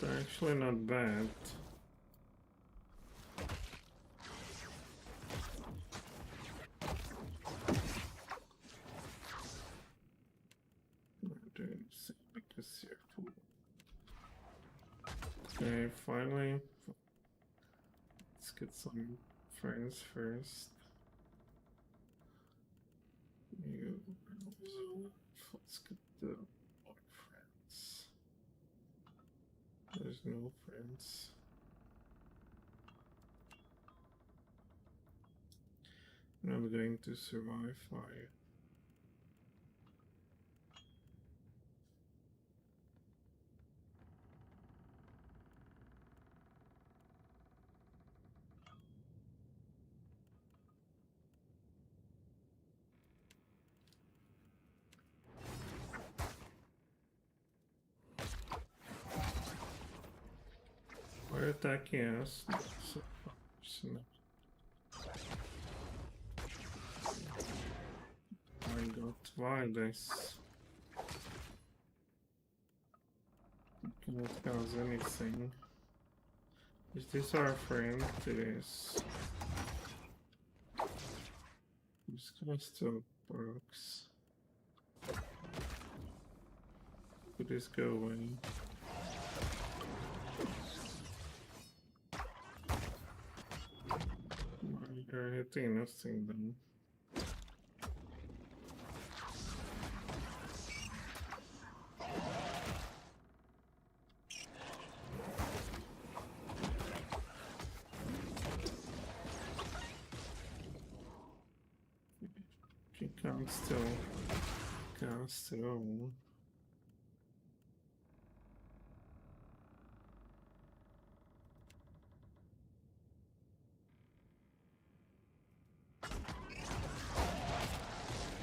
They're actually not bad. Not doing the same because you're full. Okay, finally. Let's get some friends first. You. Let's get the friends. There's no friends. I'm not going to survive fire. Why attacking us? So, my god, why this? Cannot cause anything. Is this our friend? It is. This guy still works. Could this go away? You're hitting nothing then. She can't still cast it all.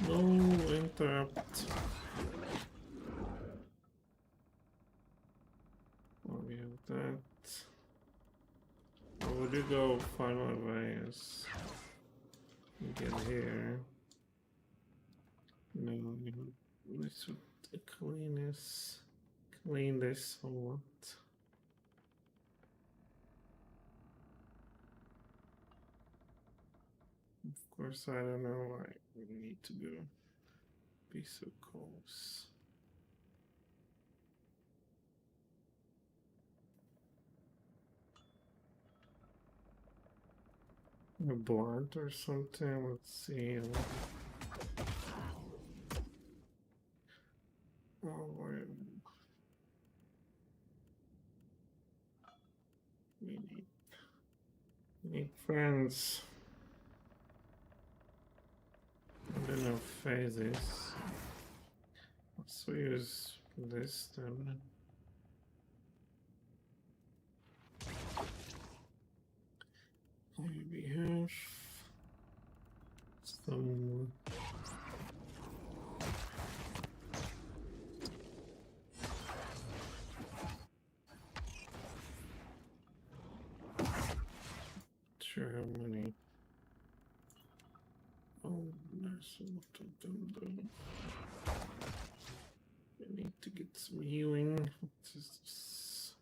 No interrupt. Oh, we have that. Or would you go final ways? Get here. No, this would clean this a lot. Of course, I don't know why we need to be so close. A blunt or something, let's see. We need friends. I don't know phases. Let's use this then. We have some sure how many. Oh, there's a lot of them though. I need to get some healing. What is this?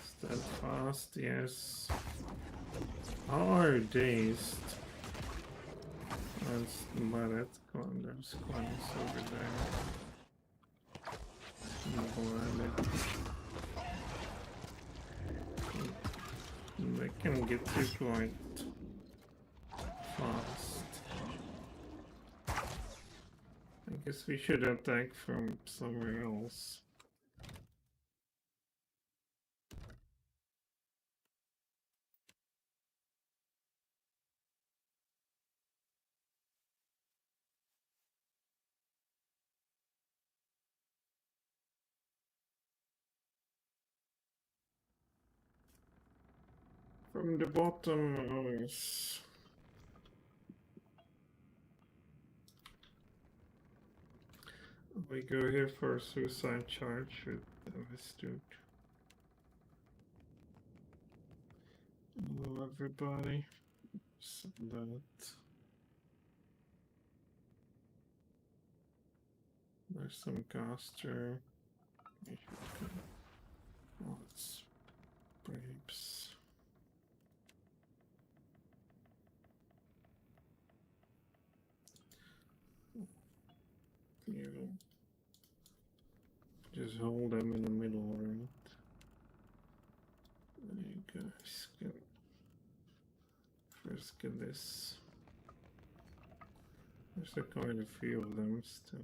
Steadfast, yes. Are dazed. That's by that one. There's coins over there. They can get you quite fast. I guess we should attack from somewhere else. From the bottom, always. We go here for a suicide charge with this dude. Hello, everybody. So that. There's some caster. Oh, it's Brapes. You just hold them in the middle, right? You guys can first get this. There's quite a few of them still.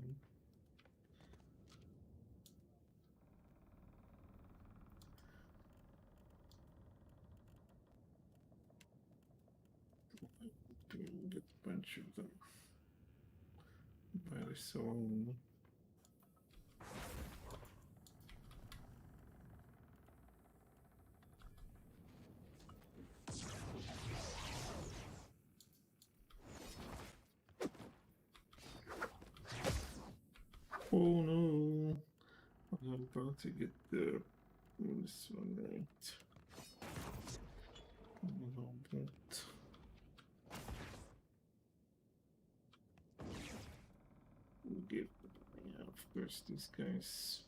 Get a bunch of them. Very soon. Oh no! I'm about to get this one right. A little bit. Give, yeah, of course, this guy's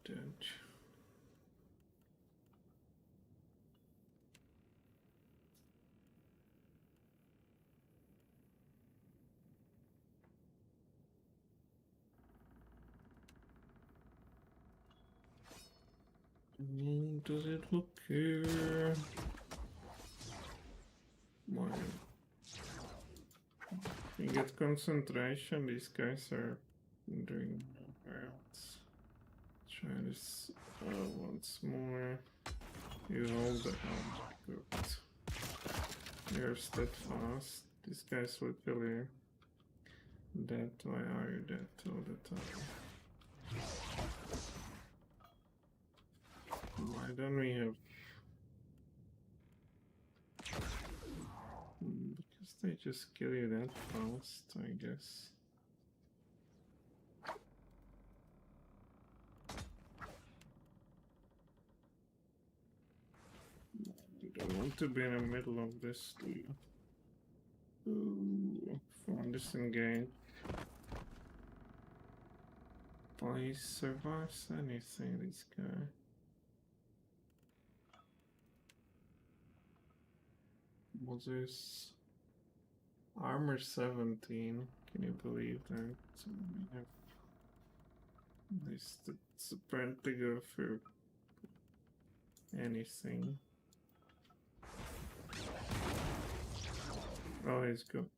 dead. Does it look here? Why? You get concentration, these guys are doing else. Try this once more. You hold the helm. Good. You're steadfast. These guys will kill you. Dead. Why are you dead all the time? Why don't we have... Because they just kill you that fast, I guess. You don't want to be in the middle of this, do you? Ooh, from disengage. He survives anything, this guy. Was this armor 17? Can you believe that? So we have this that's apparently go for anything. Oh, he's good.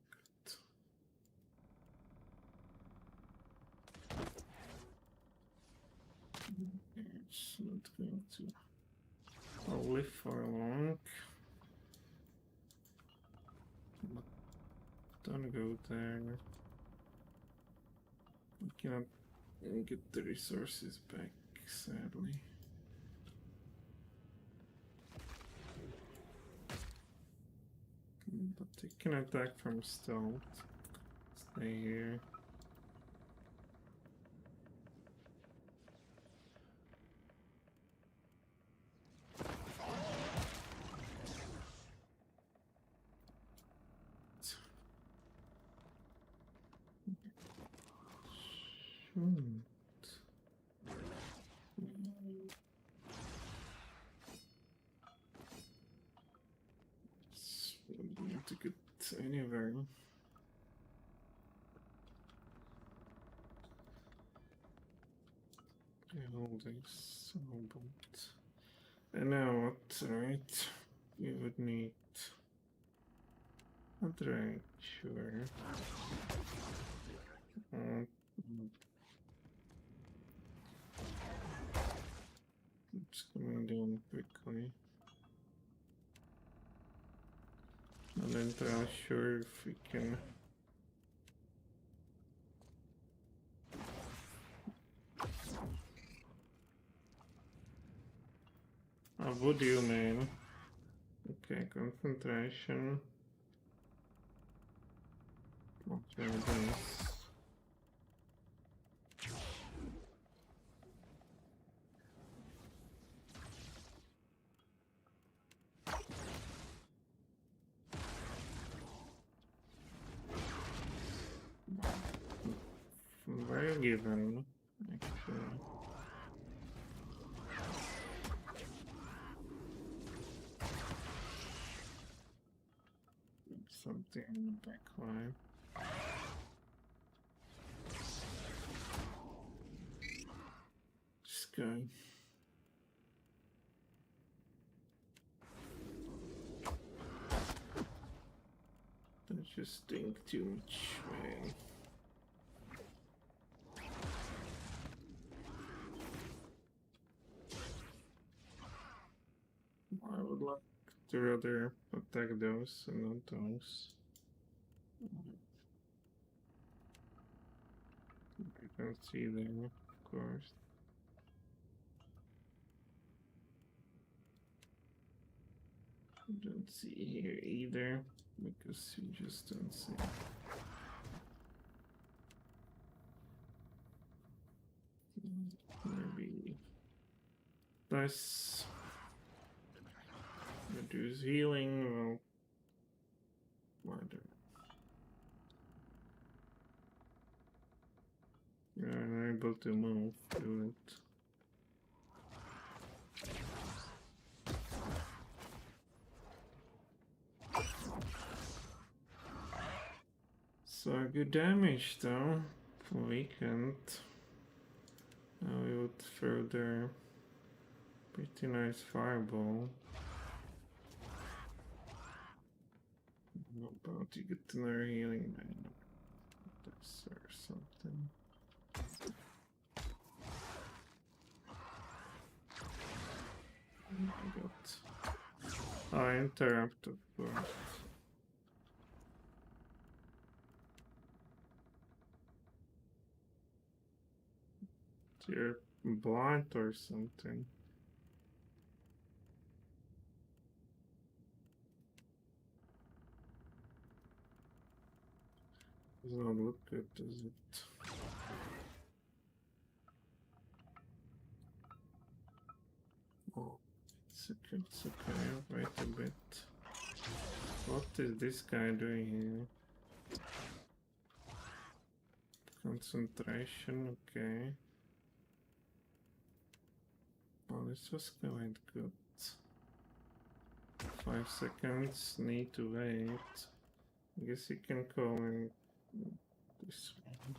going to live for long. But don't go there. We cannot get the resources back, sadly. But they can attack from stealth. Stay here. Not to get anywhere. All this, and now what? Right, you would need. Not right, sure. It's coming down quickly. I'm not entirely sure if we can. How would you, man? Okay, concentration. What's this? Very given, actually. Something in the back line. Just go. Don't just think too much, man. I would like to rather attack those and not those. I don't see them, of course. I don't see here either, because you just don't see. Maybe less. Reduce healing, well, why don't you're unable to move, do it. So good damage though, weakened. Now we would further pretty nice fireball. How about you get another healing man? This or something. I got interrupt of course. You're blind or something. Does not look good, does it? Oh, it's okay, wait a bit. What is this guy doing here? Concentration, okay. Oh, this was going good. 5 seconds, need to wait. I guess you can call in this one.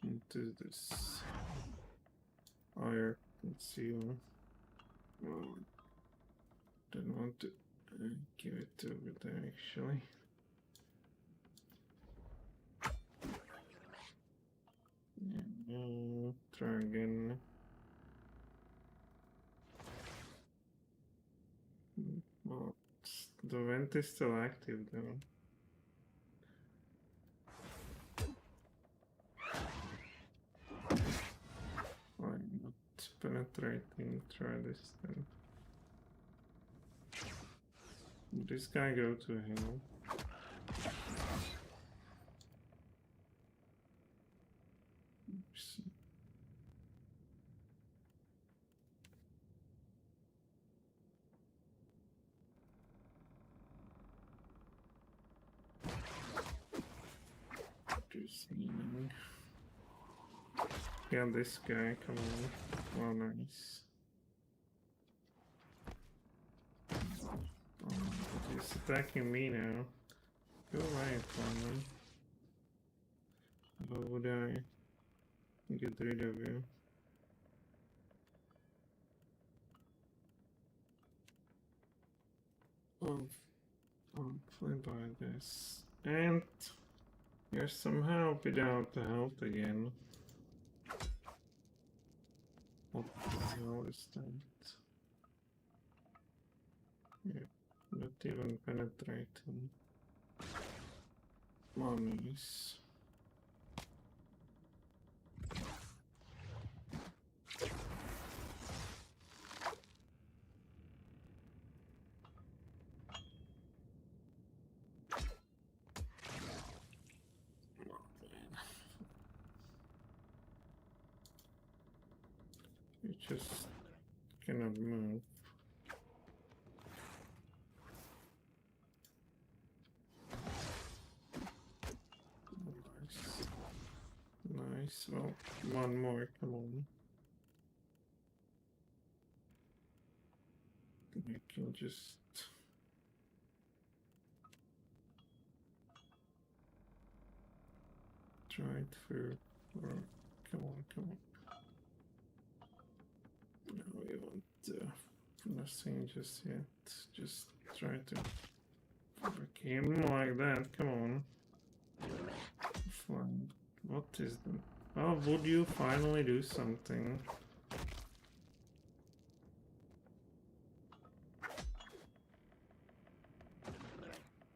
What is this? Fire conceal. Oh, don't want to give it over there actually. Yeah. Try again. Well, the vent is still active though. Why not penetrating? Try this then. This guy go to hell. Oops. Just meaning. Yeah, this guy, come on. Oh, nice. Oh, he's attacking me now. Go away from him. How would I get rid of you? Oh, hopefully by this. And you're somehow without the health again. What the hell is that? Yeah, not even penetrating. Mummies. You just cannot move. Nice. Nice. Well, one more, come on. I can just... try it through. Or... come on, come on. No, we want nothing just yet. Just try to fuck him like that. Come on. Fine. What is that? Oh, would you finally do something?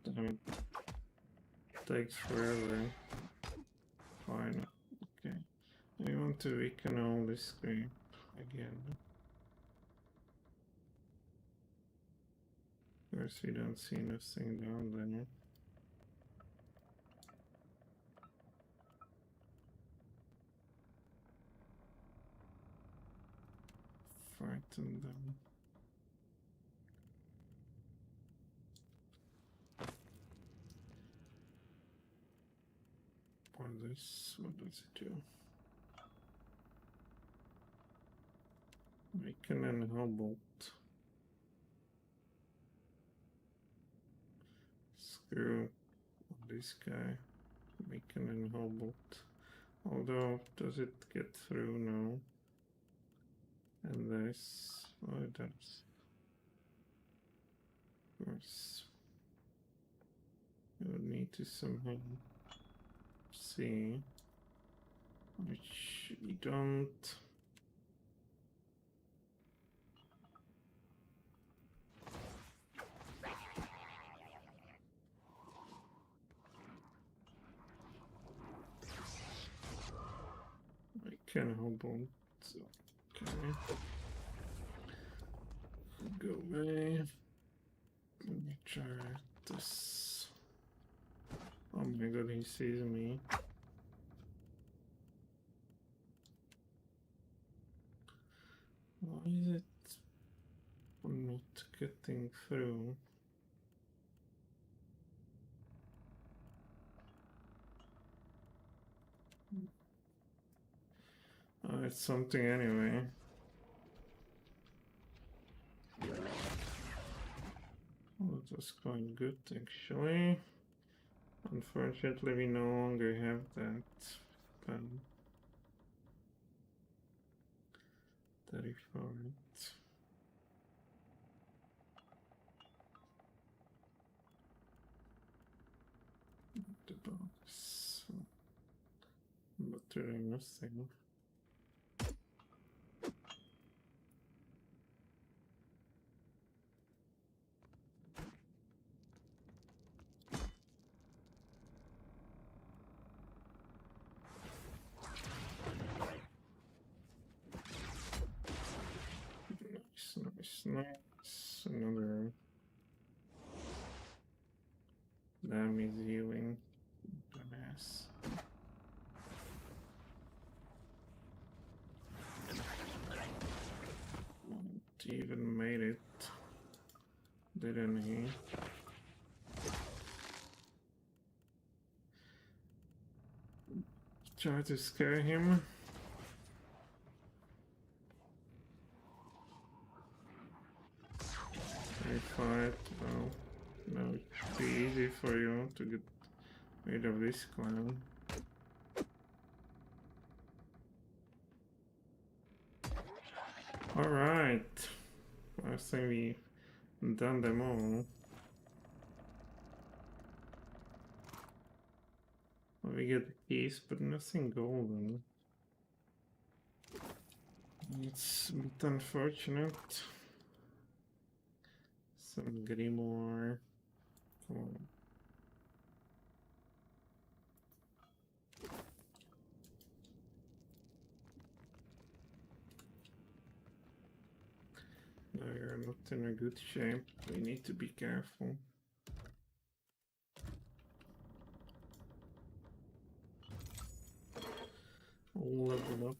Damn it. Takes forever. Fine. Okay. I want to weaken all this creep again. Of course, we don't see nothing down there. Frighten them. Or this, what does it do? Weaken and Hellbolt. Screw this guy. Weaken and Hellbolt. Although, does it get through? No. And this, oh, it does. Of course. You would need to somehow see, which we don't. I can Hellbolt. Okay. Go away. Let me try this. Oh my god, he sees me. Why is it not getting through? Oh, it's something anyway. Well, that was quite good actually. Unfortunately, we no longer have that pen. Terrified. The box. But doing nothing. Nice. Another damage healing. Dumbass. He even made it, didn't he? Try to scare him. Fight. Well, now it should be easy for you to get rid of this clown. Alright. I think we done them all. Well, we get a piece, but nothing golden. It's a bit unfortunate. Some grimoire. Come on. No, you're not in a good shape. We need to be careful. I'll level up.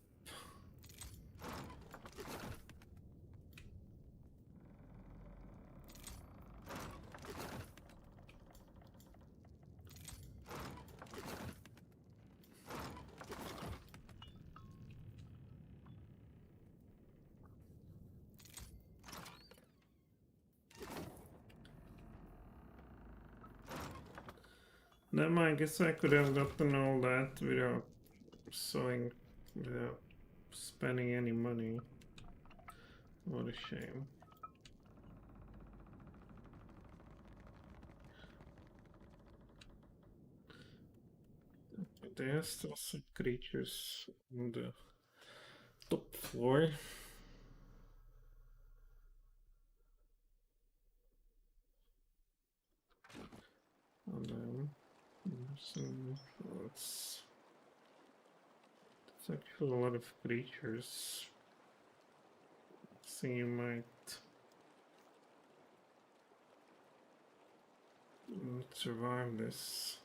Then I guess I could have gotten all that without without spending any money. What a shame. There are still some creatures on the top floor. And then it's actually a lot of creatures. So you might survive this.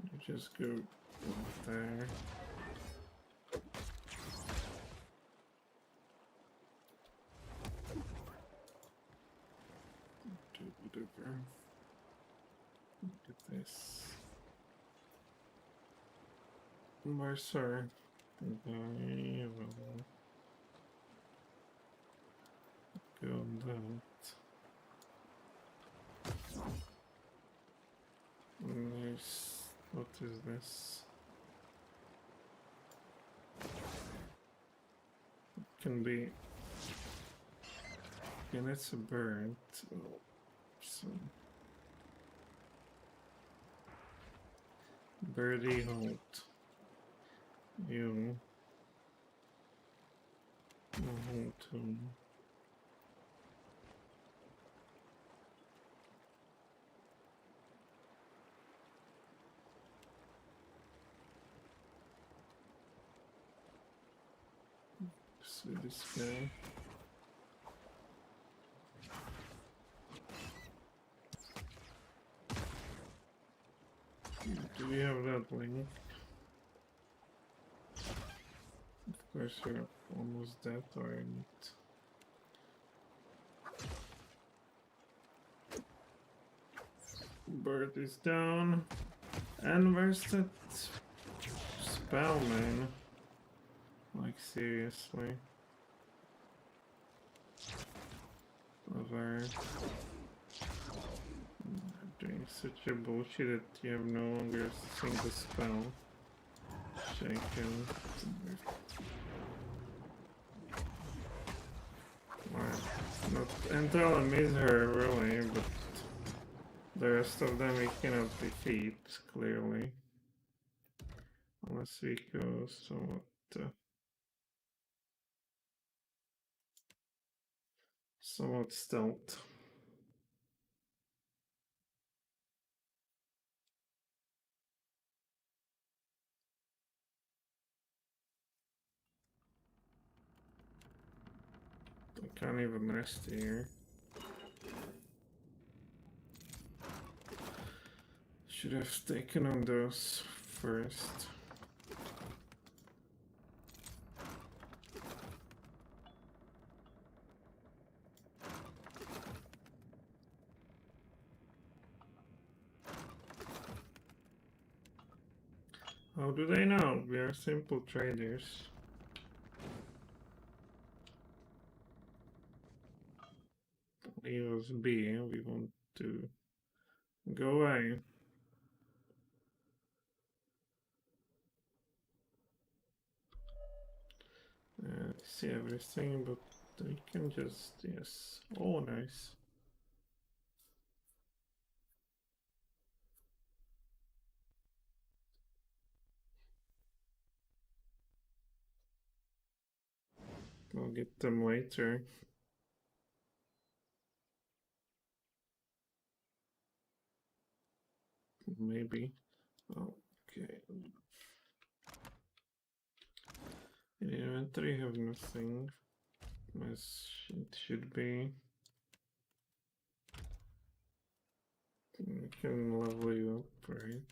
You just go up there. Do whatever. Look at this. Mercer. Okay, well, go on that. Nice. What is this? It can be. Yeah, that's a bird. Oh, so. Birdie Holt. You. Holton. See this guy. Do we have that link? Of course, you're almost dead, or bird is down. And where's that spell, man? Like, seriously. Over. Doing such a bullshit that you have no longer a single spell. Shaken. Well, not entirely miss her, really, but The rest of them we cannot defeat, clearly. Unless we go somewhat... somewhat stealth. I can't even rest here. Should have taken on those first. How do they know? We are simple traders. Leave us be, we want to go away. See everything, but we can just, yes. Oh, nice. I'll get them later. Maybe. Okay. In inventory have nothing. As it should be. We can level you up, right?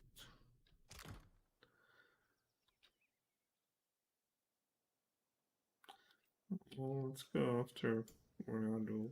Well, let's go after Morado.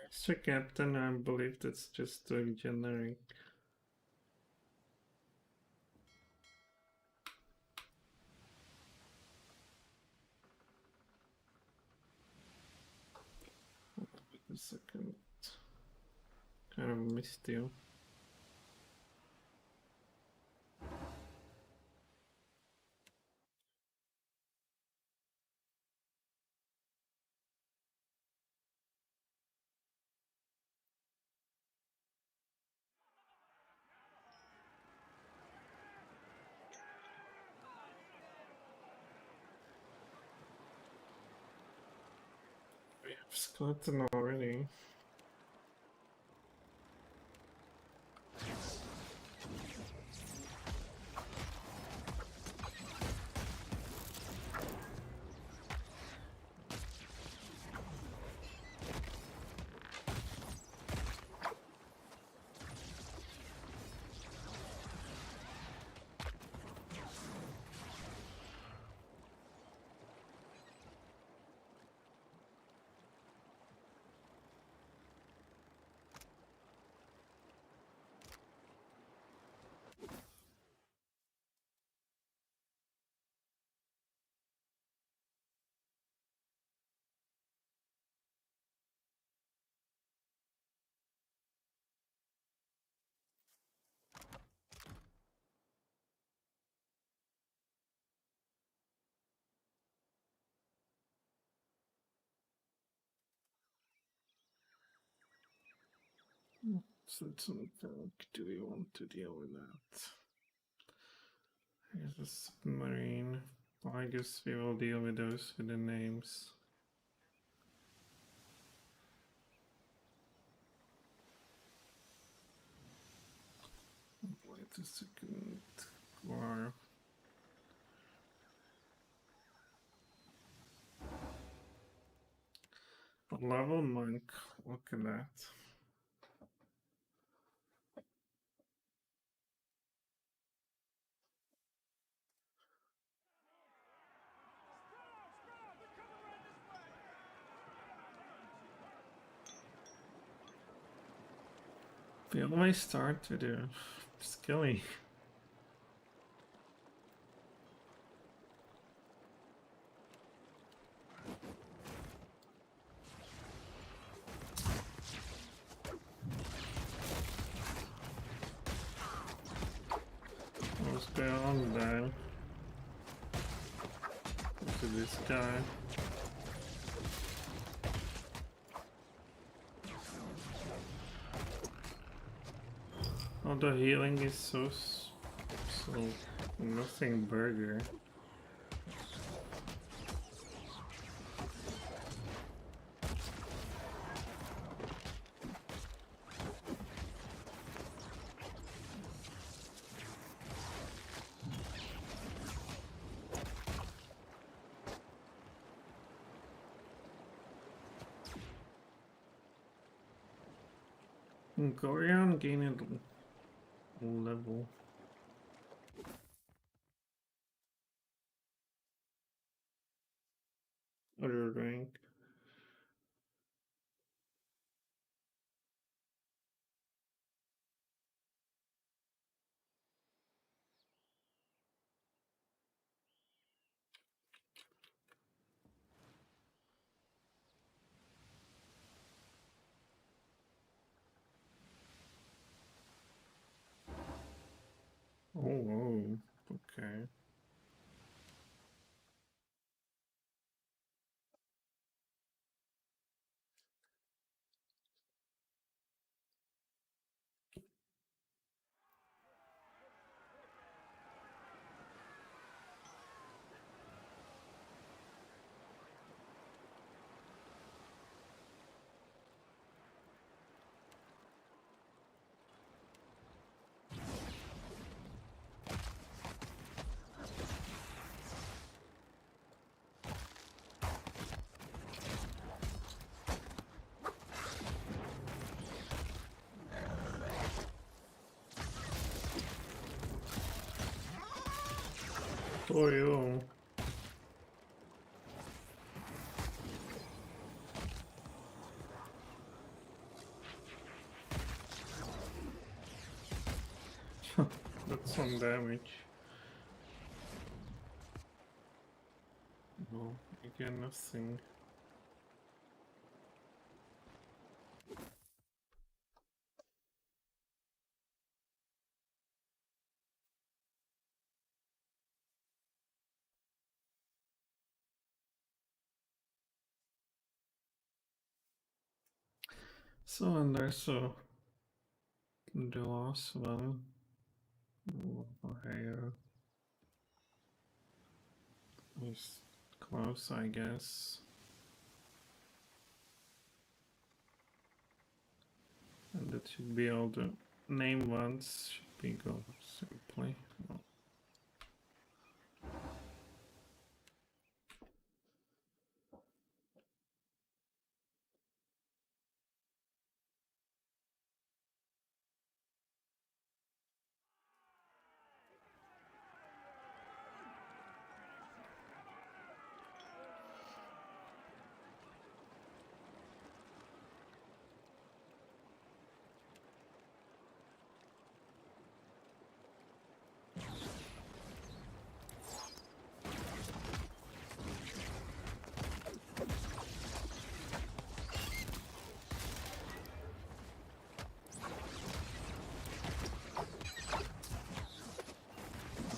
Sir Captain, I believe that's just a generic. Wait a second. Kind of missed you. We have skeleton already. Do we want to deal with that? Here's a submarine. Well, I guess we will deal with those with the names. Wait a second. War. A level monk. Look at that. We always start with the skilly. What's going on there? Look at this guy. Oh, the healing is so nothing burger. Gorion gained a level. Other rank. Oh, whoa. Okay. For you. That's some damage. No, again, nothing. So, and there's the last one. Here is close, I guess. And that should be all the name ones. Should be go simply. No.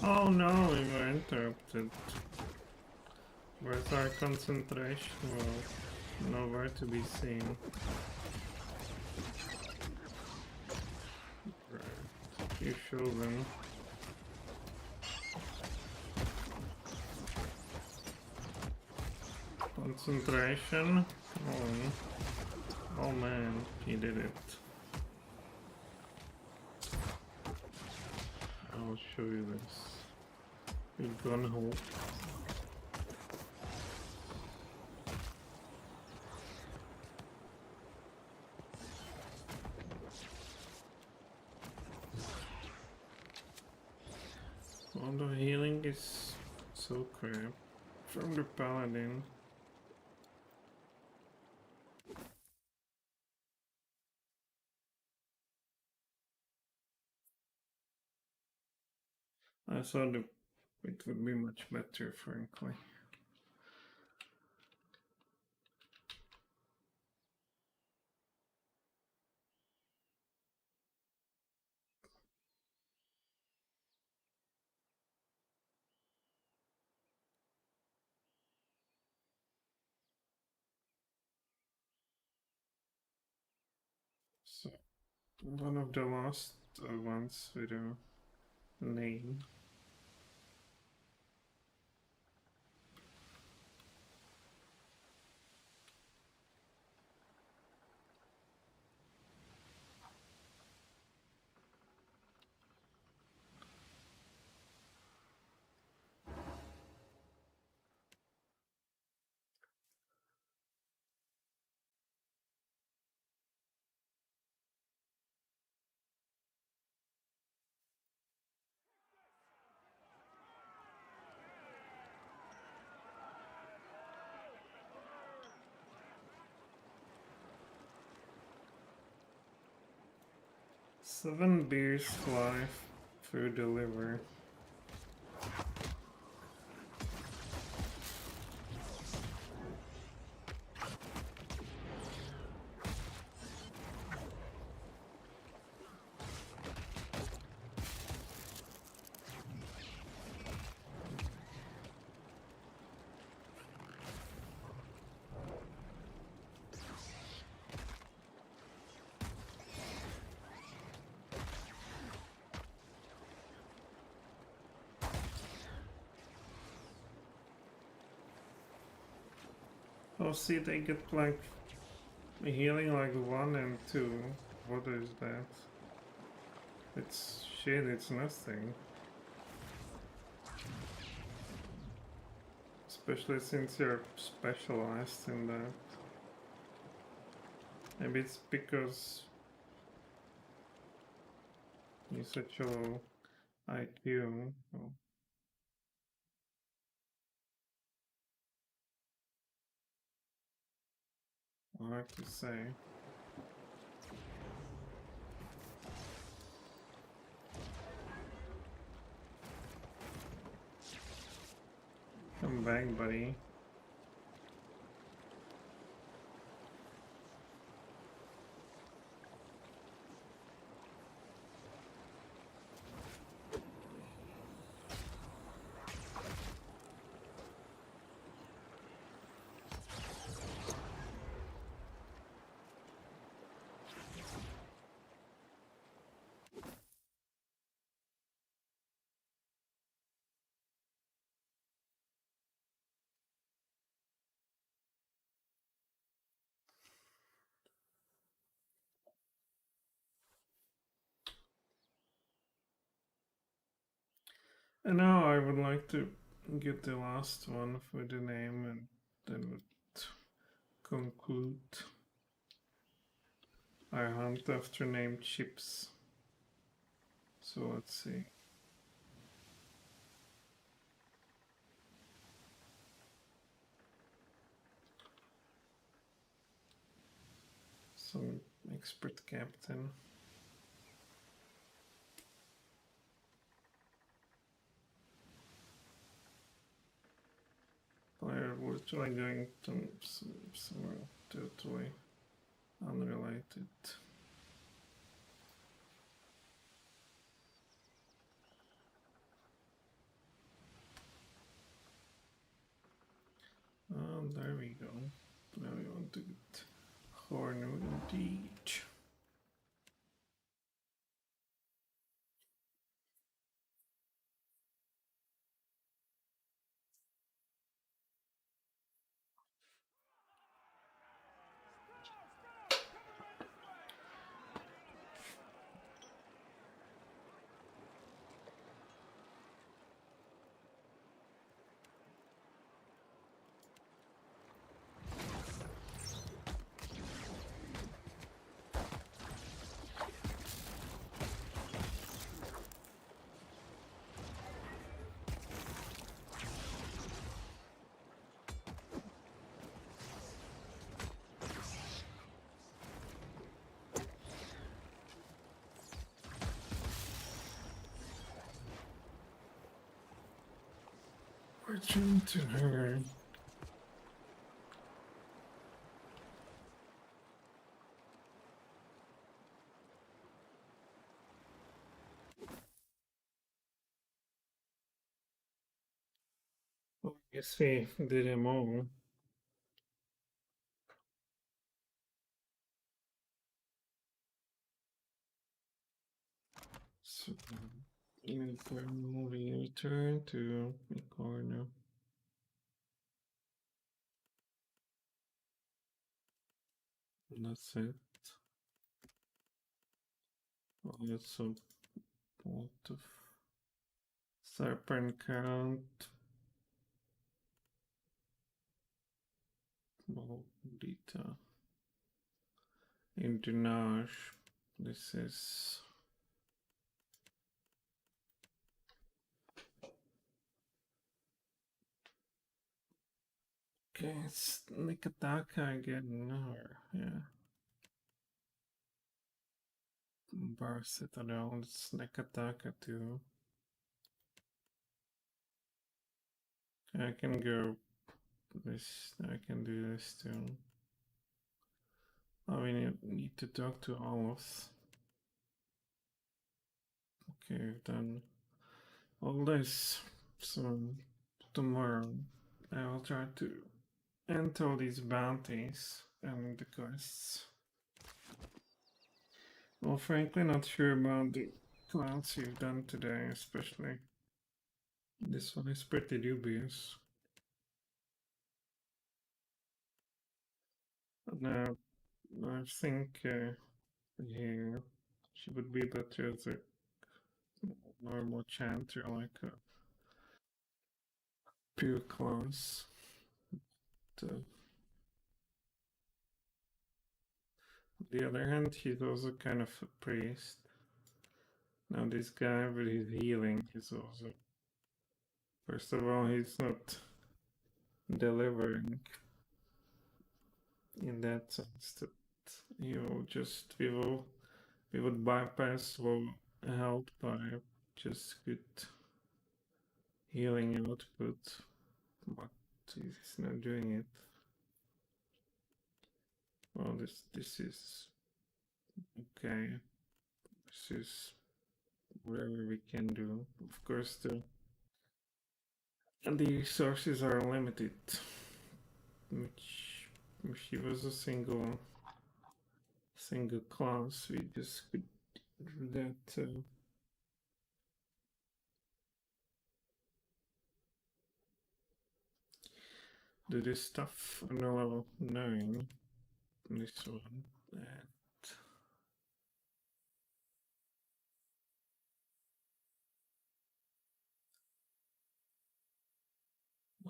Oh no, we were interrupted. Where's our concentration? Well, nowhere to be seen. You show them. Concentration. Come on. Oh man, he did it. I'll show you this. Big gun hole. All the healing is so crap from the paladin. I thought it would be much better, frankly. So, one of the last ones with a name. Seven beers fly through the liver. Oh, see, they get like healing like 1 and 2. What is that? It's shit, it's nothing. Especially since you're specialized in that. Maybe it's because you're such a low IQ. Oh. Hard to say. Come back, buddy. And now I would like to get the last one for the name and then we'd conclude. I hunt after named chips. So let's see. Some expert captain. Player was trying going to somewhere totally unrelated. There we go. Now we want to get Horn indeed. Return to her. Well, I guess we did them all. So, moving return to the corner. And that's it. Oh, that's a lot of serpent count. Well, data. In Dunage, this is okay. It's Nikataka again, or yeah. Bar Citadel, it's Nikataka too. I can go this. I can do this too. Oh, we need to talk to Olaf. Okay, we've done all this. So tomorrow I will try to end all these bounties and the quests. Well, frankly, not sure about the clouds you've done today, especially. This one is pretty dubious. And I think here she would be better as a normal chanter, like a pure class. On the other hand, he's also kind of a priest. Now this guy with his healing, he's also... First of all, he's not delivering in that sense that he will just... We would bypass low health by just good healing output, but he's not doing it. Well, this is okay. This is whatever we can do. Of course, the resources are limited. Which, if he was a single class, we just could do that. Do this stuff on level 9. This one. That.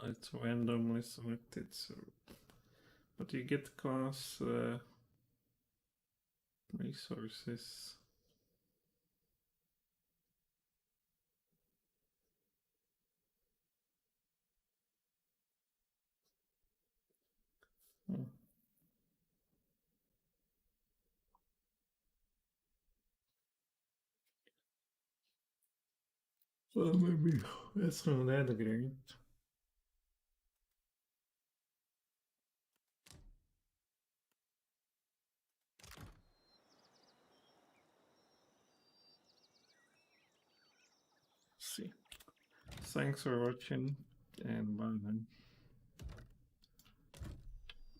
It's randomly selected, so. But you get class resources. Hmm. Well, maybe that's not that great. See. Thanks for watching, and bye then.